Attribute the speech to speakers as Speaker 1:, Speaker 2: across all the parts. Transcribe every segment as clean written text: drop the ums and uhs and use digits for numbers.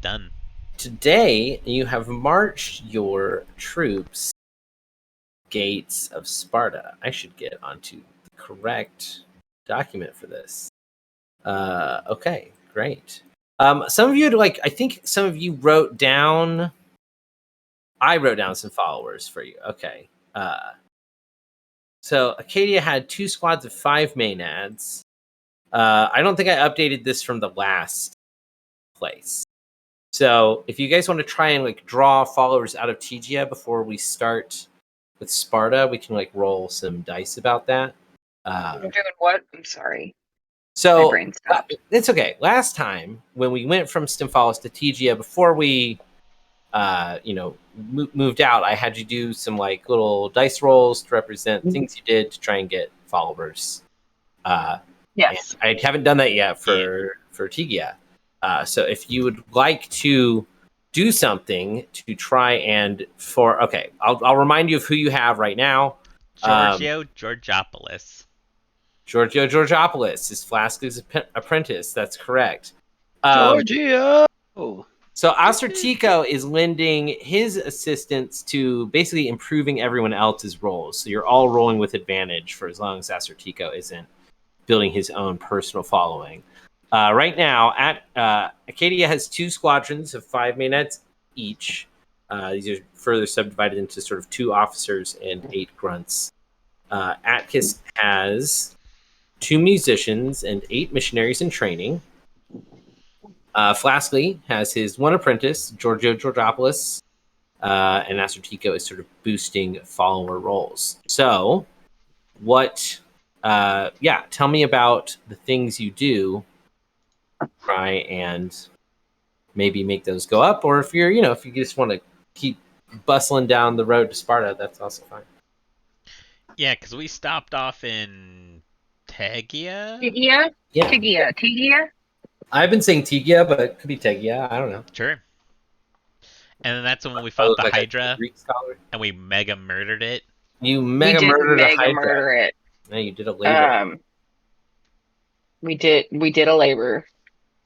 Speaker 1: Done.
Speaker 2: Today, you have marched your troops gates of Sparta. I should get onto the correct document for this. Okay, great. Some of you I think some of you wrote down. I wrote down some followers for you. Okay. So Acadia had 2 squads of 5 maenads. I don't think I updated this from the last place. So if you guys want to try and draw followers out of Tegia before we start with Sparta, we can roll some dice about that.
Speaker 3: You're doing what? I'm sorry.
Speaker 2: So
Speaker 3: my brain stopped.
Speaker 2: It's okay. Last time when we went from Stymphalos to Tegia, before we moved out, I had you do some little dice rolls to represent things you did to try and get followers.
Speaker 3: Yes.
Speaker 2: I haven't done that yet for Tegia. So if you would like to do something to try and I'll remind you of who you have right now.
Speaker 1: Giorgio Georgopoulos.
Speaker 2: Giorgio Georgopoulos is Flaska's apprentice. That's correct.
Speaker 4: Giorgio!
Speaker 2: So Acertico is lending his assistance to basically improving everyone else's rolls. So you're all rolling with advantage for as long as Acertico isn't building his own personal following. Right now, Acadia has 2 squadrons of 5 maenads each. These are further subdivided into sort of 2 officers and 8 grunts. Atticus has 2 musicians and 8 missionaries in training. Flaskly has his 1 apprentice, Giorgio Georgopoulos, and Acertico is sort of boosting follower rolls. So, tell me about the things you do. Try and maybe make those go up, or if if you just want to keep bustling down the road to Sparta, that's also fine.
Speaker 1: Yeah, because we stopped off in Tegia?
Speaker 3: Tegia?
Speaker 2: Yeah.
Speaker 3: Tegia?
Speaker 2: I've been saying Tegia, but it could be Tegia. I don't know.
Speaker 1: Sure. And then that's when we fought the Hydra,
Speaker 2: Greek scholar.
Speaker 1: and we mega murdered it.
Speaker 2: You mega murdered a Hydra.
Speaker 3: Murder it.
Speaker 2: No, you did a labor.
Speaker 3: We did a labor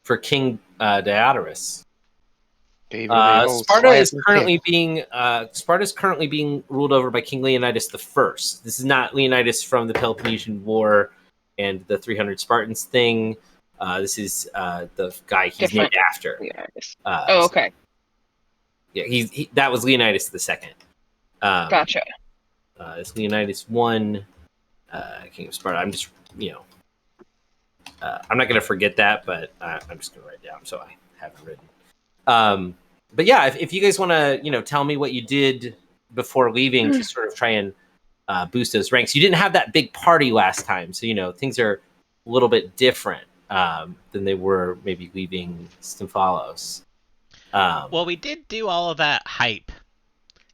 Speaker 2: For King Diodorus.
Speaker 4: Sparta's
Speaker 2: currently being ruled over by King Leonidas the First. This is not Leonidas from the Peloponnesian War and the 300 Spartans thing. This is the guy he's named after.
Speaker 3: okay.
Speaker 2: Yeah, that was Leonidas the Second.
Speaker 3: Gotcha.
Speaker 2: It's Leonidas I, King of Sparta. I'm just I'm not going to forget that, but I'm just going to write it down so I have it written. But yeah, if you guys want to, tell me what you did before leaving to sort of try and boost those ranks. You didn't have that big party last time, so things are a little bit different than they were maybe leaving Stymphalos.
Speaker 1: Well, we did do all of that hype.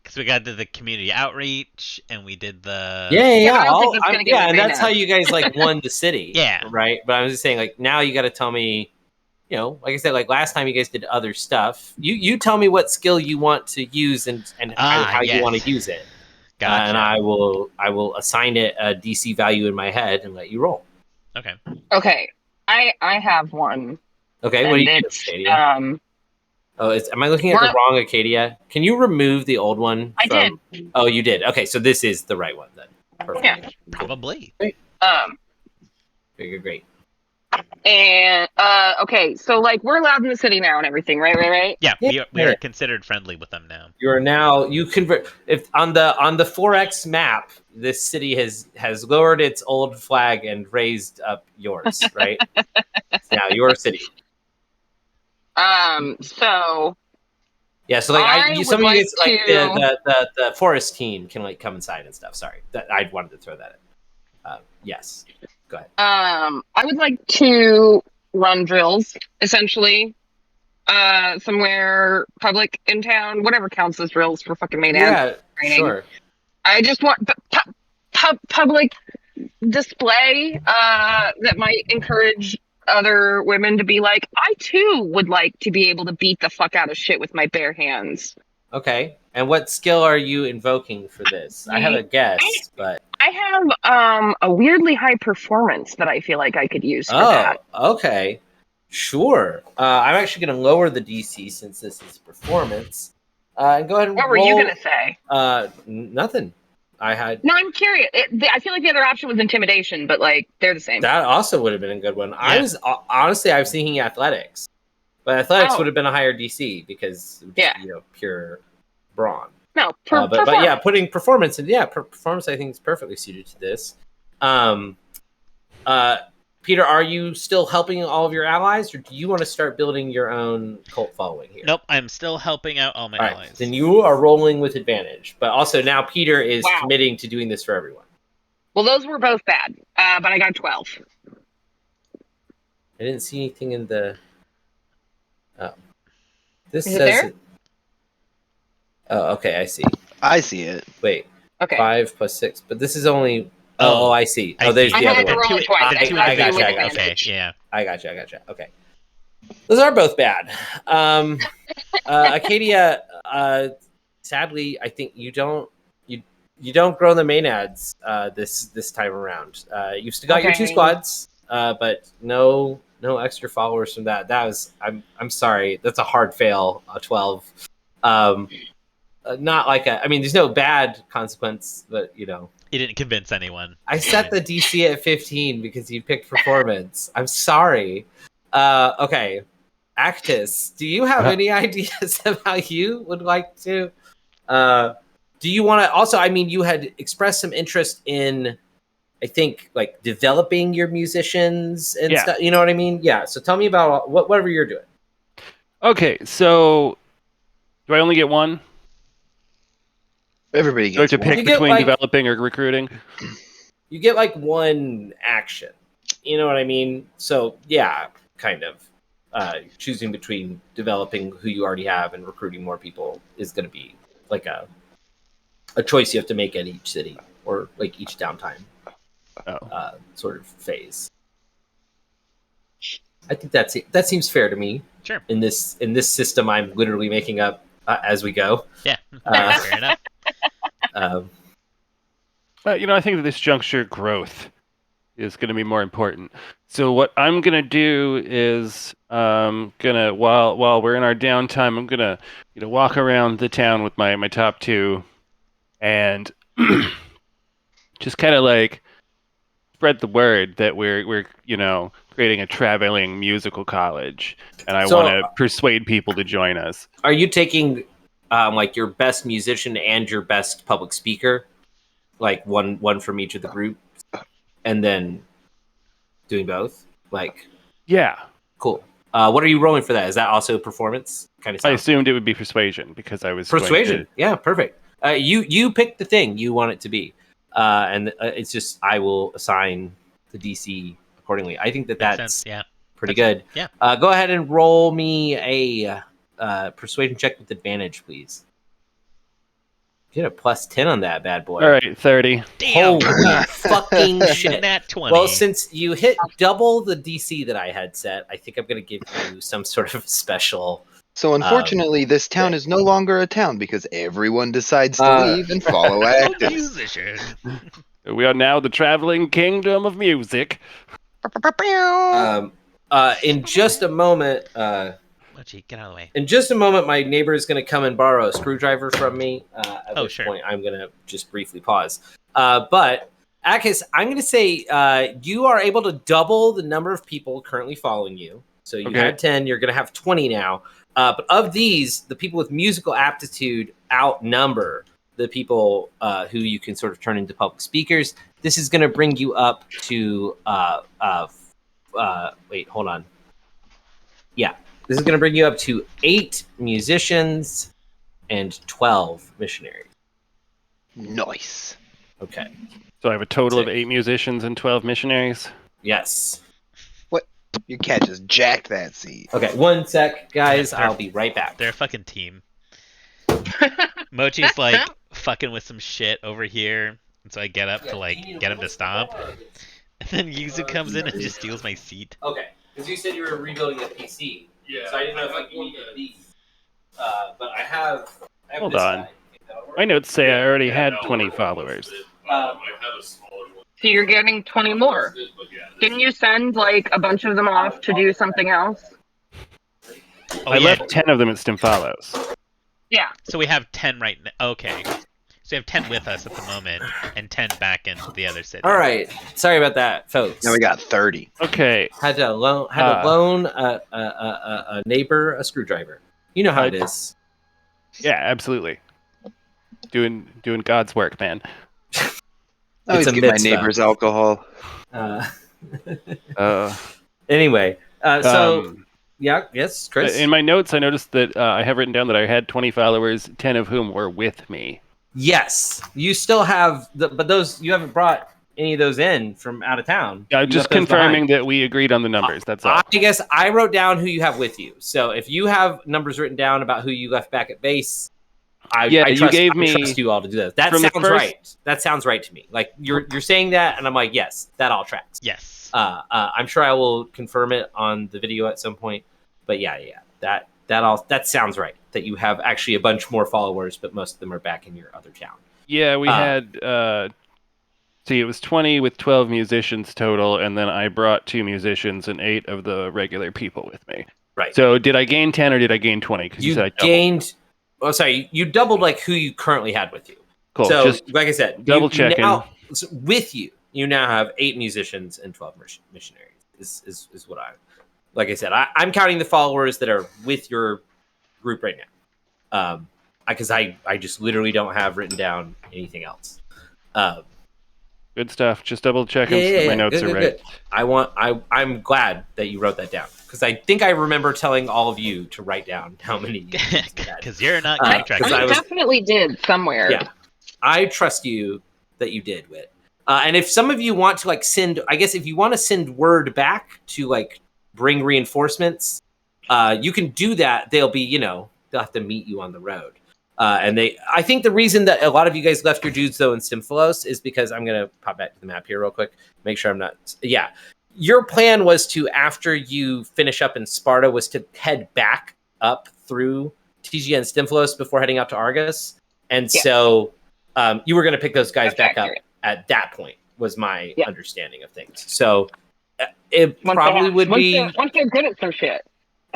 Speaker 1: Because we got to the community outreach, and we did the...
Speaker 2: Yeah, and that's how you guys, won the city.
Speaker 1: Yeah.
Speaker 2: Right? But I was just saying, now you got to tell me, like I said, last time you guys did other stuff. You tell me what skill you want to use and how you want to use it.
Speaker 1: Gotcha.
Speaker 2: And I will assign it a DC value in my head and let you roll.
Speaker 1: Okay.
Speaker 3: Okay. I have one.
Speaker 2: Okay, what do you do, Acadia? Am I looking at the wrong Acadia? Can you remove the old one?
Speaker 3: I did.
Speaker 2: Oh, you did. Okay, so this is the right one then. Perfect.
Speaker 3: Yeah.
Speaker 1: Probably.
Speaker 2: Great. Great.
Speaker 3: And okay, so we're allowed in the city now and everything, right?
Speaker 1: Yeah, we are considered friendly with them now.
Speaker 2: You convert if on the 4X map, this city has lowered its old flag and raised up yours, right? It's now your city.
Speaker 3: So
Speaker 2: yeah, so the forest team can come inside and stuff. Sorry, that I wanted to throw that in. Yes, go ahead.
Speaker 3: I would like to run drills, essentially, somewhere public in town, whatever counts as drills for fucking training.
Speaker 2: Sure.
Speaker 3: I just want public display that might encourage other women to be like, I too would like to be able to beat the fuck out of shit with my bare hands.
Speaker 2: Okay. And what skill are you invoking for this? I have a guess, but
Speaker 3: I have a weirdly high performance that I feel like I could use for that.
Speaker 2: Okay. Sure. I'm actually going to lower the DC since this is performance. And go ahead and
Speaker 3: What were
Speaker 2: roll.
Speaker 3: you gonna say?
Speaker 2: Nothing. I had
Speaker 3: No, I'm curious. I feel like the other option was intimidation, but like they're the same.
Speaker 2: that also would have been a good one. I
Speaker 1: Yeah.
Speaker 2: was honestly I was thinking athletics, but athletics
Speaker 3: Oh.
Speaker 2: would have been a higher DC because it would just,
Speaker 3: Yeah.
Speaker 2: pure brawn.
Speaker 3: No,
Speaker 2: But yeah,
Speaker 3: performance.
Speaker 2: putting performance and performance I think is perfectly suited to this. Peter, are you still helping all of your allies, or do you want to start building your own cult following here?
Speaker 1: Nope, I'm still helping out all my
Speaker 2: All right,
Speaker 1: allies.
Speaker 2: then you are rolling with advantage. But also now Peter is
Speaker 3: Wow.
Speaker 2: committing to doing this for everyone.
Speaker 3: Well, those were both bad, but I got 12.
Speaker 2: I didn't see anything in the. Oh, this
Speaker 3: Is it
Speaker 2: says.
Speaker 3: there?
Speaker 2: Oh, okay, I see.
Speaker 4: I see it.
Speaker 2: Wait,
Speaker 3: Okay.
Speaker 2: 5 plus 6, but this is only.
Speaker 1: Oh,
Speaker 2: Oh, I see.
Speaker 1: I
Speaker 2: Oh, there's
Speaker 1: see.
Speaker 2: the
Speaker 3: I
Speaker 2: other
Speaker 3: had to
Speaker 2: one.
Speaker 3: roll it twice.
Speaker 2: I
Speaker 3: It
Speaker 2: got
Speaker 3: had to
Speaker 2: you,
Speaker 3: be with
Speaker 2: I got you.
Speaker 1: Okay,
Speaker 3: advantage.
Speaker 1: yeah.
Speaker 2: I gotcha. Okay, those are both bad. Acadia, sadly, I think you don't grow the maenads this time around. You've still got your 2
Speaker 3: Okay.
Speaker 2: squads, but no extra followers from that. That was I'm sorry. That's a hard fail. A 12. Not like I mean, there's no bad consequence, but
Speaker 1: You didn't convince anyone.
Speaker 2: I set the DC at 15 because you picked performance. I'm sorry. Okay. Actus, do you have any ideas of how you would like to? Do you want to also? I mean, you had expressed some interest in, I think, like developing your musicians and stuff. You know what I mean? Yeah. So tell me about whatever you're doing.
Speaker 5: Okay, so do I only get one?
Speaker 4: Everybody
Speaker 5: Do I have
Speaker 4: gets
Speaker 5: to
Speaker 4: one.
Speaker 5: pick
Speaker 2: You get,
Speaker 5: between
Speaker 2: like-
Speaker 5: developing or recruiting?
Speaker 2: You get like one action. You know what I mean? So yeah, kind of. Choosing between developing who you already have and recruiting more people is going to be like a choice you have to make at each city or like each downtime sort of phase. I think that seems fair to me.
Speaker 1: Sure.
Speaker 2: In this system, I'm literally making up as we go.
Speaker 1: Yeah, fair enough.
Speaker 5: I think at this juncture, growth is going to be more important. So what I'm going to do is gonna while we're in our downtime, I'm gonna walk around the town with my top 2, and just kind of like spread the word that we're creating a traveling musical college, and I want to persuade people to join us.
Speaker 2: Are you taking like your best musician and your best public speaker, like one from each of the groups, and then doing both? Like,
Speaker 5: Yeah,
Speaker 2: cool. What are you rolling for that? Is that also performance? Kind of.
Speaker 5: I assumed it would be persuasion because I was
Speaker 2: Persuasion. Yeah, perfect. You pick the thing you want it to be, and it's just I will assign the DC accordingly. I think
Speaker 1: Makes
Speaker 2: that's
Speaker 1: sense. Yeah.
Speaker 2: pretty good.
Speaker 1: Yeah.
Speaker 2: Go ahead and roll me a persuasion check with advantage, please. Get a plus 10 on that bad boy.
Speaker 5: All right, 30.
Speaker 1: Damn.
Speaker 2: Holy fucking shit.
Speaker 1: Nat 20.
Speaker 2: Well, since you hit double the DC that I had set, I think I'm going to give you some sort of special.
Speaker 4: So unfortunately, this town
Speaker 2: yeah.
Speaker 4: is no longer a town because everyone decides to leave and follow Actus.
Speaker 1: musician.
Speaker 5: We are now the traveling kingdom of music.
Speaker 2: In just a moment,
Speaker 1: Mochi, get out of the way.
Speaker 2: in just a moment, my neighbor is going to come and borrow a screwdriver from me. At which
Speaker 1: sure.
Speaker 2: point, I'm going to just briefly pause. But Akis, I'm going to say you are able to double the number of people currently following you. So you had 10, you're going to have 20 now. But of these, the people with musical aptitude outnumber the people who you can sort of turn into public speakers. This is going to bring you up to wait, hold on. Yeah, this is going to bring you up to 8 musicians and 12 missionaries.
Speaker 4: Nice.
Speaker 2: Okay.
Speaker 5: So I have a total of 8 musicians and 12 missionaries.
Speaker 2: Yes.
Speaker 4: Your cat just jacked that seat.
Speaker 2: Okay, one sec, guys.
Speaker 1: They're-
Speaker 2: I'll be right back.
Speaker 1: They're a fucking team. Mochi's like fucking with some shit over here, and so I get up to like get him to stop. And then Yuzu comes in and just steals my seat.
Speaker 2: Okay, because you said you were rebuilding a PC.
Speaker 6: Yeah.
Speaker 2: So I didn't know if like you needed these. But I have
Speaker 5: Hold
Speaker 2: this
Speaker 5: on.
Speaker 2: guy.
Speaker 5: My notes say I already had 20 followers.
Speaker 6: I had a smaller one.
Speaker 3: So you're getting 20 more. Didn't you send like a bunch of them off to do something else?
Speaker 1: Oh,
Speaker 5: I
Speaker 1: yeah.
Speaker 5: left 10 of them at Stimfalos.
Speaker 3: Yeah.
Speaker 1: So we have 10 right now. Okay. So we have 10 with us at the moment, and 10 back in the other city.
Speaker 2: All right. Sorry about that, folks.
Speaker 4: Now we got 30.
Speaker 5: Okay.
Speaker 2: Had to loan a neighbor a screwdriver. You know how it is.
Speaker 5: Yeah, absolutely. Doing God's work, man.
Speaker 4: I
Speaker 2: It's
Speaker 4: always
Speaker 2: a
Speaker 4: get my
Speaker 2: mitzvah.
Speaker 4: neighbor's alcohol.
Speaker 2: Anyway, so yeah, yes, Chris.
Speaker 5: In my notes, I noticed that I have written down that I had 20 followers, 10 of whom were with me.
Speaker 2: Yes, you still have but those you haven't brought any of those in from out of town.
Speaker 5: Yeah,
Speaker 2: You
Speaker 5: just
Speaker 2: left those
Speaker 5: confirming
Speaker 2: behind.
Speaker 5: that we agreed on the numbers. That's all.
Speaker 2: I guess I wrote down who you have with you. So if you have numbers written down about who you left back at base, I trust you all to do that. That
Speaker 5: from the
Speaker 2: sounds
Speaker 5: first-
Speaker 2: right. That sounds right to me. Like you're saying that, and I'm like, yes, that all tracks.
Speaker 1: Yes.
Speaker 2: I'm sure I will confirm it on the video at some point. But yeah, that sounds right. That you have actually a bunch more followers, but most of them are back in your other town.
Speaker 5: Yeah, we had. See, it was 20 with 12 musicians total, and then I brought 2 musicians and 8 of the regular people with me.
Speaker 2: Right.
Speaker 5: So did I gain 10 or did I gain 20? Because you said I doubled.
Speaker 2: gained. Oh, sorry, you doubled like who you currently had with you.
Speaker 5: Cool.
Speaker 2: So,
Speaker 5: Just
Speaker 2: like I said,
Speaker 5: double checking.
Speaker 2: With you, you now have 8 musicians and 12 missionaries. Is what like I said, I'm counting the followers that are with your group right now. Because I just literally don't have written down anything else.
Speaker 5: Good stuff. Just double checking so that my notes
Speaker 2: good,
Speaker 5: are right.
Speaker 2: Good. I'm glad that you wrote that down because I think I remember telling all of you to write down how many.
Speaker 1: Because you're not
Speaker 3: I
Speaker 1: keeping track of it.
Speaker 3: definitely did somewhere.
Speaker 2: Yeah, I trust you that you did, Wit. And if some of you want to like send, I guess if you want to send word back to like bring reinforcements, you can do that. They'll have to meet you on the road. I think the reason that a lot of you guys left your dudes though in Stymphalos is because I'm gonna pop back to the map here real quick, make sure I'm not. Yeah, your plan was to after you finish up in Sparta was to head back up through TGN and Stymphalos before heading out to Argos, and so you were gonna pick those guys
Speaker 3: That's
Speaker 2: back up
Speaker 3: accurate.
Speaker 2: at that point. Was my understanding of things. So it
Speaker 3: Once
Speaker 2: probably would be
Speaker 3: once they're good at some shit.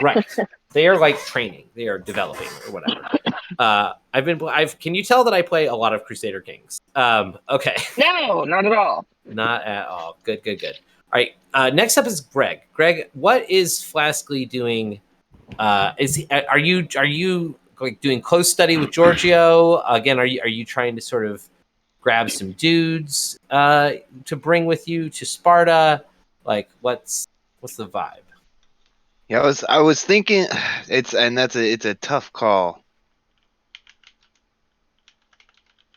Speaker 2: right. They are like training. They are developing or whatever. Can you tell that I play a lot of Crusader Kings? Okay.
Speaker 3: No, not at all.
Speaker 2: Not at all. Good. All right. Next up is Greg. Greg, what is Flaskly doing? Are you like doing close study with Giorgio? Again, are you trying to sort of grab some dudes to bring with you to Sparta? Like what's the vibe?
Speaker 4: Yeah, I was thinking it's a tough call.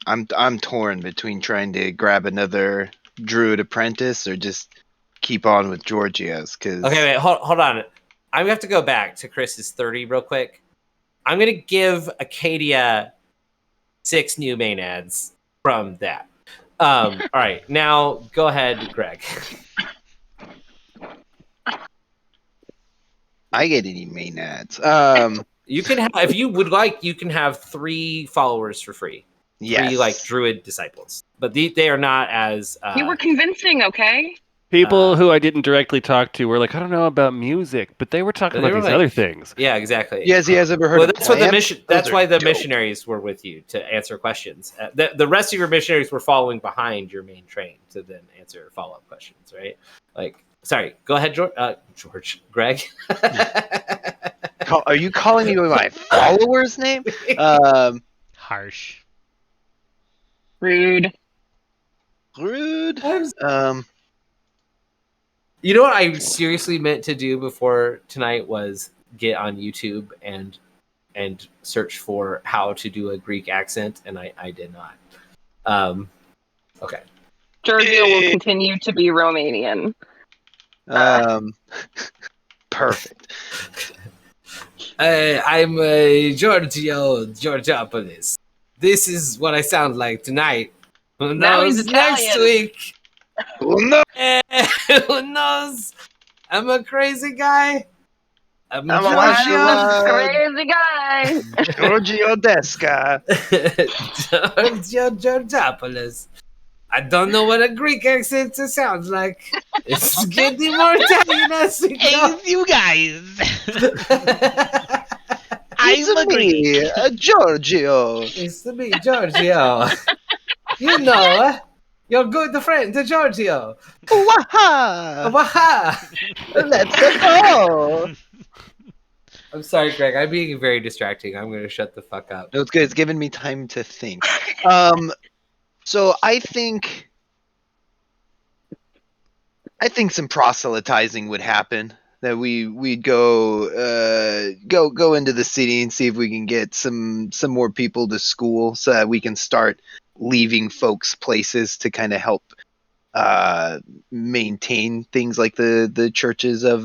Speaker 4: I'm torn between trying to grab another druid apprentice or just keep on with Georgios. Cause
Speaker 2: Okay, wait, hold on. I'm gonna have to go back to Chris's 30 real quick. I'm gonna give Acadia 6 new main ads from that. All right, now go ahead, Greg.
Speaker 4: I get any main ads.
Speaker 2: You can have, if you would like, you can have 3 followers for free. 3
Speaker 4: yes.
Speaker 2: like druid disciples, but they are not as.
Speaker 3: You were convincing, okay?
Speaker 5: People who I didn't directly talk to were like, I don't know about music, but they were talking
Speaker 2: They
Speaker 5: about
Speaker 2: were
Speaker 5: these
Speaker 2: like-
Speaker 5: other things.
Speaker 2: Yeah, exactly.
Speaker 4: You guys ever heard
Speaker 2: Well,
Speaker 4: of
Speaker 2: that's what the
Speaker 4: Plants?
Speaker 2: mission.
Speaker 4: Those
Speaker 2: That's
Speaker 4: are
Speaker 2: why the
Speaker 4: dope.
Speaker 2: missionaries were with you to answer questions. The rest of your missionaries were following behind your main train to then answer follow up questions. Right? Like, sorry. Go ahead, George. Greg.
Speaker 4: Are you calling me by my follower's name?
Speaker 1: Harsh.
Speaker 3: Rude.
Speaker 4: Rude.
Speaker 2: You know what I seriously meant to do before tonight was get on YouTube and search for how to do a Greek accent, and I did not. Okay.
Speaker 3: Giorgio will continue to be Romanian.
Speaker 4: Perfect.
Speaker 2: I'm Georgiopolis. This is what I sound like tonight. Who
Speaker 3: Now he's
Speaker 2: knows next
Speaker 3: Italian.
Speaker 2: week?
Speaker 4: Well, no,
Speaker 2: Who knows? I'm a crazy guy. I'm
Speaker 4: I'm a
Speaker 2: Giorgio.
Speaker 3: Crazy guy.
Speaker 4: Giorgio Desca.
Speaker 2: Georgiopolis. I don't know what a Greek accent sounds like. It's getting more Italian as we
Speaker 1: Hey,
Speaker 2: go.
Speaker 1: you guys!
Speaker 4: It's
Speaker 1: I'm a
Speaker 4: me,
Speaker 1: Greek.
Speaker 4: Giorgio.
Speaker 2: It's to me, Giorgio. You know, your good friend, Giorgio.
Speaker 4: Waha!
Speaker 2: Waha!
Speaker 4: Let's go.
Speaker 2: I'm sorry, Greg. I'm being very distracting. I'm going to shut the fuck up.
Speaker 4: No, it's good. It's giving me time to think. So I think some proselytizing would happen. That we'd go into the city and see if we can get some more people to school so that we can start leaving folks places to kind of help maintain things like the churches of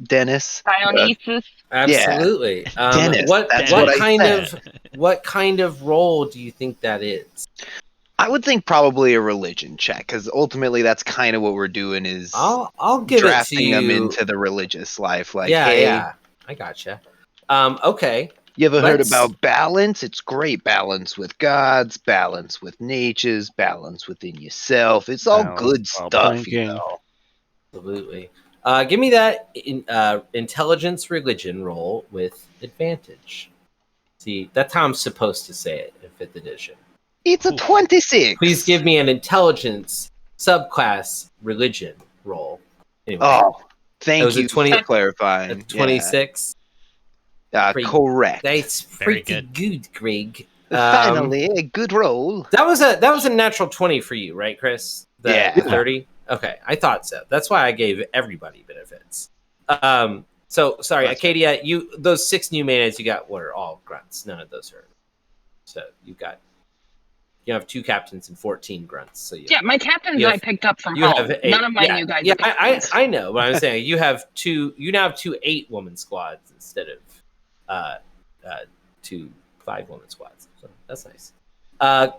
Speaker 4: Dennis.
Speaker 3: Dionysus.
Speaker 2: Absolutely.
Speaker 4: Dennis,
Speaker 2: What
Speaker 4: that's
Speaker 2: what
Speaker 4: what I
Speaker 2: kind
Speaker 4: said.
Speaker 2: of what kind of role do you think that is?
Speaker 4: I would think probably a religion check because ultimately that's kind of what we're doing is
Speaker 2: I'll give it to
Speaker 4: drafting them
Speaker 2: you.
Speaker 4: into the religious life. Like,
Speaker 2: Yeah,
Speaker 4: hey,
Speaker 2: yeah. I gotcha. Okay.
Speaker 4: you ever heard
Speaker 2: Let's-
Speaker 4: about balance? It's great balance with gods, balance with natures, balance within yourself. It's all
Speaker 5: Balance
Speaker 4: good
Speaker 5: while
Speaker 4: stuff, you
Speaker 5: planking.
Speaker 4: know.
Speaker 2: Absolutely. Give me that intelligence religion roll with advantage. See, that's how I'm supposed to say it in 5th edition.
Speaker 4: It's a
Speaker 1: Ooh.
Speaker 4: 26.
Speaker 2: Please give me an intelligence subclass religion roll. Anyway,
Speaker 4: Oh,
Speaker 2: That
Speaker 4: thank
Speaker 2: was a
Speaker 4: you
Speaker 2: 20
Speaker 4: for clarifying.
Speaker 2: a 26.
Speaker 4: Yeah.
Speaker 2: Pretty-
Speaker 4: Correct.
Speaker 2: That's
Speaker 1: Very
Speaker 2: pretty good, Greg.
Speaker 4: Finally, a good roll.
Speaker 2: That was a natural 20 for you, right, Chris? The
Speaker 4: Yeah.
Speaker 2: 30? Okay, I thought so. That's why I gave everybody benefits. So sorry,
Speaker 4: That's
Speaker 2: Acadia, those 6 new mayonnaise you got were all grunts. None of those are. So you have 2 captains and 14 grunts. So
Speaker 3: Yeah, my captains
Speaker 2: you
Speaker 3: I
Speaker 2: have-
Speaker 3: picked up from
Speaker 2: you
Speaker 3: home.
Speaker 2: have 8.
Speaker 3: None of my
Speaker 2: yeah,
Speaker 3: new guys
Speaker 2: yeah,
Speaker 3: are captains.
Speaker 2: I know, but I'm saying you now have 2 8-woman squads instead of 2 5-woman squads. So that's nice.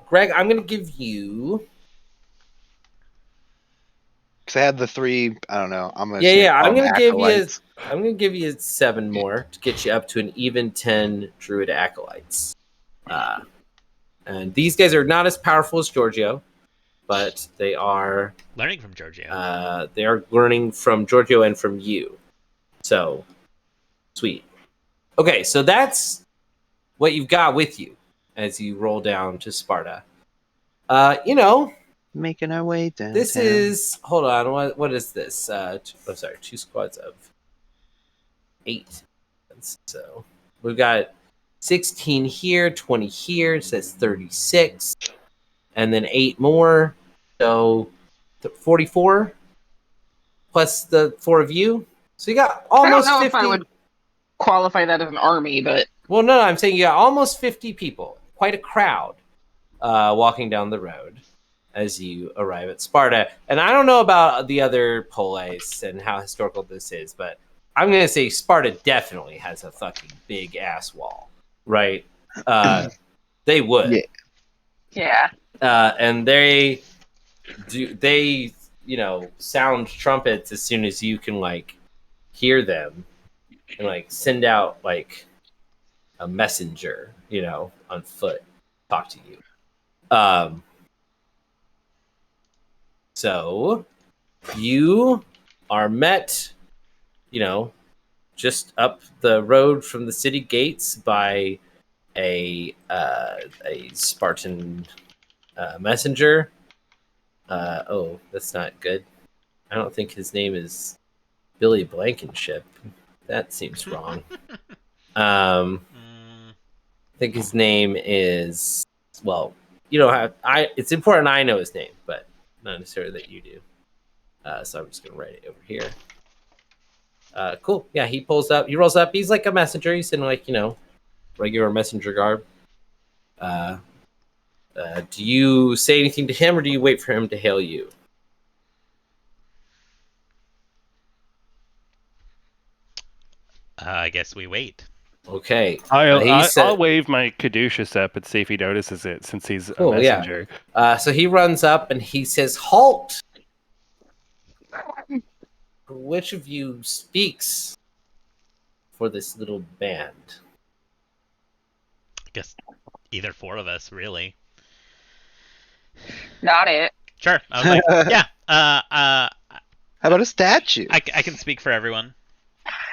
Speaker 2: Greg, I'm gonna give you.
Speaker 4: Because I had the 3, I don't know. I'm going to
Speaker 2: Yeah.
Speaker 4: call
Speaker 2: I'm
Speaker 4: them
Speaker 2: gonna give you.
Speaker 4: acolytes.
Speaker 2: I'm gonna give you 7 more to get you up to an even 10 druid acolytes. And these guys are not as powerful as Giorgio, but they are
Speaker 1: Learning from Giorgio.
Speaker 2: they are learning from Giorgio and from you. So sweet. Okay, so that's what you've got with you as you roll down to Sparta.
Speaker 4: Making our way down.
Speaker 2: This is hold on. What is this? Sorry, 2 squads of 8. So we've got 16 here, 20 here. It says 36, and then 8 more. So 44 plus the 4 of you. So you got almost
Speaker 3: I don't know
Speaker 2: 50.
Speaker 3: if I would qualify that as an army, but
Speaker 2: Well, no, I'm saying you got almost 50 people. Quite a crowd walking down the road as you arrive at Sparta. And I don't know about the other polis and how historical this is, but I'm going to say Sparta definitely has a fucking big ass wall, right? They would.
Speaker 4: Yeah.
Speaker 3: yeah.
Speaker 2: And they sound trumpets as soon as you can, like, hear them and, like, send out, like, a messenger, on foot, talk to you. So you are met, just up the road from the city gates by a Spartan messenger. Oh, that's not good. I don't think his name is Billy Blankenship. That seems wrong. I think his name is, well, you don't have. It's important I know his name, but not necessarily that you do. So I'm just gonna write it over here. Cool. Yeah, he pulls up. He rolls up. He's like a messenger. He's in, like, regular messenger garb. Do you say anything to him, or do you wait for him to hail you?
Speaker 1: I guess we wait.
Speaker 2: Okay.
Speaker 5: I'll wave my caduceus up and see if he notices it, since he's
Speaker 2: Cool,
Speaker 5: a
Speaker 2: yeah.
Speaker 5: messenger.
Speaker 2: So he runs up and he says, "Halt! Which of you speaks for this little band?"
Speaker 1: I guess either 4 of us, really.
Speaker 3: Not it.
Speaker 1: Sure. I was like, yeah.
Speaker 4: How about a statue?
Speaker 1: I can speak for everyone.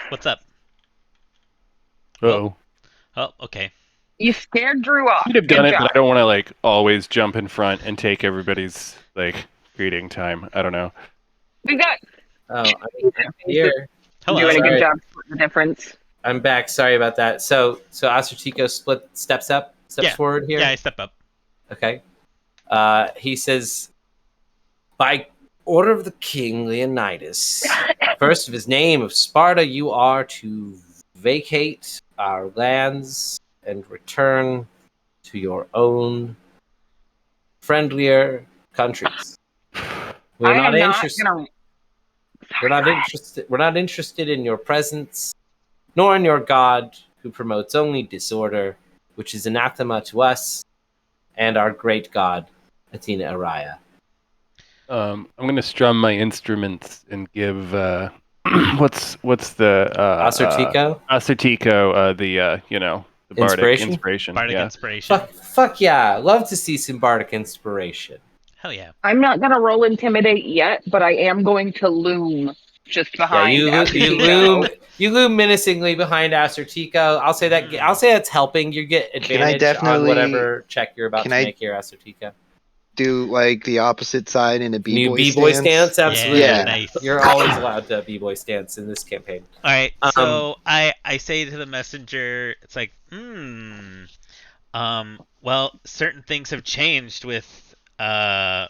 Speaker 1: What's up?
Speaker 5: Oh,
Speaker 1: Oh, okay.
Speaker 3: You scared Drew off.
Speaker 5: I'd have
Speaker 3: Good
Speaker 5: done it,
Speaker 3: job.
Speaker 5: but I don't want to like always jump in front and take everybody's like greeting time. I don't know.
Speaker 3: We've got
Speaker 2: Oh, I mean, I'm here.
Speaker 1: Hello.
Speaker 3: doing a
Speaker 2: Sorry.
Speaker 3: good job splitting the difference.
Speaker 2: I'm back. Sorry about that. So Astratico steps
Speaker 1: Yeah.
Speaker 2: forward here.
Speaker 1: Yeah, I step up.
Speaker 2: Okay. He says, by order of the king Leonidas, first of his name of Sparta, you are to vacate our lands and return to your own friendlier countries. We're
Speaker 3: I
Speaker 2: not
Speaker 3: am not
Speaker 2: interested.
Speaker 3: gonna.
Speaker 2: We're not interested. We're not interested in your presence, nor in your god, who promotes only disorder, which is anathema to us and our great god, Athena Araya.
Speaker 5: I'm gonna strum my instruments and give what's the
Speaker 2: Acertico?
Speaker 5: Acertico the the bardic
Speaker 2: Inspiration?
Speaker 5: inspiration.
Speaker 1: Bardic
Speaker 5: Yeah.
Speaker 1: inspiration.
Speaker 2: Fuck yeah! Love to see some bardic inspiration.
Speaker 1: Hell yeah.
Speaker 3: I'm not gonna roll intimidate yet, but I am going to loom just
Speaker 2: Yeah,
Speaker 3: behind.
Speaker 2: you
Speaker 3: Acertico.
Speaker 2: loom menacingly behind Acertico. I'll say that's helping. You get advantage on
Speaker 4: definitely-
Speaker 2: whatever check you're about
Speaker 4: can
Speaker 2: to
Speaker 4: I-
Speaker 2: make here, Acertico.
Speaker 4: Do like the opposite side in a
Speaker 2: New
Speaker 4: b-boy
Speaker 2: b-boy stance, absolutely.
Speaker 1: Yeah, nice.
Speaker 2: You're always allowed to b-boy stance in this campaign.
Speaker 1: All right, so I say to the messenger, it's like, well, certain things have changed with our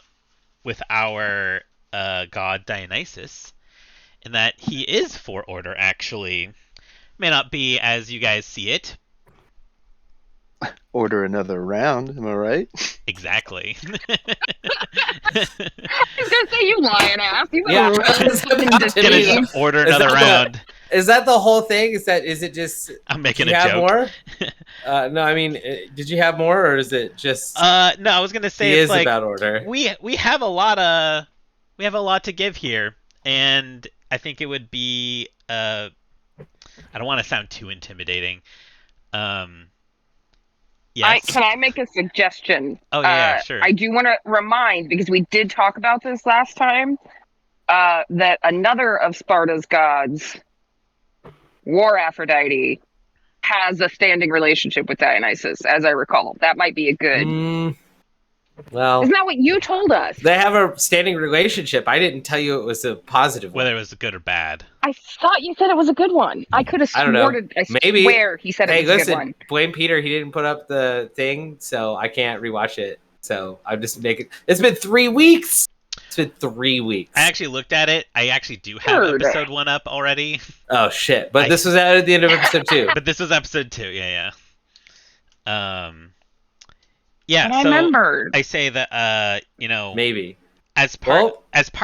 Speaker 1: god Dionysus, in that he is for order. Actually, may not be as you guys see it.
Speaker 4: Order another round, am I right?
Speaker 1: Exactly.
Speaker 3: I was gonna say, you lying ass. You
Speaker 2: Yeah,
Speaker 3: better
Speaker 2: it's
Speaker 3: fucking
Speaker 2: about to
Speaker 3: deceive.
Speaker 2: be.
Speaker 1: Gonna order
Speaker 2: Is
Speaker 1: another
Speaker 2: that the-
Speaker 1: round.
Speaker 2: Is that the whole thing? Is it just?
Speaker 1: I'm making
Speaker 2: Did you
Speaker 1: a
Speaker 2: have
Speaker 1: joke.
Speaker 2: more? No, I mean, did you have more, or is it just?
Speaker 1: No, I was gonna say
Speaker 2: he
Speaker 1: it's
Speaker 2: is
Speaker 1: like
Speaker 2: about order.
Speaker 1: we have a lot to give here, and I think it would be I don't want to sound too intimidating. Yes.
Speaker 3: Can I make a suggestion?
Speaker 1: Oh, yeah, sure.
Speaker 3: I do want to remind, because we did talk about this last time, that another of Sparta's gods, War Aphrodite, has a standing relationship with Dionysus, as I recall. That might be a good.
Speaker 2: Well,
Speaker 3: Isn't that what you told us?
Speaker 2: they have a standing relationship. I didn't tell you it was a positive one.
Speaker 1: Whether it was good or bad.
Speaker 3: I thought you said it was a good one. I could have
Speaker 2: I don't know.
Speaker 3: sworn.
Speaker 2: Maybe.
Speaker 3: Swear he said
Speaker 2: Hey,
Speaker 3: it was a good
Speaker 2: listen,
Speaker 3: one.
Speaker 2: blame Peter. He didn't put up the thing, so I can't rewatch it. So I'm just making. It's been 3 weeks. It's been 3 weeks.
Speaker 1: I actually looked at it. I actually do have
Speaker 3: Heard.
Speaker 1: episode 1 up already.
Speaker 2: Oh shit! But this was out at the end of episode 2.
Speaker 1: But this was episode 2. Yeah. Yeah.
Speaker 3: And I
Speaker 1: So
Speaker 3: remembered.
Speaker 1: I say that
Speaker 2: Maybe.
Speaker 1: as part
Speaker 2: Well,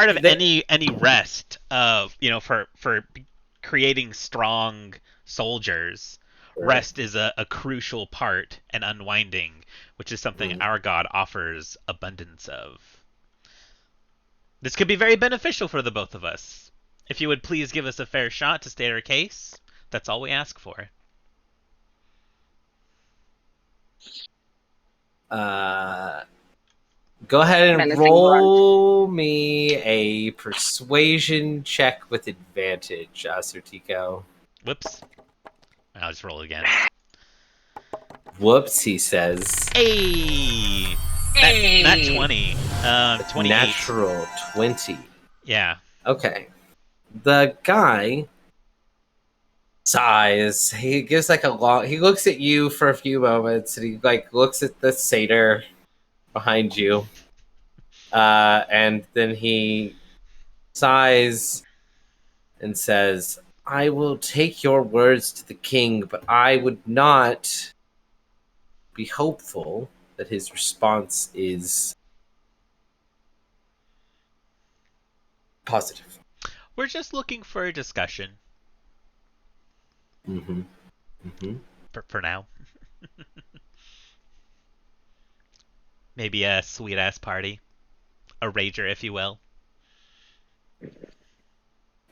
Speaker 1: of any rest of for creating strong soldiers, rest is a crucial part, and unwinding, which is something our god offers abundance of. This could be very beneficial for the both of us. If you would please give us a fair shot to state our case, that's all we ask for.
Speaker 2: Go ahead and
Speaker 3: Menacing
Speaker 2: roll me a persuasion check with advantage, Acertico.
Speaker 1: Whoops. I'll just roll again.
Speaker 2: Whoops, he says.
Speaker 1: Hey!
Speaker 3: Hey!
Speaker 1: Nat 20. 28.
Speaker 2: Natural 20.
Speaker 1: Yeah.
Speaker 2: Okay. The guy sighs. He gives like a long. He looks at you for a few moments, and he like looks at the satyr behind you, and then he sighs and says, "I will take your words to the king, but I would not be hopeful that his response is positive."
Speaker 1: We're just looking for a discussion
Speaker 2: Mm-hmm. Mm-hmm.
Speaker 1: for now. Maybe a sweet ass party. A rager, if you will.
Speaker 2: All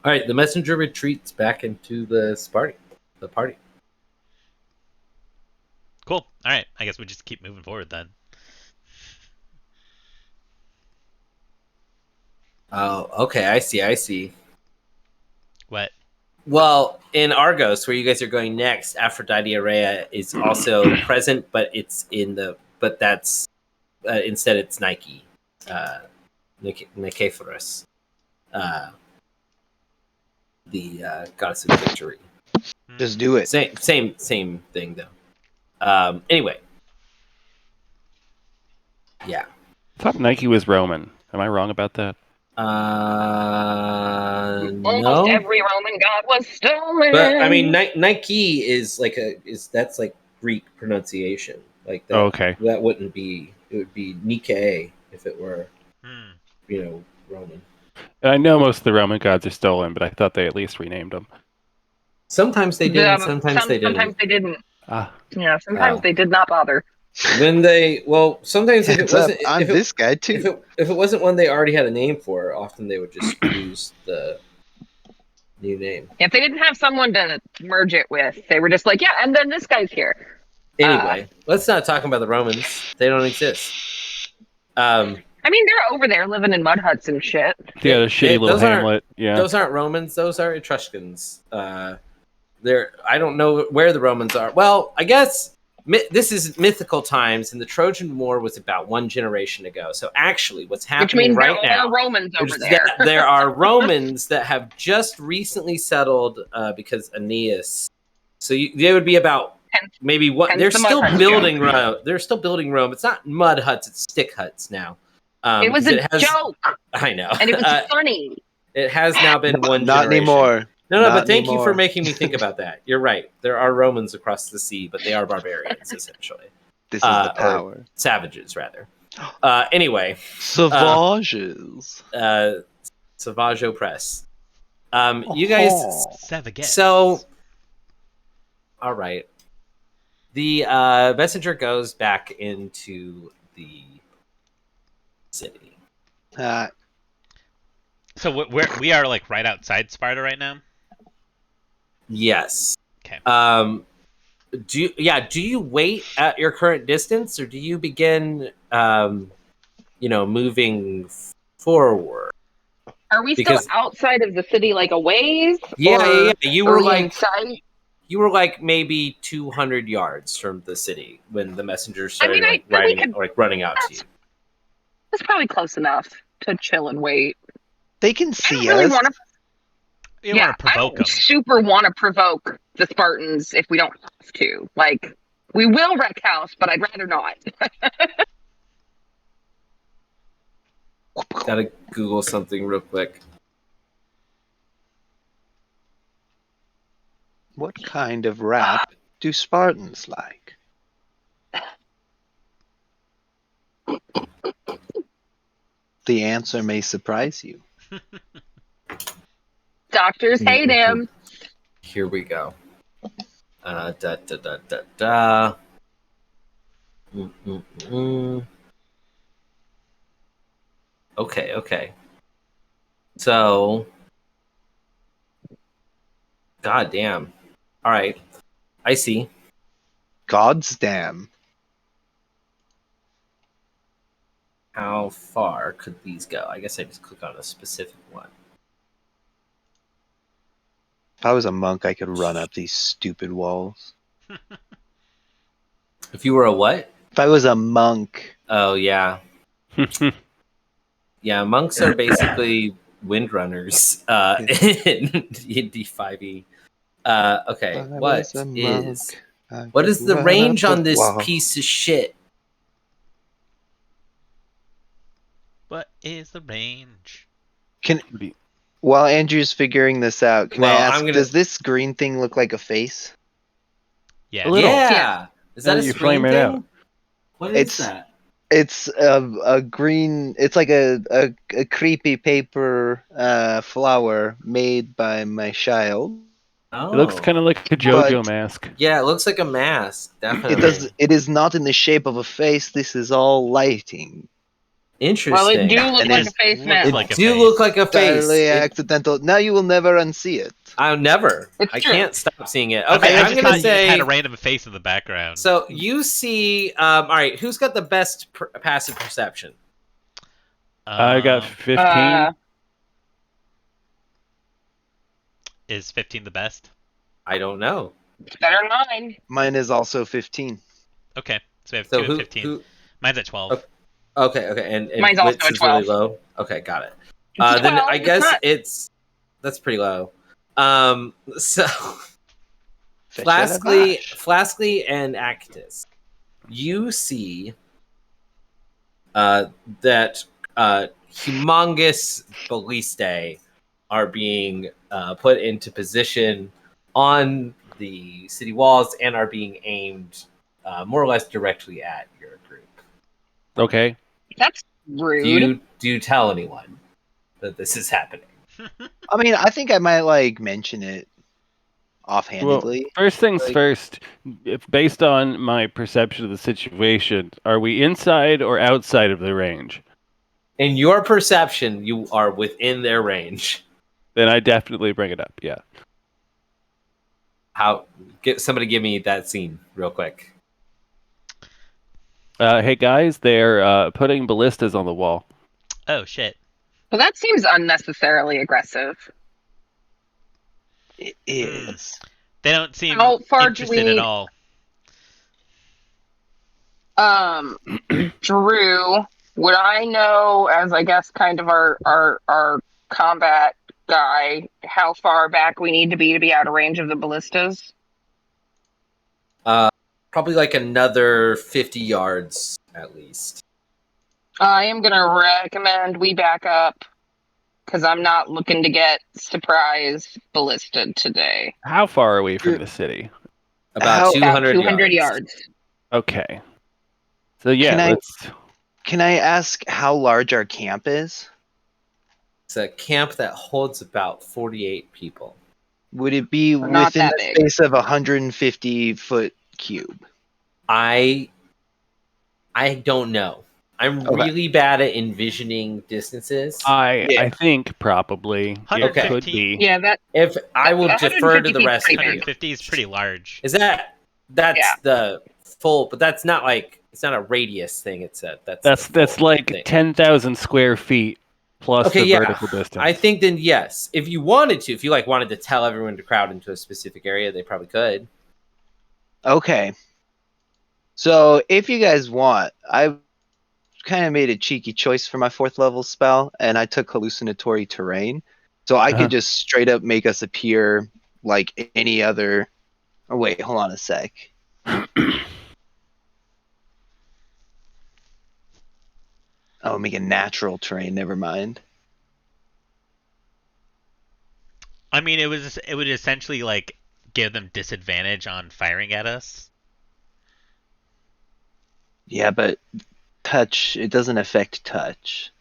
Speaker 2: right, the messenger retreats back into the party.
Speaker 1: Cool. Alright, I guess we just keep moving forward then.
Speaker 2: Oh, okay. I see.
Speaker 1: What?
Speaker 2: Well, in Argos, where you guys are going next, Aphrodite Araya is also present, but that's instead it's Nike, Nikephorus, uh, the goddess of victory.
Speaker 4: Just do it.
Speaker 2: Same thing though. Anyway, yeah.
Speaker 5: I thought Nike was Roman. Am I wrong about that?
Speaker 3: Almost
Speaker 2: No,
Speaker 3: every Roman god was stolen.
Speaker 2: but I mean, Nike is that's like Greek pronunciation. Like that.
Speaker 5: Oh, okay.
Speaker 2: That wouldn't be. It would be Nike if it were,
Speaker 1: Hmm.
Speaker 2: Roman.
Speaker 5: And I know most of the Roman gods are stolen, but I thought they at least renamed them.
Speaker 2: Sometimes they did, and sometimes they didn't.
Speaker 3: Sometimes they didn't.
Speaker 5: Ah,
Speaker 3: Yeah, sometimes they did not bother.
Speaker 2: Sometimes if it
Speaker 4: Heads up,
Speaker 2: wasn't,
Speaker 4: I'm
Speaker 2: if it,
Speaker 4: this guy too.
Speaker 2: if it wasn't one they already had a name for, often they would just use the new name.
Speaker 3: If they didn't have someone to merge it with, they were just like, yeah, and then this guy's here.
Speaker 2: Anyway, let's not talk about the Romans. They don't exist.
Speaker 3: I mean, they're over there living in mud huts and shit.
Speaker 5: yeah, the shitty little
Speaker 2: those aren't-
Speaker 5: hamlet. Yeah.
Speaker 2: Those aren't Romans. Those are Etruscans. I don't know where the Romans are. Well, I guess this is mythical times, and the Trojan War was about one generation ago. So actually, what's
Speaker 3: Which
Speaker 2: happening
Speaker 3: means
Speaker 2: right
Speaker 3: there
Speaker 2: now?
Speaker 3: are Romans over there.
Speaker 2: There are Romans that have just recently settled because Aeneas. So they would be about maybe what
Speaker 3: hence
Speaker 2: they're
Speaker 3: the mud
Speaker 2: still
Speaker 3: huts
Speaker 2: building Rome. They're still building Rome. It's not mud huts; it's stick huts now.
Speaker 3: It was a joke,
Speaker 2: I know,
Speaker 3: and it was funny.
Speaker 2: It has now been one.
Speaker 4: Not
Speaker 2: generation.
Speaker 4: anymore.
Speaker 2: No,
Speaker 4: Not
Speaker 2: but thank you for
Speaker 4: anymore.
Speaker 2: making me think about that. You're right. There are Romans across the sea, but they are barbarians essentially.
Speaker 4: This is the
Speaker 2: or
Speaker 4: power.
Speaker 2: Savages, rather. Anyway,
Speaker 4: Savages.
Speaker 2: Savage Opress. You guys.
Speaker 1: Savages.
Speaker 2: So, all right. The messenger goes back into the city.
Speaker 1: So we are like right outside Sparta right now.
Speaker 2: Yes.
Speaker 1: Okay.
Speaker 2: Do you wait at your current distance, or do you begin, moving forward?
Speaker 3: Are we
Speaker 2: Because-
Speaker 3: still outside of the city, like a ways?
Speaker 2: Yeah. You were
Speaker 3: like inside.
Speaker 2: You were like maybe 200 yards from the city when the messenger started running out to you.
Speaker 3: That's probably close enough to chill and wait.
Speaker 4: They can
Speaker 3: I
Speaker 4: see
Speaker 3: don't really
Speaker 4: us.
Speaker 3: want to.
Speaker 1: You don't want to provoke
Speaker 3: I
Speaker 1: them.
Speaker 3: don't super want to provoke the Spartans if we don't have to. Like, we will wreck house, but I'd rather not.
Speaker 2: Gotta Google something real quick.
Speaker 4: What kind of rap do Spartans like? The answer may surprise you.
Speaker 3: Doctors hate him.
Speaker 2: Here we go. Da da da da da. Okay. So, god damn. All right, I see.
Speaker 4: God's damn.
Speaker 2: How far could these go? I guess I just click on a specific one.
Speaker 4: If I was a monk, I could run up these stupid walls.
Speaker 2: If you were a what?
Speaker 4: If I was a monk,
Speaker 2: Oh yeah, yeah. Monks are basically windrunners in D5e. Okay,
Speaker 4: If I
Speaker 2: what
Speaker 4: was a monk,
Speaker 2: is
Speaker 4: I
Speaker 2: what
Speaker 4: could
Speaker 2: is the
Speaker 4: run
Speaker 2: range
Speaker 4: up
Speaker 2: on
Speaker 4: a
Speaker 2: this
Speaker 4: wall.
Speaker 2: piece of shit?
Speaker 1: What is the range?
Speaker 4: While Andrew's figuring this out, can I
Speaker 2: Well,
Speaker 4: ask,
Speaker 2: I'm gonna-
Speaker 4: does this green thing look like a face?
Speaker 1: Yeah.
Speaker 5: A little.
Speaker 2: Yeah. Is that
Speaker 5: Yeah,
Speaker 2: a
Speaker 5: you
Speaker 2: screen
Speaker 5: flame it
Speaker 2: thing?
Speaker 5: out.
Speaker 2: What is
Speaker 4: It's-
Speaker 2: that?
Speaker 4: It's a green. It's like a creepy paper flower made by my child.
Speaker 2: Oh,
Speaker 5: It looks kind of like a JoJo mask.
Speaker 2: Yeah, it looks like a mask. Definitely.
Speaker 4: It does. It is not in the shape of a face. This is all lighting.
Speaker 2: Interesting.
Speaker 3: Well, it do look
Speaker 1: It
Speaker 3: like a
Speaker 1: just
Speaker 3: face
Speaker 1: looks
Speaker 3: mask.
Speaker 1: like a
Speaker 2: do
Speaker 1: face.
Speaker 2: look like a face.
Speaker 4: Entirely accidental. Now you will never unsee it.
Speaker 2: I'll never.
Speaker 3: It's
Speaker 2: I
Speaker 3: true.
Speaker 2: can't stop seeing it.
Speaker 1: I
Speaker 2: Okay,
Speaker 1: mean, I
Speaker 2: I'm
Speaker 1: just
Speaker 2: gonna
Speaker 1: thought you just
Speaker 2: say.
Speaker 1: had a random face in the background.
Speaker 2: So you see. All right, who's got the best passive perception?
Speaker 5: I got 15.
Speaker 1: Is 15 the best?
Speaker 2: I don't know.
Speaker 3: It's better than mine.
Speaker 4: Mine is also 15.
Speaker 1: Okay, so we have
Speaker 2: So
Speaker 1: 2 at 15. Mine's at 12.
Speaker 2: Okay, and
Speaker 3: Mine's also
Speaker 2: Wits
Speaker 3: a
Speaker 2: is really
Speaker 3: 12.
Speaker 2: low. Okay, got it.
Speaker 3: It's a
Speaker 2: Then
Speaker 3: 12.
Speaker 2: I
Speaker 3: It's
Speaker 2: guess
Speaker 3: not.
Speaker 2: that's pretty low. So
Speaker 4: Fetch that a bash.
Speaker 2: Flaskly and Actus, you see that humongous ballistae are being put into position on the city walls and are being aimed more or less directly at your group.
Speaker 5: Okay.
Speaker 3: That's rude.
Speaker 2: Do you tell anyone that this is happening?
Speaker 4: I mean, I think I might like mention it
Speaker 5: Well,
Speaker 4: offhandedly.
Speaker 5: first things
Speaker 4: Like-
Speaker 5: first, if based on my perception of the situation, are we inside or outside of the range?
Speaker 2: In your perception, you are within their range.
Speaker 5: Then I definitely bring it up, yeah.
Speaker 2: Somebody give me that scene real quick.
Speaker 5: Hey guys, they're putting ballistas on the wall.
Speaker 1: Oh shit.
Speaker 3: Well, that seems unnecessarily aggressive.
Speaker 4: It is.
Speaker 1: They don't seem
Speaker 3: How far do
Speaker 1: interested
Speaker 3: we
Speaker 1: at
Speaker 3: need-
Speaker 1: all.
Speaker 3: Drew, would I know, as I guess kind of our combat guy, how far back we need to be out of range of the ballistas?
Speaker 2: Probably like another 50 yards at least.
Speaker 3: I am gonna recommend we back up because I'm not looking to get surprise ballisted today.
Speaker 5: How far are we from the city?
Speaker 2: About
Speaker 4: How-
Speaker 2: 200,
Speaker 3: About 200 yards.
Speaker 5: Okay. So yeah,
Speaker 4: Can I-
Speaker 5: let's.
Speaker 4: Can I ask how large our camp is?
Speaker 2: It's a camp that holds about 48 people.
Speaker 4: Would it be
Speaker 3: We're not
Speaker 4: within
Speaker 3: that
Speaker 4: the
Speaker 3: big.
Speaker 4: space of 150-foot cube?
Speaker 2: I don't know. I'm
Speaker 4: Okay.
Speaker 2: really bad at envisioning distances.
Speaker 5: I think probably it
Speaker 1: 115?
Speaker 5: could be.
Speaker 3: Yeah, that
Speaker 2: If I will defer to the
Speaker 3: 150
Speaker 2: rest of
Speaker 3: pretty
Speaker 2: you.
Speaker 3: big.
Speaker 1: 150 is pretty large.
Speaker 2: Is that's
Speaker 3: Yeah.
Speaker 2: the full? But that's not like it's not a radius thing. It's a
Speaker 5: That's
Speaker 2: the full
Speaker 5: like
Speaker 2: thing.
Speaker 5: 10,000 square feet plus
Speaker 2: Okay,
Speaker 5: the
Speaker 2: yeah.
Speaker 5: vertical distance.
Speaker 2: I think then yes, if you wanted to, if you like wanted to tell everyone to crowd into a specific area, they probably could.
Speaker 4: Okay. So if you guys want, I kind of made a cheeky choice for my 4th level spell, and I took hallucinatory terrain. So I
Speaker 5: Uh-huh.
Speaker 4: could just straight up make us appear like any other. Oh wait, hold on a sec. Oh, make a natural terrain. Never mind.
Speaker 1: I mean, it would essentially like give them disadvantage on firing at us.
Speaker 4: Yeah, but touch. It doesn't affect touch.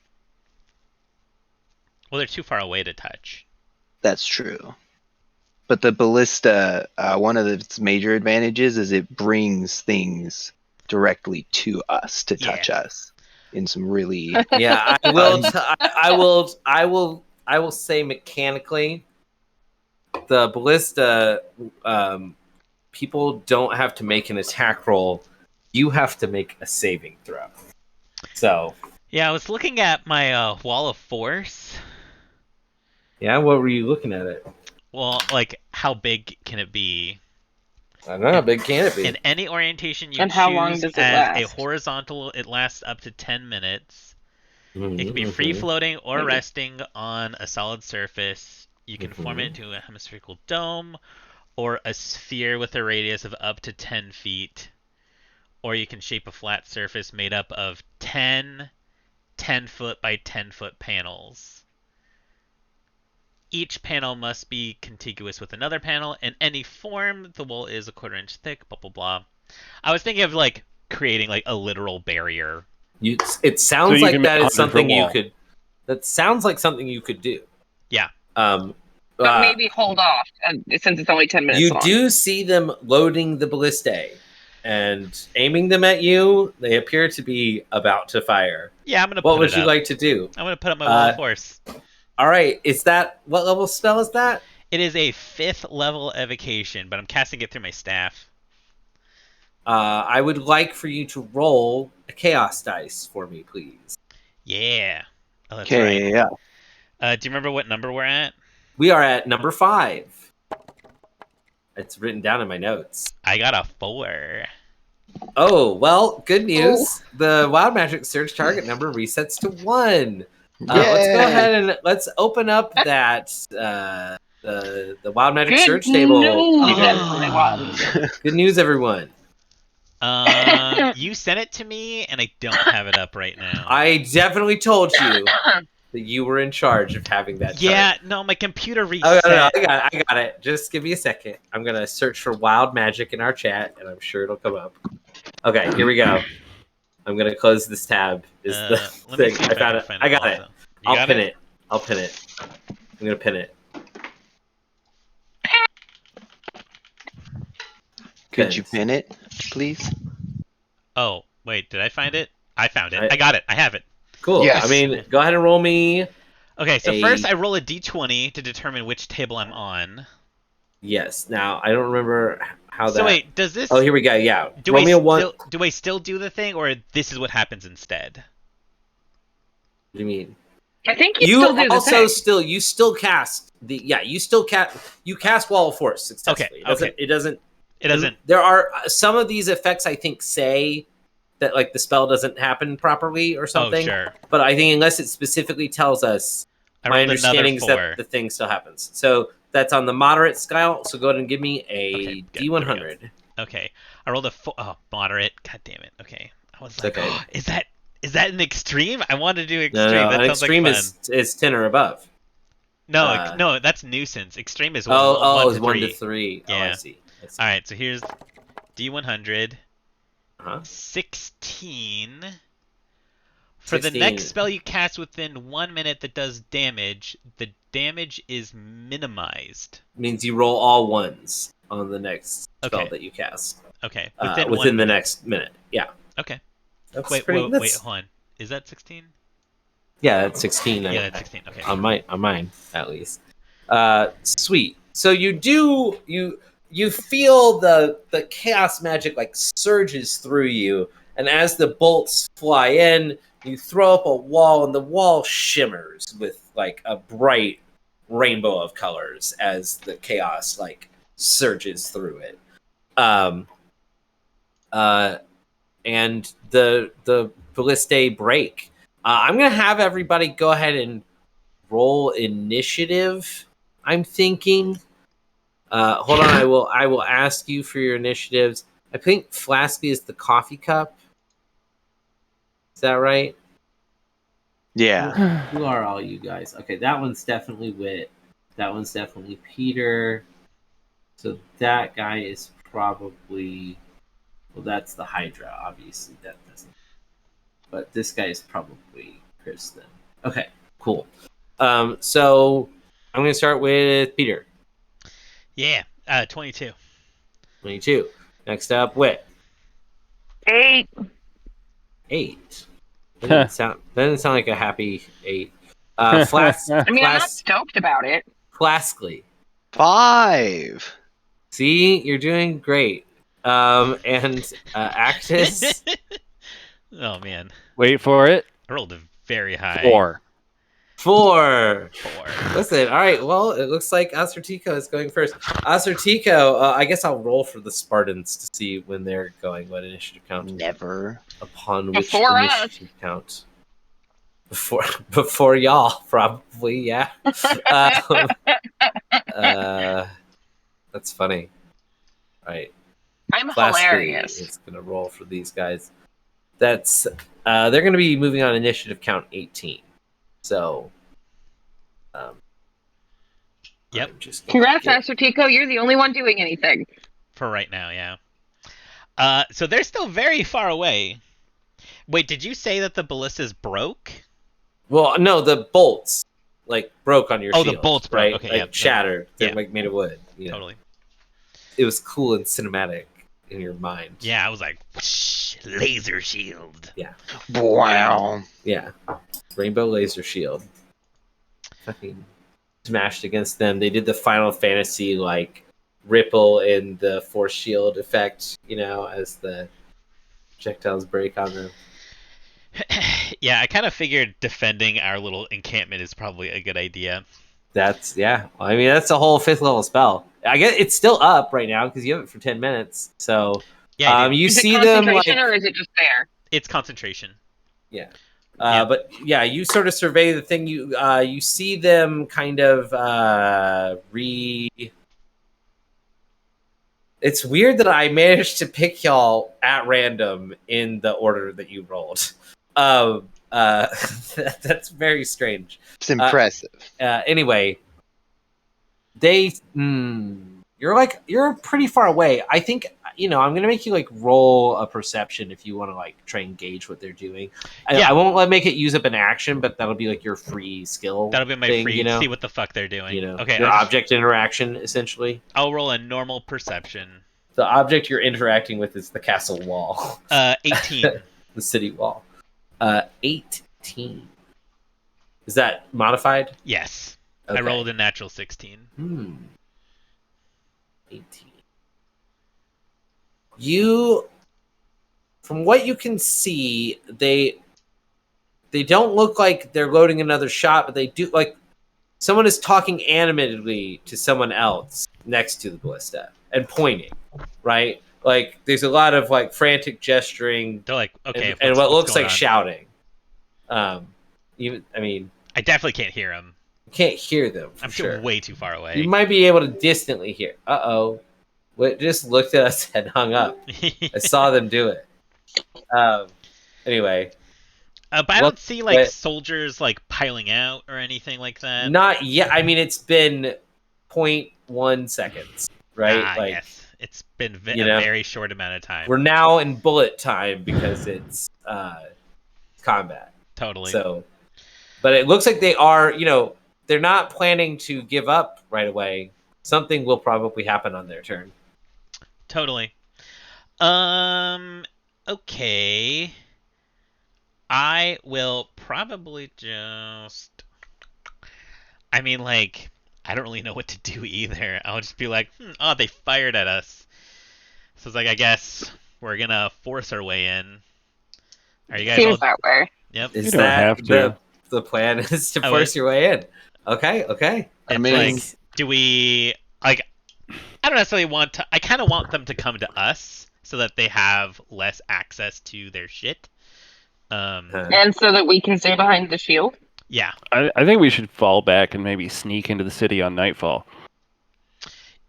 Speaker 1: Well, they're too far away to touch.
Speaker 4: That's true. But the ballista, one of its major advantages is it brings things directly to us to touch us in some really.
Speaker 2: Yeah, I will. I will say mechanically, the ballista. People don't have to make an attack roll. You have to make a saving throw. So
Speaker 1: Yeah, I was looking at my wall of force.
Speaker 2: yeah, what were you looking at it?
Speaker 1: Well, like how big can it be?
Speaker 2: I don't know how big can it be.
Speaker 1: In any orientation you
Speaker 3: And
Speaker 1: choose
Speaker 3: how long does it
Speaker 1: as a
Speaker 3: last?
Speaker 1: horizontal, it lasts up to 10 minutes. It can be
Speaker 2: Mhm,
Speaker 1: free
Speaker 2: mhm.
Speaker 1: floating or
Speaker 3: Maybe.
Speaker 1: resting on a solid surface. You can form it into a hemispherical dome or a sphere with a radius of up to 10 feet. Or you can shape a flat surface made up of 10 10-foot by 10-foot panels. Each panel must be contiguous with another panel. In any form, the wall is a 1/4 inch thick, blah, blah, blah. I was thinking of like creating like a literal barrier.
Speaker 2: It sounds
Speaker 5: you
Speaker 2: like
Speaker 5: can
Speaker 2: that
Speaker 5: make
Speaker 2: is
Speaker 5: 100
Speaker 2: something
Speaker 5: for
Speaker 2: you
Speaker 5: wall.
Speaker 2: could. That sounds like something you could do.
Speaker 1: Yeah.
Speaker 3: But maybe hold off since it's only 10 minutes
Speaker 2: You
Speaker 3: long.
Speaker 2: do see them loading the ballistae and aiming them at you. They appear to be about to fire.
Speaker 1: Yeah, I'm going to
Speaker 2: What
Speaker 1: put
Speaker 2: would
Speaker 1: it
Speaker 2: you
Speaker 1: up.
Speaker 2: like to do?
Speaker 1: I'm going to put up my wall of force.
Speaker 2: All right, is that what level spell is that?
Speaker 1: It is a 5th level evocation, but I'm casting it through my staff.
Speaker 2: I would like for you to roll a chaos dice for me, please.
Speaker 1: Yeah. Oh, that's
Speaker 4: Okay,
Speaker 1: right.
Speaker 4: yeah.
Speaker 1: Do you remember what number we're at?
Speaker 2: We are at number 5. It's written down in my notes.
Speaker 1: I got a 4.
Speaker 2: Oh, well, good news. The Wild Magic Surge target number resets to 1. Let's go ahead and let's open up that the Wild Magic
Speaker 3: Good
Speaker 2: Surge table.
Speaker 3: news,
Speaker 2: Peter.
Speaker 3: everyone.
Speaker 2: Good news, everyone.
Speaker 1: You sent it to me, and I don't have it up right now.
Speaker 2: I definitely told you that you were in charge of having that.
Speaker 1: Yeah,
Speaker 2: chart.
Speaker 1: no, my computer
Speaker 2: Oh,
Speaker 1: reset.
Speaker 2: no, I got it. Just give me a second. I'm gonna search for Wild Magic in our chat, and I'm sure it'll come up. Okay, here we go. I'm gonna close this tab. Is the
Speaker 1: Let me
Speaker 2: thing.
Speaker 1: see if
Speaker 2: I found
Speaker 1: can
Speaker 2: it.
Speaker 1: find
Speaker 2: I got it.
Speaker 1: also. You
Speaker 2: I'll
Speaker 1: got
Speaker 2: pin it. I'll pin it. I'm gonna pin it.
Speaker 4: Could you pin it, please?
Speaker 1: Oh, wait, did I find it? I found it.
Speaker 2: I-
Speaker 1: I got it. I have it.
Speaker 2: Cool.
Speaker 4: Yes.
Speaker 2: I mean, go ahead and roll me.
Speaker 1: Okay, so first I roll a d20 to determine which table I'm on.
Speaker 2: Yes. Now I don't remember how that.
Speaker 1: So wait, does this?
Speaker 2: Oh, here we go. Yeah.
Speaker 1: do
Speaker 2: roll
Speaker 1: I
Speaker 2: me a 1.
Speaker 1: still do I still do the thing, or this is what happens instead?
Speaker 2: What do you mean?
Speaker 3: I think you
Speaker 2: You
Speaker 3: still do the
Speaker 2: also
Speaker 3: thing.
Speaker 2: still cast the you cast Wall of Force successfully.
Speaker 1: Okay,
Speaker 2: It doesn't.
Speaker 1: It doesn't.
Speaker 2: There are some of these effects I think say that like the spell doesn't happen properly or something.
Speaker 1: Oh, sure.
Speaker 2: But I think unless it specifically tells us,
Speaker 1: I
Speaker 2: my
Speaker 1: rolled
Speaker 2: understanding is
Speaker 1: another
Speaker 2: that
Speaker 1: 4.
Speaker 2: the thing still happens. So that's on the moderate scale. So go ahead and give me a
Speaker 1: Okay, good.
Speaker 2: D100.
Speaker 1: Okay, I rolled a 4. Oh, moderate. God damn it. Okay, I was
Speaker 2: It's
Speaker 1: like,
Speaker 2: okay.
Speaker 1: oh, is that an extreme? I want to do extreme.
Speaker 2: No,
Speaker 1: That
Speaker 2: an
Speaker 1: sounds
Speaker 2: extreme
Speaker 1: like fun.
Speaker 2: is 10 or above.
Speaker 1: No, no, that's nuisance. Extreme is
Speaker 2: It's
Speaker 1: 1
Speaker 2: to
Speaker 1: to 3.
Speaker 2: 3. Oh, I
Speaker 1: Yeah.
Speaker 2: see.
Speaker 1: All right, so here's D100.
Speaker 2: Uh-huh.
Speaker 1: 16. For the
Speaker 2: 16.
Speaker 1: next spell you cast within 1 minute that does damage, the damage is minimized.
Speaker 2: Means you roll all ones on the next spell
Speaker 1: Okay.
Speaker 2: that you cast.
Speaker 1: Okay,
Speaker 2: Within,
Speaker 1: 1
Speaker 2: the
Speaker 1: minute.
Speaker 2: next minute. Yeah.
Speaker 1: Okay.
Speaker 2: That's
Speaker 1: Wait,
Speaker 2: pretty,
Speaker 1: wait,
Speaker 2: that's,
Speaker 1: hold on. Is that 16?
Speaker 2: Yeah, that's 16.
Speaker 1: Yeah, that's 16. Okay.
Speaker 2: On mine at least. Sweet. So you feel the chaos magic like surges through you, and as the bolts fly in, you throw up a wall, and the wall shimmers with like a bright rainbow of colors as the chaos like surges through it. And the ballistae break. I'm gonna have everybody go ahead and roll initiative. I'm thinking. Hold on, I will ask you for your initiatives. I think Flasky is the coffee cup. Is that right?
Speaker 4: Yeah.
Speaker 2: Who are all you guys? Okay, that one's definitely Wit. That one's definitely Peter. So that guy is probably. Well, that's the Hydra. Obviously, that doesn't. But this guy is probably Kristen. Okay, cool. So I'm going to start with Peter.
Speaker 1: Yeah, 22.
Speaker 2: 22. Next up, Wit.
Speaker 3: 8.
Speaker 2: 8. Doesn't sound like a happy 8. Flask.
Speaker 3: I mean, I'm not stoked about it.
Speaker 2: Flaskly.
Speaker 4: 5.
Speaker 2: See, you're doing great. And Actus.
Speaker 1: Oh, man.
Speaker 5: Wait for it.
Speaker 1: I rolled a very high.
Speaker 5: 4.
Speaker 2: 4.
Speaker 1: 4.
Speaker 2: Listen, all right. Well, it looks like Acertico is going first. Acertico, I guess I'll roll for the Spartans to see when they're going. What initiative count?
Speaker 4: Never.
Speaker 2: Upon which
Speaker 3: Before us.
Speaker 2: initiative count? Before y'all, probably. Yeah. That's funny. All right.
Speaker 3: I'm
Speaker 2: Class
Speaker 3: hilarious.
Speaker 2: 3 is going to roll for these guys. That's they're going to be moving on initiative count 18. So,
Speaker 1: Yep.
Speaker 2: I'm just
Speaker 3: Congrats, Acertico. You're the only one doing anything.
Speaker 1: For right now, yeah. So they're still very far away. Wait, did you say that the ballistas broke?
Speaker 2: Well, no, the bolts like broke on your
Speaker 1: Oh,
Speaker 2: shield.
Speaker 1: the bolts broke.
Speaker 2: right?
Speaker 1: Okay,
Speaker 2: like
Speaker 1: yeah.
Speaker 2: shattered. They're
Speaker 1: Yeah.
Speaker 2: like made of wood. You know?
Speaker 1: Totally.
Speaker 2: It was cool and cinematic in your mind.
Speaker 1: Yeah, I was like, whoosh, laser shield.
Speaker 4: Wow.
Speaker 2: Yeah. Rainbow laser shield. Fucking smashed against them. They did the Final Fantasy like ripple in the force shield effect, as the projectiles break on them.
Speaker 1: Yeah, I kind of figured defending our little encampment is probably a good idea.
Speaker 2: That's that's the whole 5th level spell. I guess it's still up right now because you have it for 10 minutes. So
Speaker 1: Yeah,
Speaker 2: you
Speaker 3: Is it
Speaker 2: see them like
Speaker 3: concentration or is it just there?
Speaker 1: it's concentration.
Speaker 2: yeah.
Speaker 1: Yeah.
Speaker 2: But yeah, you sort of survey the thing. You see them kind of It's weird that I managed to pick y'all at random in the order that you rolled. That's very strange.
Speaker 4: It's impressive.
Speaker 2: Anyway, you're pretty far away. I think I'm gonna make you like roll a perception if you want to like try and gauge what they're doing.
Speaker 1: Yeah.
Speaker 2: I won't make it use up an action, but that'll be like your free skill.
Speaker 1: That'll be my
Speaker 2: thing,
Speaker 1: free. See what the fuck they're doing. Okay.
Speaker 2: your object interaction essentially.
Speaker 1: I'll roll a normal perception.
Speaker 2: The object you're interacting with is the castle wall.
Speaker 1: 18.
Speaker 2: The city wall. 18. Is that modified?
Speaker 1: Yes.
Speaker 2: Okay.
Speaker 1: I rolled a natural 16.
Speaker 2: 18. From what you can see, they don't look like they're loading another shot, but they do like someone is talking animatedly to someone else next to the ballista and pointing, right? Like there's a lot of like frantic gesturing.
Speaker 1: They're like, okay,
Speaker 2: and what looks like
Speaker 1: on?
Speaker 2: shouting. I
Speaker 1: definitely can't hear them.
Speaker 2: You can't hear them.
Speaker 1: I'm
Speaker 2: sure.
Speaker 1: Way too far away.
Speaker 2: You might be able to distantly hear. What just looked at us and hung up. I saw them do it. Anyway.
Speaker 1: But I don't see like soldiers like piling out or anything like that.
Speaker 2: Not yet. I mean, it's been 0.1 seconds, right?
Speaker 1: Yes. It's been a very short amount of time.
Speaker 2: We're now in bullet time because it's combat.
Speaker 1: Totally.
Speaker 2: So, but it looks like they are, they're not planning to give up right away. Something will probably happen on their turn.
Speaker 1: Totally. Okay. I will probably just... I mean, like, I don't really know what to do either. I'll just be like, they fired at us. So it's like, I guess we're gonna force our way in. Are you guys
Speaker 3: Seems that way.
Speaker 1: Yep.
Speaker 2: Is
Speaker 5: you don't
Speaker 2: that
Speaker 5: have to.
Speaker 2: The plan is to force your way in? Okay.
Speaker 4: I mean,
Speaker 1: like, do we... Like, I don't necessarily want to... I kind of want them to come to us so that they have less access to their shit.
Speaker 3: And so that we can stay behind the shield?
Speaker 1: Yeah.
Speaker 5: I think we should fall back and maybe sneak into the city on nightfall.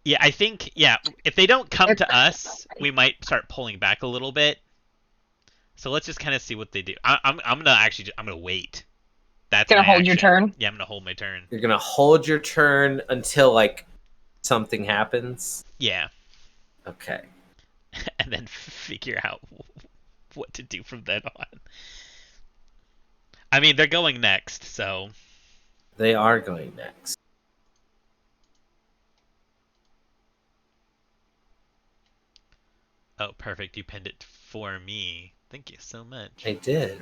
Speaker 1: Yeah, I think, if they don't come to us, we might start pulling back a little bit. So let's just kind of see what they do. I'm gonna wait. That's
Speaker 3: gonna hold
Speaker 1: action.
Speaker 3: your turn?
Speaker 1: Yeah, I'm gonna hold my turn.
Speaker 2: You're gonna hold your turn until like something happens.
Speaker 1: Yeah.
Speaker 2: Okay.
Speaker 1: And then figure out what to do from then on. I mean, they're going next, so...
Speaker 2: They are going next.
Speaker 1: Oh, perfect. You pinned it for me. Thank you so much.
Speaker 2: I did.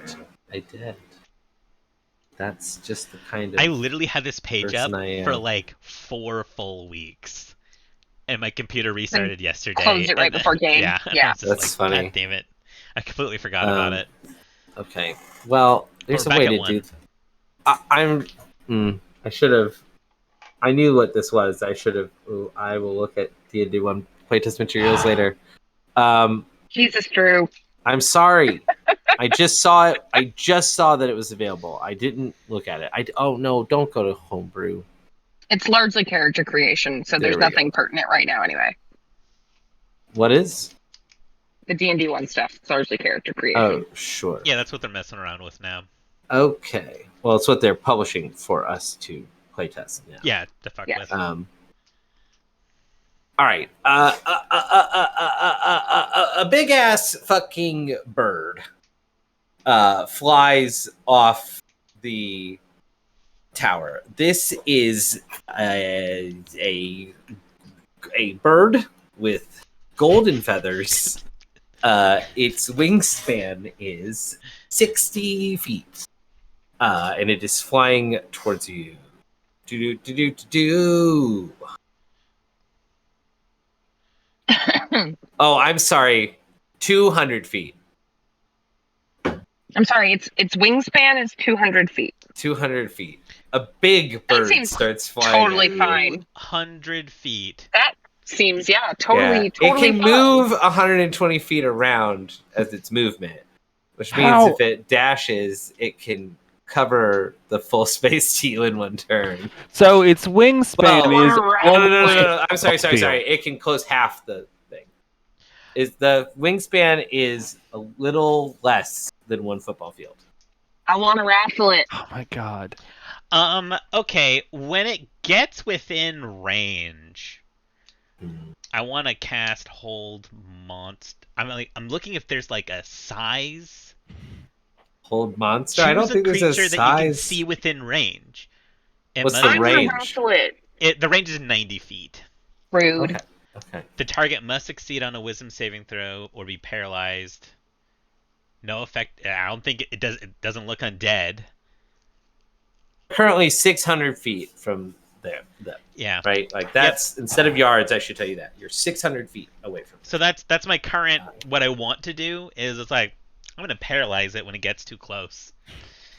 Speaker 2: That's just the kind of...
Speaker 1: I literally had this page up for like 4 full weeks. And my computer restarted yesterday.
Speaker 3: Closed it right before game.
Speaker 1: Yeah.
Speaker 2: That's funny.
Speaker 1: God damn it. I completely forgot about it.
Speaker 2: Okay. Well, there's a way to do... I should have... I knew what this was. I should have... I will look at D&D 1 playtest materials later.
Speaker 3: Jesus, Drew.
Speaker 2: I'm sorry. I just saw it. I just saw that it was available. I didn't look at it. Oh, no, don't go to Homebrew.
Speaker 3: It's largely character creation, so there's nothing pertinent right now anyway.
Speaker 2: What is?
Speaker 3: The D&D 1 stuff. It's largely character creation.
Speaker 2: Oh, sure.
Speaker 1: Yeah, that's what they're messing around with now.
Speaker 2: Okay. Well, it's what they're publishing for us to playtest now.
Speaker 1: Yeah, to fuck with.
Speaker 2: All right. A big ass fucking bird flies off the tower. This is a bird with golden feathers. Its wingspan is 60 feet, and it is flying towards you. Oh, I'm sorry. 200 feet.
Speaker 3: I'm sorry, its wingspan is 200 feet.
Speaker 2: 200 feet. A big bird starts flying.
Speaker 3: Totally fine.
Speaker 1: 100 feet.
Speaker 3: seems
Speaker 2: Yeah.
Speaker 3: totally
Speaker 2: It can
Speaker 3: fine.
Speaker 2: move 120 feet around as its movement, which means
Speaker 5: How?
Speaker 2: if it dashes, it can cover the full space to you in one turn.
Speaker 5: So its wingspan
Speaker 2: Well,
Speaker 5: is
Speaker 3: no,
Speaker 5: almost
Speaker 2: no. I'm sorry.
Speaker 5: field.
Speaker 2: It can close half the thing. Is the wingspan is a little less than one football field.
Speaker 3: I want to raffle it.
Speaker 5: Oh my god.
Speaker 1: Okay, when it gets within range, I want to cast Hold Monster. I'm looking if there's like a size.
Speaker 2: Hold monster.
Speaker 1: Choose
Speaker 2: I don't
Speaker 1: a
Speaker 2: think there's a
Speaker 1: creature that you can
Speaker 2: size.
Speaker 1: see within range.
Speaker 2: What's the
Speaker 3: I'm gonna
Speaker 2: range?
Speaker 3: raffle it.
Speaker 1: The range is 90 feet.
Speaker 3: Rude.
Speaker 2: Okay.
Speaker 1: The target must succeed on a Wisdom saving throw or be paralyzed. No effect. I don't think it does. It doesn't look undead.
Speaker 2: Currently 600 feet from there.
Speaker 1: Yeah.
Speaker 2: Right? Like that's instead of yards, I should tell you that. You're 600 feet away from it.
Speaker 1: So that's my current. What I want to do is it's like I'm gonna paralyze it when it gets too close.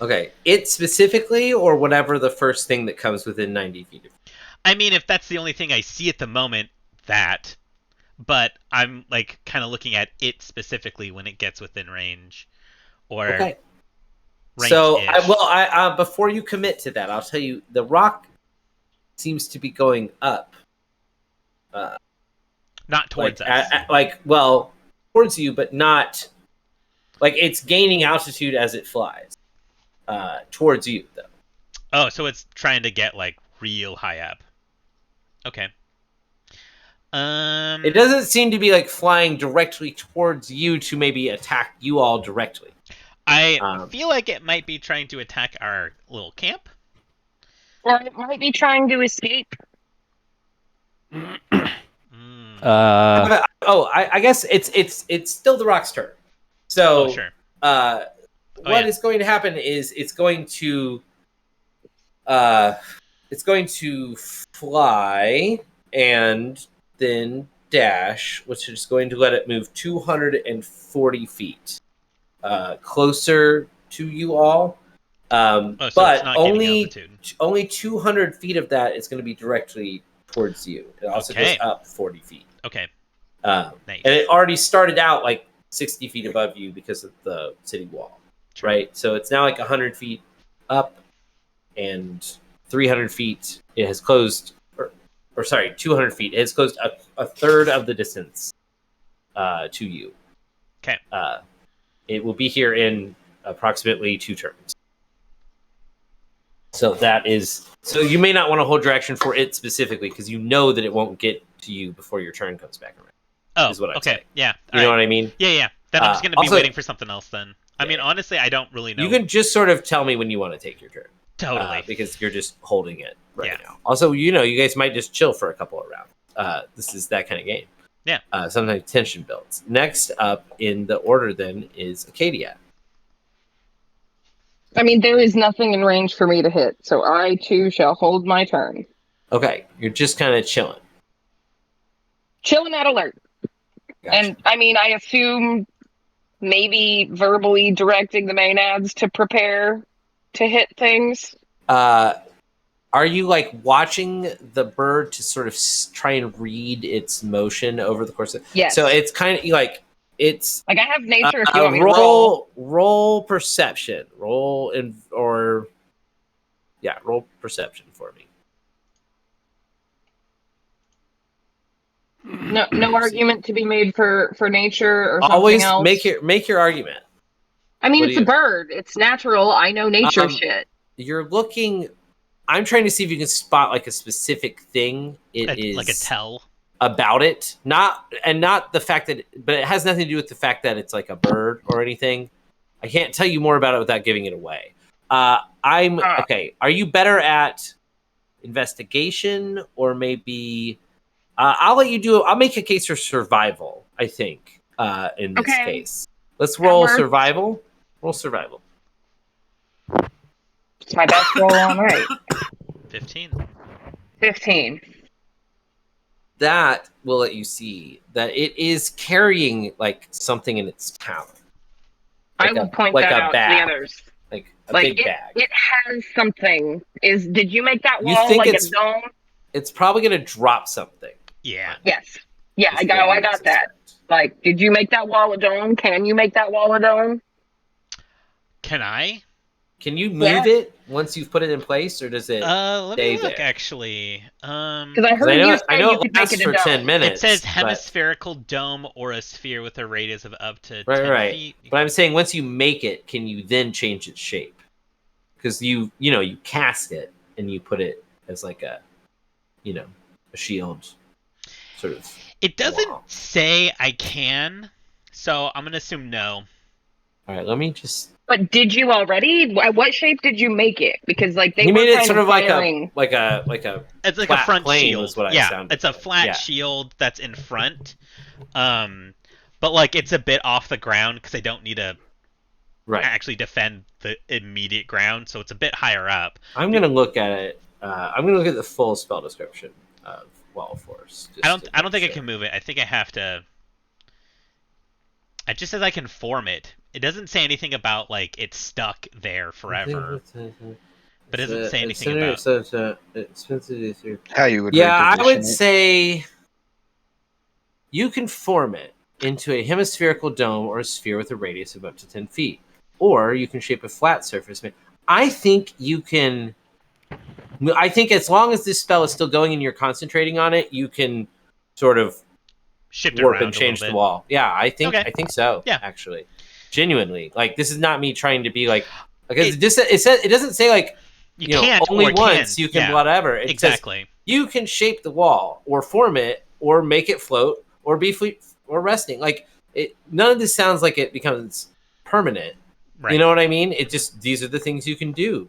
Speaker 2: Okay. It specifically or whatever the first thing that comes within 90 feet of you?
Speaker 1: I mean, if that's the only thing I see at the moment, that. But I'm like kind of looking at it specifically when it gets within range, or
Speaker 2: Okay.
Speaker 1: range.
Speaker 2: So, I before you commit to that, I'll tell you the rock seems to be going up.
Speaker 1: Not towards us.
Speaker 2: Towards you, but not like it's gaining altitude as it flies towards you, though.
Speaker 1: Oh, so it's trying to get like real high up. Okay.
Speaker 2: It doesn't seem to be like flying directly towards you to maybe attack you all directly.
Speaker 1: I feel like it might be trying to attack our little camp.
Speaker 3: Or it might be trying to escape.
Speaker 2: I guess it's still the rock's turn. So,
Speaker 1: sure.
Speaker 2: What is going to happen is it's going to fly and then dash, which is going to let it move 240 feet closer to you all.
Speaker 1: So
Speaker 2: But
Speaker 1: it's not gaining altitude.
Speaker 2: only 200 feet of that is going to be directly towards you. It also goes up 40 feet.
Speaker 1: Okay.
Speaker 2: Nice.
Speaker 1: Nice.
Speaker 2: And it already started out like 60 feet above you because of the city wall,
Speaker 1: True.
Speaker 2: right? So it's now like 100 feet up and 300 feet. It has closed, 200 feet. It has closed a third of the distance to you.
Speaker 1: Okay.
Speaker 2: It will be here in approximately 2 turns. So so you may not want to hold your action for it specifically because you know that it won't get to you before your turn comes back around.
Speaker 1: Oh,
Speaker 2: is what I'm
Speaker 1: okay.
Speaker 2: saying.
Speaker 1: Yeah.
Speaker 2: You know what I mean?
Speaker 1: Yeah. Then I'm just going to be
Speaker 2: also,
Speaker 1: waiting for something else then. I mean, honestly, I don't really know.
Speaker 2: You can just sort of tell me when you want to take your turn.
Speaker 1: Totally.
Speaker 2: Because you're just holding it right now. Also, you guys might just chill for a couple of rounds. This is that kind of game.
Speaker 1: Yeah.
Speaker 2: Sometimes tension builds. Next up in the order then is Acadia.
Speaker 3: I mean, there is nothing in range for me to hit, so I too shall hold my turn.
Speaker 2: Okay, you're just kind of chilling.
Speaker 3: Chilling at alert.
Speaker 2: Gotcha.
Speaker 3: And I mean, I assume maybe verbally directing the maenads to prepare to hit things.
Speaker 2: Are you like watching the bird to sort of try and read its motion over the course of?
Speaker 3: Yes.
Speaker 2: So it's kind of like it's
Speaker 3: like I have nature. If you want me to roll
Speaker 2: perception, roll perception for me.
Speaker 3: No argument to be made for nature or something
Speaker 2: Always
Speaker 3: else.
Speaker 2: make your argument.
Speaker 3: I mean, it's a bird. It's natural. I know nature shit.
Speaker 2: You're looking. I'm trying to see if you can spot like a specific thing. It is
Speaker 1: like a tell
Speaker 2: about it, not the fact that, but it has nothing to do with the fact that it's like a bird or anything. I can't tell you more about it without giving it away. Okay. Are you better at investigation or maybe? I'll let you do. I'll make a case for survival. I think in this case, let's roll survival. Roll survival.
Speaker 3: It's my best roll on right.
Speaker 1: 15.
Speaker 2: That will let you see that it is carrying like something in its talon.
Speaker 3: I will point that out to the others.
Speaker 2: Like a big bag.
Speaker 3: It has something. Did you make that wall like a dome?
Speaker 2: It's probably going to drop something.
Speaker 1: Yeah.
Speaker 3: Yes. Yeah, I got that. Like, did you make that wall a dome? Can you make that wall a dome?
Speaker 1: Can I?
Speaker 2: Can you
Speaker 3: Yeah.
Speaker 2: move it once you've put it in place, or does it
Speaker 1: Let me
Speaker 2: stay
Speaker 1: look
Speaker 2: there?
Speaker 1: actually.
Speaker 3: Because I
Speaker 2: 'Cause
Speaker 3: heard you
Speaker 2: I
Speaker 3: say
Speaker 2: know
Speaker 3: you
Speaker 2: it
Speaker 3: could make
Speaker 2: lasts
Speaker 3: it a
Speaker 2: for 10
Speaker 3: dome.
Speaker 2: minutes.
Speaker 1: It says
Speaker 2: but-
Speaker 1: hemispherical dome or a sphere with a radius of up to
Speaker 2: Right,
Speaker 1: 10
Speaker 2: right.
Speaker 1: feet.
Speaker 2: But I'm saying once you make it, can you then change its shape? Because you cast it and you put it as like a shield sort of.
Speaker 1: It doesn't
Speaker 2: wall.
Speaker 1: say I can, so I'm gonna assume no.
Speaker 2: All right, let me just.
Speaker 3: But did you already? What shape did you make it? Because like they
Speaker 2: He
Speaker 3: were
Speaker 2: made it
Speaker 3: kind
Speaker 2: sort of
Speaker 3: firing.
Speaker 2: like a
Speaker 1: It's like a
Speaker 2: flat
Speaker 1: front
Speaker 2: plane
Speaker 1: shield.
Speaker 2: was what I
Speaker 1: Yeah,
Speaker 2: sounded
Speaker 1: it's a
Speaker 2: like.
Speaker 1: flat
Speaker 2: Yeah.
Speaker 1: shield that's in front. But like it's a bit off the ground because I don't need to
Speaker 2: Right.
Speaker 1: actually defend the immediate ground, so it's a bit higher up.
Speaker 2: I'm gonna look at it. I'm gonna look at the full spell description of Wall of Force.
Speaker 1: I don't think I can move it. I think I have to. It just says I can form it. It doesn't say anything about like it's stuck there forever. But it doesn't say anything about.
Speaker 4: How you would
Speaker 2: Yeah, I
Speaker 4: reposition
Speaker 2: would
Speaker 4: it.
Speaker 2: say you can form it into a hemispherical dome or a sphere with a radius of up to 10 feet. Or you can shape a flat surface. I think you can. I think as long as this spell is still going and you're concentrating on it, you can sort of
Speaker 1: Shift it
Speaker 2: warp
Speaker 1: around
Speaker 2: and change
Speaker 1: a little
Speaker 2: the
Speaker 1: bit.
Speaker 2: wall. Yeah, I think
Speaker 1: Okay.
Speaker 2: so.
Speaker 1: Yeah.
Speaker 2: Actually, genuinely, like this is not me trying to be like because
Speaker 1: It-
Speaker 2: it doesn't say like
Speaker 1: You
Speaker 2: know
Speaker 1: can't
Speaker 2: only
Speaker 1: or
Speaker 2: once
Speaker 1: can.
Speaker 2: you can
Speaker 1: Yeah,
Speaker 2: whatever. It says
Speaker 1: exactly.
Speaker 2: you can shape the wall or form it or make it float or be or resting. Like none of this sounds like it becomes permanent.
Speaker 1: Right.
Speaker 2: You know what I mean? It just these are the things you can do.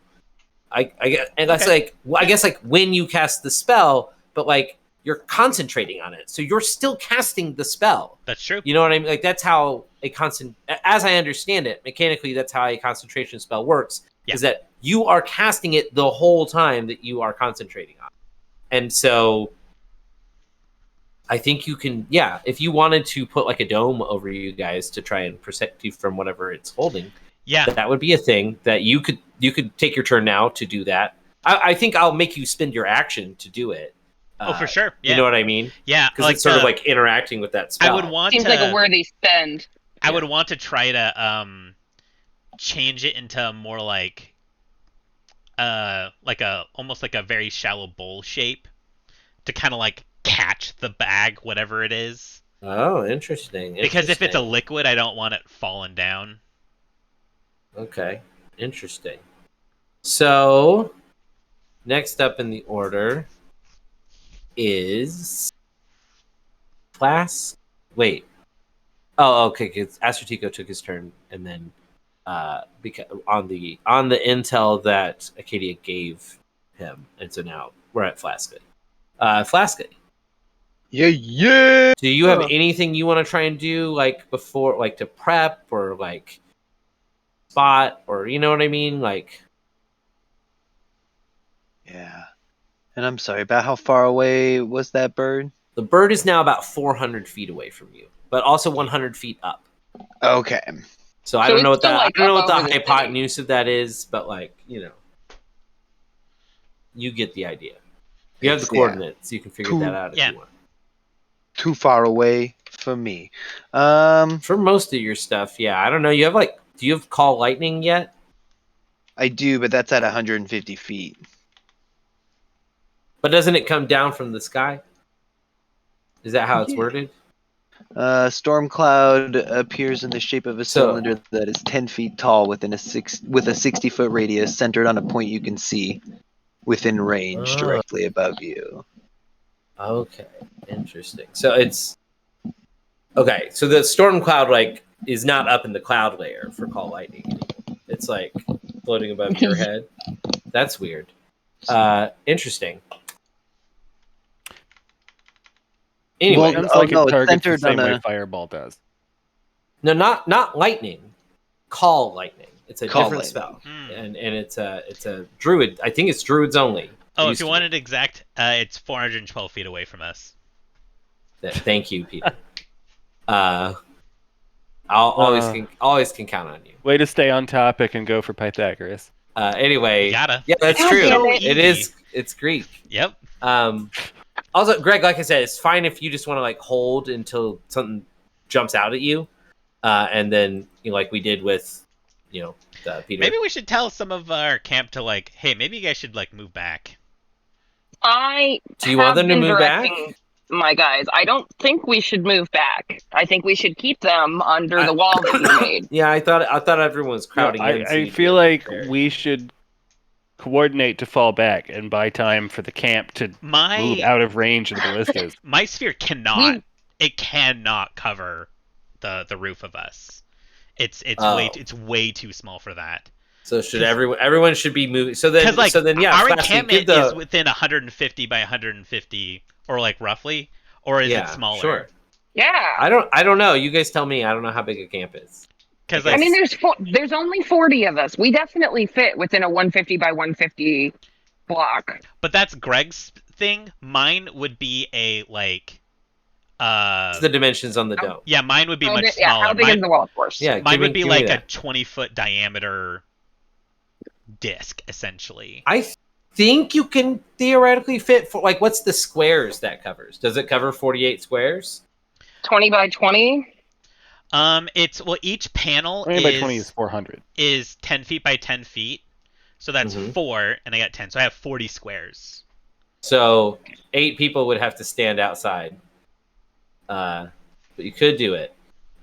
Speaker 2: I guess, and that's
Speaker 1: Okay.
Speaker 2: I guess like when you cast the spell, but like you're concentrating on it, so you're still casting the spell.
Speaker 1: That's true.
Speaker 2: You know what I mean? Like that's how as I understand it, mechanically, that's how a concentration spell works.
Speaker 1: Yeah.
Speaker 2: Is that you are casting it the whole time that you are concentrating on, and so I think you can. Yeah, if you wanted to put like a dome over you guys to try and protect you from whatever it's holding.
Speaker 1: Yeah.
Speaker 2: That would be a thing that you could take your turn now to do that. I think I'll make you spend your action to do it.
Speaker 1: Oh, for sure. Yeah.
Speaker 2: You know what I mean?
Speaker 1: Yeah.
Speaker 2: Because it's sort of like interacting with that spell.
Speaker 1: I would want
Speaker 3: Seems
Speaker 1: to.
Speaker 3: like a worthy spend.
Speaker 1: I would want to try to change it into more like almost like a very shallow bowl shape to kind of like catch the bag, whatever it is.
Speaker 2: Oh, interesting.
Speaker 1: Because if it's a liquid, I don't want it falling down.
Speaker 2: Okay, interesting. So, next up in the order is Flask. Wait. Oh, okay. Because Astratico took his turn, and then because on the intel that Acadia gave him, and so now we're at Flaska. Flaska,
Speaker 4: Yeah.
Speaker 2: do you have anything you want to try and do, like before, like to prep or like spot, or you know what I mean, like?
Speaker 4: Yeah. And I'm sorry, about how far away was that bird?
Speaker 2: The bird is now about 400 feet away from you, but also 100 feet up.
Speaker 4: Okay.
Speaker 2: So I
Speaker 3: So
Speaker 2: don't know
Speaker 3: it's
Speaker 2: what
Speaker 3: still, like,
Speaker 2: I don't know
Speaker 3: up
Speaker 2: what
Speaker 3: over
Speaker 2: the
Speaker 3: the
Speaker 2: hypotenuse of that is, but like you get the idea. You have the
Speaker 4: It's, yeah.
Speaker 2: coordinates. You can figure
Speaker 4: Cool.
Speaker 2: that out if
Speaker 1: Yeah.
Speaker 2: you want.
Speaker 4: Too far away for me.
Speaker 2: For most of your stuff, yeah. I don't know. You have do you have call lightning yet?
Speaker 4: I do, but that's at 150 feet.
Speaker 2: But doesn't it come down from the sky? Is that how it's
Speaker 4: Yeah.
Speaker 2: worded?
Speaker 4: Storm cloud appears in the shape of a cylinder that is 10 feet tall with a 60-foot radius centered on a point you can see within range
Speaker 2: Oh.
Speaker 4: directly above you.
Speaker 2: Okay, interesting. So it's okay. So the storm cloud is not up in the cloud layer for call lightning anymore. It's like floating above your head. That's weird. Interesting. Anyway,
Speaker 5: Sounds
Speaker 4: Oh,
Speaker 5: like
Speaker 4: no,
Speaker 5: it
Speaker 4: it's
Speaker 5: targets the
Speaker 4: centered
Speaker 5: same
Speaker 4: on
Speaker 5: way
Speaker 4: a-
Speaker 5: Fireball does.
Speaker 2: no, not lightning. Call lightning. It's a
Speaker 4: Call
Speaker 2: different
Speaker 4: lightning.
Speaker 2: spell,
Speaker 1: Hmm.
Speaker 2: and it's a druid. I think it's druids only.
Speaker 1: Oh, if
Speaker 2: Used
Speaker 1: you
Speaker 2: to
Speaker 1: wanted exact, it's 412 feet away from us.
Speaker 2: be. Thank you, Peter. I'll always can count on you.
Speaker 5: Way to stay on topic and go for Pythagoras.
Speaker 2: Anyway,
Speaker 1: You gotta.
Speaker 2: yeah, that's
Speaker 3: God
Speaker 2: true.
Speaker 3: damn it.
Speaker 2: It is. It's Greek.
Speaker 1: Yep.
Speaker 2: Also, Greg, like I said, it's fine if you just want to like hold until something jumps out at you, and then like we did with, Peter.
Speaker 1: Maybe we should tell some of our camp to like, hey, maybe you guys should like move back.
Speaker 2: Do you want them to move back?
Speaker 3: My guys, I don't think we should move back. I think we should keep them under the wall that you made.
Speaker 2: Yeah, I thought everyone was crowding in.
Speaker 5: I feel like we should coordinate to fall back and buy time for the camp to move out of range of the ballistas.
Speaker 1: My sphere cannot. It cannot cover the roof of us. It's way too small for that.
Speaker 2: So should everyone should be moving? So then
Speaker 1: our encampment is within 150 by 150, or like roughly, or is it smaller?
Speaker 2: Sure.
Speaker 3: Yeah.
Speaker 2: I don't know. You guys tell me. I don't know how big a camp is.
Speaker 1: Because
Speaker 3: I mean, there's only 40 of us. We definitely fit within a 150 by 150 block.
Speaker 1: But that's Greg's thing. Mine would be a like.
Speaker 2: It's the dimensions on the dome.
Speaker 1: Yeah, mine would be much smaller.
Speaker 3: Yeah, how big is the wall, of course?
Speaker 2: Yeah,
Speaker 1: mine would be like a 20-foot diameter disc, essentially.
Speaker 2: I think you can theoretically fit for like, what's the squares that covers? Does it cover 48 squares?
Speaker 3: 20 by 20.
Speaker 1: Each panel
Speaker 5: 20 by 20 is 400.
Speaker 1: Is 10 feet by 10 feet, so that's 4, and I got 10, so I have 40 squares.
Speaker 2: So 8 people would have to stand outside. But you could do it.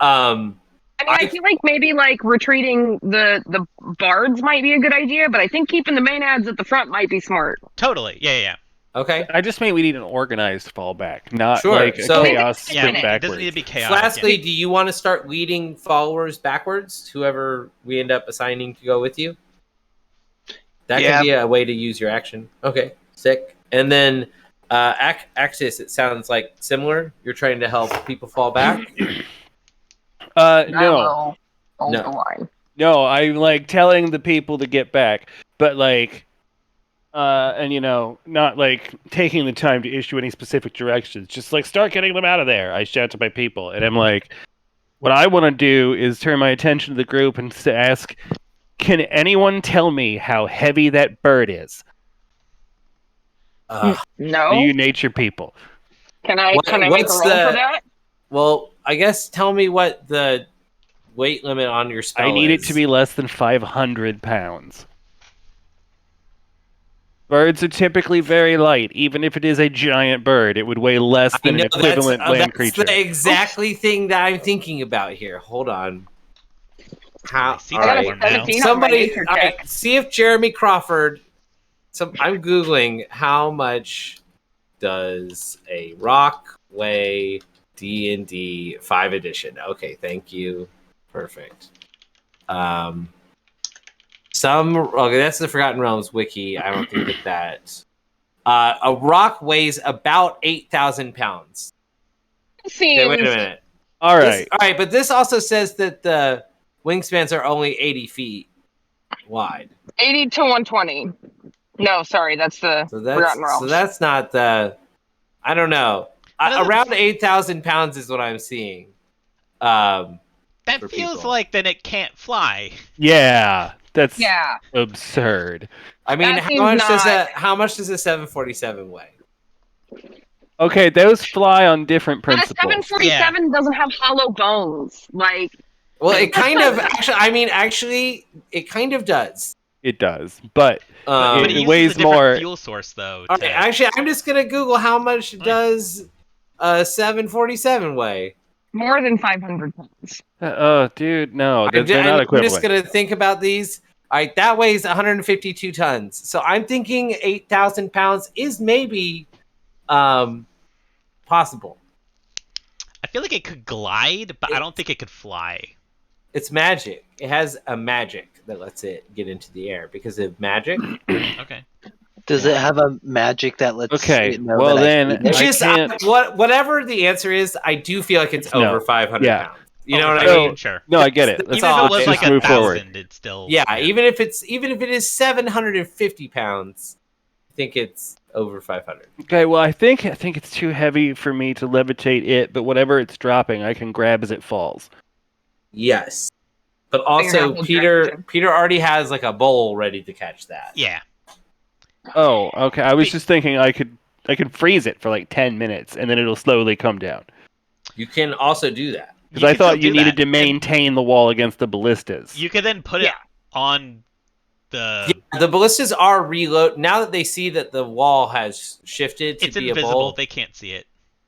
Speaker 3: I feel like maybe like retreating the bards might be a good idea, but I think keeping the main ads at the front might be smart.
Speaker 1: Totally, yeah.
Speaker 2: Okay.
Speaker 5: I just mean we need an organized fallback, not like a
Speaker 2: So-
Speaker 5: chaos sprint
Speaker 1: It
Speaker 5: backwards.
Speaker 1: doesn't need to be chaotic.
Speaker 2: Lastly, do you want to start leading followers backwards? Whoever we end up assigning to go with you? That could be a way to use your action. Okay, sick. And then Axis, it sounds like similar. You're trying to help people fall back?
Speaker 5: No.
Speaker 3: Hold the line.
Speaker 5: No, I'm like telling the people to get back, but like, and not like taking the time to issue any specific directions. Just like start getting them out of there. I shout to my people, and I'm like, what I want to do is turn my attention to the group and to ask, can anyone tell me how heavy that bird is?
Speaker 3: No.
Speaker 5: You nature people.
Speaker 3: Can I make a roll for that?
Speaker 2: Well, I guess tell me what the weight limit on your spell
Speaker 5: I need
Speaker 2: is.
Speaker 5: it to be less than 500 pounds. Birds are typically very light. Even if it is a giant bird, it would weigh less than an equivalent land creature.
Speaker 2: That's the exactly thing that I'm thinking about here. Hold on. All
Speaker 1: right.
Speaker 2: Somebody, see if Jeremy Crawford. I'm googling how much does a rock weigh D&D 5 edition. Okay, thank you. Perfect. Okay, that's the Forgotten Realms wiki. I don't think that. A rock weighs about 8,000 pounds. Okay, wait a minute.
Speaker 5: All right.
Speaker 2: All right, but this also says that the wingspans are only 80 feet wide.
Speaker 3: 80 to 120. No, sorry, that's the Forgotten Realms.
Speaker 2: So that's not the. I don't know. Around 8,000 pounds is what I'm seeing.
Speaker 1: That feels
Speaker 2: people.
Speaker 1: like then it can't fly.
Speaker 5: Yeah, that's
Speaker 3: Yeah.
Speaker 5: absurd.
Speaker 2: I mean,
Speaker 3: That
Speaker 2: how much does a 747 weigh?
Speaker 5: Okay, those fly on different
Speaker 3: But a
Speaker 5: principles.
Speaker 3: 747 doesn't have hollow bones. Like,
Speaker 2: Well, it kind of actually, it kind of does.
Speaker 5: It does, but
Speaker 1: But it
Speaker 5: it
Speaker 1: uses
Speaker 5: weighs
Speaker 1: a different
Speaker 5: more.
Speaker 1: fuel source, though.
Speaker 2: Okay, actually, I'm just gonna Google how much does a 747 weigh.
Speaker 3: more than 500 pounds.
Speaker 5: Oh, dude, no, they're not
Speaker 2: I'm
Speaker 5: equivalent.
Speaker 2: just gonna think about these. All right, that weighs 152 tons. So I'm thinking 8,000 pounds is maybe possible.
Speaker 1: I feel like it could glide, but I don't think it could fly.
Speaker 2: It's magic. It has a magic that lets it get into the air because of magic.
Speaker 1: Okay.
Speaker 4: Does it have a magic that lets
Speaker 5: Okay,
Speaker 4: it know
Speaker 5: well
Speaker 4: that
Speaker 5: then,
Speaker 4: I
Speaker 2: It's
Speaker 5: I
Speaker 2: just
Speaker 5: can't-
Speaker 2: whatever the answer is, I do feel like it's
Speaker 5: No.
Speaker 2: over 500
Speaker 5: Yeah.
Speaker 2: pounds. You know what I
Speaker 1: Okay,
Speaker 2: mean?
Speaker 1: Sure.
Speaker 5: No, I get it.
Speaker 2: That's
Speaker 1: Even
Speaker 2: all.
Speaker 1: if it was
Speaker 5: Let's
Speaker 1: like
Speaker 5: just move
Speaker 1: 1,000, it's still.
Speaker 2: Yeah, even if it is 750 pounds, I think it's over 500.
Speaker 5: Okay, well, I think it's too heavy for me to levitate it, but whatever it's dropping, I can grab as it falls.
Speaker 2: Yes, but
Speaker 3: Figure
Speaker 2: also
Speaker 3: out what
Speaker 2: Peter
Speaker 3: direction.
Speaker 2: Peter already has like a bowl ready to catch that.
Speaker 1: Yeah.
Speaker 5: Oh, okay. I was just thinking I could freeze it for like 10 minutes, and then it'll slowly come down.
Speaker 2: You can also do that.
Speaker 5: Because I
Speaker 1: can still
Speaker 5: thought you
Speaker 1: do
Speaker 5: needed
Speaker 1: that.
Speaker 5: to maintain the wall against the ballistas.
Speaker 1: You could then put it on the.
Speaker 2: Yeah, the ballistas are reload now that they see that the wall has shifted to
Speaker 1: It's
Speaker 2: be
Speaker 1: invisible.
Speaker 2: a bowl.
Speaker 1: They can't see it.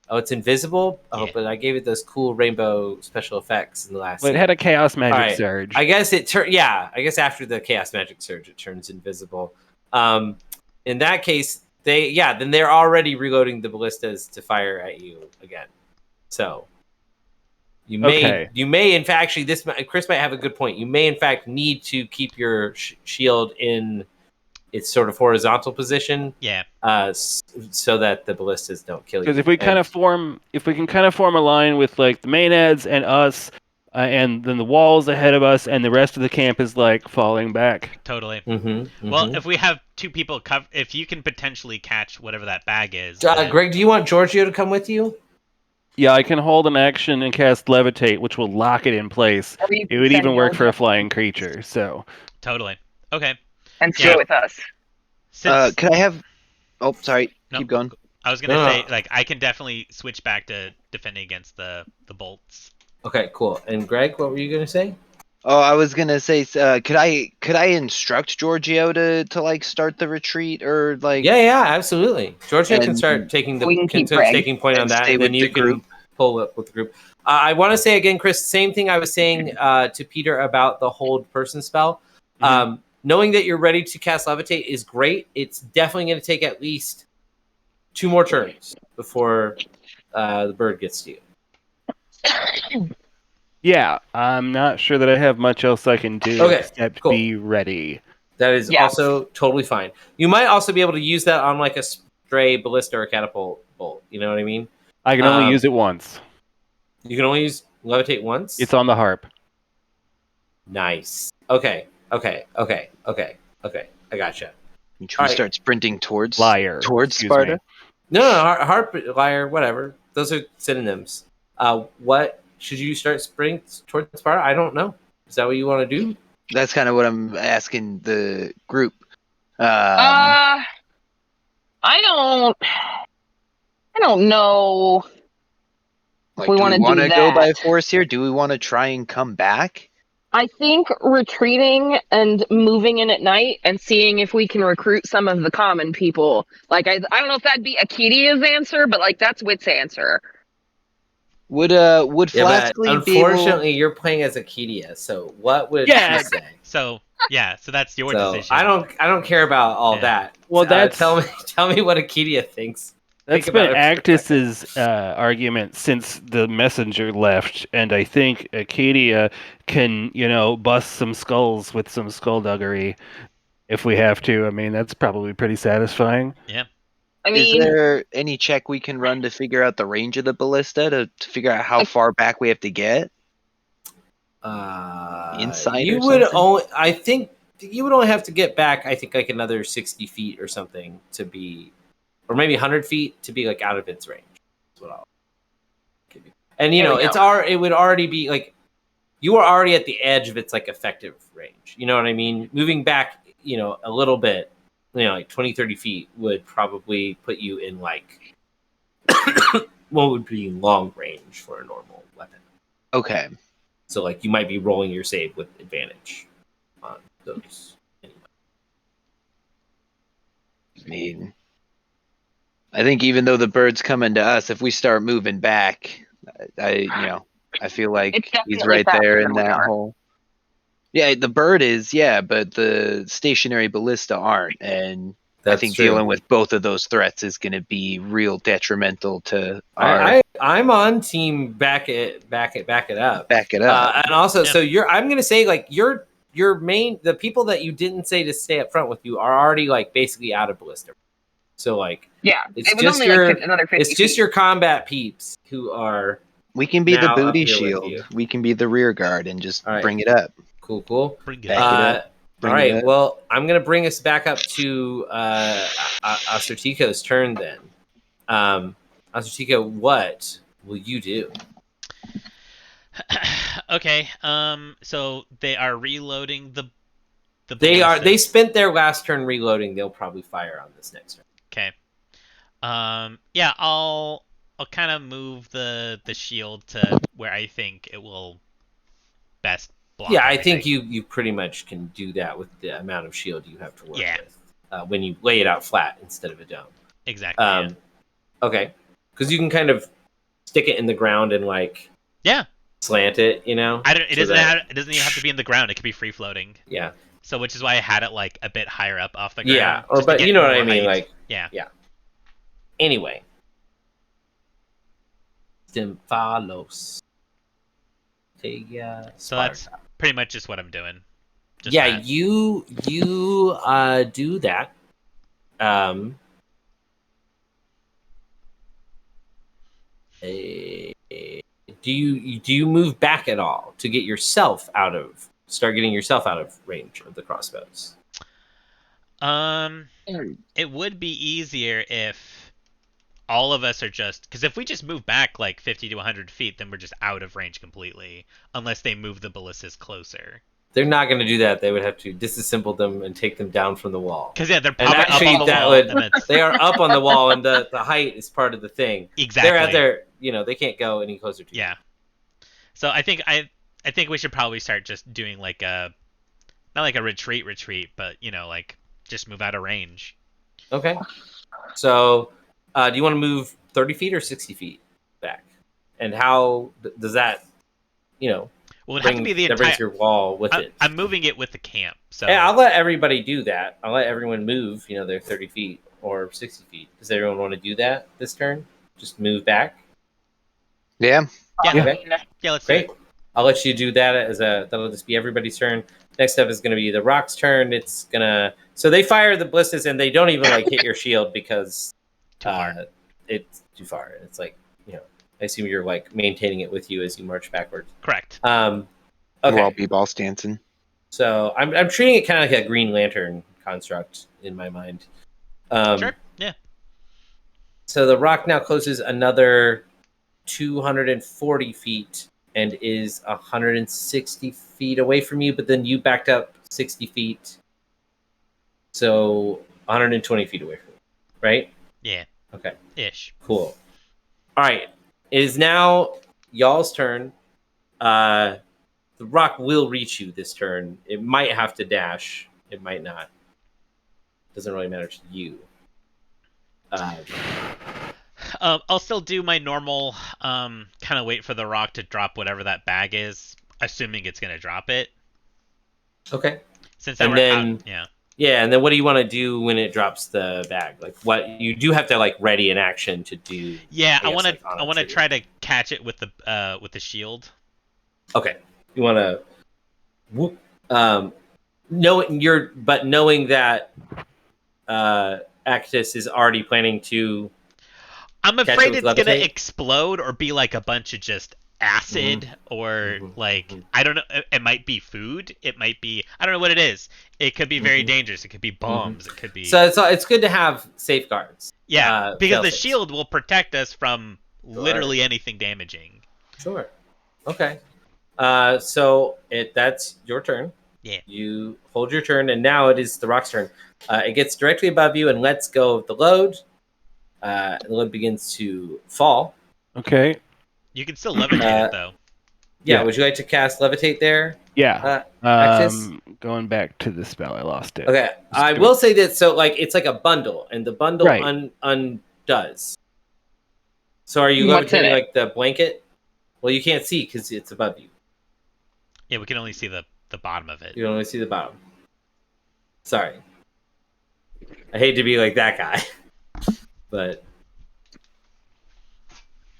Speaker 2: Oh, it's invisible. Oh,
Speaker 1: Yeah.
Speaker 2: but I gave it those cool rainbow special effects in the last.
Speaker 5: Well, it
Speaker 2: scene.
Speaker 5: had a chaos magic
Speaker 2: Alright,
Speaker 5: surge.
Speaker 2: I guess it turned. Yeah, I guess after the chaos magic surge, it turns invisible. In that case, then they're already reloading the ballistas to fire at you again. So you may in fact actually Chris might have a good point. You may in fact need to keep your shield in its sort of horizontal position.
Speaker 1: Yeah.
Speaker 2: So that the ballistas don't kill you.
Speaker 5: Because if we can kind of form a line with like the maenads and us, and then the walls ahead of us, and the rest of the camp is like falling back.
Speaker 1: Totally.
Speaker 2: Mm-hmm.
Speaker 1: Well, if we have two people if you can potentially catch whatever that bag is.
Speaker 2: Greg, do you want Giorgio to come with you?
Speaker 5: Yeah, I can hold an action and cast levitate, which will lock it in place. It would even work for a flying creature. So
Speaker 1: totally. Okay.
Speaker 3: And stay with us.
Speaker 4: Could I have? Oh, sorry.
Speaker 1: No,
Speaker 4: Keep going.
Speaker 1: I was gonna say, like, I can definitely switch back to defending against the bolts.
Speaker 2: Okay, cool. And Greg, what were you gonna say?
Speaker 4: Oh, I was gonna say, could I instruct Giorgio to like start the retreat or like?
Speaker 2: Yeah, absolutely. Giorgio can
Speaker 4: And
Speaker 2: start taking
Speaker 3: taking
Speaker 2: point on
Speaker 4: and
Speaker 2: that,
Speaker 4: stay
Speaker 2: and then
Speaker 4: with
Speaker 2: you
Speaker 4: the
Speaker 2: can
Speaker 4: group.
Speaker 2: pull up with the group. I want to say again, Chris, same thing I was saying to Peter about the hold person spell. Knowing that you're ready to cast levitate is great. It's definitely going to take at least 2 more turns before the bird gets to you.
Speaker 5: yeah, I'm not sure that I have much else I can do except
Speaker 2: cool.
Speaker 5: be ready.
Speaker 2: That is also totally fine. You might also be able to use that on like a stray ballista or catapult bolt. You know what I mean?
Speaker 5: I can only use it once.
Speaker 2: You can only use levitate once?
Speaker 5: It's on the harp.
Speaker 2: Nice. Okay. I gotcha.
Speaker 4: Should we start sprinting towards
Speaker 5: Excuse
Speaker 4: Sparta?
Speaker 5: me.
Speaker 2: No, harp, lyre, whatever. Those are synonyms. What should you start sprinting towards Sparta? I don't know. Is that what you want to do?
Speaker 4: That's kind of what I'm asking the group.
Speaker 3: I don't know.
Speaker 4: Like,
Speaker 3: we
Speaker 4: do
Speaker 3: want
Speaker 4: we
Speaker 3: to
Speaker 4: want
Speaker 3: do
Speaker 4: to
Speaker 3: that.
Speaker 4: go by force here? Do we want to try and come back?
Speaker 3: I think retreating and moving in at night and seeing if we can recruit some of the common people. Like I don't know if that'd be Akedia's answer, but like that's Wit's answer.
Speaker 4: Would Flaskly
Speaker 2: unfortunately, you're playing as Akedia. So what would she say?
Speaker 1: So that's your decision.
Speaker 2: I don't care about all that.
Speaker 5: Well,
Speaker 2: tell me what Akedia thinks.
Speaker 5: That's been Actus's argument since the messenger left, and I think Acadia can, bust some skulls with some skullduggery if we have to. I mean, that's probably pretty satisfying.
Speaker 1: Yeah.
Speaker 3: I mean,
Speaker 4: is there any check we can run to figure out the range of the ballista to figure out how far back we have to get? Insight.
Speaker 2: You
Speaker 4: or
Speaker 2: would
Speaker 4: something?
Speaker 2: only. I think you would only have to get back. I think like another 60 feet or something to be. Or maybe 100 feet to be like out of its range. That's what I'll give you. And it would already be like you are already at the edge of its like effective range. You know what I mean? Moving back, a little bit, like 20, 30 feet would probably put you in like what would be long range for a normal weapon.
Speaker 4: Okay.
Speaker 2: So like you might be rolling your save with advantage on those. Anyway.
Speaker 4: I mean, I think even though the bird's coming to us, if we start moving back, I feel like he's right there in that hole. Yeah, the bird is, but the stationary ballista aren't, and I think dealing with both of those threats is going to be real detrimental to our.
Speaker 2: I'm on team back it up.
Speaker 4: Back it up.
Speaker 2: And also, so I'm going to say like your the people that you didn't say to stay up front with you are already like basically out of ballista. So like it's just your combat peeps who are.
Speaker 4: We can be the booty shield. We can be the rear guard and just bring it up.
Speaker 2: Cool.
Speaker 1: Bring it
Speaker 2: up. All right. Well, I'm gonna bring us back up to Astertico's turn then. Astertico, what will you do?
Speaker 1: Okay. So they are reloading the.
Speaker 2: They spent their last turn reloading. They'll probably fire on this next turn.
Speaker 1: Okay. Yeah, I'll kind of move the shield to where I think it will best block
Speaker 2: Yeah, I
Speaker 1: everything.
Speaker 2: think you pretty much can do that with the amount of shield you have to work
Speaker 1: Yeah.
Speaker 2: with when you lay it out flat instead of a dome.
Speaker 1: Exactly. Yeah.
Speaker 2: Okay, because you can kind of stick it in the ground and like slant it, you know.
Speaker 1: It doesn't even have to be in the ground. It could be free floating.
Speaker 2: Yeah.
Speaker 1: So which is why I had it like a bit higher up off the ground.
Speaker 2: Yeah, or but you know what I mean,
Speaker 1: height.
Speaker 2: like
Speaker 1: yeah.
Speaker 2: Anyway, Stymphalos.
Speaker 1: So that's pretty much just what I'm doing. Just
Speaker 2: yeah,
Speaker 1: that.
Speaker 2: you do that. Do you move back at all to get yourself start getting yourself out of range of the crossbows?
Speaker 1: It would be easier if all of us are because if we just move back like 50 to 100 feet, then we're just out of range completely, unless they move the ballistas closer.
Speaker 2: They're not going to do that. They would have to disassemble them and take them down from the wall.
Speaker 1: Because they're
Speaker 2: and
Speaker 1: probably
Speaker 2: actually
Speaker 1: up on the wall.
Speaker 2: They are up on the wall, and the height is part of the thing.
Speaker 1: Exactly.
Speaker 2: They're out there. They can't go any closer to you.
Speaker 1: Yeah. So I think we should probably start just doing like not like a retreat, but like just move out of range.
Speaker 2: Okay. So, do you want to move 30 feet or 60 feet back? And how does that,
Speaker 1: Well, it have to be the
Speaker 2: that brings
Speaker 1: entire
Speaker 2: your wall with it.
Speaker 1: I'm moving it with the camp. So
Speaker 2: yeah, I'll let everybody do that. I'll let everyone move, their 30 feet or 60 feet. Does everyone want to do that this turn? Just move back?
Speaker 4: Yeah.
Speaker 2: Okay.
Speaker 1: Yeah, let's
Speaker 2: Great.
Speaker 1: do it.
Speaker 2: I'll let you do that that'll just be everybody's turn. Next up is going to be the Rock's turn. So they fire the ballistas and they don't even like hit your shield because
Speaker 1: Too far.
Speaker 2: It's too far. It's like, I assume you're like maintaining it with you as you march backwards.
Speaker 1: Correct.
Speaker 2: Okay.
Speaker 4: We'll all be ball stancing.
Speaker 2: So I'm treating it kind of like a Green Lantern construct in my mind.
Speaker 1: Sure. Yeah.
Speaker 2: So the Rock now closes another 240 feet and is 160 feet away from you, but then you backed up 60 feet. So 120 feet away from you, right?
Speaker 1: Yeah.
Speaker 2: Okay.
Speaker 1: Ish.
Speaker 2: Cool. All right. It is now y'all's turn. The Rock will reach you this turn. It might have to dash. It might not. Doesn't really matter to you.
Speaker 1: I'll still do my normal kind of wait for the Rock to drop whatever that bag is, assuming it's going to drop it.
Speaker 2: Okay.
Speaker 1: Since
Speaker 2: and
Speaker 1: we're
Speaker 2: then
Speaker 1: out, yeah.
Speaker 2: Yeah, and then what do you want to do when it drops the bag? Like, what you do have to like ready an action to do.
Speaker 1: Yeah, I want to try to catch it with the shield.
Speaker 2: Okay, you want to whoop. Knowing that Actus is already planning to.
Speaker 1: I'm afraid it's gonna explode or be like a bunch of just acid or I don't know. It might be food. It might be I don't know what it is. It could be very dangerous. It could be bombs. It could be.
Speaker 2: So it's good to have safeguards.
Speaker 1: Yeah, because the shield will protect us from literally anything damaging.
Speaker 2: Sure. Okay. So that's your turn.
Speaker 1: Yeah.
Speaker 2: You hold your turn, and now it is the Rock's turn. It gets directly above you and lets go of the load. The load begins to fall.
Speaker 5: Okay.
Speaker 1: You can still levitate it, though.
Speaker 2: Yeah, would you like to cast Levitate there?
Speaker 5: Yeah. Going back to the spell, I lost it.
Speaker 2: Okay. I will say that, so like it's like a bundle, and the bundle undoes. So are you levitating like the blanket? Well, you can't see because it's above you.
Speaker 1: Yeah, we can only see the bottom of it.
Speaker 2: You can only see the bottom. Sorry. I hate to be like that guy. But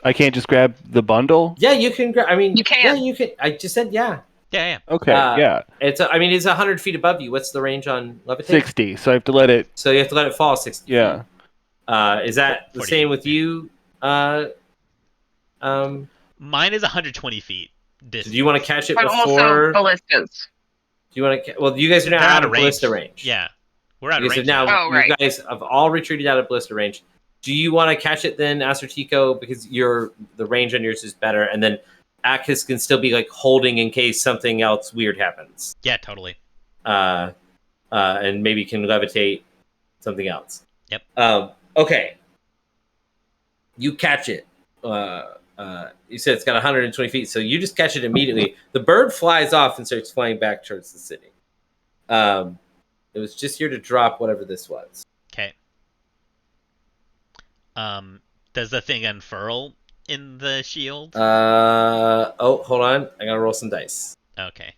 Speaker 5: I can't just grab the bundle?
Speaker 2: Yeah, you can grab. I mean,
Speaker 3: you can.
Speaker 2: Yeah, you can. I just said yeah.
Speaker 1: Yeah.
Speaker 5: Okay, yeah.
Speaker 2: It's 100 feet above you. What's the range on levitate?
Speaker 5: 60, so I have to let it...
Speaker 2: So you have to let it fall 60
Speaker 5: Yeah.
Speaker 2: feet. Is that the same with you?
Speaker 1: Mine is 120 feet.
Speaker 2: Do you want to catch it
Speaker 3: but
Speaker 2: before...
Speaker 3: also ballistas.
Speaker 2: Do you want to... Well, you guys are now out of ballista range.
Speaker 1: Yeah. We're out of range.
Speaker 2: You guys have all retreated out of ballista range. Do you want to catch it then, Acertico, because the range on yours is better, and then Acus can still be like holding in case something else weird happens.
Speaker 1: Yeah, totally.
Speaker 2: And maybe can levitate something else.
Speaker 1: Yep.
Speaker 2: Okay. You catch it. You said it's got 120 feet, so you just catch it immediately. The bird flies off and starts flying back towards the city. It was just here to drop whatever this was.
Speaker 1: Okay. Does the thing unfurl in the shield?
Speaker 2: Hold on. I gotta roll some dice.
Speaker 1: Okay.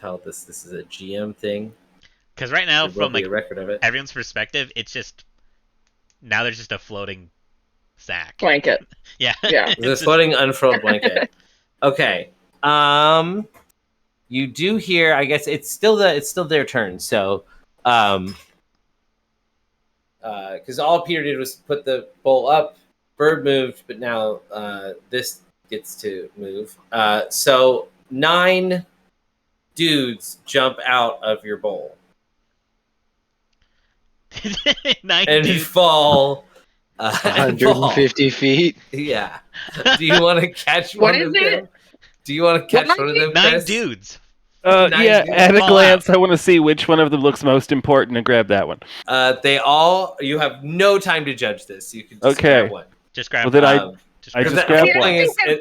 Speaker 2: Tell this is a GM thing.
Speaker 1: Because right now,
Speaker 2: There will
Speaker 1: from
Speaker 2: be
Speaker 1: like
Speaker 2: a record of it.
Speaker 1: everyone's perspective, it's just now there's just a floating sack.
Speaker 3: Blanket.
Speaker 1: Yeah.
Speaker 3: Yeah.
Speaker 2: It's a floating unfurled blanket. Okay. You do hear. I guess it's still their turn. So, because all Peter did was put the bowl up. Bird moved, but now this gets to move. So 9 dudes jump out of your bowl
Speaker 1: 9
Speaker 2: and
Speaker 1: dudes.
Speaker 2: fall.
Speaker 4: 150 feet.
Speaker 2: Yeah. Do you want to catch
Speaker 3: What
Speaker 2: one
Speaker 3: is
Speaker 2: of
Speaker 3: it?
Speaker 2: them? Do you want to catch one of them?
Speaker 1: 9
Speaker 2: Chris?
Speaker 1: dudes.
Speaker 2: Nine
Speaker 5: Yeah,
Speaker 2: dudes
Speaker 5: at a
Speaker 1: fall
Speaker 5: glance, I want to see which one of them looks most important and grab that one.
Speaker 2: They all. You have no time to judge this. You can just
Speaker 5: Okay.
Speaker 2: grab one.
Speaker 1: Just grab
Speaker 5: Well, then
Speaker 1: one.
Speaker 5: I
Speaker 2: Because
Speaker 5: just
Speaker 2: the
Speaker 5: grabbed
Speaker 2: thing
Speaker 5: one.
Speaker 2: is,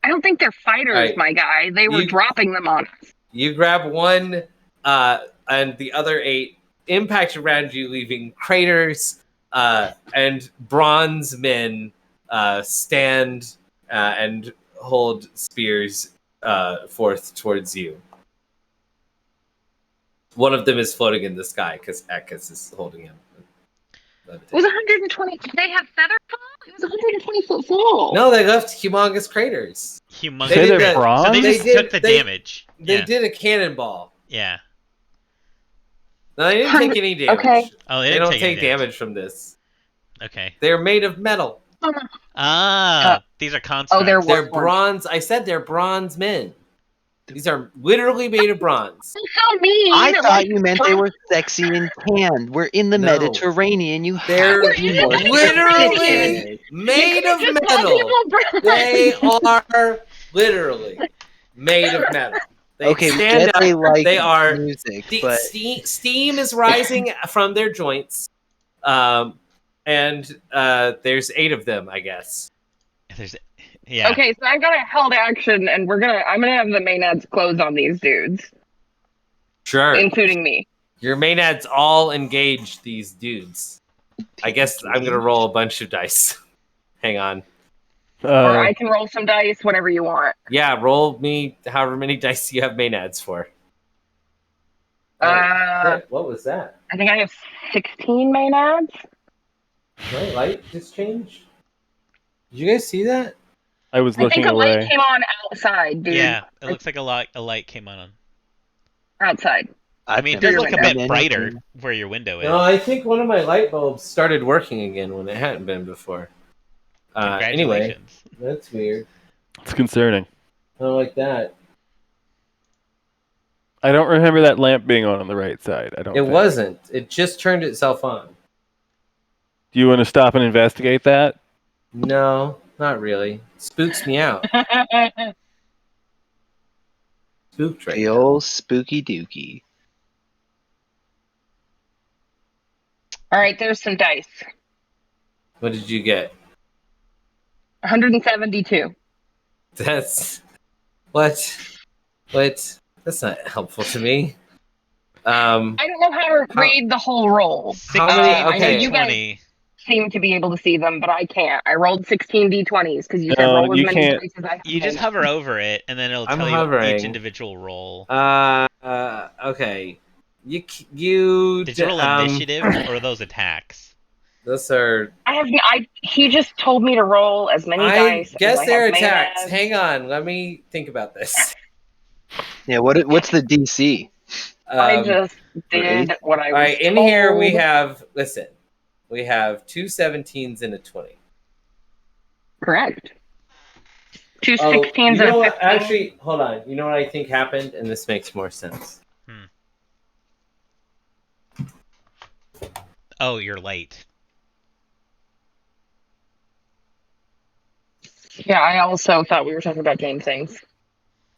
Speaker 3: I don't think they're fighters,
Speaker 2: Alright.
Speaker 3: my guy. They were
Speaker 2: You-
Speaker 3: dropping them on us.
Speaker 2: you grab one, and the other 8 impact around you, leaving craters. And bronze men stand and hold spears forth towards you. One of them is floating in the sky because Ekis is holding him.
Speaker 3: It was 120. Did they have feather fall? It was 120 foot fall.
Speaker 2: No, they left humongous craters.
Speaker 1: Humongous.
Speaker 2: They did
Speaker 5: they're
Speaker 2: that-
Speaker 5: bronze?
Speaker 1: So they
Speaker 2: They
Speaker 1: just
Speaker 2: did-
Speaker 1: took the
Speaker 2: they-
Speaker 1: damage.
Speaker 2: They
Speaker 1: Yeah.
Speaker 2: did a cannonball.
Speaker 1: Yeah.
Speaker 2: No, they didn't take any damage.
Speaker 3: Okay.
Speaker 1: Oh,
Speaker 2: They
Speaker 1: didn't
Speaker 2: don't
Speaker 1: take any
Speaker 2: take damage from this.
Speaker 1: Okay.
Speaker 2: They're made of metal.
Speaker 1: These are constructs.
Speaker 3: they're
Speaker 2: They're
Speaker 3: Warforged.
Speaker 2: bronze. I said they're bronze men. These are literally made of bronze.
Speaker 3: That's so mean.
Speaker 4: I
Speaker 3: Like,
Speaker 4: thought you meant they were sexy and tanned. We're in the
Speaker 2: No.
Speaker 4: Mediterranean. You
Speaker 2: They're
Speaker 4: have to be more
Speaker 2: literally made of
Speaker 3: just call
Speaker 2: metal.
Speaker 3: people bronze.
Speaker 2: They are literally made of metal. They
Speaker 4: Okay, we
Speaker 2: stand
Speaker 4: get
Speaker 2: up.
Speaker 4: they like
Speaker 2: They are
Speaker 4: music, but
Speaker 2: steam is rising from their joints, and there's 8 of them, I guess.
Speaker 1: There's, yeah.
Speaker 3: Okay, so I've got a held action, and I'm gonna have the Maenads close on these dudes,
Speaker 2: Sure.
Speaker 3: including me.
Speaker 2: Your Maenads all engage these dudes. I guess I'm gonna roll a bunch of dice. Hang on.
Speaker 3: Or I can roll some dice, whatever you want.
Speaker 2: Yeah, roll me however many dice you have Maenads for. What was that?
Speaker 3: I think I have 16 Maenads.
Speaker 2: My light just changed? Did you guys see that?
Speaker 5: I was
Speaker 3: I
Speaker 5: looking
Speaker 3: think a light
Speaker 5: away.
Speaker 3: came on outside, dude.
Speaker 1: Yeah. It looks like a light came on.
Speaker 3: Outside.
Speaker 1: I mean, it
Speaker 3: never
Speaker 1: does look a
Speaker 3: done
Speaker 1: bit brighter where your window is.
Speaker 2: No, I think one of my light bulbs started working again when it hadn't been before. Anyway,
Speaker 1: Congratulations.
Speaker 2: that's weird.
Speaker 5: It's concerning.
Speaker 2: I don't like that.
Speaker 5: I don't remember that lamp being on the right side. I don't.
Speaker 2: It
Speaker 5: think.
Speaker 2: wasn't. It just turned itself on.
Speaker 5: Do you want to stop and investigate that?
Speaker 2: No, not really. Spooks me out. Spooked right
Speaker 4: the
Speaker 2: now.
Speaker 4: old spooky dookie.
Speaker 3: All right, there's some dice.
Speaker 2: What did you get?
Speaker 3: 172.
Speaker 2: That's what? That's not helpful to me.
Speaker 3: I don't know how to read the whole roll.
Speaker 2: How many?
Speaker 3: I know
Speaker 2: Okay.
Speaker 3: you guys
Speaker 1: 20.
Speaker 3: seem to be able to see them, but I can't. I rolled 16 d20s because you said
Speaker 5: No,
Speaker 3: roll as
Speaker 5: you
Speaker 3: many
Speaker 5: can't.
Speaker 3: dice as I have.
Speaker 1: You just hover over it, and then it'll
Speaker 2: I'm
Speaker 1: tell you
Speaker 2: hovering.
Speaker 1: each individual roll.
Speaker 2: Okay. You
Speaker 1: Did you roll initiative, or are those attacks?
Speaker 2: Those are.
Speaker 3: He just told me to roll as many
Speaker 2: I
Speaker 3: dice.
Speaker 2: guess
Speaker 3: as I
Speaker 2: they're
Speaker 3: have
Speaker 2: attacks.
Speaker 3: Maenads.
Speaker 2: Hang on, let me think about this.
Speaker 4: Yeah, what's the DC?
Speaker 3: I just did what I was
Speaker 2: All right, in
Speaker 3: told.
Speaker 2: here we have. Listen, we have 2 17s and a 20.
Speaker 3: Correct. Two
Speaker 2: Oh,
Speaker 3: 16s
Speaker 2: you
Speaker 3: and
Speaker 2: know
Speaker 3: a
Speaker 2: what?
Speaker 3: 15.
Speaker 2: Actually, hold on. You know what I think happened, and this makes more sense.
Speaker 1: Oh, you're late.
Speaker 3: Yeah, I also thought we were talking about game things.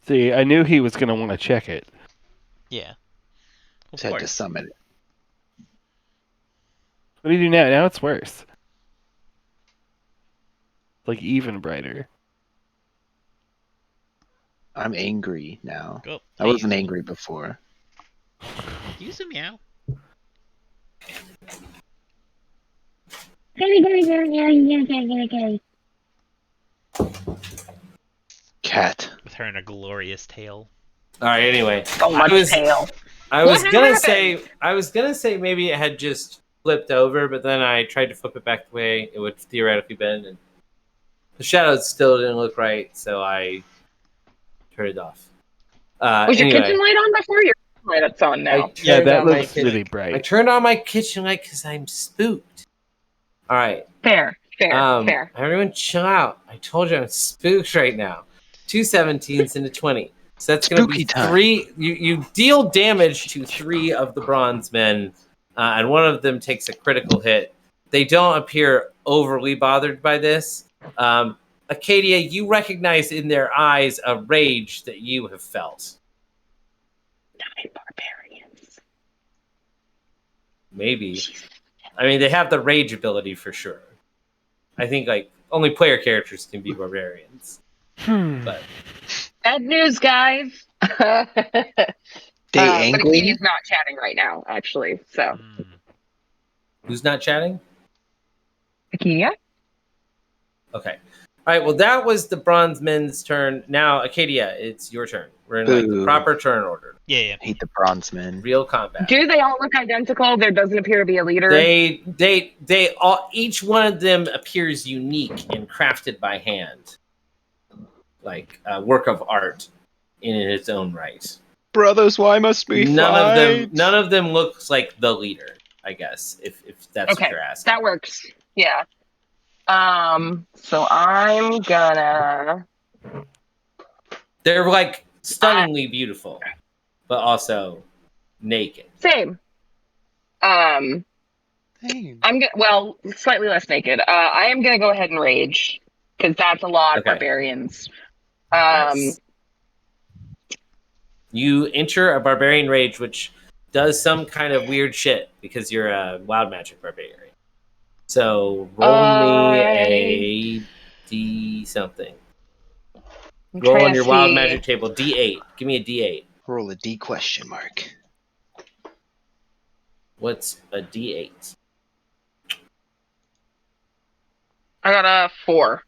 Speaker 5: See, I knew he was going to want to check it.
Speaker 1: Yeah. Of
Speaker 4: Just had to
Speaker 1: course.
Speaker 4: summon it.
Speaker 5: What do you do now? Now it's worse. Like even brighter.
Speaker 4: I'm angry now.
Speaker 1: Go.
Speaker 4: I wasn't angry before.
Speaker 1: Use a meow.
Speaker 4: Cat.
Speaker 1: With her in a glorious tail.
Speaker 2: All right. Anyway,
Speaker 3: So much tail.
Speaker 2: I was
Speaker 3: What
Speaker 2: gonna
Speaker 3: happened?
Speaker 2: say maybe it had just flipped over, but then I tried to flip it back the way it would theoretically been, and the shadows still didn't look right, so I turned it off.
Speaker 3: Was your kitchen
Speaker 2: Anyway,
Speaker 3: light on before? Your light it's on now.
Speaker 5: Yeah,
Speaker 2: turned
Speaker 5: that
Speaker 2: on my
Speaker 5: looks
Speaker 2: kitchen-
Speaker 5: really
Speaker 2: I
Speaker 5: bright.
Speaker 2: turned on my kitchen light because I'm spooked. All right.
Speaker 3: Fair.
Speaker 2: Everyone chill out. I told you I'm spooked right now. 2 17s into 20. So that's going to be
Speaker 4: Spooky time.
Speaker 2: 3. You deal damage to 3 of the bronze men, and one of them takes a critical hit. They don't appear overly bothered by this. Acadia, you recognize in their eyes a rage that you have felt.
Speaker 3: Barbarians.
Speaker 2: Maybe. I mean, they have the rage ability for sure. I think like only player characters can be barbarians. But
Speaker 3: Bad news, guys.
Speaker 4: They
Speaker 3: But
Speaker 4: angry?
Speaker 3: Akedia's not chatting right now, actually. So,
Speaker 2: who's not chatting?
Speaker 3: Akedia?
Speaker 2: Okay. All right. Well, that was the bronze men's turn. Now, Acadia, it's your turn. We're in like the
Speaker 4: Boo.
Speaker 2: proper turn order.
Speaker 1: Yeah.
Speaker 4: Hate the bronze men.
Speaker 2: Real combat.
Speaker 3: Do they all look identical? There doesn't appear to be a leader.
Speaker 2: They all, each one of them appears unique and crafted by hand, like a work of art in its own right.
Speaker 4: Brothers, why must we fight?
Speaker 2: None of them looks like the leader, I guess, if that's
Speaker 3: Okay,
Speaker 2: what you're asking.
Speaker 3: that works. Yeah. So I'm gonna.
Speaker 2: They're like stunningly beautiful, but also naked.
Speaker 3: Same.
Speaker 4: Dang.
Speaker 3: Slightly less naked. I am gonna go ahead and rage because that's a lot of
Speaker 2: Okay.
Speaker 3: barbarians.
Speaker 2: Nice. You enter a barbarian rage, which does some kind of weird shit because you're a wild magic barbarian. So roll me a D something. Roll on your wild magic table. D8. Give me a D8.
Speaker 4: Roll a D question mark.
Speaker 2: What's a D8?
Speaker 3: I got a 4.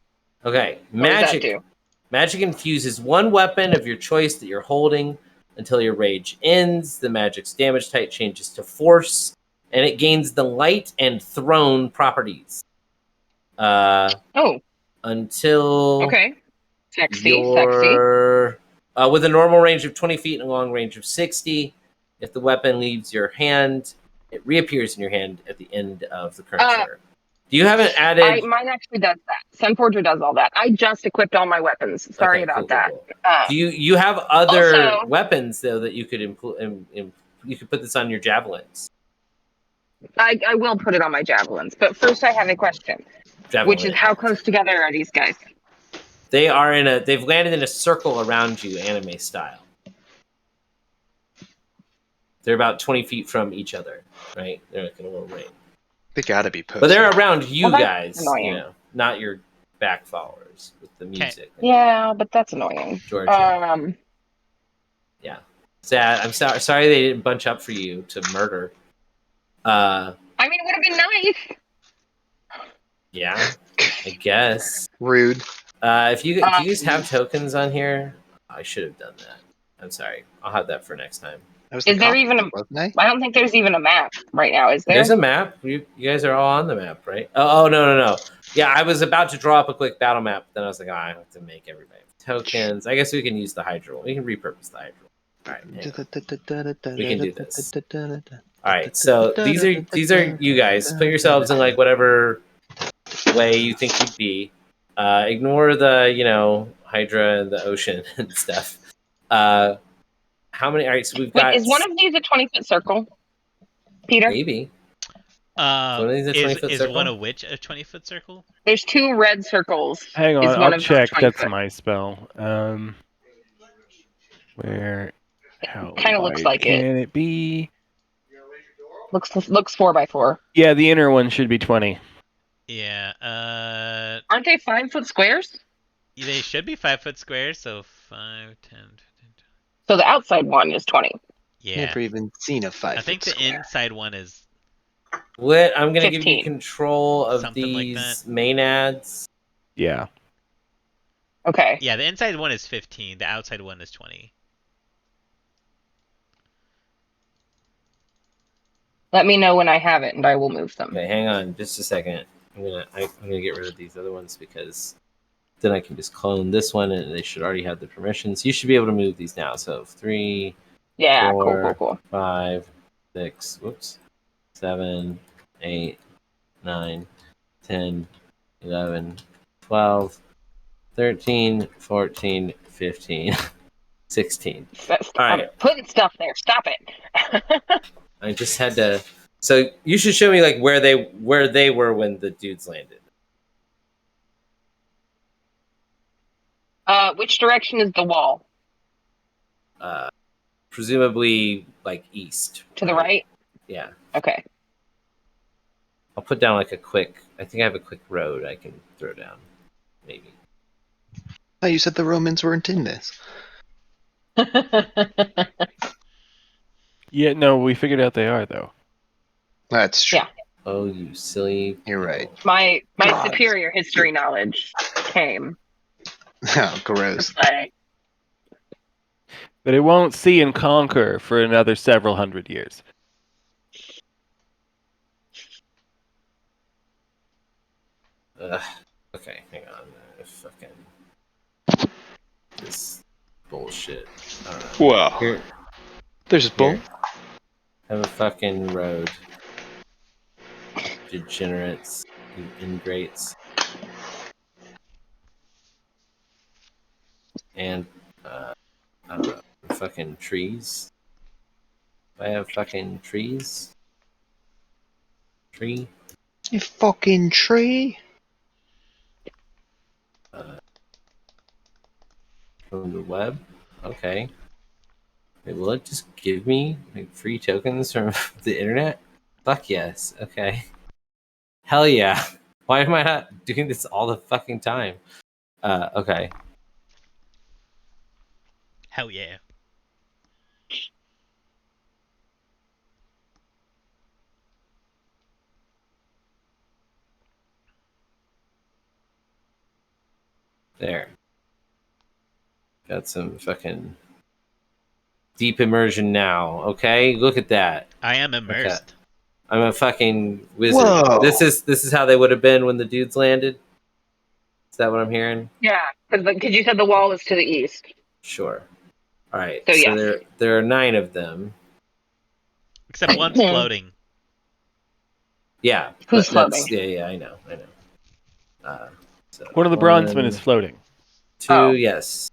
Speaker 2: Okay.
Speaker 3: What does that do?
Speaker 2: Magic infuses one weapon of your choice that you're holding until your rage ends. The magic's damage type changes to force, and it gains the light and thrown properties. Until
Speaker 3: okay, sexy.
Speaker 2: With a normal range of 20 feet and a long range of 60. If the weapon leaves your hand, it reappears in your hand at the end of the current turn. Do you haven't added?
Speaker 3: Mine actually does that. Sunforger does all that. I just equipped all my weapons. Sorry about that.
Speaker 2: Cool. Do you have other weapons though that you could you could put this on your javelins?
Speaker 3: I will put it on my javelins, but first I have a question, which is how close together are these guys?
Speaker 2: They are they've landed in a circle around you, anime style. They're about 20 feet from each other, right? They're like in a little ring.
Speaker 4: They gotta be posted.
Speaker 2: But they're around you guys,
Speaker 3: annoying.
Speaker 2: not your back followers with the music.
Speaker 3: Yeah, but that's annoying.
Speaker 2: Georgia. Yeah. Sad. I'm sorry they didn't bunch up for you to murder.
Speaker 3: I mean, it would have been nice.
Speaker 2: Yeah, I guess.
Speaker 4: Rude.
Speaker 2: If you just have tokens on here, I should have done that. I'm sorry. I'll have that for next time.
Speaker 3: Is there even I don't think there's even a map right now, is there?
Speaker 2: There's a map. You guys are all on the map, right? Oh, no. Yeah, I was about to draw up a quick battle map, then I was like, I have to make everybody tokens. I guess we can use the hydro. We can repurpose the hydro. All right, we can do this. All right, so these are you guys. Put yourselves in like whatever way you think you'd be. Ignore the Hydra and the ocean and stuff. How many? All right, so we've got.
Speaker 3: Is one of these a 20-foot circle, Peter?
Speaker 2: Maybe.
Speaker 1: Is one of which a 20-foot circle?
Speaker 3: There's 2 red circles.
Speaker 5: Hang on, I'll check. That's my spell. Where? How
Speaker 3: kind of looks like
Speaker 5: can it be?
Speaker 3: Looks 4x4.
Speaker 5: Yeah, the inner one should be 20.
Speaker 1: Yeah.
Speaker 3: Aren't they 5-foot squares?
Speaker 1: They should be 5-foot squares. So 5, 10, 15.
Speaker 3: So the outside one is 20.
Speaker 1: Yeah.
Speaker 4: Never even seen a 5
Speaker 1: I think
Speaker 4: foot
Speaker 1: the
Speaker 4: square.
Speaker 1: inside one is
Speaker 2: What? I'm gonna give you
Speaker 3: 15.
Speaker 2: control of
Speaker 1: Something like
Speaker 2: these
Speaker 1: that.
Speaker 2: maenads.
Speaker 5: Yeah.
Speaker 3: Okay.
Speaker 1: Yeah, the inside one is 15. The outside one is 20.
Speaker 3: Let me know when I have it, and I will move them.
Speaker 2: Okay, hang on, just a second. I'm gonna get rid of these other ones because then I can just clone this one, and they should already have the permissions. You should be able to move these now. So 3,
Speaker 3: Yeah,
Speaker 2: 4,
Speaker 3: cool.
Speaker 2: 5, 6, 7, 8, 9, 10, 11, 12, 13, 14, 15, 16. All
Speaker 3: I'm
Speaker 2: right.
Speaker 3: putting stuff there. Stop it.
Speaker 2: I just had to. So you should show me like where they were when the dudes landed.
Speaker 3: Which direction is the wall?
Speaker 2: Presumably like east.
Speaker 3: To the right?
Speaker 2: Yeah.
Speaker 3: Okay.
Speaker 2: I'll put down like a quick. I think I have a quick road I can throw down. Maybe.
Speaker 4: Oh, you said the Romans weren't in this.
Speaker 5: Yeah, no, we figured out they are, though.
Speaker 4: That's true.
Speaker 3: Yeah.
Speaker 2: Oh, you silly.
Speaker 4: You're right.
Speaker 3: My
Speaker 4: God.
Speaker 3: superior history knowledge came.
Speaker 4: Oh, gross.
Speaker 3: Like,
Speaker 5: But it won't see and conquer for another several hundred years.
Speaker 2: Okay, hang on. Fucking this bullshit.
Speaker 4: Wow.
Speaker 2: Here,
Speaker 4: There's a bull.
Speaker 2: here. Have a fucking road. Degenerates, you ingrates, and I don't know. Fucking trees. Do I have fucking trees? Tree.
Speaker 4: You fucking tree.
Speaker 2: From the web. Okay. Wait, will it just give me like free tokens from the internet? Fuck yes. Okay. Hell yeah. Why am I not doing this all the fucking time? Okay.
Speaker 1: Hell yeah.
Speaker 2: There. Got some fucking deep immersion now. Okay, look at that.
Speaker 1: I am immersed.
Speaker 2: Okay. I'm a fucking wizard.
Speaker 4: Whoa.
Speaker 2: This is how they would have been when the dudes landed. Is that what I'm hearing?
Speaker 3: yeah, because you said the wall is to the east.
Speaker 2: Sure. All right.
Speaker 3: So,
Speaker 2: So
Speaker 3: yes.
Speaker 2: there are 9 of them.
Speaker 1: Except one's floating.
Speaker 2: Yeah.
Speaker 3: Who's
Speaker 2: that's-
Speaker 3: floating?
Speaker 2: Yeah, I know. So
Speaker 5: One of the bronzemen is floating,
Speaker 2: 2,
Speaker 3: Oh.
Speaker 2: yes.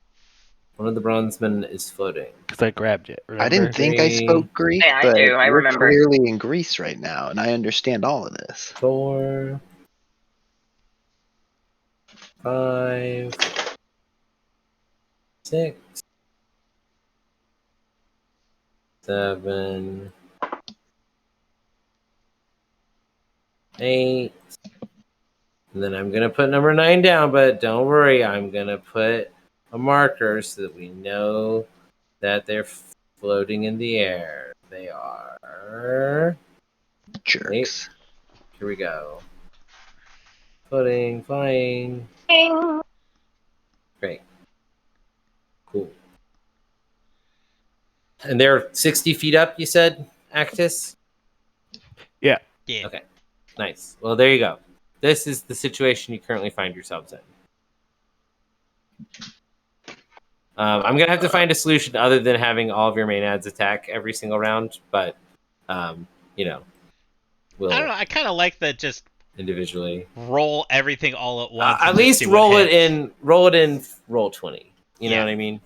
Speaker 2: One of the bronzemen is floating.
Speaker 5: because I grabbed it, remember?
Speaker 4: I didn't think I spoke Greek,
Speaker 3: Yeah, I
Speaker 4: but
Speaker 3: do. I
Speaker 4: we're
Speaker 3: remember.
Speaker 4: clearly in Greece right now, and I understand all of this.
Speaker 2: 4, 5, 6, 7, 8. And then I'm gonna put number 9 down, but don't worry, I'm gonna put a marker so that we know that they're floating in the air. They are.
Speaker 4: Jerks.
Speaker 2: Here we go. Floating, flying.
Speaker 3: Ding.
Speaker 2: Great. Cool. And they're 60 feet up, you said, Actus?
Speaker 5: Yeah.
Speaker 1: Yeah.
Speaker 2: Okay. Nice. Well, there you go. This is the situation you currently find yourselves in. I'm going to have to find a solution other than having all of your main ads attack every single round, but, we'll
Speaker 1: I don't know. I kind of like that. Just
Speaker 2: individually
Speaker 1: roll everything all at once.
Speaker 2: at
Speaker 1: and just
Speaker 2: least
Speaker 1: see what
Speaker 2: roll it
Speaker 1: hits.
Speaker 2: in roll 20. You know
Speaker 1: Yeah.
Speaker 2: what I mean?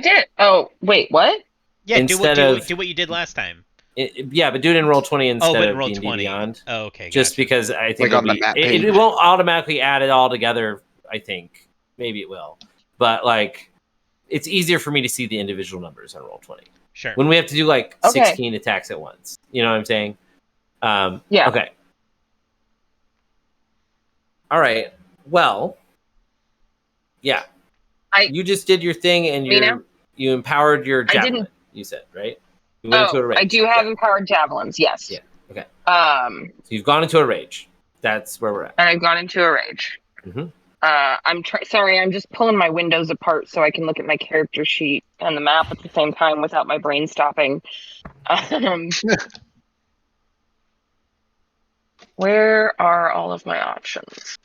Speaker 3: Did oh wait, what?
Speaker 1: Yeah.
Speaker 2: Instead
Speaker 1: do
Speaker 2: of-
Speaker 1: what you did last time.
Speaker 2: Yeah, but do it in roll 20 instead
Speaker 1: But in
Speaker 2: of
Speaker 1: roll
Speaker 2: D&D
Speaker 1: 20.
Speaker 2: Beyond.
Speaker 1: Oh, okay.
Speaker 2: Just
Speaker 1: gotcha.
Speaker 2: because I think
Speaker 4: Like on
Speaker 2: it'll
Speaker 4: the map
Speaker 2: it
Speaker 4: page.
Speaker 2: won't automatically add it all together, I think. Maybe it will. But like it's easier for me to see the individual numbers on roll 20.
Speaker 1: Sure.
Speaker 2: When we have to do like
Speaker 3: Okay.
Speaker 2: 16 attacks at once. You know what I'm saying?
Speaker 3: Yeah.
Speaker 2: Okay. All right. Well, yeah. You just did your thing, and you empowered your javelin. You said, right? You went into a rage.
Speaker 3: I do have empowered javelins. Yes.
Speaker 2: Yeah. Okay.
Speaker 3: So
Speaker 2: you've gone into a rage. That's where we're at.
Speaker 3: And I've gone into a rage.
Speaker 2: Mm-hmm.
Speaker 3: Sorry, I'm just pulling my windows apart so I can look at my character sheet and the map at the same time without my brain stopping. Where are all of my options?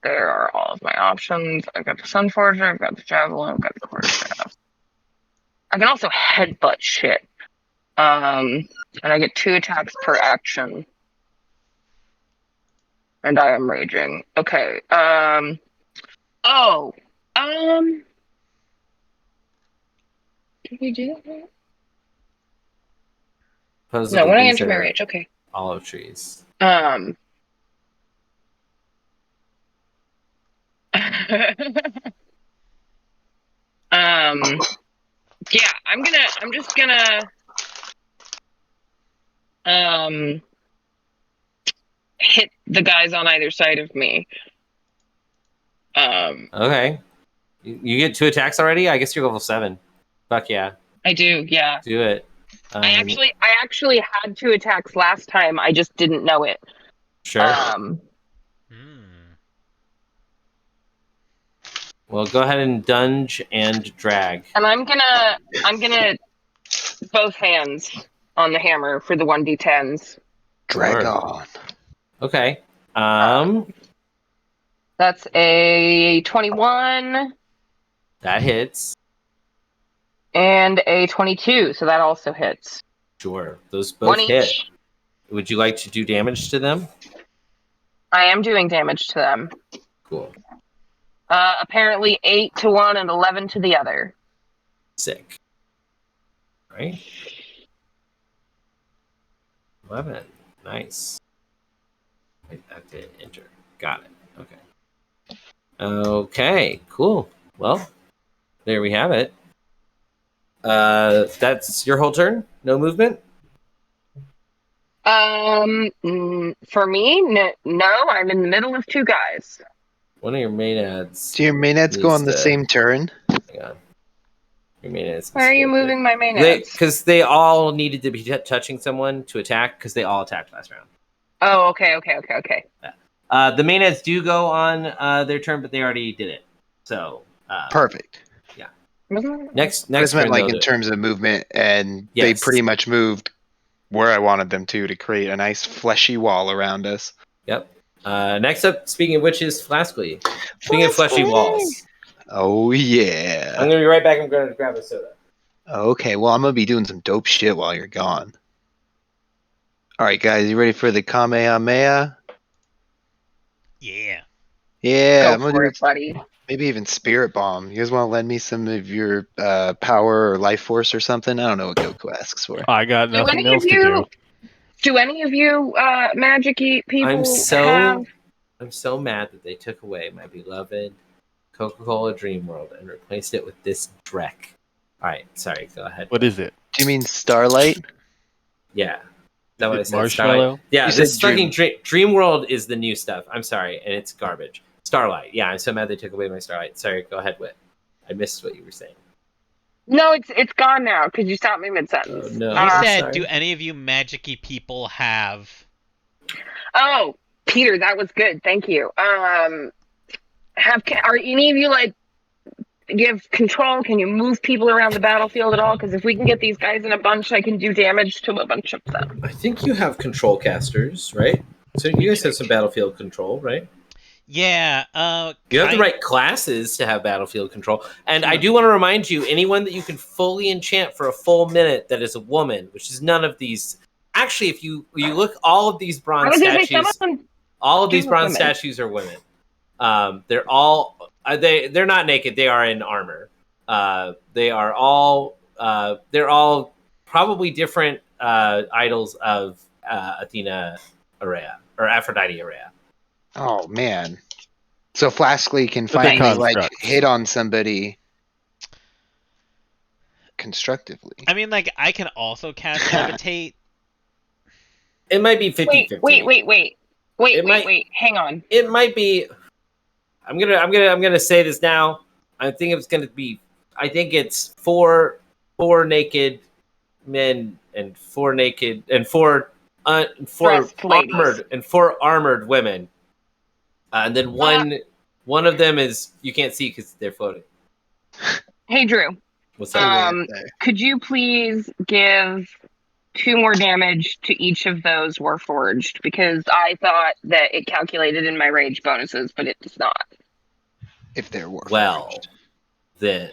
Speaker 3: There are all of my options. I've got the Sunforger, I've got the Javelin, I've got the Quarterstaff. I can also headbutt shit. And I get 2 attacks per action. And I am raging. Okay. Did we do that? No, when I enter my rage, okay.
Speaker 2: Olive trees.
Speaker 3: Yeah, I'm just gonna hit the guys on either side of me.
Speaker 2: Okay. You get 2 attacks already? I guess you're level 7. Fuck yeah.
Speaker 3: I do, yeah.
Speaker 2: Do it.
Speaker 3: I actually had 2 attacks last time. I just didn't know it.
Speaker 2: Sure. Well, go ahead and dunge and drag.
Speaker 3: And I'm gonna both hands on the hammer for the 1d10s.
Speaker 4: Drag on.
Speaker 2: Okay.
Speaker 3: That's a 21.
Speaker 2: That hits.
Speaker 3: And a 22, so that also hits.
Speaker 2: Sure. Those both hit. Would you like to do damage to them?
Speaker 3: I am doing damage to them.
Speaker 2: Cool.
Speaker 3: Apparently 8 to one and 11 to the other.
Speaker 2: Sick. Right? 11. Nice. I have to enter. Got it. Okay. Okay, cool. Well, there we have it. That's your whole turn? No movement?
Speaker 3: For me, no, I'm in the middle of 2 guys.
Speaker 2: One of your maenads.
Speaker 4: Do your maenads go on the same turn?
Speaker 2: Hang on. Your maenads.
Speaker 3: Why are you moving my maenads?
Speaker 2: Because they all needed to be touching someone to attack, because they all attacked last round.
Speaker 3: Oh, okay.
Speaker 2: The maenads do go on their turn, but they already did it. So
Speaker 4: perfect.
Speaker 2: Yeah. Next
Speaker 4: I just meant
Speaker 2: turn,
Speaker 4: like in terms of movement, and they pretty much moved where I wanted them to create a nice fleshy wall around us.
Speaker 2: Yep. Next up, speaking of which, is Flaskly. Speaking of fleshy walls.
Speaker 4: Oh yeah.
Speaker 2: I'm gonna be right back. I'm going to grab a soda.
Speaker 4: Okay, well I'm gonna be doing some dope shit while you're gone. All right, guys, you ready for the Kamehameha?
Speaker 1: Yeah.
Speaker 4: Yeah,
Speaker 3: Go
Speaker 4: I'm gonna
Speaker 3: for
Speaker 4: do
Speaker 3: it, buddy.
Speaker 4: maybe even Spirit Bomb. You guys want to lend me some of your power or life force or something? I don't know what Goku asks for.
Speaker 5: I got nothing else to do.
Speaker 3: Do any of you magic-y people
Speaker 2: I'm
Speaker 3: have...
Speaker 2: so mad that they took away my beloved Coca-Cola Dream World and replaced it with this Drek. All right, sorry, go ahead.
Speaker 5: What is it?
Speaker 4: Do you mean Starlight?
Speaker 2: Yeah. Is that what I said?
Speaker 5: Marshmallow?
Speaker 2: Starlight? Yeah,
Speaker 4: You
Speaker 2: this
Speaker 4: said
Speaker 2: fucking Dream World is the new stuff. I'm sorry, and it's garbage. Starlight. Yeah, I'm so mad they took away my Starlight. Sorry, go ahead, Whit. I missed what you were saying.
Speaker 3: No, it's gone now because you stopped me mid-sentence.
Speaker 2: Oh, no.
Speaker 1: You said,
Speaker 2: sorry.
Speaker 1: do any of you magic-y people have...
Speaker 3: Oh, Peter, that was good. Thank you. Are any of you do you have control? Can you move people around the battlefield at all? Because if we can get these guys in a bunch, I can do damage to a bunch of them.
Speaker 2: I think you have control casters, right? So you guys have some battlefield control, right?
Speaker 1: Yeah.
Speaker 2: You have the right classes to have battlefield control. And I do want to remind you, anyone that you can fully enchant for a full minute that is a woman, which is none of these. Actually, if you look, all of these bronze statues, statues are women. They're all they're not naked. They are in armor. They're all probably different idols of Athena Area or Aphrodite Area.
Speaker 4: Oh man! So Flaskly can finally hit on somebody. constructively.
Speaker 1: I mean, like, I can also cast levitate.
Speaker 2: It might be 50-50.
Speaker 3: Wait. Hang on.
Speaker 2: It might be. I'm gonna say this now. I think it's gonna be. I think it's four naked men and four
Speaker 3: Dressed ladies.
Speaker 2: armored women, and then one of them is you can't see because they're floating.
Speaker 3: Hey, Drew.
Speaker 2: What's up?
Speaker 3: Could you please give 2 more damage to each of those Warforged? Because I thought that it calculated in my rage bonuses, but it does not.
Speaker 4: If they're Warforged.
Speaker 2: Well, then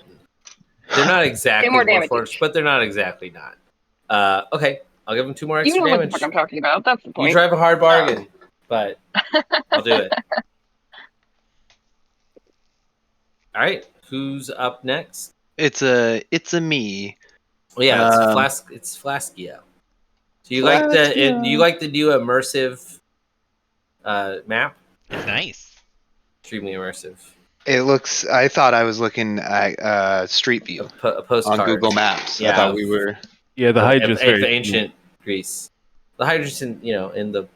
Speaker 2: they're not exactly
Speaker 3: more damage
Speaker 2: Warforged,
Speaker 3: each.
Speaker 2: but they're not exactly not. Okay, I'll give them 2 more
Speaker 3: You
Speaker 2: extra
Speaker 3: know what the
Speaker 2: damage.
Speaker 3: fuck I'm talking about. That's the point.
Speaker 2: You drive a hard bargain, but I'll do it. All right, who's up next?
Speaker 4: It's a me.
Speaker 2: Well, yeah, it's Flaskio. So you like the new immersive map?
Speaker 1: It's nice.
Speaker 2: Extremely immersive.
Speaker 4: It looks. I thought I was looking at Street View
Speaker 2: A postcard
Speaker 4: on Google Maps.
Speaker 2: Yeah,
Speaker 4: I thought we were.
Speaker 5: Yeah, the Hydra's very
Speaker 2: ancient Greece. The Hydra's in the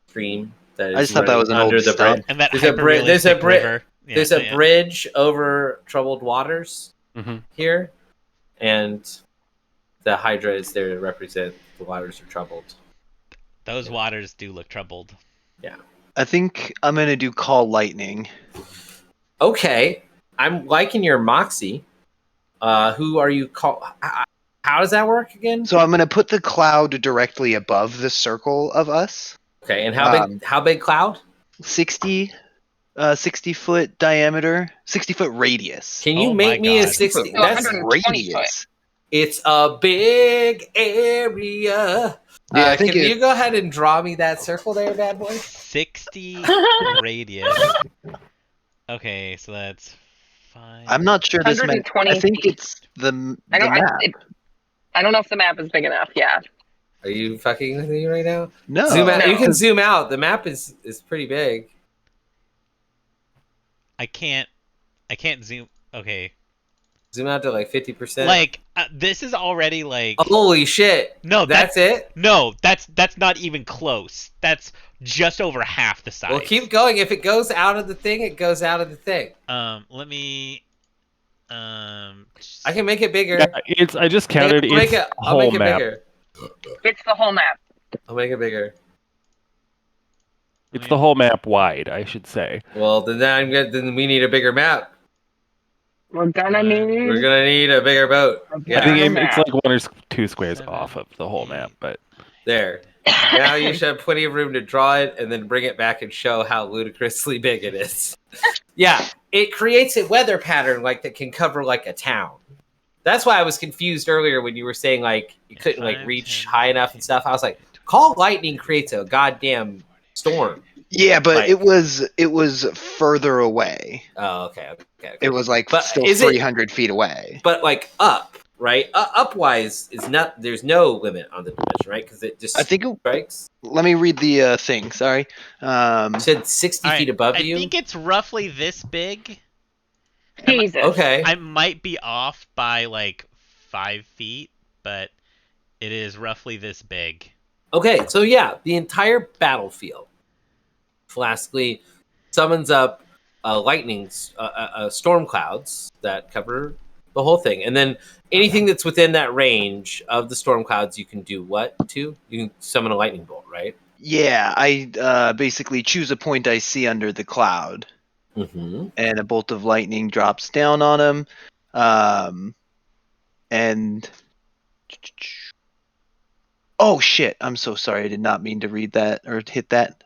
Speaker 2: stream that is
Speaker 4: I just thought that was an
Speaker 2: under
Speaker 4: old
Speaker 2: the bridge.
Speaker 4: stump.
Speaker 1: And that
Speaker 2: There's a
Speaker 1: hyper-realistic river. Yeah,
Speaker 2: There's a bridge over troubled waters here, and the Hydra is there to represent the waters are troubled.
Speaker 1: Those waters do look troubled.
Speaker 2: Yeah.
Speaker 4: I think I'm gonna do Call Lightning.
Speaker 2: Okay, I'm liking your Moxie. Who are you call? How does that work again?
Speaker 4: So I'm gonna put the cloud directly above the circle of us.
Speaker 2: Okay, and how big cloud?
Speaker 4: 60 foot diameter, 60-foot radius.
Speaker 2: Can you
Speaker 1: Oh
Speaker 2: make
Speaker 1: my
Speaker 2: me a
Speaker 1: God.
Speaker 2: 60?
Speaker 3: So
Speaker 2: That's
Speaker 3: 120 foot.
Speaker 4: Radius.
Speaker 2: it's a big area.
Speaker 4: Yeah, I think
Speaker 2: can you go ahead and draw me that circle there, bad boy?
Speaker 1: 60 radius. Okay, so that's 5.
Speaker 4: I'm not sure this meant.
Speaker 3: 120
Speaker 4: I think
Speaker 3: feet.
Speaker 4: it's the
Speaker 3: I don't.
Speaker 4: map.
Speaker 3: I don't know if the map is big enough. Yeah.
Speaker 2: Are you fucking with me right now?
Speaker 4: No.
Speaker 2: Zoom out.
Speaker 3: No.
Speaker 2: You can zoom out. The map is pretty big.
Speaker 1: I can't zoom. Okay.
Speaker 2: Zoom out to like 50%.
Speaker 1: Like this is already like
Speaker 2: Holy shit!
Speaker 1: No,
Speaker 2: that's it.
Speaker 1: No, that's not even close. That's just over half the size.
Speaker 2: Well, keep going. If it goes out of the thing, it goes out of the thing.
Speaker 1: Let me
Speaker 2: I can make it bigger.
Speaker 5: Yeah, I just counted.
Speaker 2: I'll make it
Speaker 5: map.
Speaker 2: bigger.
Speaker 3: It's the whole map.
Speaker 2: I'll make it bigger.
Speaker 5: It's the whole map wide, I should say.
Speaker 2: Well, then we need a bigger map.
Speaker 3: We're gonna need
Speaker 2: a bigger boat.
Speaker 5: I
Speaker 2: Yeah.
Speaker 5: think it's like 1 or 2 squares off of the whole map, but
Speaker 2: There. Now you should have plenty of room to draw it and then bring it back and show how ludicrously big it is. Yeah, it creates a weather pattern like that can cover like a town. That's why I was confused earlier when you were saying like you couldn't like reach high enough and stuff. I was like, Call Lightning creates a goddamn storm.
Speaker 4: Yeah, but
Speaker 2: Like-
Speaker 4: it was further away.
Speaker 2: Oh, okay.
Speaker 4: It was like
Speaker 2: But
Speaker 4: still
Speaker 2: is it-
Speaker 4: 300 feet away.
Speaker 2: But like up, right? Upwise is not. There's no limit on the dimension, right? Because it just
Speaker 4: I think.
Speaker 2: strikes.
Speaker 4: Let me read the thing. Sorry.
Speaker 2: You said 60
Speaker 1: All right,
Speaker 2: feet above
Speaker 1: I
Speaker 2: you.
Speaker 1: think it's roughly this big.
Speaker 3: Jesus.
Speaker 2: Okay.
Speaker 1: I might be off by like 5 feet, but it is roughly this big.
Speaker 2: Okay. So yeah, the entire battlefield, Flaskly summons up storm clouds that cover the whole thing, and then anything that's within that range of the storm clouds, you can do what to? You can summon a lightning bolt, right?
Speaker 4: Yeah, I basically choose a point I see under the cloud,
Speaker 2: Mm-hmm.
Speaker 4: and a bolt of lightning drops down on him. And oh shit! I'm so sorry. I did not mean to read that or hit that.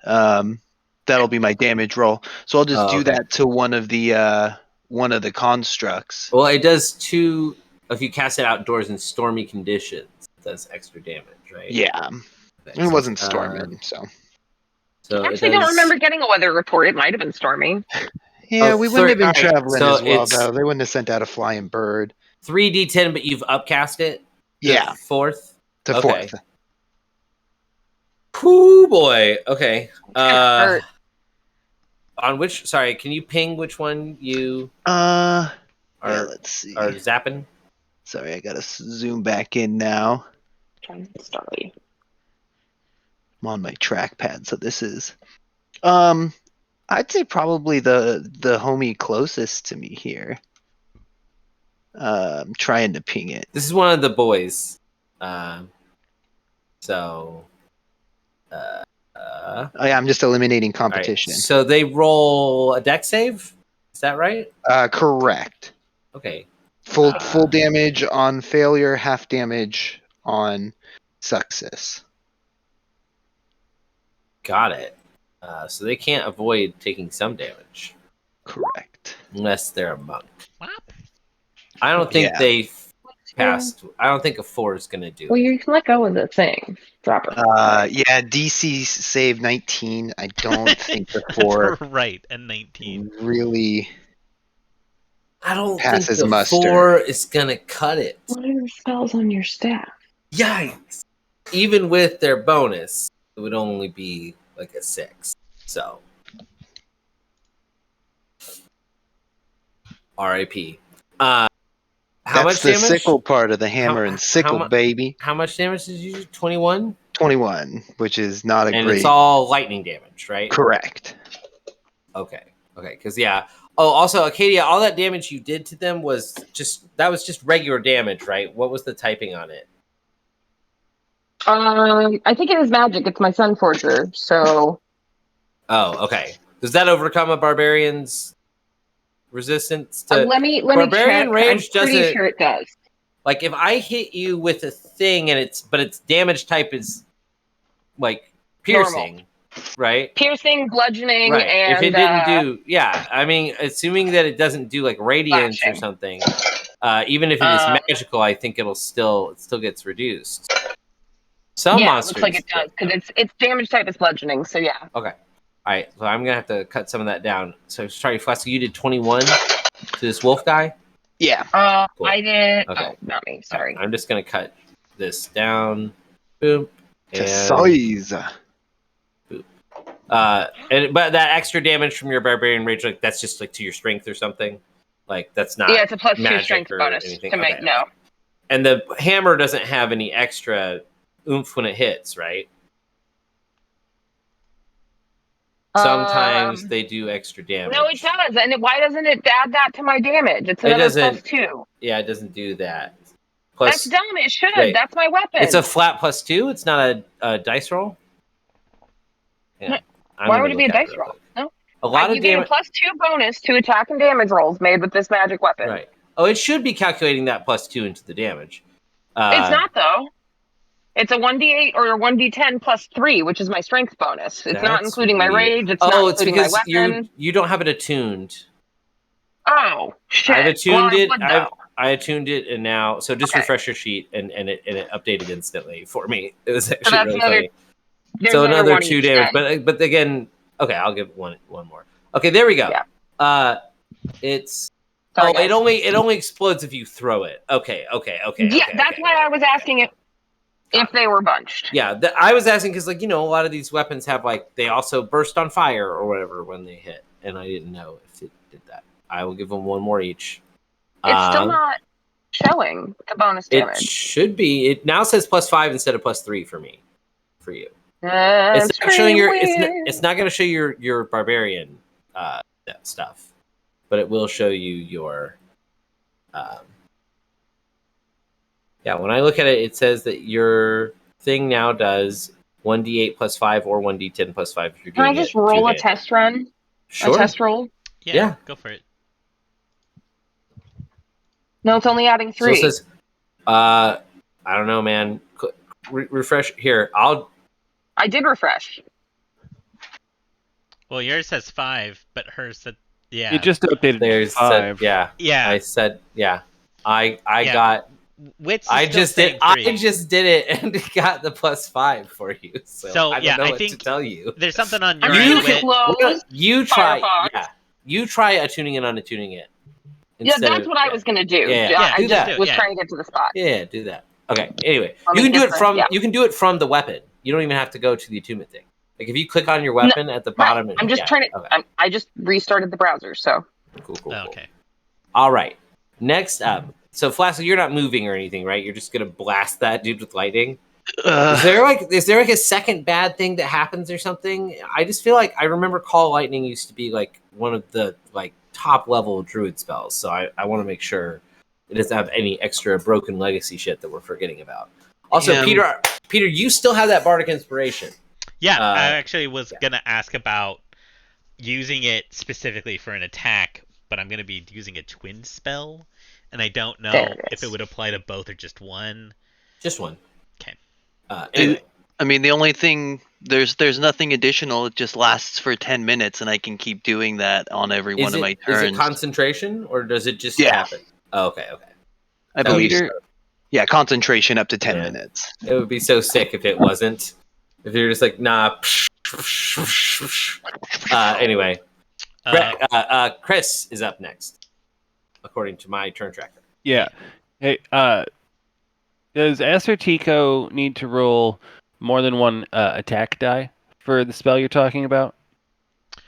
Speaker 4: That'll be my damage roll. So I'll just do
Speaker 2: okay.
Speaker 4: that to one of the constructs.
Speaker 2: Well, it does 2 if you cast it outdoors in stormy conditions. It does extra damage, right?
Speaker 4: Yeah, it wasn't storming, so.
Speaker 2: So
Speaker 3: I actually don't remember getting a weather report. It might have been stormy.
Speaker 4: Yeah,
Speaker 2: Oh,
Speaker 4: we wouldn't have been
Speaker 2: alright,
Speaker 4: traveling
Speaker 2: so
Speaker 4: as well,
Speaker 2: it's-
Speaker 4: though. They wouldn't have sent out a flying bird.
Speaker 2: 3d10, but you've upcast it. to
Speaker 4: Yeah,
Speaker 2: 4th.
Speaker 4: to
Speaker 2: okay.
Speaker 4: fourth.
Speaker 2: Whoo boy. Okay.
Speaker 3: Hurt.
Speaker 2: On which? Sorry, can you ping which one you
Speaker 4: Yeah,
Speaker 2: are
Speaker 4: let's see.
Speaker 2: are zapping?
Speaker 4: Sorry, I gotta zoom back in now.
Speaker 3: Sorry.
Speaker 4: I'm on my trackpad, so this is. I'd say probably the homie closest to me here. I'm trying to ping it.
Speaker 2: This is one of the boys.
Speaker 4: Oh, yeah, I'm just eliminating
Speaker 2: all right.
Speaker 4: competition.
Speaker 2: So they roll a deck save. Is that right?
Speaker 4: Correct.
Speaker 2: Okay.
Speaker 4: Full damage on failure, half damage on success.
Speaker 2: Got it. So they can't avoid taking some damage
Speaker 4: Correct.
Speaker 2: unless they're a monk.
Speaker 1: What?
Speaker 2: I don't think
Speaker 4: Yeah.
Speaker 2: they passed. I don't think a 4 is going to do
Speaker 3: Well,
Speaker 2: it.
Speaker 3: you can let go of the thing. Drop it.
Speaker 4: Yeah, DC save 19. I don't think the 4
Speaker 1: Right, and 19.
Speaker 4: really
Speaker 2: I don't think
Speaker 4: passes
Speaker 2: the
Speaker 4: muster.
Speaker 2: 4 is going to cut it.
Speaker 3: What are your spells on your staff?
Speaker 2: Yikes. Even with their bonus, it would only be like a 6. So. RIP. How
Speaker 4: That's
Speaker 2: much
Speaker 4: the
Speaker 2: damage?
Speaker 4: sickle part of the hammer and sickle, baby.
Speaker 2: How much damage did you do? 21?
Speaker 4: 21, which is not a
Speaker 2: And
Speaker 4: great.
Speaker 2: it's all lightning damage, right?
Speaker 4: Correct.
Speaker 2: Okay. Because yeah. Oh, also, Acadia, all that damage you did to them was just regular damage, right? What was the typing on it?
Speaker 3: I think it is magic. It's my Sun Forger, so.
Speaker 2: Oh, okay. Does that overcome a barbarian's resistance to?
Speaker 3: Let me
Speaker 2: Barbarian
Speaker 3: check.
Speaker 2: rage
Speaker 3: I'm pretty
Speaker 2: doesn't.
Speaker 3: sure it does.
Speaker 2: Like if I hit you with a thing and its damage type is like piercing, right?
Speaker 3: Piercing, bludgeoning,
Speaker 2: Right.
Speaker 3: and
Speaker 2: If it didn't do, yeah. I mean, assuming that it doesn't do like radiance or
Speaker 3: slashing.
Speaker 2: something, even if it is magical, I think it still gets reduced. Some monsters.
Speaker 3: Looks like it does because its damage type is bludgeoning. So yeah.
Speaker 2: Okay. All right. So I'm gonna have to cut some of that down. So sorry, Fleska, you did 21 to this wolf guy.
Speaker 4: Yeah.
Speaker 2: Cool.
Speaker 3: I did.
Speaker 2: Okay.
Speaker 3: Oh, not me. Sorry.
Speaker 2: I'm just gonna cut this down. Boom.
Speaker 4: To size.
Speaker 2: But that extra damage from your barbarian rage, like that's just like to your strength or something. Like that's not.
Speaker 3: Yeah, it's a +2
Speaker 2: magic
Speaker 3: strength
Speaker 2: or
Speaker 3: bonus
Speaker 2: anything.
Speaker 3: to make.
Speaker 2: Okay.
Speaker 3: No.
Speaker 2: And the hammer doesn't have any extra oomph when it hits, right? Sometimes they do extra damage.
Speaker 3: No, it does. And why doesn't it add that to my damage? It's another +2.
Speaker 2: Yeah, it doesn't do that.
Speaker 3: That's dumb. It should.
Speaker 2: Wait.
Speaker 3: That's my weapon.
Speaker 2: It's a flat +2. It's not a dice roll. Yeah.
Speaker 3: Why would it be a dice roll? No.
Speaker 2: A lot of
Speaker 3: you get a +2 bonus to attack and damage rolls made with this magic weapon.
Speaker 2: Right. Oh, it should be calculating that +2 into the damage.
Speaker 3: It's not though. It's a 1d8 or a 1d10 +3, which is my strength bonus. It's not including my rage. It's not including my weapon.
Speaker 2: you don't have it attuned.
Speaker 3: Oh shit!
Speaker 2: I've attuned it.
Speaker 3: Well,
Speaker 2: I attuned it, and now just refresh your sheet, and it updated instantly for me. It was actually really funny. So another 2 damage, but again, okay, I'll give one more. Okay, there we go.
Speaker 3: Yeah.
Speaker 2: It's
Speaker 3: Sorry,
Speaker 2: it only explodes if you throw it. Okay.
Speaker 3: Yeah, that's why I was asking if they were bunched.
Speaker 2: Yeah, I was asking because a lot of these weapons have they also burst on fire or whatever when they hit, and I didn't know if it did that. I will give them one more each.
Speaker 3: It's still not showing the bonus damage.
Speaker 2: It should be. It now says +5 instead of +3 for me. For you.
Speaker 3: It's
Speaker 2: not showing it's not going to show your barbarian stuff, but it will show you your. When I look at it, it says that your thing now does 1d8 +5 or 1d10 +5. If you're
Speaker 3: Can I just roll a test run?
Speaker 2: Sure.
Speaker 3: A test roll?
Speaker 1: Yeah, go for it.
Speaker 3: No, it's only adding 3.
Speaker 2: So it says, I don't know, man. Refresh here.
Speaker 3: I did refresh.
Speaker 1: Well, yours says 5, but hers said
Speaker 5: You just updated
Speaker 2: There's
Speaker 5: 5.
Speaker 2: Yeah.
Speaker 1: I
Speaker 2: said I got.
Speaker 1: Wits
Speaker 2: I just did it and got the +5 for you. So I don't know what to tell you.
Speaker 1: There's something on your
Speaker 3: end.
Speaker 2: You try. Yeah. You try attuning it on attuning it.
Speaker 3: Yeah, that's what I was gonna do. I just was trying to get to the spot.
Speaker 2: Yeah, do that. Okay. Anyway, you can do it from you can do it from the weapon. You don't even have to go to the attunement thing. Like if you click on your weapon at the bottom.
Speaker 3: I'm just trying to. Okay. I just restarted the browser, so.
Speaker 2: Cool.
Speaker 1: Okay.
Speaker 2: All right. Next up, So Flask, you're not moving or anything, right? You're just gonna blast that dude with lightning. Is there like a second bad thing that happens or something? I just feel like I remember Call Lightning used to be like one of the like top level druid spells. So I want to make sure it doesn't have any extra broken legacy shit that we're forgetting about. Also,
Speaker 4: Yeah.
Speaker 2: Peter, you still have that bardic inspiration.
Speaker 1: Yeah, I actually was gonna ask about using it specifically for an attack, but I'm gonna be using a twin spell, and I don't know if it would apply to both or just one.
Speaker 2: Just one.
Speaker 1: Okay.
Speaker 2: Anyway.
Speaker 4: I mean, the only thing there's nothing additional. It just lasts for 10 minutes, and I can keep doing that on every one of my turns.
Speaker 2: Is it concentration, or does it just
Speaker 4: Yeah.
Speaker 2: happen? Oh, okay.
Speaker 4: I believe so. Yeah, concentration up to 10 minutes.
Speaker 2: It would be so sick if it wasn't. If you're just like, nah. Anyway. Chris is up next, according to my turn tracker.
Speaker 5: Yeah. Hey, does Aster Tico need to roll more than one attack die for the spell you're talking about?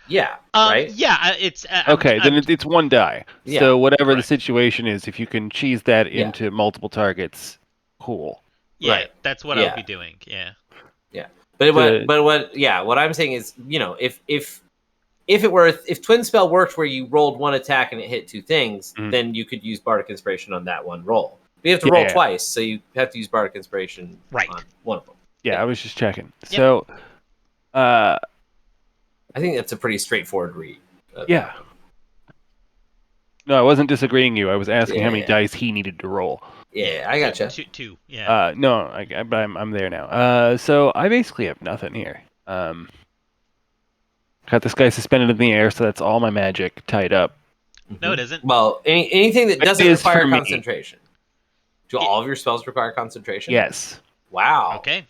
Speaker 2: Yeah. Right.
Speaker 1: Yeah. It's
Speaker 5: okay. Then it's one die.
Speaker 2: Yeah,
Speaker 5: so whatever the situation is, if you can cheese that into multiple targets, cool.
Speaker 1: Yeah,
Speaker 2: right.
Speaker 1: That's what I'll be doing. Yeah.
Speaker 2: Yeah. But what I'm saying is, if Twin Spell worked where you rolled one attack and it hit two things, then you could use Bardic Inspiration on that one roll. But you have to roll twice, so you have to use Bardic Inspiration on one of them.
Speaker 5: Yeah, I was just checking. Yep. So,
Speaker 2: I think that's a pretty straightforward read.
Speaker 5: Yeah. No, I wasn't disagreeing you. I was asking how many dice he needed to roll.
Speaker 2: Yeah, I gotcha.
Speaker 1: Two. Yeah.
Speaker 5: No, I'm there now. So I basically have nothing here. Got this guy suspended in the air, so that's all my magic tied up.
Speaker 1: No, it isn't.
Speaker 2: Well, anything that doesn't require concentration. Do all of your spells require concentration?
Speaker 5: Yes.
Speaker 2: Wow.
Speaker 1: Okay.